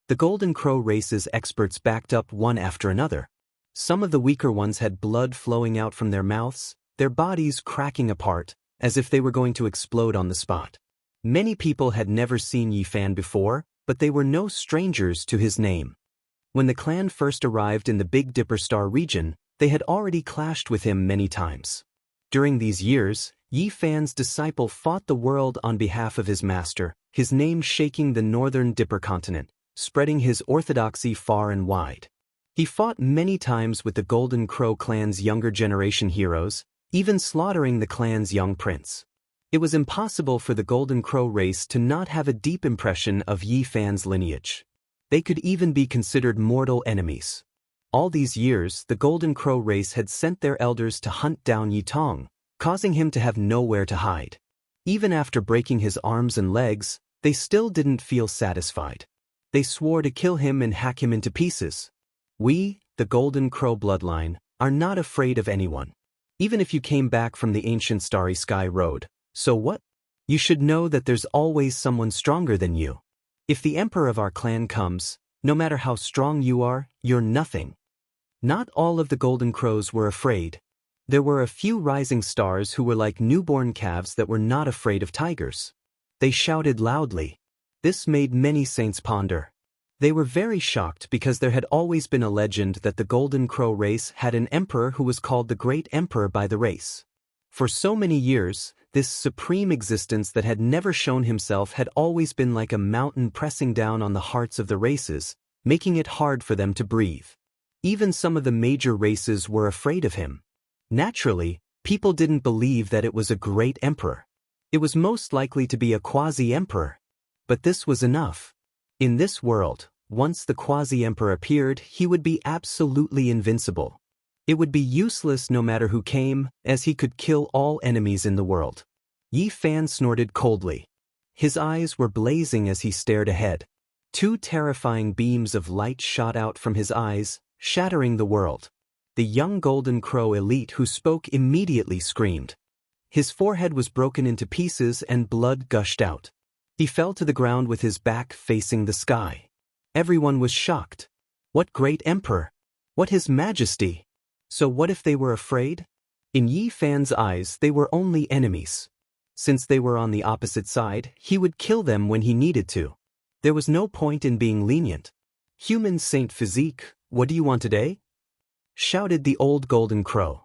The Golden Crow race's experts backed up one after another. Some of the weaker ones had blood flowing out from their mouths, their bodies cracking apart, as if they were going to explode on the spot. Many people had never seen Yi Fan before, but they were no strangers to his name. When the clan first arrived in the Big Dipper Star region, they had already clashed with him many times. During these years, Yi Fan's disciple fought the world on behalf of his master, his name shaking the northern Dipper continent, spreading his orthodoxy far and wide. He fought many times with the Golden Crow clan's younger generation heroes, even slaughtering the clan's young prince. It was impossible for the Golden Crow race to not have a deep impression of Yi Fan's lineage. They could even be considered mortal enemies. All these years, the Golden Crow race had sent their elders to hunt down Yi Tong, causing him to have nowhere to hide. Even after breaking his arms and legs, they still didn't feel satisfied. They swore to kill him and hack him into pieces. We, the Golden Crow bloodline, are not afraid of anyone. Even if you came back from the ancient Starry Sky Road, so what? You should know that there's always someone stronger than you. If the emperor of our clan comes, no matter how strong you are, you're nothing. Not all of the Golden Crows were afraid. There were a few rising stars who were like newborn calves that were not afraid of tigers. They shouted loudly. This made many saints ponder. They were very shocked because there had always been a legend that the Golden Crow race had an emperor who was called the Great Emperor by the race. For so many years, this supreme existence that had never shown himself had always been like a mountain pressing down on the hearts of the races, making it hard for them to breathe. Even some of the major races were afraid of him. Naturally, people didn't believe that it was a great emperor. It was most likely to be a quasi-emperor. But this was enough. In this world, once the quasi-emperor appeared, he would be absolutely invincible. It would be useless no matter who came, as he could kill all enemies in the world. Yi Fan snorted coldly. His eyes were blazing as he stared ahead. 2 terrifying beams of light shot out from his eyes, shattering the world. The young Golden Crow elite who spoke immediately screamed. His forehead was broken into pieces and blood gushed out. He fell to the ground with his back facing the sky. Everyone was shocked. What great emperor? What his majesty? So what if they were afraid? In Yi Fan's eyes, they were only enemies. Since they were on the opposite side, he would kill them when he needed to. There was no point in being lenient. Human Saint Physique, what do you want today? Shouted the old golden crow.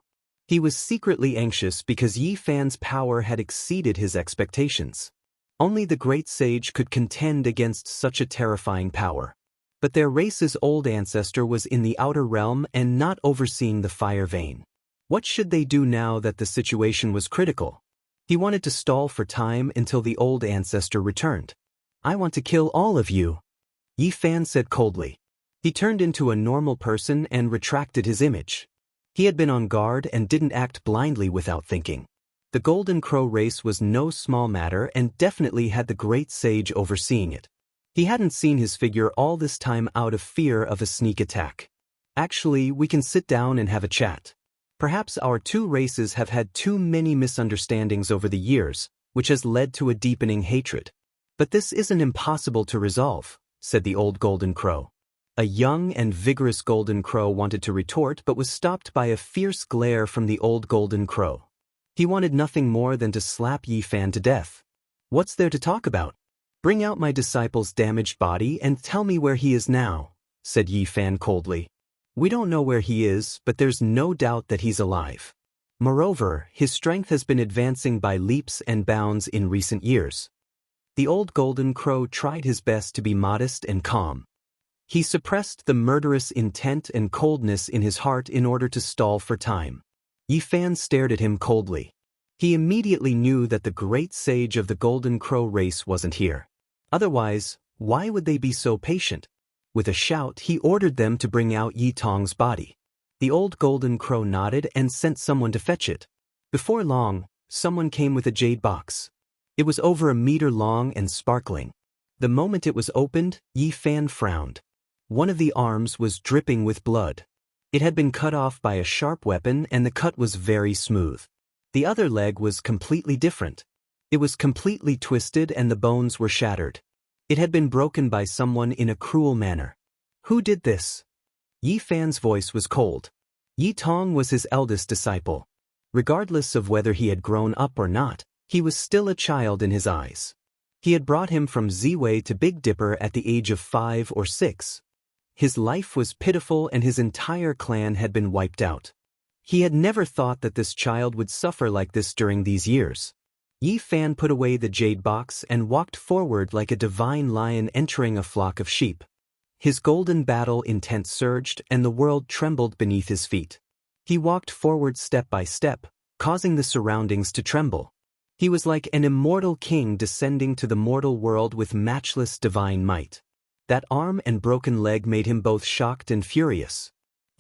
He was secretly anxious because Yi Fan's power had exceeded his expectations. Only the great sage could contend against such a terrifying power. But their race's old ancestor was in the outer realm and not overseeing the fire vein. What should they do now that the situation was critical? He wanted to stall for time until the old ancestor returned. I want to kill all of you, Yi Fan said coldly. He turned into a normal person and retracted his image. He had been on guard and didn't act blindly without thinking. The Golden Crow race was no small matter and definitely had the great sage overseeing it. He hadn't seen his figure all this time out of fear of a sneak attack. Actually, we can sit down and have a chat. Perhaps our two races have had too many misunderstandings over the years, which has led to a deepening hatred. But this isn't impossible to resolve, said the old Golden Crow. A young and vigorous Golden Crow wanted to retort but was stopped by a fierce glare from the old Golden Crow. He wanted nothing more than to slap Yi Fan to death. What's there to talk about? Bring out my disciple's damaged body and tell me where he is now, said Yi Fan coldly. We don't know where he is, but there's no doubt that he's alive. Moreover, his strength has been advancing by leaps and bounds in recent years. The old Golden Crow tried his best to be modest and calm. He suppressed the murderous intent and coldness in his heart in order to stall for time. Yi Fan stared at him coldly. He immediately knew that the great sage of the Golden Crow race wasn't here. Otherwise, why would they be so patient? With a shout, he ordered them to bring out Yi Tong's body. The old Golden Crow nodded and sent someone to fetch it. Before long, someone came with a jade box. It was over a meter long and sparkling. The moment it was opened, Yi Fan frowned. One of the arms was dripping with blood. It had been cut off by a sharp weapon and the cut was very smooth. The other leg was completely different. It was completely twisted and the bones were shattered. It had been broken by someone in a cruel manner. Who did this? Yi Fan's voice was cold. Yi Tong was his eldest disciple. Regardless of whether he had grown up or not, he was still a child in his eyes. He had brought him from Ziwei to Big Dipper at the age of 5 or 6. His life was pitiful and his entire clan had been wiped out. He had never thought that this child would suffer like this during these years. Yi Fan put away the jade box and walked forward like a divine lion entering a flock of sheep. His golden battle intent surged and the world trembled beneath his feet. He walked forward step by step, causing the surroundings to tremble. He was like an immortal king descending to the mortal world with matchless divine might. That arm and broken leg made him both shocked and furious.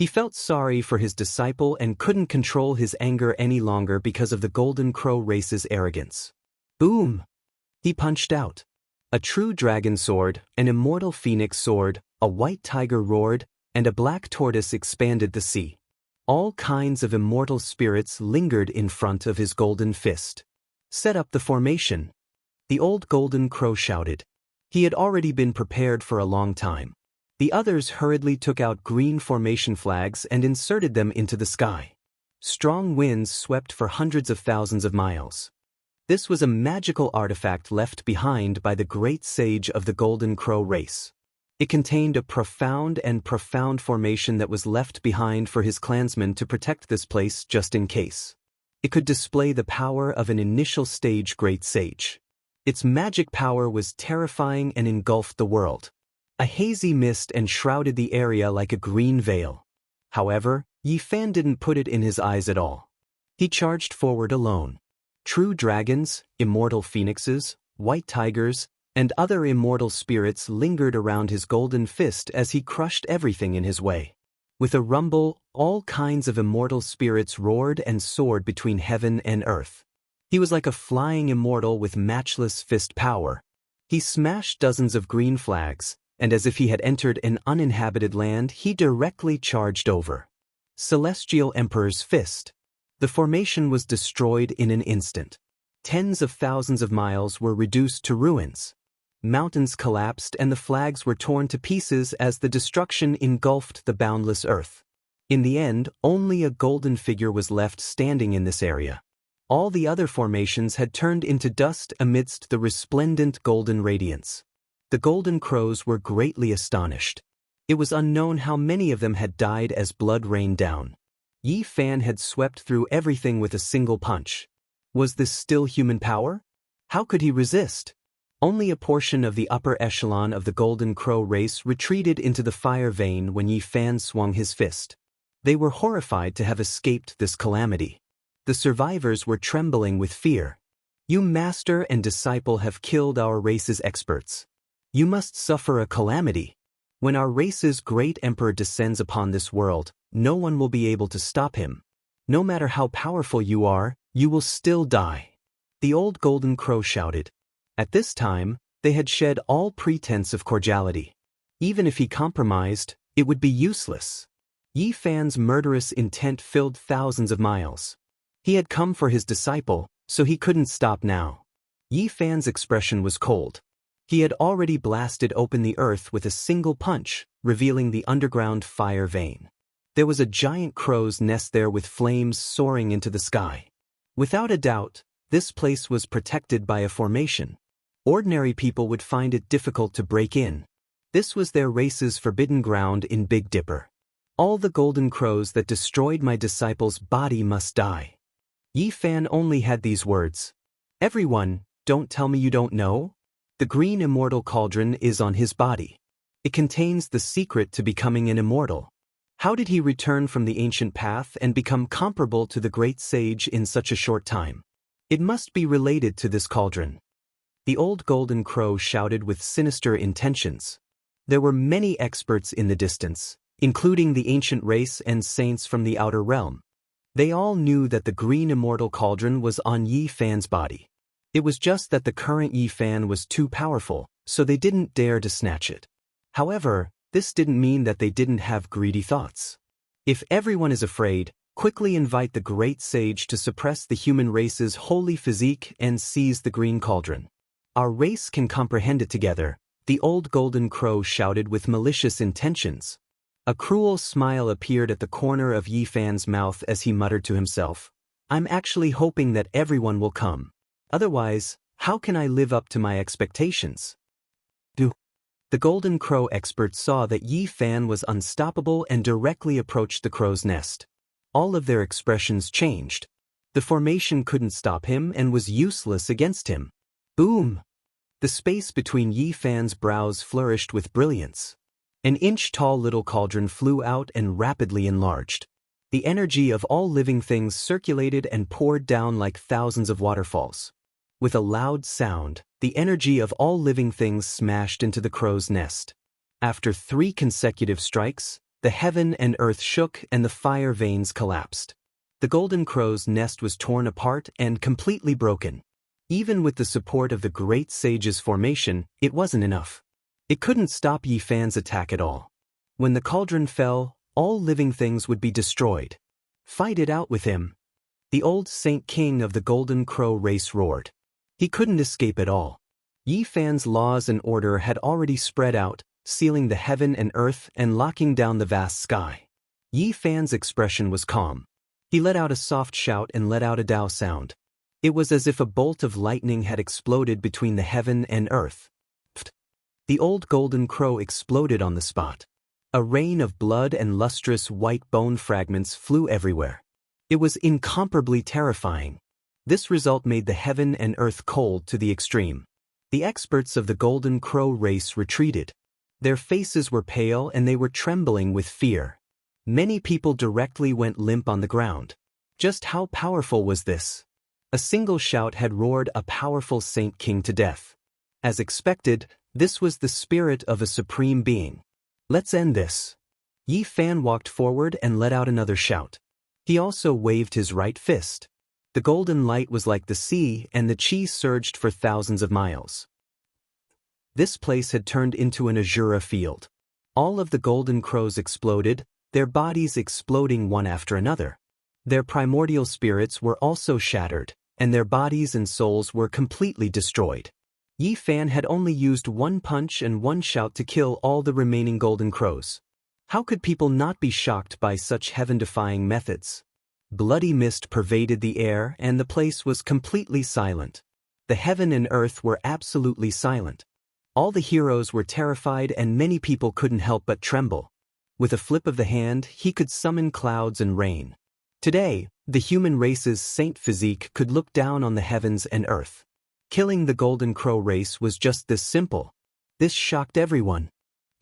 He felt sorry for his disciple and couldn't control his anger any longer because of the Golden Crow race's arrogance. Boom! He punched out. A true dragon sword, an immortal phoenix sword, a white tiger roared, and a black tortoise expanded the sea. All kinds of immortal spirits lingered in front of his golden fist. Set up the formation. The old Golden Crow shouted. He had already been prepared for a long time. The others hurriedly took out green formation flags and inserted them into the sky. Strong winds swept for hundreds of thousands of miles. This was a magical artifact left behind by the great sage of the Golden Crow race. It contained a profound formation that was left behind for his clansmen to protect this place just in case. It could display the power of an initial stage great sage. Its magic power was terrifying and engulfed the world. A hazy mist enshrouded the area like a green veil. However, Yi Fan didn't put it in his eyes at all. He charged forward alone. True dragons, immortal phoenixes, white tigers, and other immortal spirits lingered around his golden fist as he crushed everything in his way. With a rumble, all kinds of immortal spirits roared and soared between heaven and earth. He was like a flying immortal with matchless fist power. He smashed dozens of green flags, and as if he had entered an uninhabited land, he directly charged over. Celestial Emperor's Fist. The formation was destroyed in an instant. Tens of thousands of miles were reduced to ruins. Mountains collapsed and the flags were torn to pieces as the destruction engulfed the boundless earth. In the end, only a golden figure was left standing in this area. All the other formations had turned into dust amidst the resplendent golden radiance. The golden crows were greatly astonished. It was unknown how many of them had died as blood rained down. Yi Fan had swept through everything with a single punch. Was this still human power? How could he resist? Only a portion of the upper echelon of the Golden Crow race retreated into the fire vein when Yi Fan swung his fist. They were horrified to have escaped this calamity. The survivors were trembling with fear. You master and disciple have killed our race's experts. You must suffer a calamity. When our race's great emperor descends upon this world, no one will be able to stop him. No matter how powerful you are, you will still die. The old Golden Crow shouted. At this time, they had shed all pretense of cordiality. Even if he compromised, it would be useless. Yi Fan's murderous intent filled thousands of miles. He had come for his disciple, so he couldn't stop now. Yi Fan's expression was cold. He had already blasted open the earth with a single punch, revealing the underground fire vein. There was a giant crow's nest there with flames soaring into the sky. Without a doubt, this place was protected by a formation. Ordinary people would find it difficult to break in. This was their race's forbidden ground in Big Dipper. All the golden crows that destroyed my disciple's body must die. Yi Fan only had these words. Everyone, don't tell me you don't know? The green immortal cauldron is on his body. It contains the secret to becoming an immortal. How did he return from the ancient path and become comparable to the great sage in such a short time? It must be related to this cauldron. The old Golden Crow shouted with sinister intentions. There were many experts in the distance, including the ancient race and saints from the outer realm. They all knew that the green immortal cauldron was on Yi Fan's body. It was just that the current Yi Fan was too powerful, so they didn't dare to snatch it. However, this didn't mean that they didn't have greedy thoughts. If everyone is afraid, quickly invite the great sage to suppress the human race's holy physique and seize the green cauldron. Our race can comprehend it together, the old Golden Crow shouted with malicious intentions. A cruel smile appeared at the corner of Yi Fan's mouth as he muttered to himself. I'm actually hoping that everyone will come. Otherwise, how can I live up to my expectations? The Golden Crow expert saw that Yi Fan was unstoppable and directly approached the crow's nest. All of their expressions changed. The formation couldn't stop him and was useless against him. Boom! The space between Yi Fan's brows flourished with brilliance. An inch-tall little cauldron flew out and rapidly enlarged. The energy of all living things circulated and poured down like thousands of waterfalls. With a loud sound, the energy of all living things smashed into the crow's nest. After 3 consecutive strikes, the heaven and earth shook and the fire veins collapsed. The Golden Crow's nest was torn apart and completely broken. Even with the support of the great sage's formation, it wasn't enough. It couldn't stop Yi Fan's attack at all. When the cauldron fell, all living things would be destroyed. Fight it out with him. The old Saint King of the Golden Crow race roared. He couldn't escape at all. Yi Fan's laws and order had already spread out, sealing the heaven and earth and locking down the vast sky. Yi Fan's expression was calm. He let out a soft shout and let out a Dao sound. It was as if a bolt of lightning had exploded between the heaven and earth. Pfft. The old Golden Crow exploded on the spot. A rain of blood and lustrous white bone fragments flew everywhere. It was incomparably terrifying. This result made the heaven and earth cold to the extreme. The experts of the Golden Crow race retreated. Their faces were pale and they were trembling with fear. Many people directly went limp on the ground. Just how powerful was this? A single shout had roared a powerful Saint King to death. As expected, this was the spirit of a supreme being. Let's end this. Yi Fan walked forward and let out another shout. He also waved his right fist. The golden light was like the sea and the chi surged for thousands of miles. This place had turned into an azura field. All of the Golden Crows exploded, their bodies exploding one after another. Their primordial spirits were also shattered, and their bodies and souls were completely destroyed. Yi Fan had only used one punch and one shout to kill all the remaining golden crows. How could people not be shocked by such heaven-defying methods? Bloody mist pervaded the air and the place was completely silent. The heaven and earth were absolutely silent. All the heroes were terrified and many people couldn't help but tremble. With a flip of the hand, he could summon clouds and rain. Today, the human race's saint physique could look down on the heavens and earth. Killing the Golden Crow race was just this simple. This shocked everyone.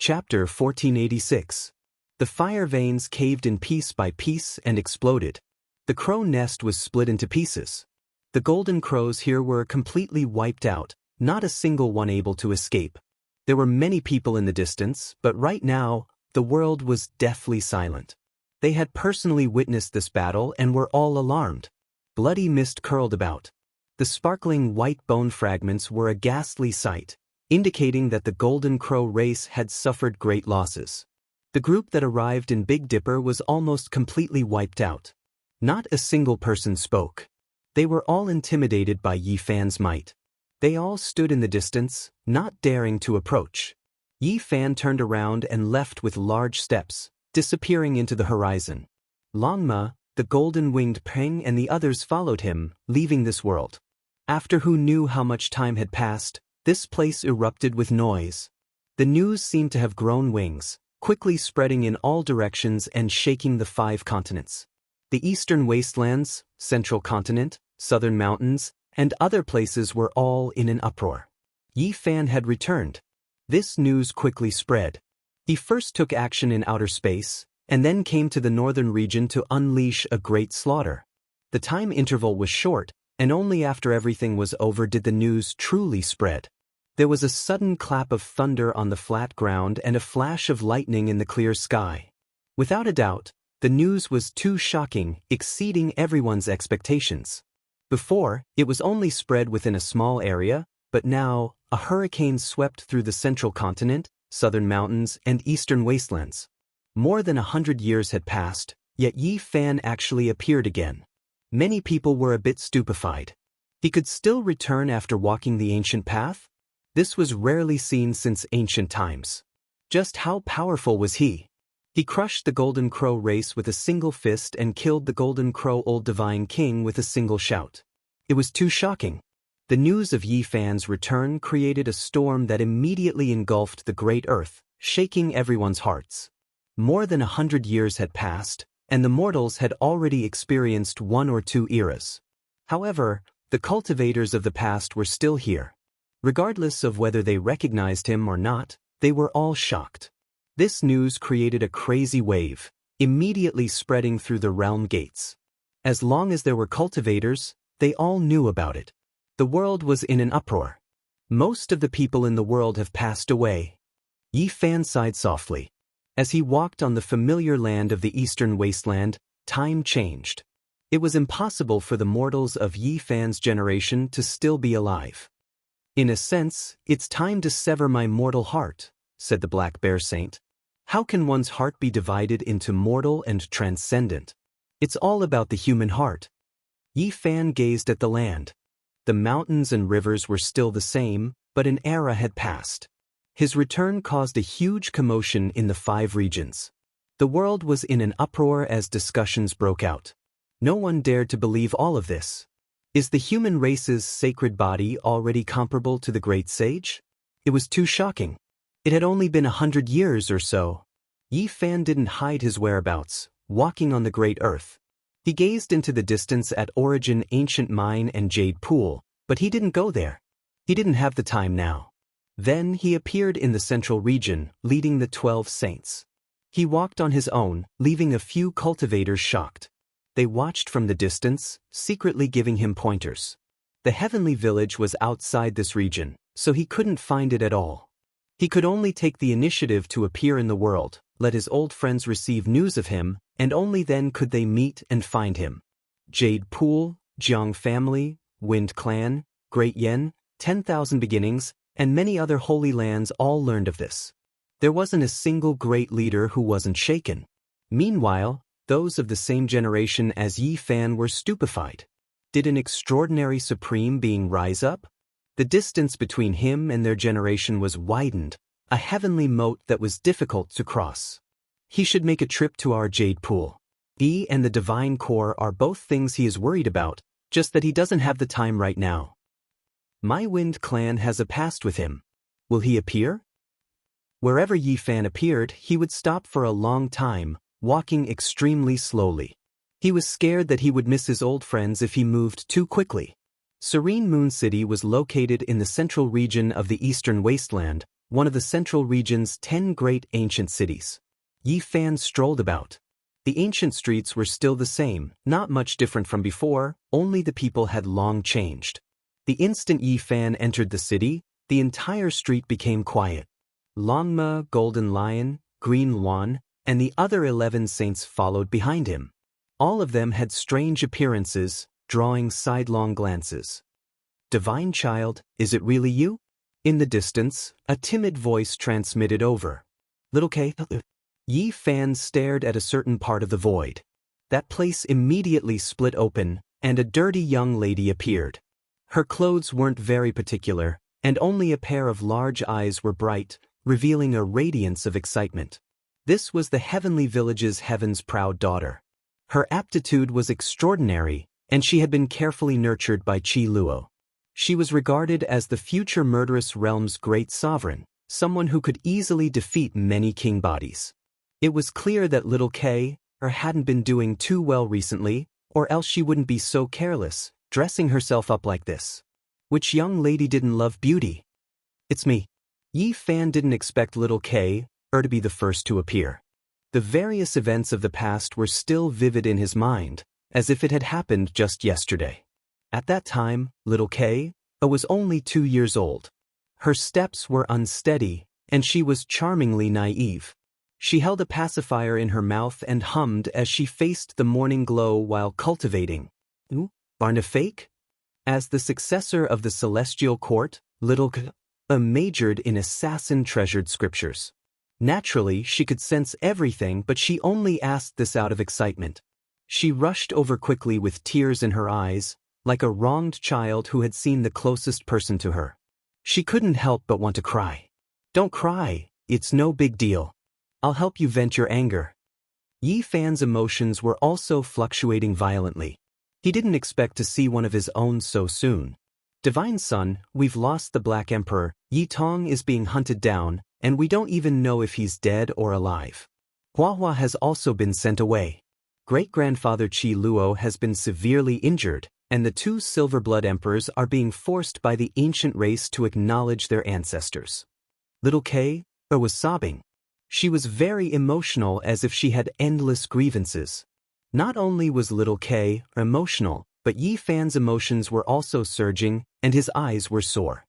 Chapter 1486. The fire veins caved in piece by piece and exploded. The crow nest was split into pieces. The golden crows here were completely wiped out, not a single one able to escape. There were many people in the distance, but right now, the world was deathly silent. They had personally witnessed this battle and were all alarmed. Bloody mist curled about. The sparkling white bone fragments were a ghastly sight, indicating that the Golden Crow race had suffered great losses. The group that arrived in Big Dipper was almost completely wiped out. Not a single person spoke. They were all intimidated by Yi Fan's might. They all stood in the distance, not daring to approach. Yi Fan turned around and left with large steps, disappearing into the horizon. Longma, the golden-winged Peng and the others followed him, leaving this world. After who knew how much time had passed, this place erupted with noise. The news seemed to have grown wings, quickly spreading in all directions and shaking the 5 continents. The eastern wastelands, central continent, southern mountains, and other places were all in an uproar. Yi Fan had returned. This news quickly spread. He first took action in outer space, and then came to the northern region to unleash a great slaughter. The time interval was short, and only after everything was over did the news truly spread. There was a sudden clap of thunder on the flat ground and a flash of lightning in the clear sky. Without a doubt, the news was too shocking, exceeding everyone's expectations. Before, it was only spread within a small area, but now, a hurricane swept through the central continent, southern mountains, and eastern wastelands. More than 100 years had passed, yet Yi Fan actually appeared again. Many people were a bit stupefied. He could still return after walking the ancient path? This was rarely seen since ancient times. Just how powerful was he? He crushed the Golden Crow race with a single fist and killed the Golden Crow Old Divine King with a single shout. It was too shocking. The news of Yi Fan's return created a storm that immediately engulfed the great earth, shaking everyone's hearts. More than 100 years had passed, and the mortals had already experienced 1 or 2 eras. However, the cultivators of the past were still here. Regardless of whether they recognized him or not, they were all shocked. This news created a crazy wave, immediately spreading through the realm gates. As long as there were cultivators, they all knew about it. The world was in an uproar. Most of the people in the world have passed away. Yi Fan sighed softly. As he walked on the familiar land of the eastern wasteland, time changed. It was impossible for the mortals of Yi Fan's generation to still be alive. In a sense, it's time to sever my mortal heart, said the Black Bear Saint. How can one's heart be divided into mortal and transcendent? It's all about the human heart. Yi Fan gazed at the land. The mountains and rivers were still the same, but an era had passed. His return caused a huge commotion in the 5 regions. The world was in an uproar as discussions broke out. No one dared to believe all of this. Is the human race's sacred body already comparable to the great sage? It was too shocking. It had only been 100 years or so. Yi Fan didn't hide his whereabouts, walking on the great earth. He gazed into the distance at Origin Ancient Mine and Jade Pool, but he didn't go there. He didn't have the time now. Then he appeared in the central region, leading the 12 saints. He walked on his own, leaving a few cultivators shocked. They watched from the distance, secretly giving him pointers. The heavenly village was outside this region, so he couldn't find it at all. He could only take the initiative to appear in the world, let his old friends receive news of him, and only then could they meet and find him. Jade Pool, Jianghu family, Wind Clan, Great Yen, 10,000 Beginnings, and many other holy lands all learned of this. There wasn't a single great leader who wasn't shaken. Meanwhile, those of the same generation as Yi Fan were stupefied. Did an extraordinary supreme being rise up? The distance between him and their generation was widened, a heavenly moat that was difficult to cross. He should make a trip to our jade pool. He and the divine core are both things he is worried about, just that he doesn't have the time right now. My Wind clan has a past with him. Will he appear? Wherever Yi Fan appeared, he would stop for a long time, walking extremely slowly. He was scared that he would miss his old friends if he moved too quickly. Serene Moon City was located in the central region of the Eastern Wasteland, one of the central region's 10 great ancient cities. Yi Fan strolled about. The ancient streets were still the same, not much different from before, only the people had long changed. The instant Yi Fan entered the city, the entire street became quiet. Longma, Golden Lion, Green Luan, and the other 11 saints followed behind him. All of them had strange appearances, drawing sidelong glances. Divine Child, is it really you? In the distance, a timid voice transmitted over. Little K. Yi Fan stared at a certain part of the void. That place immediately split open, and a dirty young lady appeared. Her clothes weren't very particular, and only a pair of large eyes were bright, revealing a radiance of excitement. This was the heavenly village's heaven's proud daughter. Her aptitude was extraordinary, and she had been carefully nurtured by Qi Luo. She was regarded as the future murderous realm's great sovereign, someone who could easily defeat many king bodies. It was clear that little K hadn't been doing too well recently, or else she wouldn't be so careless, dressing herself up like this. Which young lady didn't love beauty? It's me. Yi Fan didn't expect little K to be the first to appear. The various events of the past were still vivid in his mind, as if it had happened just yesterday. At that time, little K was only 2 years old. Her steps were unsteady, and she was charmingly naive. She held a pacifier in her mouth and hummed as she faced the morning glow while cultivating. Barnafake? As the successor of the celestial court, little K majored in assassin treasured scriptures. Naturally, she could sense everything, but she only asked this out of excitement. She rushed over quickly with tears in her eyes, like a wronged child who had seen the closest person to her. She couldn't help but want to cry. Don't cry, it's no big deal. I'll help you vent your anger. Yi Fan's emotions were also fluctuating violently. He didn't expect to see one of his own so soon. Divine Son, we've lost the Black Emperor. Yi Tong is being hunted down, and we don't even know if he's dead or alive. Hua has also been sent away. Great-grandfather Qi Luo has been severely injured, and the 2 Silver Blood Emperors are being forced by the ancient race to acknowledge their ancestors. Little K was sobbing. She was very emotional, as if she had endless grievances. Not only was little K emotional, but Yi Fan's emotions were also surging, and his eyes were sore.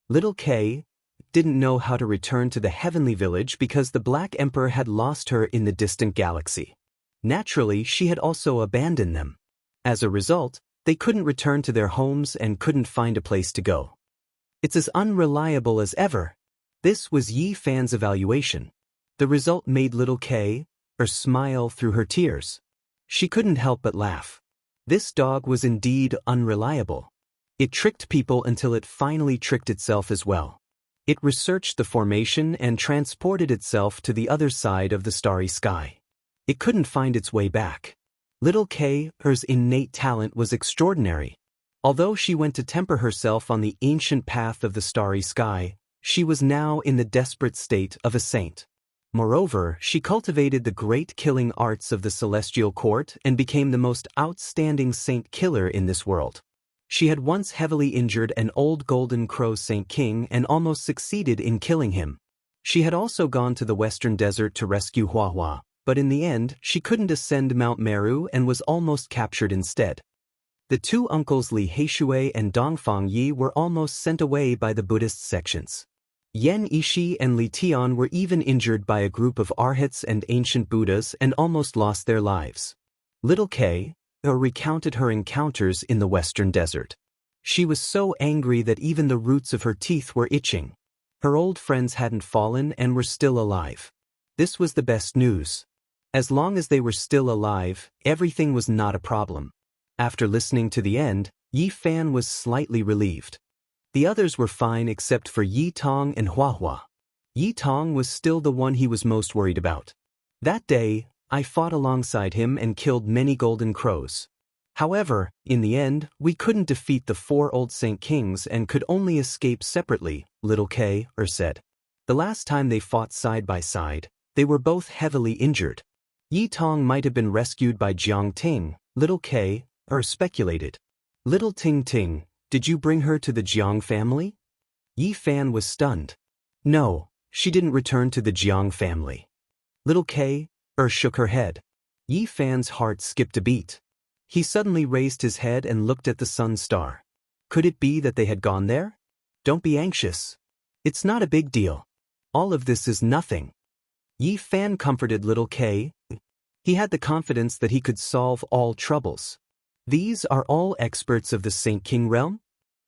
Little K didn't know how to return to the heavenly village because the Black Emperor had lost her in the distant galaxy. Naturally, she had also abandoned them. As a result, they couldn't return to their homes and couldn't find a place to go. It's as unreliable as ever. This was Yi Fan's evaluation. The result made little K smile through her tears. She couldn't help but laugh. This dog was indeed unreliable. It tricked people until it finally tricked itself as well. It researched the formation and transported itself to the other side of the starry sky. It couldn't find its way back. Little K's innate talent was extraordinary. Although she went to temper herself on the ancient path of the starry sky, she was now in the desperate state of a saint. Moreover, she cultivated the great killing arts of the celestial court and became the most outstanding saint killer in this world. She had once heavily injured an old golden crow saint king and almost succeeded in killing him. She had also gone to the western desert to rescue Hua, but in the end, she couldn't ascend Mount Meru and was almost captured instead. The 2 uncles Li Heishui and Dongfang Yi were almost sent away by the Buddhist sections. Yan Ishi and Li Tian were even injured by a group of arhats and ancient Buddhas and almost lost their lives. Little K recounted her encounters in the western desert. She was so angry that even the roots of her teeth were itching. Her old friends hadn't fallen and were still alive. This was the best news. As long as they were still alive, everything was not a problem. After listening to the end, Yi Fan was slightly relieved. The others were fine except for Yi Tong and Hua Hua. Yi Tong was still the one he was most worried about. That day, I fought alongside him and killed many golden crows. However, in the end, we couldn't defeat the 4 old Saint Kings and could only escape separately, Little K said. The last time they fought side by side, they were both heavily injured. Yi Tong might have been rescued by Jiang Ting, Little K speculated. Little Ting Ting, did you bring her to the Jiang family? Yi Fan was stunned. No, she didn't return to the Jiang family. Little K shook her head. Yi Fan's heart skipped a beat. He suddenly raised his head and looked at the sun star. Could it be that they had gone there? Don't be anxious. It's not a big deal. All of this is nothing. Yi Fan comforted Little K. He had the confidence that he could solve all troubles. These are all experts of the Saint King realm?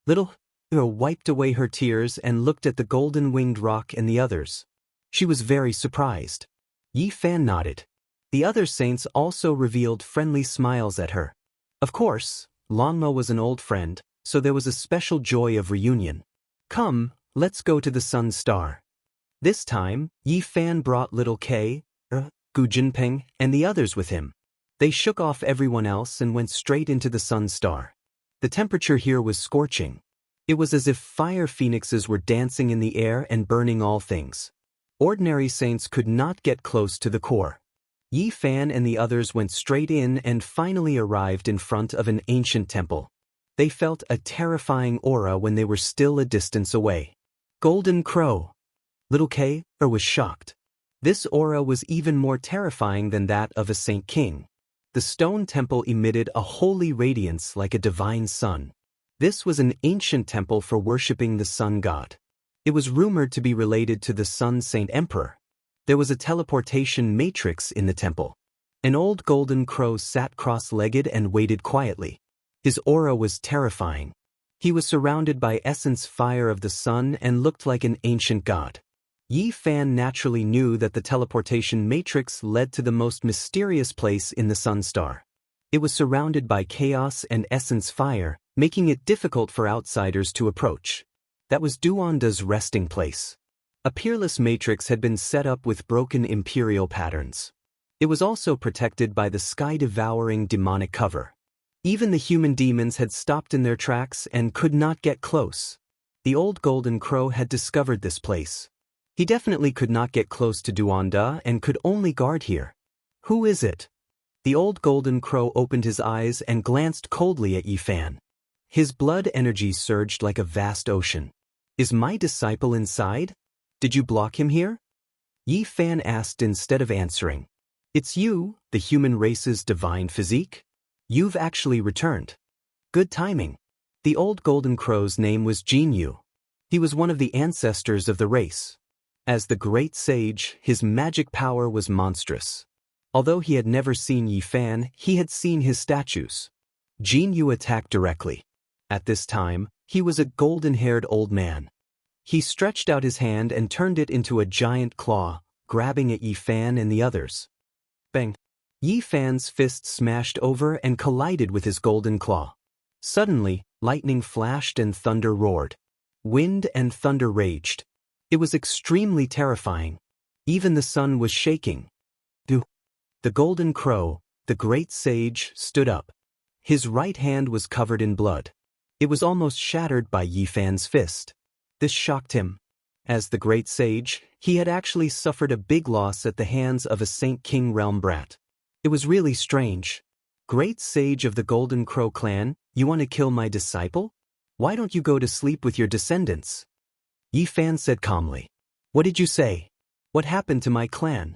Little wiped away her tears and looked at the golden-winged rock and the others. She was very surprised. Yi Fan nodded. The other saints also revealed friendly smiles at her. Of course, Longmo was an old friend, so there was a special joy of reunion. Come, let's go to the sun star. This time, Yi Fan brought Little K, Gu Jinping, and the others with him. They shook off everyone else and went straight into the sun star. The temperature here was scorching. It was as if fire phoenixes were dancing in the air and burning all things. Ordinary saints could not get close to the core. Yi Fan and the others went straight in and finally arrived in front of an ancient temple. They felt a terrifying aura when they were still a distance away. Golden Crow. Little K was shocked. This aura was even more terrifying than that of a Saint King. The stone temple emitted a holy radiance like a divine sun. This was an ancient temple for worshipping the sun god. It was rumored to be related to the Sun Saint Emperor. There was a teleportation matrix in the temple. An old golden crow sat cross-legged and waited quietly. His aura was terrifying. He was surrounded by essence fire of the sun and looked like an ancient god. Yi Fan naturally knew that the teleportation matrix led to the most mysterious place in the sun star. It was surrounded by chaos and essence fire, making it difficult for outsiders to approach. That was Duanda's resting place. A peerless matrix had been set up with broken imperial patterns. It was also protected by the sky-devouring demonic cover. Even the human demons had stopped in their tracks and could not get close. The old golden crow had discovered this place. He definitely could not get close to Duanda and could only guard here. Who is it? The old golden crow opened his eyes and glanced coldly at Yi Fan. His blood energy surged like a vast ocean. Is my disciple inside? Did you block him here? Yi Fan asked instead of answering. It's you, the human race's divine physique? You've actually returned. Good timing. The old golden crow's name was Jianghu. He was one of the ancestors of the race. As the great sage, his magic power was monstrous. Although he had never seen Yi Fan, he had seen his statues. Jianghu attacked directly. At this time, he was a golden-haired old man. He stretched out his hand and turned it into a giant claw, grabbing at Yi Fan and the others. Bang! Yi Fan's fist smashed over and collided with his golden claw. Suddenly, lightning flashed and thunder roared. Wind and thunder raged. It was extremely terrifying. Even the sun was shaking. The golden crow, the great sage, stood up. His right hand was covered in blood. It was almost shattered by Yi Fan's fist. This shocked him. As the great sage, he had actually suffered a big loss at the hands of a Saint King realm brat. It was really strange. Great sage of the Golden Crow clan, you want to kill my disciple? Why don't you go to sleep with your descendants? Yi Fan said calmly. What did you say? What happened to my clan?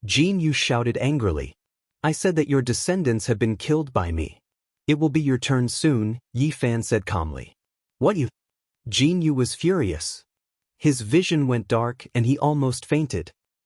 Jianghu shouted angrily. I said that your descendants have been killed by me. It will be your turn soon, Yi Fan said calmly. What you? Jianghu was furious. His vision went dark and he almost fainted.